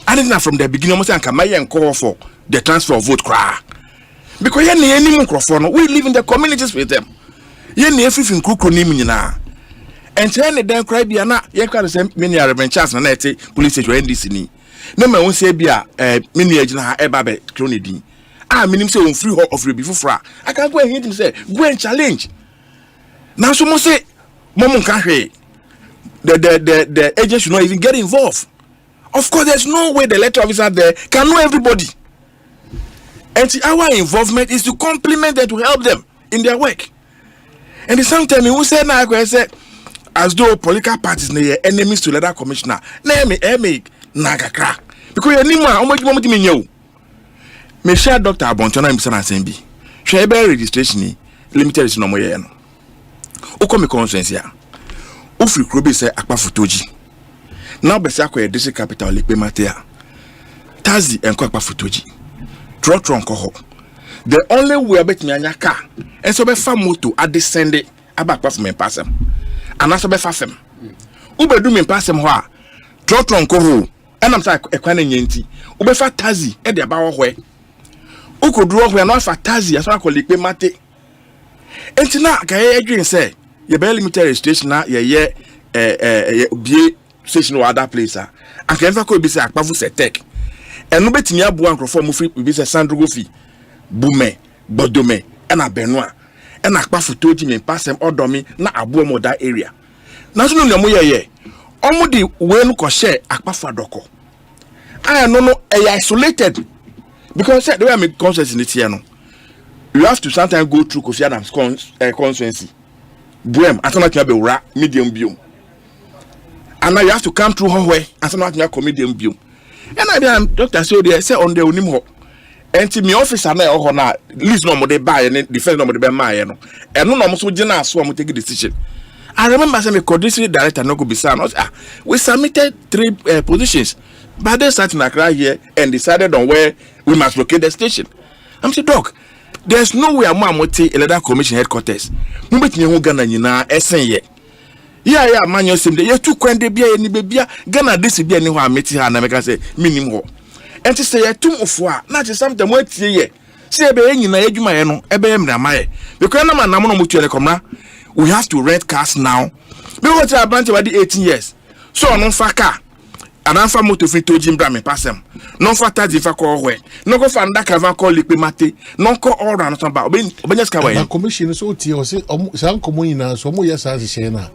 Adentina from the beginning almost anka mayen ko for the transfer of vote kra. Because ye na eni nkrofo no we live in the communities with them. Ye na efifin krokro ni nyina. Enche ne den kra bia na ye kwa say many reverend chance na ete police station NDC ni. Na ma won say bia many agina ha eba be clonedi. Ah minim say on free of rebi fufra. I can go and hit him say go and challenge. Now so mo say mom can hwe. The agent should not even get involved. Of course there's no way the electoral officer there can know everybody. And our involvement is to complement them, to help them in their work. And the same time, we say now, I say, as though political parties are enemies to Electoral Commissioner. Nagakra. Because you need how much moment me know. Me share Dr. Abontona Mr. Asembi. Share registration limited is no more. Oko me conscience ya. Ufri krobi say akpa fotoji. Now be say akwa district capital Lekpe Matea. Tazi enko akpa fotoji. Trotron koho. The only way bet me anya car and so be fa moto a descend about from me pass them. And also be fa fem. Ube do me pass them ho a Trotron koho. And I'm say ekwane nyenti. Ube fa tazi e de ba wo hwe. Uko duro hwe na fa tazi aso akọ Lekpe Mate. Enti na ka ye adwin say ye be limited registration na ye bie station or other place a. Aka enfa ko bi say akpafu se tech. Enu betimi aboa nkrofo mu free bi say Sandro fi. Bume, Bodome, and a Benoit, and a Pafutoji me pass them or domi na abu mo that area. National Namuya ye. Omudi when ko share a Pafadoko. I no a isolated because the way I make conscience in it here, no, you have to sometimes go through Kofi Adams' constituency. Brem, I don't know about medium view. And now you have to come through Hongway, I don't know about medium view. And I am Dr. So they say on the Unimo. And to me, officer now, or not, least no more they buy and defend no more the Bama, and no almost would general swam to take a decision. I remember saying, district director no could be sound. We submitted 3 positions, but they sat in Accra here and decided on where we must locate the station. I'm saying, Doc, there's no way I'm going to Electoral Commission headquarters. We bet you Ghana, you know, SN. Yeah, man, you seem you're too quaint, be any baby. Ghana, this be anywhere I met her, and I can say, minimum. And to say, 2 of 4, not just something wait here. Say, a baby, you know, because I'm a number we have to rent cars now. We want to abandon about the 18 years. So, no for car. And I'm for motor free to Jim Bram pass them. No for Tazi for call away. No go for Ndaka call Liquimate. No call all around about Benyas commission is OT or say, some community, so more yes as Shana.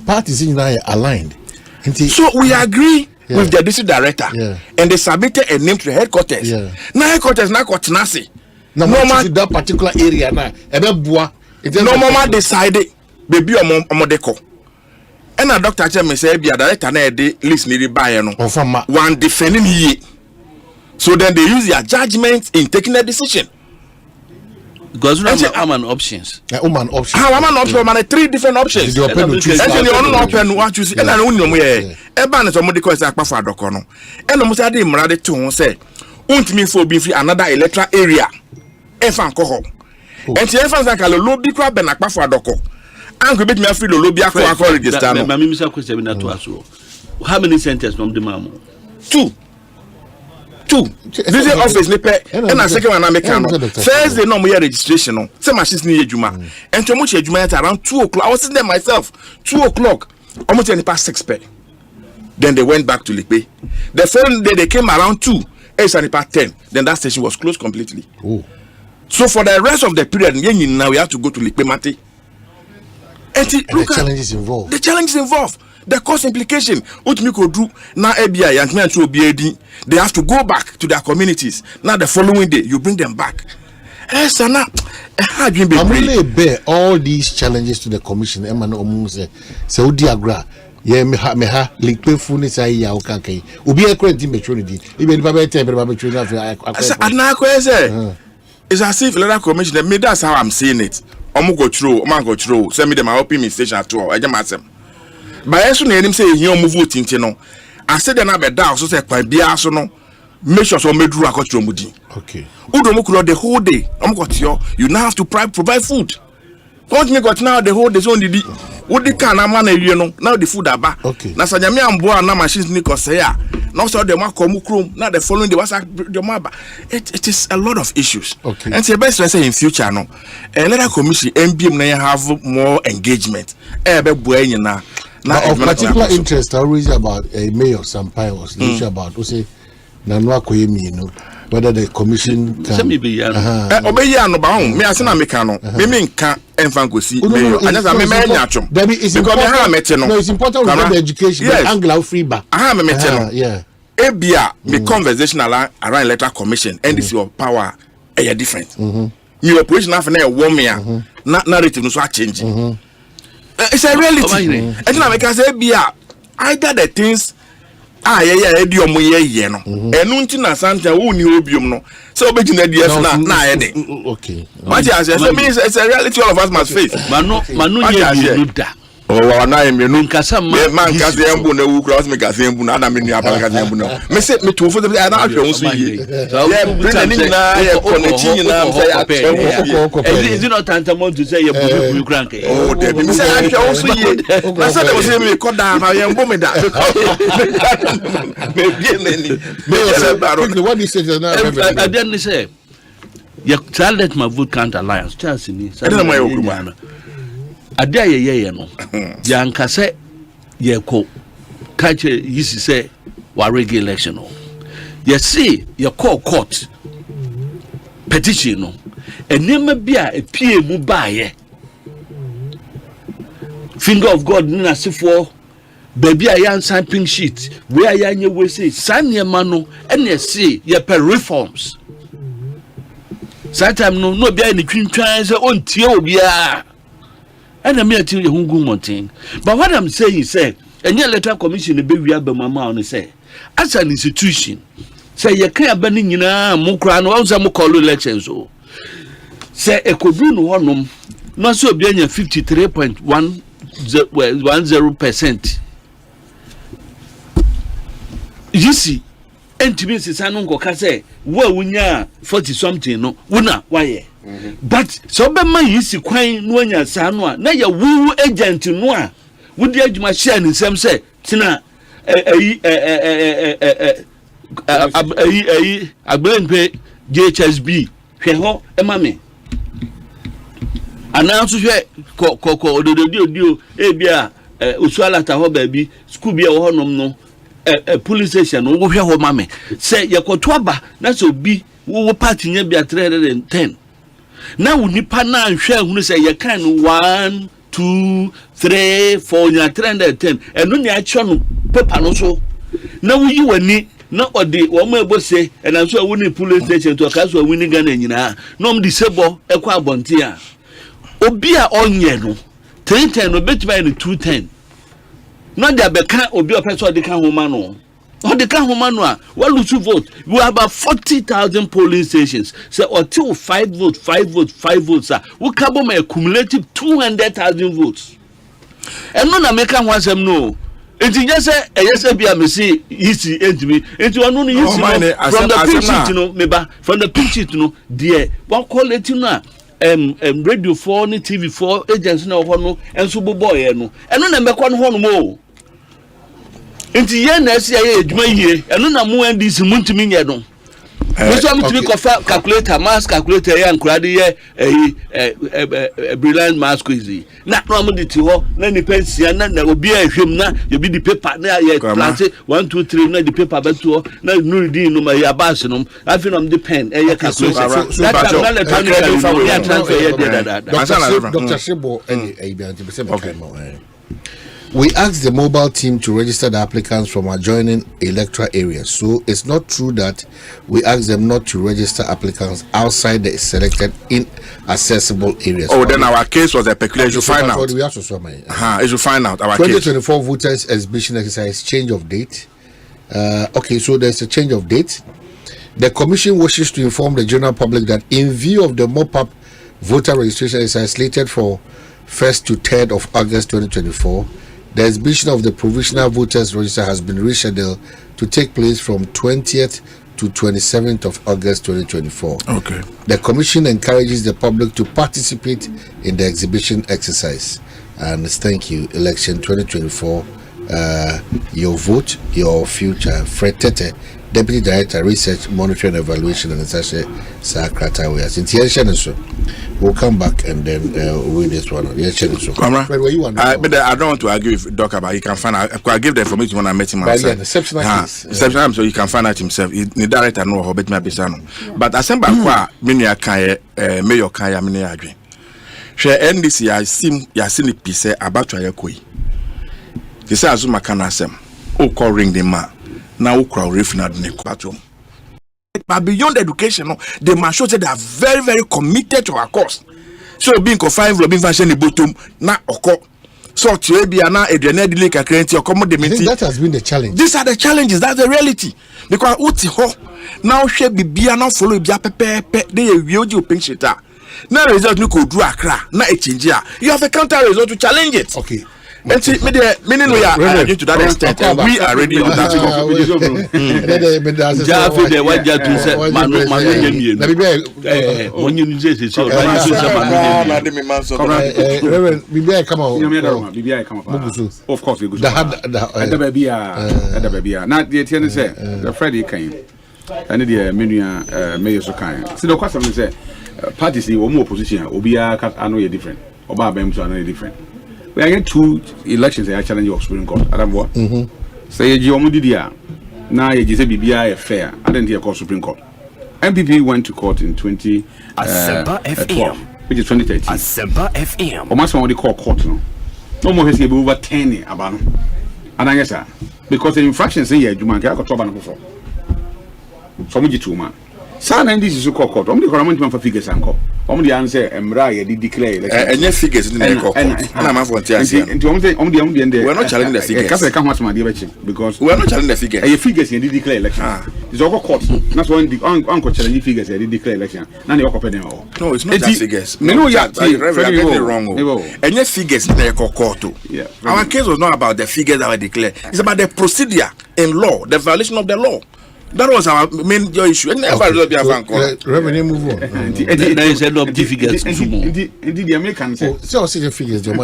Parties in I aligned. So we agree with the district director. And they submitted a name to the headquarters. Now headquarters now got Nasi. No man that particular area now. No mama decided baby or Modeko. And a doctor tell me say be a director na the list needed by one defending ye. So then they use their judgment in taking a decision. Because I'm an options. I'm an option. How am an option? Man, 3 different options. You open to choose. And you only open what you see. And I don't know where. Eban is a Modeko is a pafa dokono. And the Musadi Murade to say, "Won't me for being free another electoral area." Efan koho. And the efan like a lobby Kwabena pafa doko. And we bet me free the lobby akwa register. Mami misa question na to aso. How many centers from the mamu? 2. This office ni pe and a second one American. First they no more registration no. Say machines ni ejuma. And to much ejuma at around 2 o'clock. I was sitting there myself. 2 o'clock. Almost any past 6 pe. Then they went back to Lipe. The following day they came around 2. It's any past 10. Then that station was closed completely. Oh. So for the rest of the period, now we have to go to Lipe Mate. And the challenges involved. The challenges involved. The cost implication. What we could do now, ABI and BAD, they have to go back to their communities. Now the following day, you bring them back. I'm really bear all these challenges to the commission. So diagram. Yeah, me ha link phone say ya o kan kai. Obi e kwenti maturity. Even baba tell baba maturity it's as if Electoral Commission, me that's how I'm seeing it. Omo go through, send me them my open station at all. I just ask them. But as soon as him say he move voting, no. I said then I be down so say kwa bia so no. Make sure so me do akotro mudi. Okay. Udo mo the whole day. Omo got you now have to provide food. Don't me got now the whole day so ndidi. What the can man no now the food aba. Okay. Na sanyame ambo na machines ni ko say ya. Now so the come chrome now the following day was the maba. It is a lot of issues. Okay. And the best say in future no. Another commission MBM na have more engagement. Ebe boy na. Of particular interest always about Mayor Sampai was about who say Nanwa Koyemi, whether the commission can obey no ba me asena make no me nka enfan go see mayor anya me nyachom because me ha mete no it's important with the education angle free back me mete no yeah ebia me conversation around Electoral Commission and this your power different me operation after na warm na narrative no so change it's a reality and na make say ebia either the things edi omo ye no enu nti na Asante woni obiom no so obegina DS na ye de okay what you say so means it's a reality all of us must face manu ye no da wa na ye no nkasa man ka se embu na wu cross me ka se embu na me nua pa ka se embu no me se me to fo de na ahwe so yi ye bring ni na ye connect ni na say ya is it not tantamount to say ye bu crank oh de me say ahwe so yi na say de say me ko da ma ye mbo me da me bien ni me what he said now I didn't say you let my vote count alliance chance ni say na my okuma ade ye no yanka se ye ko kache yisi se wa regular election no ye see ye call court petition no enema bia epie mu baaye finger of God na sefo baby ayan sign pink sheet we ayanye we say sanye ma no ene see ye per reforms Satam no be any twintwan say on tie obia. And I tell you who go mountain. But what I'm saying is say and Electoral Commission be we have mama on say as an institution say you can't ban nyina mo kra no once mo call elections o say ekodu no honom no so obi anya 53.10%. You see entimi sisa no nkoka say wo wunya 40 something no wona why. But so be man yisi kwan no anya sa no a na ya wu agent no a wudi adwuma share ni nsem say tina agbelenpe JHSB hwe ho emame ananso hwe ko ododio ebia osuala ta ho ba bi school bia wo honom no police station wo hwe ho mame say yekoto aba na so bi wo party nya bia 310 na wo nipa na hwe hunu say ye kan 1 2 3 4 nya 310 eno ni acho no paper no so na wo yi wani na odi wo ma ebose na so wo ni police station to ka so wo ni Ghana nyina na om disable ekwa abonte a obi a onye no 310 no betima ni 210 no dey abeka obi opeso de kan homa no o de kan homa no a we lose vote. We have about 40,000 polling stations so until 5 votes we can be accumulative 200,000 votes and no na make am one sem no. Enti just say yes be am say easy entimi enti onu no easy from the pink sheet no meba from the pink sheet no there one call it no radio 4 ni TV 4 agents na ho no enso boboy no eno na mekọ no ho no mo enti ye na ase ye adwuma yie eno na mo NDC muntimi nye no so am to kofa calculator mass calculator ya nkurade ye brilliant mass quiz na no am de ti ho na ni pensia na obi ahwem na ye bi di paper na ye plant 1 2 3 na di paper beto na no di no ma ya bass no afi no am di pen ye calculator that na electronic transfer ye Dr. Shibo and we asked the mobile team to register the applicants from adjoining electoral areas. So it's not true that we asked them not to register applicants outside the selected inaccessible areas. Oh, then our case was a peculiar. You find out. We have to sum it. You should find out our 2024 voters exhibition exercise change of date. Okay, so there's a change of date. The commission wishes to inform the general public that in view of the mop-up voter registration exercise slated for 1st to 3rd of August 2024, the exhibition of the provisional voters register has been rescheduled to take place from 20th to 27th of August 2024. Okay. The commission encourages the public to participate in the exhibition exercise. And thank you. Election 2024, your vote, your future. Fred Tete, Deputy Director, Research, Monitoring, Evaluation, and Sasha Sakrata. We'll come back and then read this one. But I don't want to argue with Doc about. He can find out. I give the information when I met him myself. Exceptional case. Exceptional, so he can find out himself. The director know how bet me abisano. But Asempa kwa minia kaya mayor kaya minia adwe. Share NDC ya seen the piece about to yakoi. He says Azuma can asem. O call ring the man. Now o crowd refinad ne kwatom. But beyond education, they must show that they are very, very committed to our cause. So being confined, being fashion the bottom, now occur. So to be now a dreaded lake a currency or commodity. That has been the challenge. These are the challenges. That's the reality. Because uti ho now she be now follow bia pepe they will you pink shit. Now result you could do a crack. Now a change. You have a counter result to challenge it. Okay. And see, meaning we are arguing to that extent, and we are ready on that. Of course, we go. The baby, not the tenant said, the Friday came, and the menu mayor so kind. See, the question is, parties in more position, Obia, I know you're different, Obama, I know you're different. We are getting 2 elections that are challenging your Supreme Court. I don't know what. Say you almost did here. Now you say BBI fair. I didn't hear call Supreme Court. MPP went to court in 2012, which is 2013. Asempa FM. Or much more they call court now. No more has over 10 about. And I guess because the infractions say you man can go to before. So much too man. San and this is so called. Only the for figures and call. Only the answer Emra ye declare and your figures in the call. And I'm for we're not challenging the figures. I can't watch my direction because we're not challenging the figures. Your figures in the declare election. It's all court. That's when the uncle challenging figures in the declare election. None of your no, it's not that figures. No, you are wrong. And your figures in the court. Our case was not about the figures that were declared. It's about the procedure in law, the violation of the law. That was our main issue. And everybody be a revenue move on. There is a lot of figures. Indeed, the Americans say, so see the figures. The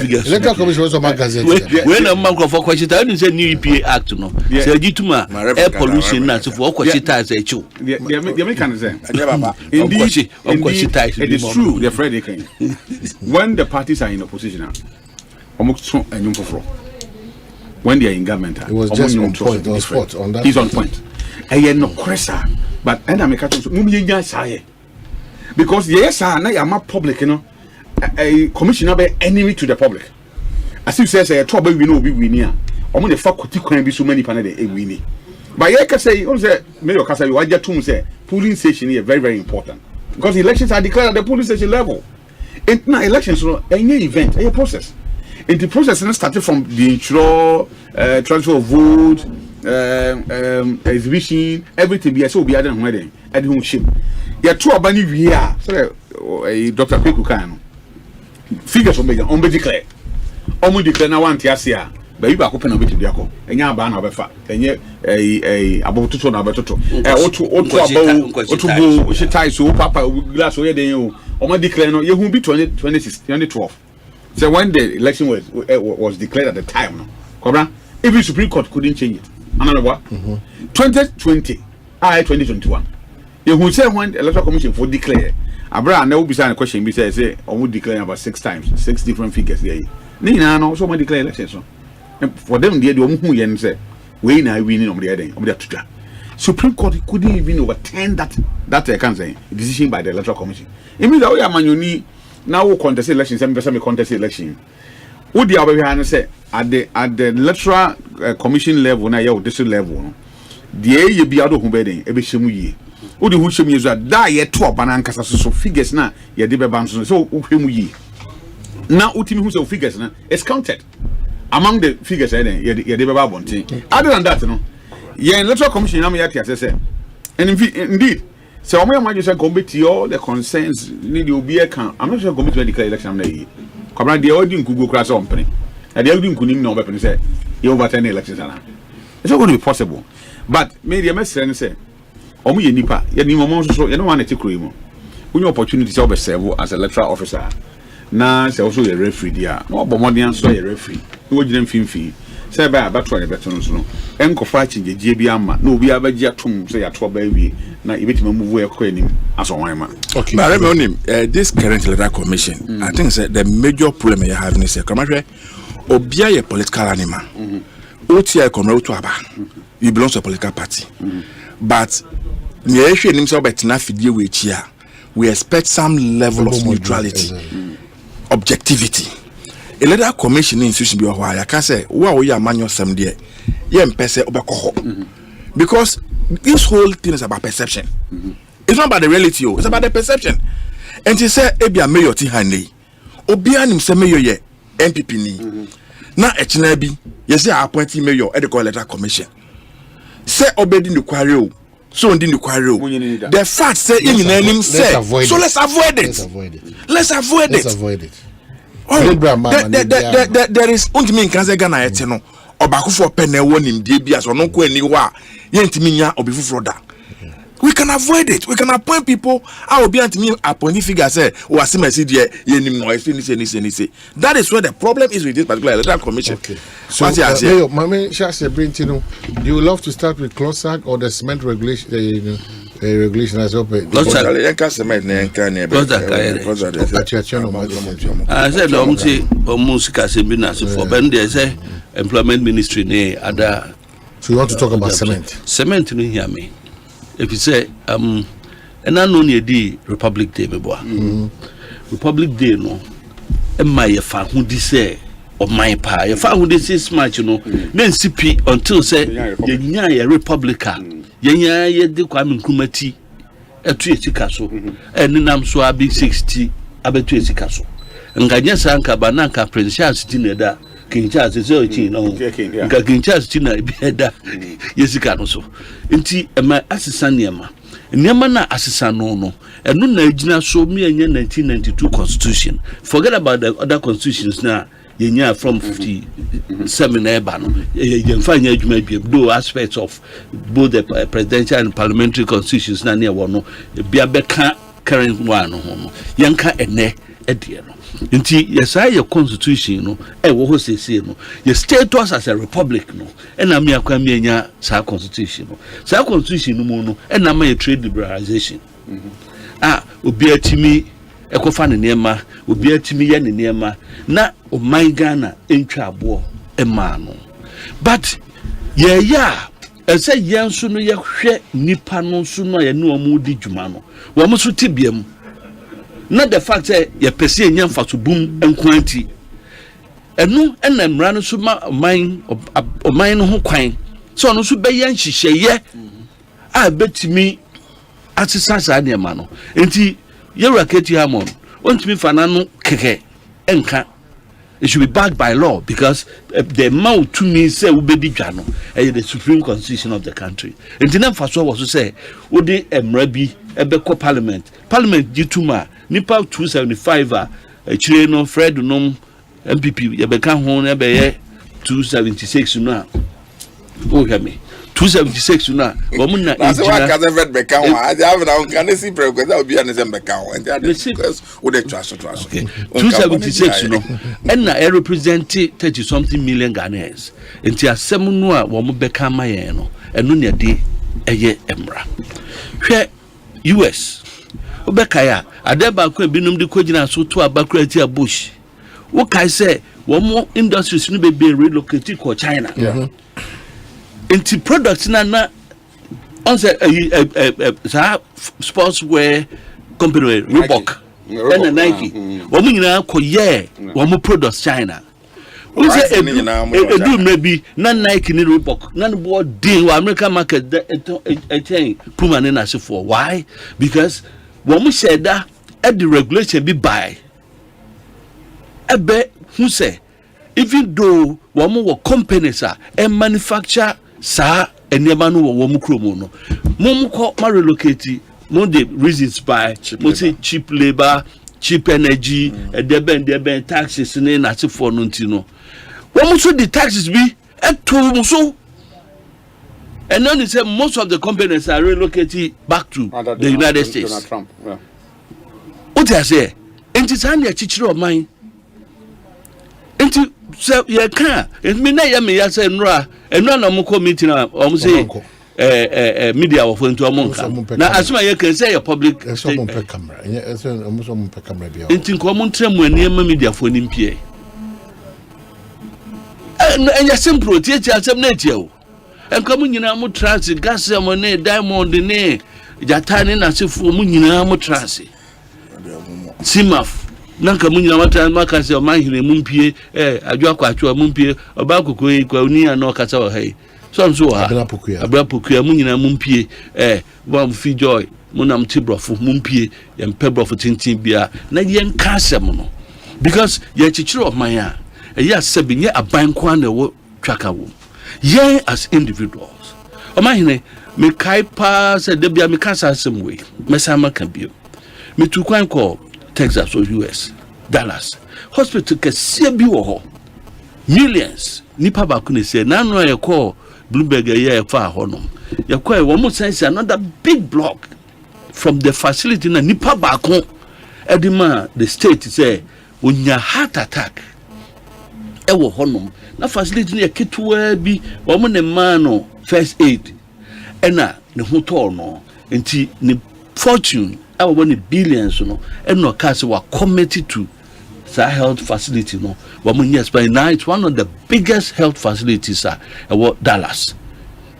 figures. Electoral Commission also magazine. When a man for question, I didn't say new EPA Act, no. Say, Gituma, air pollution, not for question as a show. The Americans say, indeed, it is true, they're afraid they can. When the parties are in opposition, when they are in government, it was just on point. On spot on that. He's on point. No cressa, but and I'm a because yes, I am a public, you know, a commissioner be enemy to the public. As you say, trouble we know we win here. I'm the faculty can be so many panel a winning. But I can say, also, Mayor Casa, I just to say, polling station is very, very important because elections are declared at the polling station level. And now elections are any event, a process. And the process started from the intro, transfer of vote, exhibition, everything. Be so be added wedding at home ship. You are two abani we are. So, Dr. Pekukan figures on be declare. Omu declare na one tiasia. But you back open a bit to Diaco. And ya ban of a and yet about to na betoto. Otu she ties so papa glass where they you. Omu declare no. You won't be 2012. So when the election was declared at the time, no, Kwabena, even Supreme Court couldn't change it. Another what? 2020, 2021. You who say when the Electoral Commission for declare, Abra now be a question. Be say, I would declare about 6 times, 6 different figures there. Nina no so much declare elections. So for them, they do who yen say we now winning on the other day. Supreme Court couldn't even overturn that I can say decision by the Electoral Commission. It means that we are manually. Now we contest elections. Some contest election. What the other say at the electoral commission level na your district level, the you be out of bedding. Every shemu ye. What the who shemu is that ye two banana so figures na ye debe banso so shemu ye. Now ultimate who so figures na is counted among the figures ye debe babonti. Other than that, no, ye electoral commission na me yati say, and indeed. So I'm not just committee all the concerns need to be a can. I'm not sure committee declare election day. Come on, the audience could go crash on penny. And the audience couldn't know weapon say you overturn elections. It's not going to be possible. But maybe a message and say, Omu ye nipa, ye ni mo so you don't want to take cream. When your opportunity to serve as an electoral officer. Now say also a referee there. No bomodian so a referee. No didn't fee. Say by about 20 veterans no. Enko fighting the JB ama. No we abaji atum say atwa baby. Na ibetime move we akwanim aso wan ma. Okay. But remember him this current electoral commission. I think the major problem you have is commander obia ye political animal. OTI comrade to aba. You belong to a political party. But near issue himself betina fidie we chia. We expect some level of neutrality. Objectivity. Electoral commission institution be why I can say we are manual some there. Ye mpese obekọ. Because this whole thing is about perception. It's not about the reality, it's about the perception. And she said ebia mayor ti hande. Obi anim se mayor ye MPP ni. Na echina bi ye say appoint mayor e dey call electoral commission. Say obedi no kware o. So ndi no kware o. The fact say in anim say so let's avoid it. Let's avoid it. Oh, there is untimi nkanze Ghana yete no obakufo pene wonim die bia so no ko ani wa yentimi nya obifufro da. We can avoid it. We can appoint people. I will be antimi appointing figure say o asemasi die yenim no say. That is where the problem is with this particular electoral commission. Okay. So Mame Shase Brintino, do you love to start with CLOSAG or the cement regulation regulation as well? I said for when they say employment ministry ne other. So you want to talk about cement? Cement no hear me. If you say and I know near the Republic Day me boy. Republic Day no e my fa hu di say of my pa ye fa hu di say match no then CP until say ye nya ye Republican ye nya ye de Kwame Nkrumah ti etu esika so eninam so abi 60 abetu esika so nganya sanka bananka Prince Charles tineda King Charles is so chin no nka King Charles tina bi da yesika no so nti ema asesa niema na asesa no enu na agina so me anya 1992 constitution forget about the other constitutions na yenya from 57 eba no yemfanya adwuma bia do aspects of both the presidential and parliamentary constitutions na ne wo no bia beka current one no yenka ene edie no nti yesa ye constitution no wo ho sese no ye status as a republic no na me akwa me anya sa constitution no mu no na ma ye trade liberalization obi atimi ekofa ne niema obi atimi ye ne niema na o man Ghana entwa abo ema no but ya ese yenso no ye hwe nipa no so no ye ne omu di dwuma no wo mo so tibiam na the fact say ye pese enya mfaso bum enkwanti enu na mra no so ma man no ho kwan so no so be yan hihye a betimi asesa sa ne ma no enti Yera Keti Hamon, want me fanano keke enka. It should be backed by law because the amount to me say ubedi jano the supreme constitution of the country. And then Faso was to say, Udi emrebi ebeko parliament jituma nipa 275 chileno Fred nom MPP yebeka hon ebeye 276 na. Oh hear me. 276 na woman na ejina na kaza vet beka ho I have na can see pre because that will be an beka ho and because we dey trust okay 276 no and na represent 30 something million Ghanaians enti asem no a wo mo beka maye no eno ne de eye emra hwe US obeka ya adeba ko binum de kogina so to abakrati a bush wo kai say wo mo industries no be relocate ko China into products na on say sportswear company Reebok and Nike wo nyina ko wo products China we say do maybe na Nike ni Reebok na no board deal American market Puma na se for why because wo said that at the regulation be buy ebe who say even though wo companies and manufacture sa enema no wo mu kromo no mum ko ma relocate mo the reasons by mo say cheap labor cheap energy deben taxes ne na se for no ntino wo mu so the taxes be eto so and then he said most of the companies are relocating back to the United States. Donald Trump, yeah. What I say enti san ya chichiro of mine enti so ye can it me na ya me ya say nra eno na mo committee na o say media of into amonka na asuma ye can say your public some pe camera some pe camera bia enti ko mo ntrem ani ma media fo ni mpie enya simple tie asem na tie o enko mo nyina mo trans gas mo ne diamond ne jatane na sefo mo nyina mo trans simaf nanka munyina mata maka se Omanhene mumpie adwo akwacho mumpie oba kokoi kwa uni ana okasa wa hai so nso ha abra pokua munyina mumpie bom fi joy munam tibrofo mumpie ye mpe brofo tintin bia na ye nka asem no because ye chichiro of maya ya sebinye aban kwa na wo twaka wo ye as individuals Omanhene me kai pa se de bia me kasa asem we mesama ka bio me tu kwan ko Texas or US, Dallas. Hospital ke bi wo ho. Millions. Nipa ba ku ne se na no ye call Bloomberg ye fa honom. Ye call wo mo sense another big block from the facility na nipa ba ku edima the state say onya heart attack. E wo honom. Na facility ne ketua bi wo mo ne man no first aid. Ena ne ho to no. Enti ne fortune our money billions no and no case were committed to the health facility no yes by now it's one of the biggest health facilities what Dallas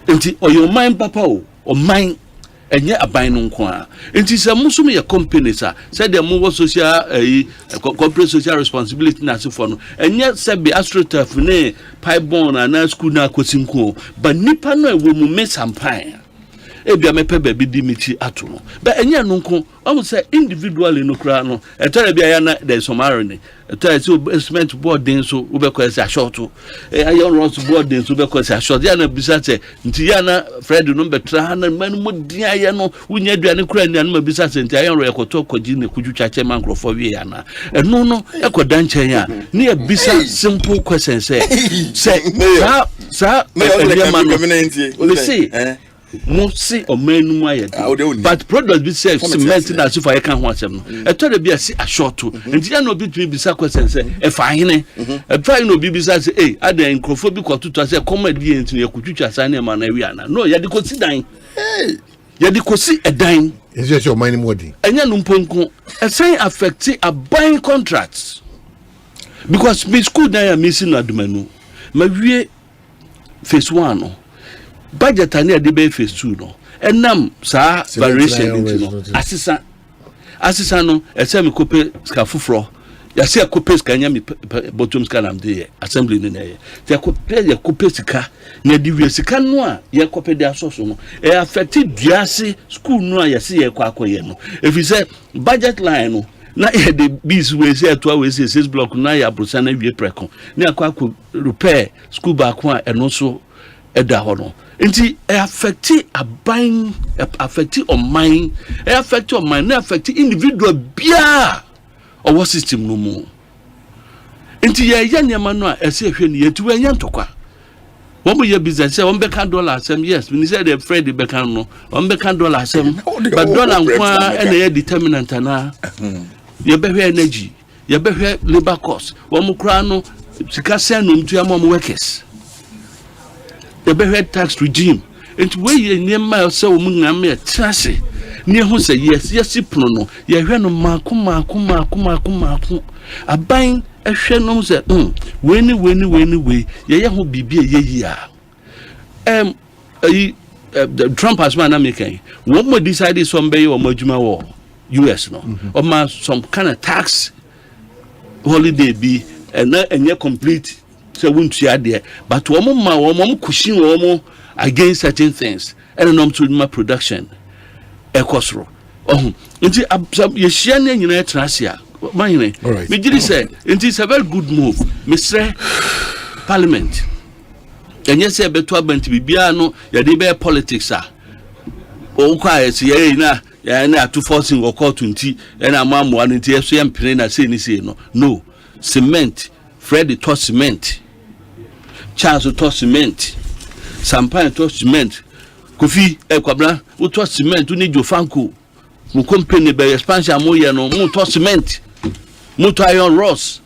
enti or your mind papa or mine enye aban no nko a enti se musum ye companies said the more social corporate social responsibility na se for no enye se be astroturf ne pipe born na school na kosinko but nipa no e wo mu mesampan ebia mepe baby di miti ato no but enya no nko am say individually no kra no etore bia ya na there some irony etore so cement board den so we be kwese short iron rods board den so be kwese short ya na bisa say nti ya na Fred no betra na man mu dia ya no wunya aduane kra ni na bisa say nti iron ekoto kwaji ne kudwucha chema nkrofo wie ya na eno no ekoda nchen ya na ya bisa simple question say Mosi or men but products be safe cement na so for you can want them no etore be asi ashort to ntia no between be question say e fa hene e fa no be say eh ada nkrofo bi kwato say come die ntino yakutwitwa san na ma na wi ana no ya de kosi dan ya de kosi edan is just your money more enya no mponko e say affect a buying contracts because me school na ya missing adumanu ma wie phase 1 no budget ani de be phase 2 no enam sa variation no asisa no ese me kope ska fufro ya se kope ska nya me bottom ska nam de assembly ni na ye te kope sika na di wie sika no a ye kope de asoso no e affect duase school no a ye se ye kwa akoye no if you say budget line no na ye de bis we say to we say 6 block na ya brosa na wie preko na akwa repair school back one eno so eda ho no nti affect aban affect on mind affect on mind na affect individual bia or system no mu nti ya nyama no a ese hwe ne yetu anya ntokwa wo ye business say won be kan dollar asem yes we say the Fred be kan no won be kan dollar asem but dollar nkwa na ye determinant na ye be hwe energy ye be hwe labor cost wo mu kra no sika sen no mtu am workers ye be hwe tax regime enti we ye nyema say wo mu ngam ye trase ne ho say yes pno no ye hwe no mako aban ehwe no say we ye ho bibia ye yi a Trump has man American wo mo decide some be wo madwuma wo US no or ma some kind of tax holiday be and enye complete so won't ya there but wo mo kushin wo against certain things and no to my production ekosro nti ye hia na nyina trasia mine me giri say nti it's a very good move Mr. Parliament enye say beto abant bibia no ya de be politics o kwa ye na ya na to forcing or court nti na amamo an nti eso yempene na say ni say no cement Fred to cement Charles to cement Sampan to cement Kofi Kwabena wo to cement ni Jofanko mo company be expansion mo ye no mo to cement mo to iron rods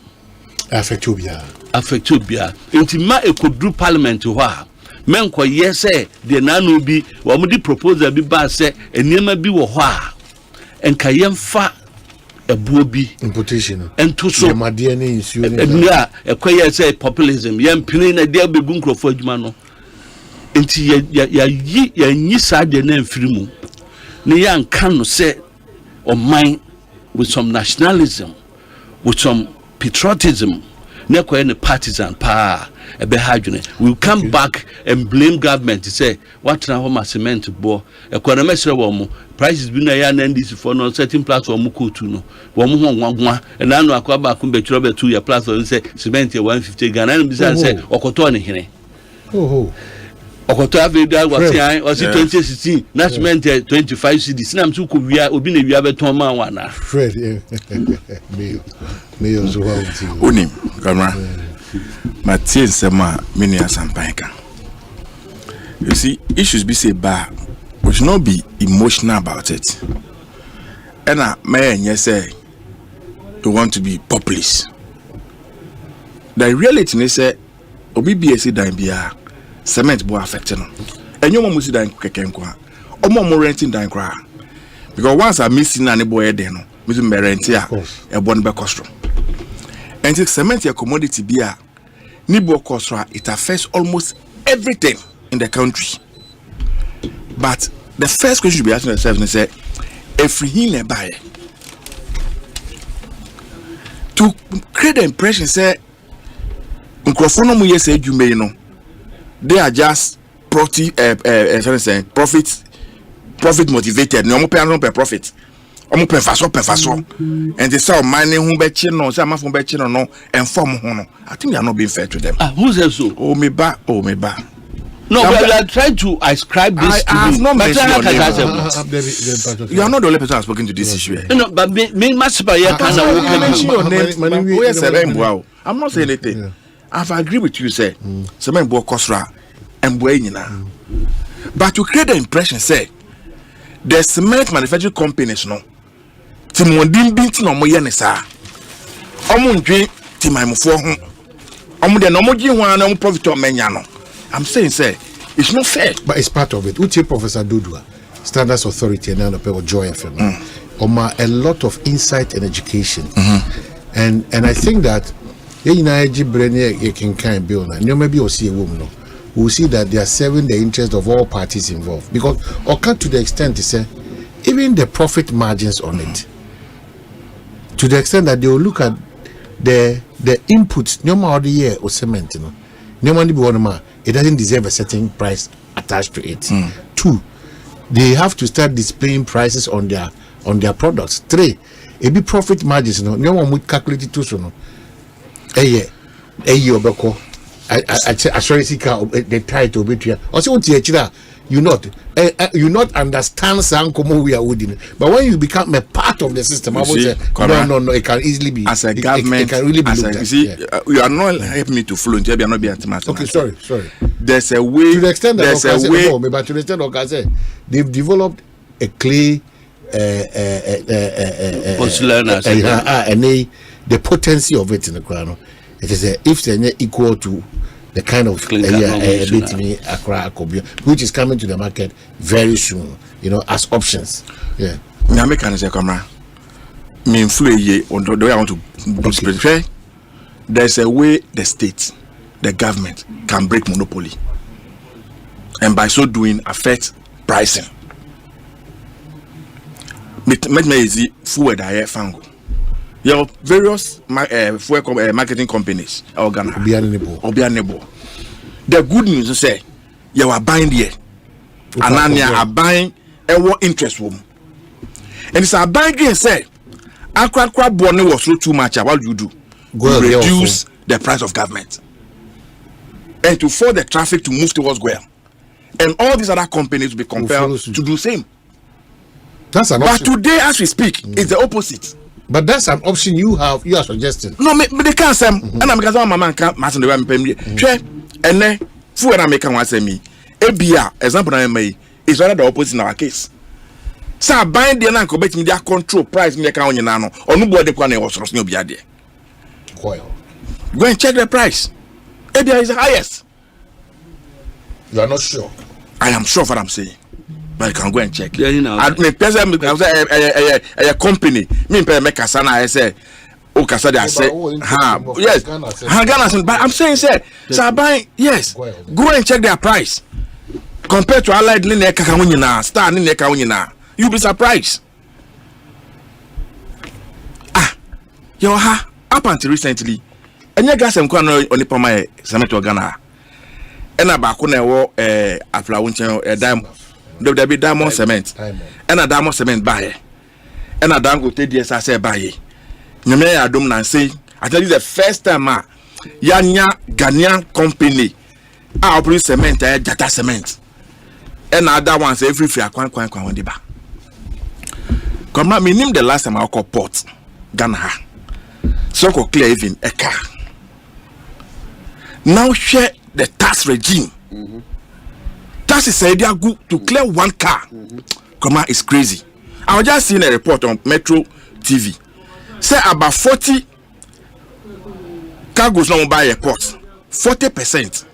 affect obia nti ma ekodru parliament ho a menko yese de nanu bi wo mo di proposal bi ba se eniema bi wo ho a enka yemfa ebuo bi importation ento so yemade ne nsuo ne na ekoye say populism yempene na de abegu nkrofo adwuma no enti ya nyi sade na mfirimu ne ya nka no say o mine with some nationalism with some patriotism ne koye ne partisan pa ebe hadwene we come back and blame government to say what na home cement bo economy sere wo mo prices bi na ya na ndc for no certain platform ko tu no wo mo ho nwanwa na no akwa ba ko be tro be tu ya platform say cement 150 Ghana na bi say okoto ne hene okoto aveda wasian osi 2016 na cement 25 cedis na mtu ko wia obi na wia beton ma wana Fred me yo zo hauti onim kamera Mathieu Sema mini Asempa. You see, issues be say bad, we should not be emotional about it. And I may say you want to be populist. The reality is say obi BSC dan bia cement bo affect no. Enyo mo musi dan kekenkwa. Omo mo renting dan kra. Because once I missing na ne boy there no, me to rent here e bon be cost. And cement a commodity bia Nibo Kosra, it affects almost everything in the country. But the first question you be asking yourself is if he buy to create the impression say Nkrofono yes you may know they are just profit profit motivated. No more per profit. Omo per faso. And they say money who be chino, say am from be chino no, and form hono. I think they are not being fair to them. Who says so? Oh me ba. No, we are trying to ascribe this to have not mentioned your name. You are not the only person who has spoken to this issue. No, but me must be mention your name. I'm not saying anything. I've agreed with you, say, Semen Bo Kosra and Buenina. But you create the impression, say, the cement manufacturing companies, no. Timondin Bintin or Moyanesa. Omun Timam for whom. The Nomoji one profit of Menyano. I'm saying, say, it's not fair. But it's part of it. Uche Professor Dudua, Standards Authority, and now the Joy FM. A lot of insight and education. And I think that you can kind bill now. You maybe you'll see a woman. We'll see that they are serving the interest of all parties involved. Because or cut to the extent to say, even the profit margins on it, to the extent that they will look at the inputs, no matter the year or cement, no money be one it doesn't deserve a certain price attached to it. 2, they have to start displaying prices on their products. 3, it be profit margins, no one would calculate it too soon. Obeko. I sorry, the title bit here. Also, you not understand Sankomo we are within. But when you become a part of the system, I would say no, it can easily be as a government. It can really be looked at. You see, you are not helping me to flow into not be okay, sorry. There's a way. To the extent that but to the extent of say they've developed a clay and the potency of it in the ground. It is if they're equal to the kind of which is coming to the market very soon, as options. Yeah. There's a way the state, the government can break monopoly, and by so doing affect pricing. Make me easy forward I fango. You have various marketing companies. The good news is say you are buying there, and you are buying a interest room. And it's a buying again say, "Akra born was too much. What you do? Reduce the price of government, and to force the traffic to move towards Guel, and all these other companies will be compelled to do the same." That's an option. But today, as we speak, it's the opposite. But that's an option you are suggesting. No, but they can't say. And I'm because my man can't match the way I'm paying. And then, for I make one say me, ABR example I may is rather the opposite in our case. So buying the nan bet me their control price me can on nano or nobody can was no be there. Go and check the price. ABR is the highest. You are not sure. I am sure of what I'm saying. But I can go and check. A company. Me make a sana. I say, oh, Kasadi. I say, yes, Ghana. But I'm saying, say, so buying, yes, go and check their price compared to allied Nine Kakawina, Star Nine Kakawina. You'll be surprised. Up until recently, and you got some corner on the Pama Summit of Ghana, and about Kuna after a dime. There be diamond cement, and a diamond cement buyer, and a damn good TDS I say buy. You may I don't say. I tell you the first time, Yanya Ghanaian company, I operate cement, data cement, and other ones every free one the bar. Come on, me name the last time I call port Ghana. So clear even a car. Now share the tax regime. That is said they are good to clear one car. Come on, it's crazy. I was just seeing a report on Metro TV. Say about 40 cargoes now by airports. 40%.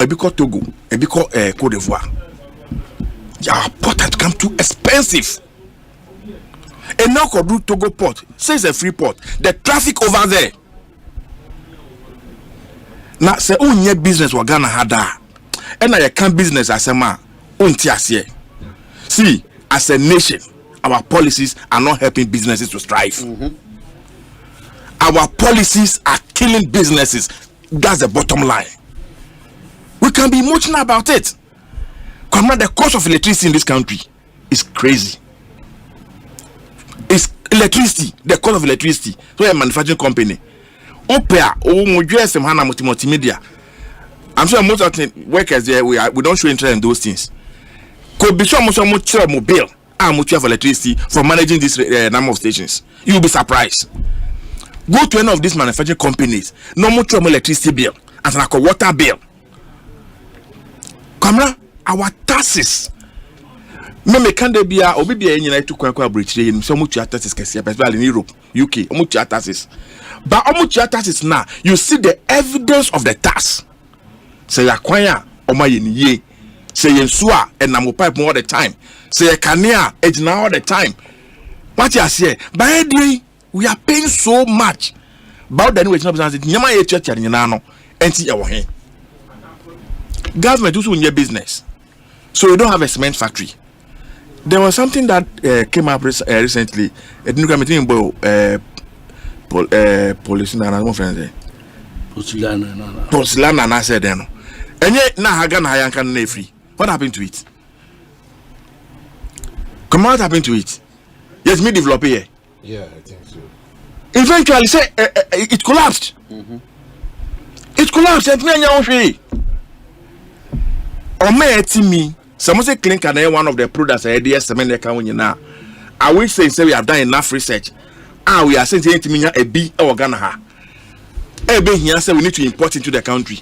Because Togo, because Cote d'Ivoire. Our port has come too expensive. And now Kodu Togo port says a free port. The traffic over there. Now say only business we Ghana had that. And I can't business as a man. See, as a nation, our policies are not helping businesses to strive. Our policies are killing businesses. That's the bottom line. We can be emotional about it. Come on, the cost of electricity in this country. is crazy. It's electricity, the cost of electricity. So a manufacturing company. Opera, GSM Hana multimedia. I'm sure most of the workers there we don't show interest in those things. Could be so much mobile and much of electricity for managing this number of stations. You'll be surprised. Go to any of these manufacturing companies, no much of electricity bill as like a water bill. Camera, our taxes. Me can there be a obi in United to bridge in so much taxes, especially in Europe, UK, much taxes. But how much taxes now? You see the evidence of the tax. Say acquire or my ye. Say in sua and namu pipe more the time. Say a cania it's now all the time. What you say? By the way, we are paying so much. About the way Nyama church and Yanano and see our hand. Government also in your business. So you don't have a cement factory. There was something that came up recently. A new committee in police and my friend. Porcelana and I said, and yet now I can free. What happened to it? Come on, what happened to it? Yes, me develop here. Yeah, I think so. Eventually, say it collapsed. It collapsed. And me and your free. Or me, someone say clink and one of the products I had cement account now. I will say we have done enough research. We are saying to me a B or Ghana. A B here say we need to import into the country.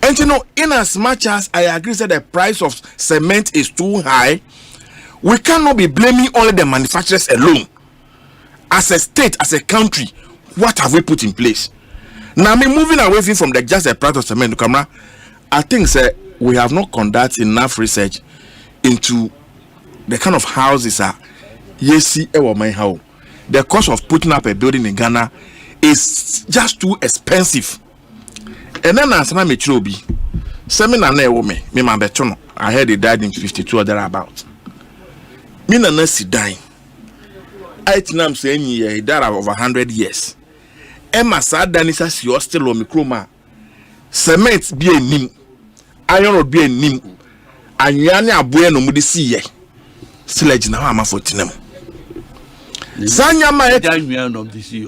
And you know, in as much as I agree that the price of cement is too high, we cannot be blaming only the manufacturers alone. As a state, as a country, what have we put in place? Now, me moving away from the just the price of cement, camera. I think we have not conducted enough research into the kind of houses the cost of putting up a building in Ghana is just too expensive. And then as I be seminar me my betono. I heard he died in 52 or thereabout. Me na nasi dying. I think I'm saying he died over 100 years. Emma Sadanisa si still on microma. Cement be a nim. Iron would be a nim. And yana bueno mudi see ye. Still a jina ama for tinem. Sanya ma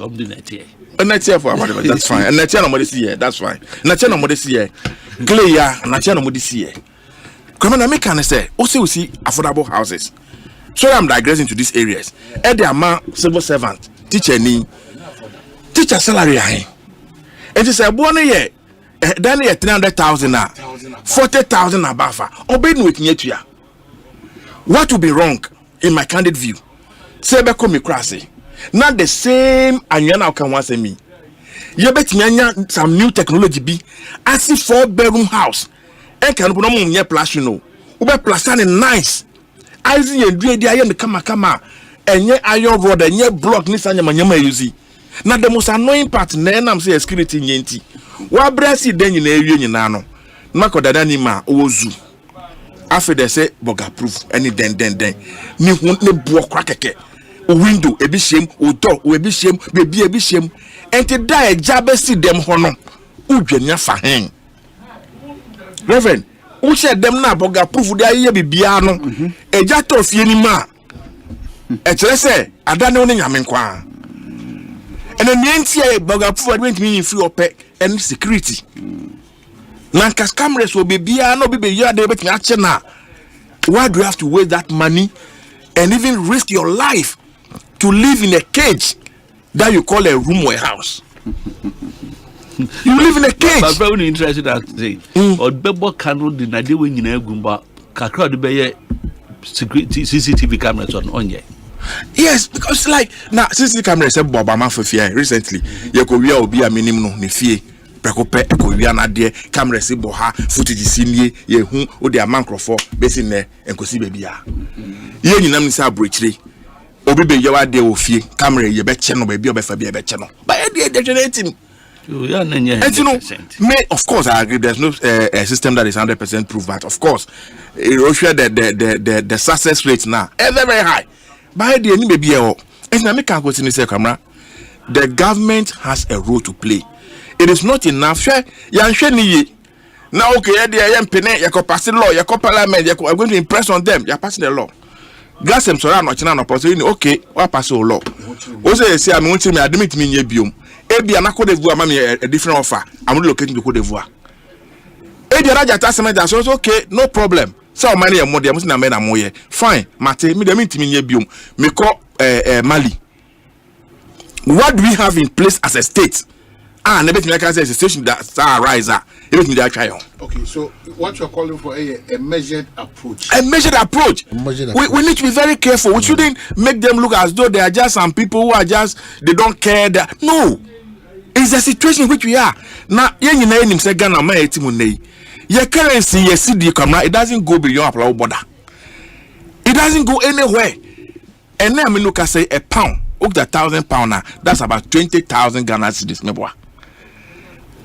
of the net here. A net here for whatever, that's fine. And Natiana Modisi, that's fine. Natiana Modisi, Glea, Natiana Modisi. Come on, I can say, also we see affordable houses. So I'm digressing to these areas. At the amount civil servant, teacher salary. And it's a 1 year. Then you 300,000 now, 40,000 above. Obey with Nietia. What would be wrong in my candid view? Say come crazy. Not the same Anyana can once me. You bet Nyanya some new technology be as if 4-bedroom house. And can put on your plus, you know. Ube plus and nice. I see a dread I am the kama and yet iron rod and yet block Nissan Yama Yuzi. Now the most annoying part, I'm saying security yenti. What brassy then in a union nano? Mako Dadanima Ozu. After they say boga proof any den. Ni won't ne bo crackeke. Window a bisham, or door, or a bisham, baby a bisham, and to die a jabber see them honor. Ujenya for hang. Reverend, who said them now boga proof their year be biano, a jato of yenima. A say, I don't know Yaminqua. And then the boga proof went me in free or pet and security. Nankas cameras will be biano, be yard, but now. Why do you have to waste that money and even risk your life to live in a cage that you call a room or a house? You live in a cage. I'm very interested in saying, or Bebo cannot deny the way in a gumba, Kakra de Bayer security CCTV cameras on ye. Yes, because like now CCTV cameras said Bobama for fear recently. Yakovia will be a minimum ni fear. Prekope Ekovia na de cameras si boha footage sinie ye hu o de amancrofo besin ne enkosi bebia. Ye nyinam ni sa brochire. Obi be yewa de ofie camera ye be che no ba bi obefa bi e be che no. But e dey generating. And you know, of course, I agree. There's no a system that is 100% proof, but of course, the success rate now is very high. But the end maybe and now make continue say camera. The government has a role to play. It is not enough. Now, okay, yeah, you pass the law, you parliament, you're going to impress on them, you're passing the law. Gas them surround watching an opposition, okay, what pass the law? Also, say, I'm going to admit me in your biome. Ebi anako de voix, mammy, a different offer. I'm relocating to Cote d'Ivoire. Ebi Raja Testament, that's okay, no problem. So many more, there must not be a more. Fine, Mate, me the meeting in your biome, me call Mali. What do we have in place as a state? Never think I say a situation that arise. Okay, so what you're calling for a measured approach. A measured approach. We need to be very careful. We shouldn't make them look as though they are just some people who are just they don't care. No, it's a situation in which we are now. Your currency, your CD camera, it doesn't go beyond our border. It doesn't go anywhere. And then I look at say a pound. Okay, £1,000 now. That's about 20,000 Ghana cedis.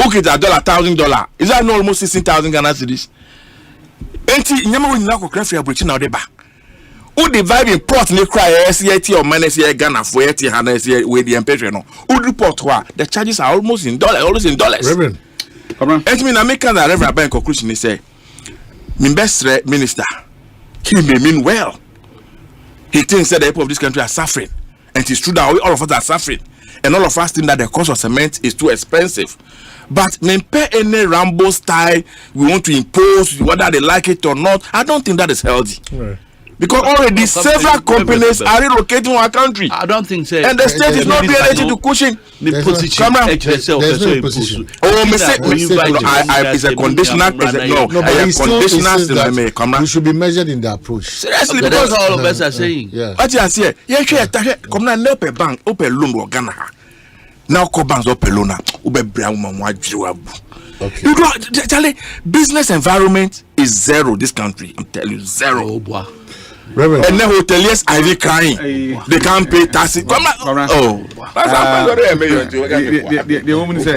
Okay, that's $1,000. Is that not almost 16,000 Ghana cedis? Enti nyama we nyina kokra fi abrochi na odeba. O divide in port ne cry SCT or minus Ghana for 80 Hana with the empatry no. O report the charges are almost in dollars, Reverend. Enti me na make an Reverend by conclusion he say, "My best minister, he may mean well. He thinks that the people of this country are suffering. And it's true that all of us are suffering. And all of us think that the cost of cement is too expensive. But when pay any Rambo style, we want to impose whether they like it or not. I don't think that is healthy. Right. Because already several companies are relocating our country. I don't think so. And the state is not being able to cushion. There's no position. Oh, it's a conditional. No, but it's conditional. We should be measured in the approach. Seriously, that's all of us are saying. What you say? Yeah, come now, open bank, open loan, or Ghana. Now, co banks open loan. Open brown man, okay. You know, Charlie, business environment is zero. This country, I'm telling you, zero. Reverend. And the hoteliers are really crying. They can't pay taxes. Come on. Oh, the woman said,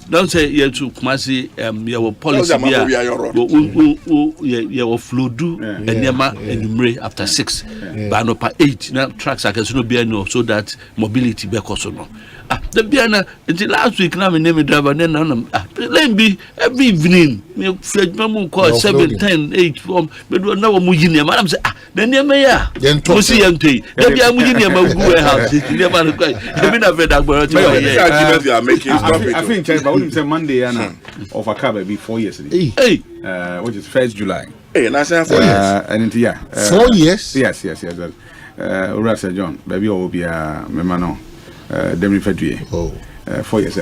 don't say you to Kumasi, your policy, your flodu and Yama and after 6, but no per 8 now tracks I can still be no so that mobility be no. The piano until last week now, my name is driver. Then let me every evening. Me Fred Mamu call 7, 10, 8. But now I'm Mujinia. Madam say, then you may ya. You see, I'm saying, then you are Mujinia. My good house. You never quite. I've been afraid that we're making. I think but when say Monday of a car be 4 years. Hey, which is 1st July. Hey, and I say 4 years. And yeah, 4 years. Yes. Urasa John, baby, will be a memano. Demi Fedue. 4 years.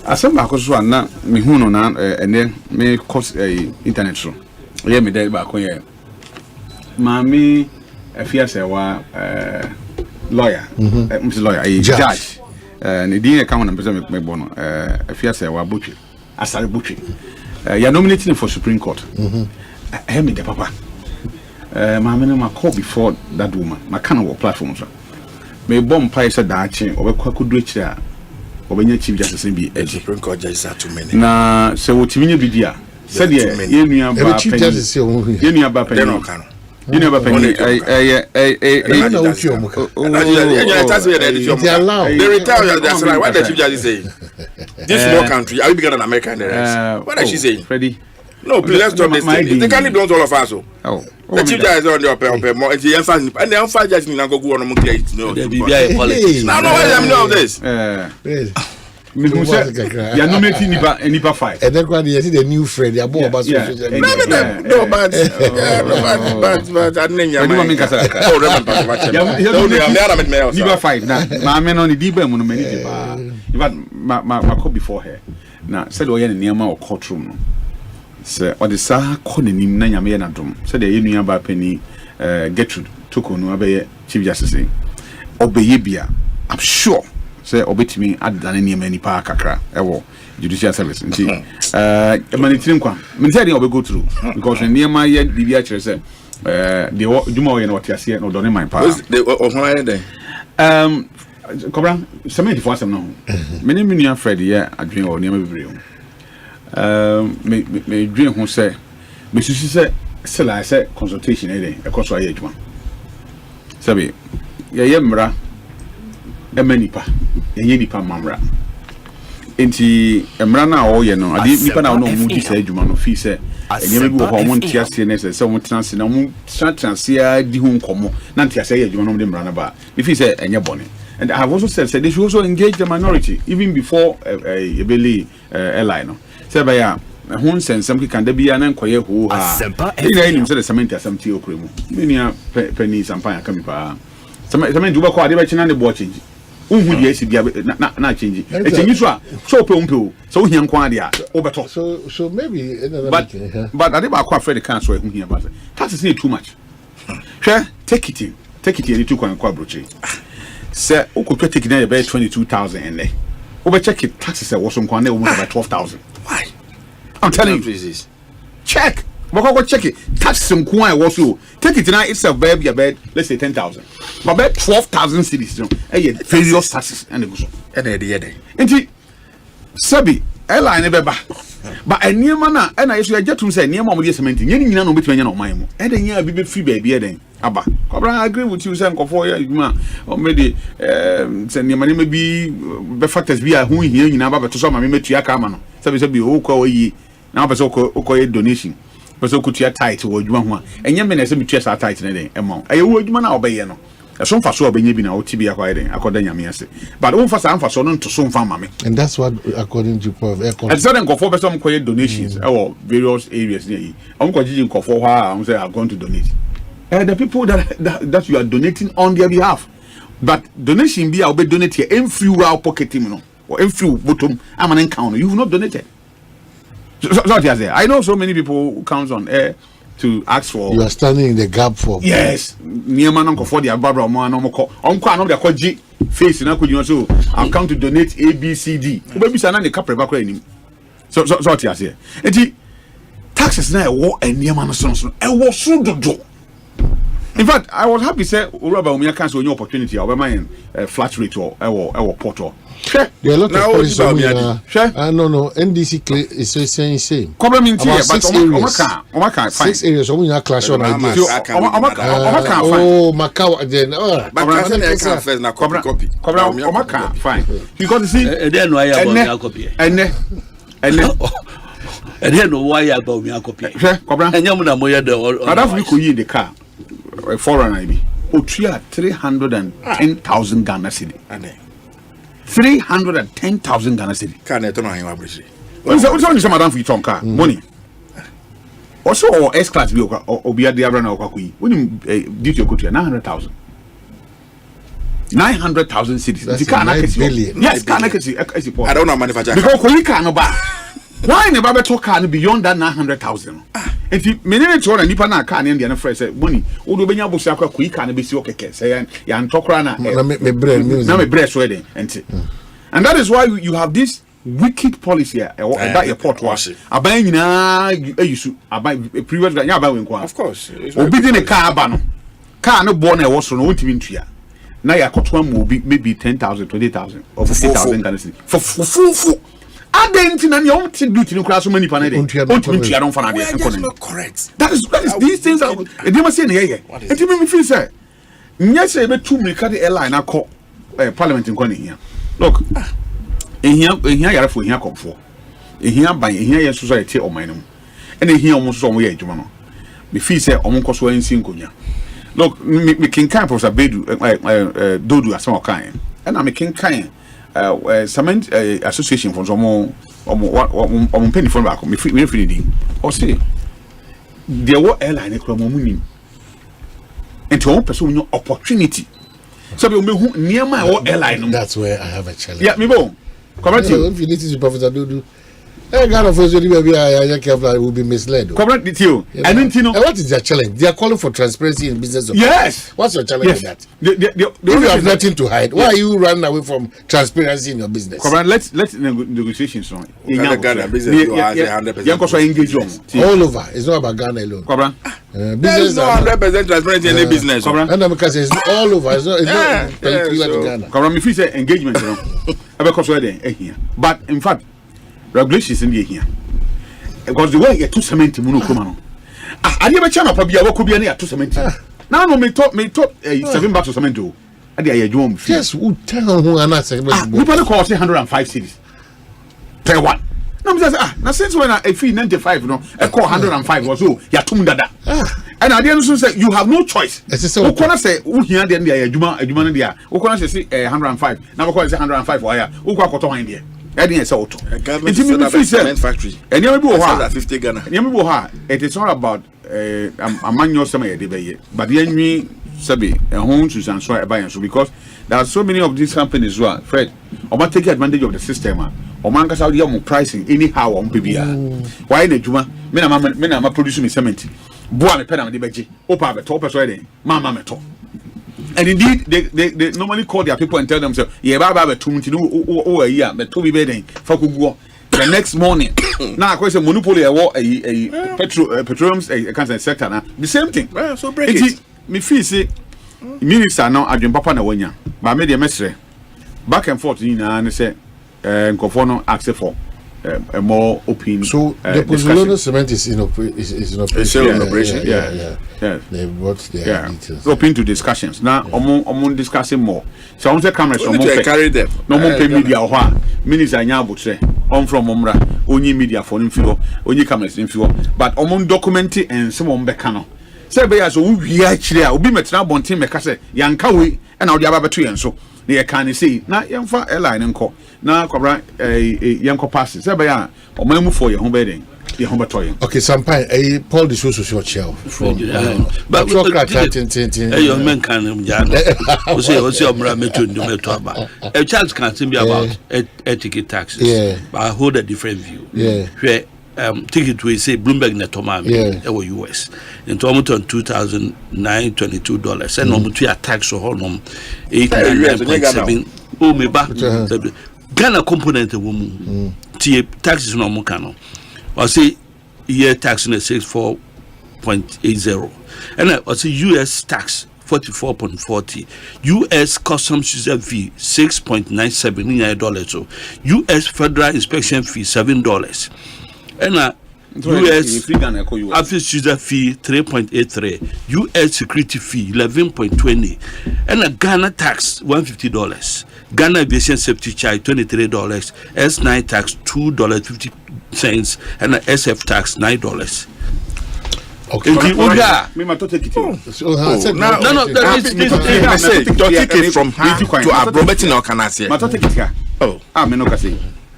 Asempa akoswa na me hu no na ene me course internet so. Ye me dey ba ko ye. Mami afia se wa lawyer. Mr. lawyer, judge. Ne din e ka ho na pese me bo no. Afia se wa Butchi. Asare Butchi. You nominating for Supreme Court. He me dey papa. Mami no ma call before that woman. Ma kana wo platform so. Me bomb pie said that chain or could do it there. Or Chief Justice be a Supreme Court judges are too many. Now, so what you mean, Bidia said, yeah, you Chief Justice, you never pay. You never pay. They retire. That's right. What the Chief Justice say? This small country, are we bigger than America and the rest? What is she saying? Freddie. No, please let's stop this thing. They can't do all of us. Oh. The Chief Justice on your paper more. And the emphasis, and the emphasis in go on among the no. Now, no, I am know this. You are nominating Nipa 5. And then when you see the new friend, you are more about social media. No, but I didn't know. Nipa 5. Now, I'm on the Diba Monument. My call before her. Now, said, oh, yeah, near my courtroom. Sir, or the Sah calling him Nanya Drum. Said the Union by Penny Gertrude took on Obey Chief Justice. Obey Bia, I'm sure. Say, obey to me at than any many park acra, judicial service. And Manitinqua, Mentari will go through because near my yet BBH said, the Dumo and what you see, no, don't my power. Cobra, 74 some no. Many million Freddy, yeah, I dream or near me. Me dream who say, Mrs. said, still I said consultation, across our age one. Sabi, Yamra, Emenipa. Enye nipa mamra. Enti emra na o ye no ade nipa na no mu di sa adwuma no fi se enye bi ho mo ntiase ne se mo tenase na mo transe a di hu nkomo na ntiase ye adwuma no de mra na ba fi se enye bone. And I have also said they should also engage the minority even before ebele airline no say ba ya hun sensam kan da bia na nkoye ho ha ina ni say the cement asamti okremu menia penny sampan aka mi pa cement duba ko ade ba china ne bo change unhu dia esi bia na change e change so pe umpe so hia nko ade a obeto so maybe but ade ba ko afred kan so ehun hia ba tax is too much hwe take it any too kwan kwa broche say ukotwa take na about 22,000 and le obe check it taxes was on kwan na almost about 12,000 why I'm telling you this check go check it taxes on kwan was so take it now itself baby about let's say 10,000 but about 12,000 cities you know various taxes and go so e dey enti sabi airline e beba but eniema na yeso ya jetum say eniema mo dey cement nyeni nyina no betuma nya na oman mu e dey nya bi be free baby e dey aba Kwabena agree with you say nkofo ya adwuma o me dey say eniema ne bi be factors bi a hu hia nyina ba beto so ma me metua ka ama no sabi o kwa oyi na be so o donation be so kutua tight wo adwuma ho a enye me na say metua sa tight ne dey ema e wo adwuma na obeye no so mfa so obenye bi na o tibi akwa eden akoda nyame ase but o mfa sa mfa so no nto so mfa mame and that's what according to Prof and so then nkofo be so mkoye donations or various areas near onko jiji nkofo ha am say are going to donate the people that you are donating on their behalf but donation be be donate here in free pocket him no or in free bottom am an encounter you've not donated so I know so many people who comes on air to ask for you are standing in the gap for yes niema no nkofo dia babra mo an omko anọ de kwaji face na kwuju so I'm come to donate ABCD obi bisa na ne kapre bakra anim so tiase enti taxes na e wo niema no so e wo so dodo. In fact I was happy say Uraba Umia can so new opportunity or my flat rate or portal. There are a lot of policies. No. NDC is saying same. Problem in here, but Omaka 6 areas. Omaka clash on ideas. Oh, Macau then. But I can't first now copy. Omaka fine. Because you see, then why about copy? And then why about me a copy? And Yamuna Moya the Madame we could in the car. Foreign IB. Otria 310,000 Ghana cedi. 310,000 Ghana cedi. Can I turn on him average? What's the madam for your car? Money. Also, or S class be or be at the Abrana or Kakui. When you duty your 900,000. 900,000 cities. That's 9 billion. Yes, can I don't know manufacture. Because we can't buy. Why never better car beyond that 900,000? If you minute to nipa na car and the friend say money, Udo Benya Busaka quick can be so okay. Say yan tokrana me breast wedding and that is why you have this wicked policy that your port was abaying na you should abay previous guy abaying of course obidi ne car ba car no born e was so no won't ntua na ya kotwa mo maybe 10,000 20,000 or 50,000 Ghana cedi for Adenti na ni on ti duty ni kura so many panade. Onti don't find it. That's not correct. That is these things are e dey say na here. Enti me feel say nya say be two me carry airline akọ parliament nko na here. Look. Ehia yare for ehia komfo. Ehia ban ehia ye society oman no. And ehia omo so omo ye adwuma no. Me feel say omo nko so ansi nkonya. Look, me kinkan Professor Bedu Dodu asema kan. And I me kinkan cement association for some penny from back me free din or say there were airline ekro mo munim and to one person no opportunity so be me hu niema e wo airline. That's where I have a challenge. Yeah, me bo correct you. If you need to Professor Dodu kind of first will be misled. Correct with you. I didn't know. What is their challenge? They are calling for transparency in business. Yes. What's your challenge with that? If you have nothing to hide, why are you running away from transparency in your business? Correct. Let's negotiations on. Ghana business you are 100%. All over. It's not about Ghana alone. Correct. Business no 100% transparency in any business. Correct. And because it's all over. It's not Ghana. Correct. If you say engagement, but in fact. Regulations in here because the way you to cement muno kuma no I never channel probably I could be any to cement now no me top 7 bags of cement ade aye adwuma fee yes who tell who ana say nobody call say 105 cities per one no me say na since when a fee 95 no e call 105 or so ya tum dada and at the end so say you have no choice who corner say who here dey adwuma no dey who corner say 105 na we call say 105 for here who kwa koto wan dey e say auto it mean fee say factory and you be wo ha 50 Ghana you be wo ha it is not about amanyo some dey be but yenwi sabi home to sanso e buy so because there are so many of these companies who are Fred or take advantage of the system or man kasa dey am pricing anyhow on bibia why na adwuma me na ma produce me cement boa me pena me dey beje opa be to person dey mama me to and indeed they normally call their people and tell them so yeah baba be tum ti o here me to bi be den fa kuguo the next morning now I say monopoly a petroleum cancer sector na the same thing so break it me feel say minister now adwen papa na wanya ba me dey mesre back and forth ni na say nkofo no ask for a more open so the Pozzolano cement is in operation yeah they brought their details open to discussions now omon discussing more so on the cameras on carry them no more pay media ho a minister anya abotre on from omra onyi media for nfio onyi cameras nfio but omon document and some on beka no say be as wo wi a kire a obi metra bonten meka say yanka we na odi aba beto yen so na ye kan say na yemfa airline nko na kwabra yenko pass say be ya omamu for ye ho be den ye ho beto yen okay sometimes Paul the social chair from but your men kan mjano o say omra meto ndumeto aba a chance can be about etiquette taxes but I hold a different view where ticket we say Bloomberg Netomami US into almost $2,922 and almost to a tax or honum 8.7 oh me back Ghana component of woman taxes no mukano or say year tax in 64.80 and I say US tax 44.40 US customs user fee $6.97 so US federal inspection fee $7 and US office user fee 3.83 US security fee 11.20 and a Ghana tax $150 Ghana aviation safety charge $23 S9 tax $2.50 and a SF tax $9 okay me ma to take it no ticket from her to Abrobeti na Okanase ma to take it here me no ka say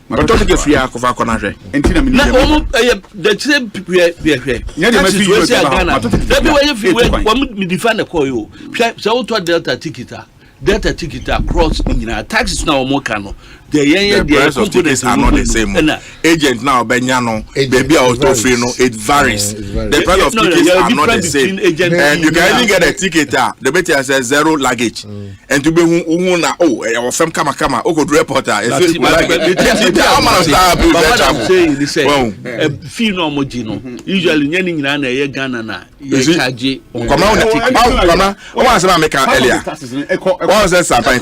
but don't get free akofa konahwe entina me na the same people here yeah dey make you Ghana that be why you feel we define the call you so to delta ticket across in taxes now more cano the price of tickets are not the same agent now benyano baby auto free no it varies the price of tickets are not the same and you can even get a ticket the better says 0 luggage and to be who na or from kama o go reporter fee no mogino usually nyani nyina na ye Ghana na ye charge come on o wan say make earlier o say sampai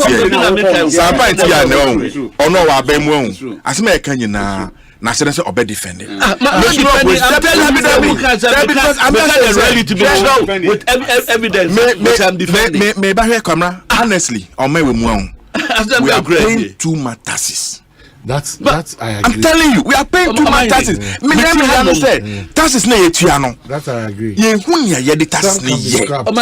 tie no ono wa bemu asema e kan nyina na say say obe defend I'm ready to be with evidence which I'm defending me ba here camera honestly on my we are paying too much taxes. That's I agree. I'm telling you, we are paying too much taxes. Me understand. Taxes na yetuano. That I agree. Ye hunya ye the taxes na ye. I'm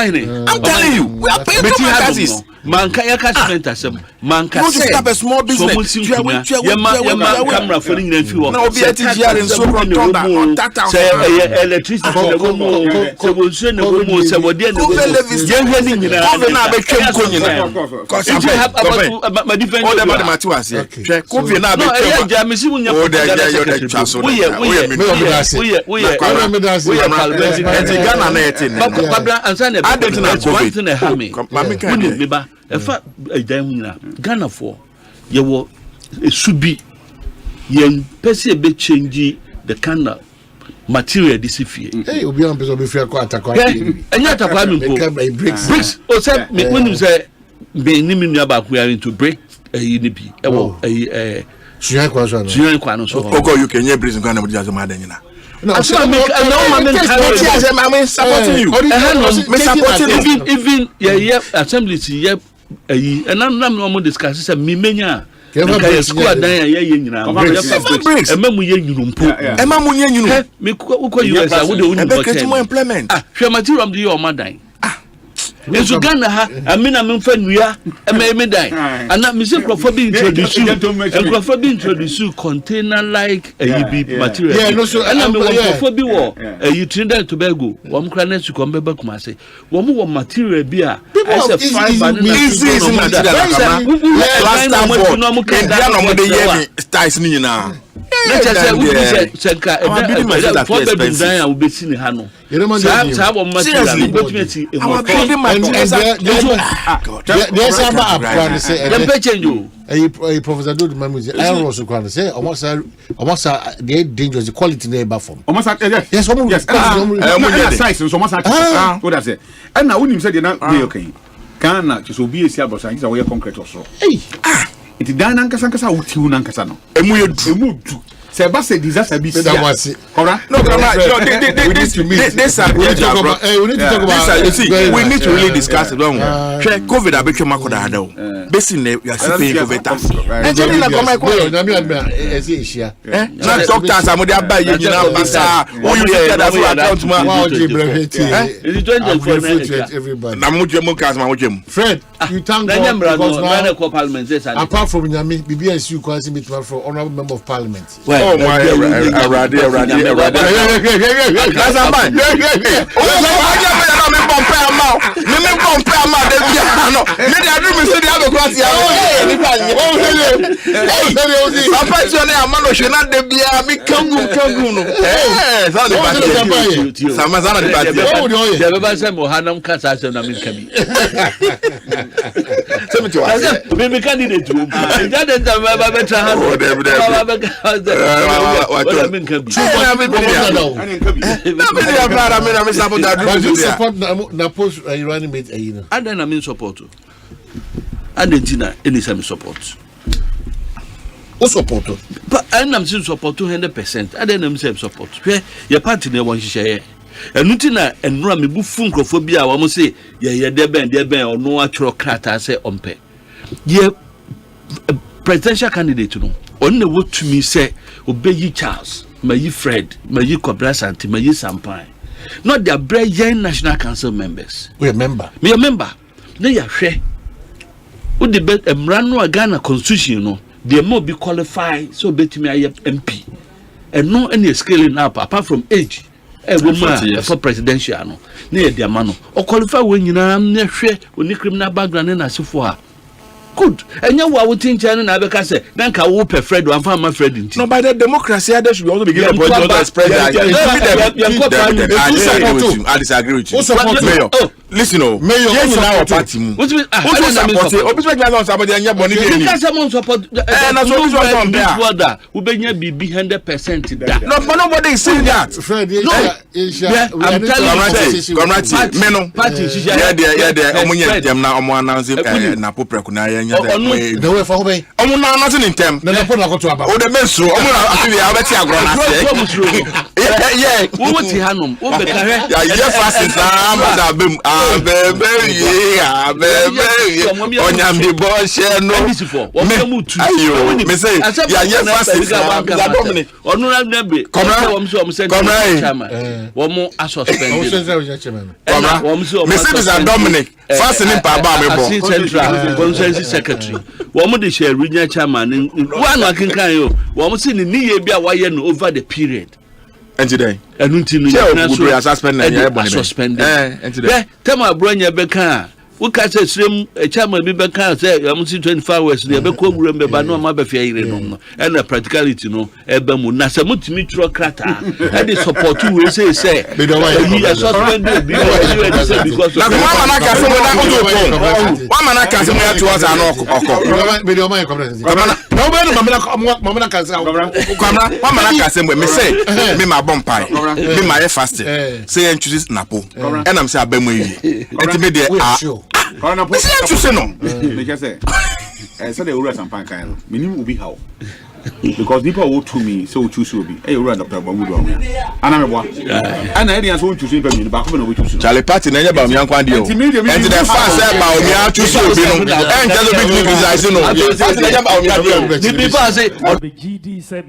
telling you, we are paying too much taxes. Man can asem. Man can say start a small business. Camera for in few. No be ATGR in so on tata. Say electricity so we say no mo say we dey no. Yen heni nyina. Na be twem ko nyina. Cause you have about my defense. All the matter was here. Covid na be twem. No, Jamisi wunya. Oh there you chaso. We Ghana na etin. Kwabena ansane. One thing have me. Efa edan hunyina Ghana for ye wo should be yen pese be change the kind of material this fie hey obi am pese obi free kwa atakwa enya atakwa mi ko bricks o say me when say be ni mi nua ba ku ya into break ni bi e wo suyan kwa no so oko you can bricks nkan na mo jazo ma dan nyina. No, I'm supporting you. Even assembly and I'm not discussing me menya. School dan ya nyina. Emma mu ye nyunumpo. Emma mu ye nyunu. Me ko US a wo de unu implement. Hwe material de your madan. Enso Ghana ha amina me mfa nua me dan. Ana me se crofo bi introduce container like AEB material. Yeah, no so ana me crofo bi wo Trinidad and Tobago. Wom kra na su ko mbeba kuma se. Wo material bi a I say fiber easy material. Last time for India no mo de ye styles ni nyina. Let's say we said ka for bedroom dan a we be see ha no. Sa wo material go to see there's about a say a Professor Dodo Mamuzi I also can say almost the dangerous quality neighbor from almost yes size so almost what I say and now when say na dey okay Ghana so be esi abosan is we concrete so it dan nankasa wutiu nankasa no emu du say ba say disaster be correct no we need to meet this we need to really discuss it COVID abetwe makoda hada o besin na you are paying COVID tax and na come na doctors amode abaye nyina basa o you get that account ma everybody na mujemu cars ma mujemu Fred you thank God because now parliament apart from Nyami BBSU kwasi meet from honorable member of parliament oh my Arade that's a man me pompe ama de bia no me dey do me say dey have class ya papa jone ama no hwe na de bia me kangu no so the party sama zana the party ya baba say mo hanam kasa say na me kabi so me to wa me candidate wo ja de baba betra ha what I mean kabi support na post running mate ayina and then I mean support Argentina any some support but and I'm saying support 200% and then I'm saying support where your party na won hihye enuti na enura mebufu nkrofobia wa mo say ye de ben ono atworo krata say ompe ye presidential candidate no on na wotumi say obeyi Charles mayi Fred mayi Kwabena Asante mayi Sampai not their brilliant national council members we member na ya hwe wo de emrano Ghana constitution no they mo be qualified so betimi aye MP and no any scaling up apart from age woman for presidential no na ye dia ma no o qualify we nyina na hwe oni criminal background na asefo a good enya wo awutin chan na abeka say na nka wo pe Fred wan fa ma Fred nti no by the democracy there should be also begin point to the president I disagree with you mayor listen oh mayor you now party mu who support obispo glass support enya boni bi ni because someone support na so obispo on there we benya bibi 100% da no nobody is saying that Fred I'm telling you me no party yeah there omunye dem na omo announce na popre na ya the way for obey omo na nothing in them na po na ko to aba o de menso omo na afili abeti agro na se yeah wo ti hanom wo be ka hwe ya fast na abem abebe onyambi bo she no ayo me say ya fast na Dominic onu na be wo say wo mo suspend me say Mr. Dominic fast ni pa ba me bo central constituency secretary wo mo de share regional chairman one akinkan yo wo mo say ni ye bia wa ye no over the period today enunti no na so suspend na ya bo ne today tema bronya be kan we ka say srem chairman bi be kan say am 25 hours ne be ko wura be ba no ma be fia yire no and the practicality no e ba mu na say mutimi tro krata e dey support we say you suspend because na mama na ka say na ojo mama na ka say mo ya to us an okọ me dey o man conference no be no mama na ka say mama na ka say me say me ma bomb pie me ma fast say en choose napo and am say abamu yi enti me dey Corona no. Me say said the Ura Sampan kind of minimum will be how. Because people will to me so choose will be. Hey, Ura Dr. Bamudu. And I'm a one. And I didn't want to choose in the back of the way. Charlie Party, never about young Quandio. And the fast about me, I choose to be and just a big criticizing. The GD said,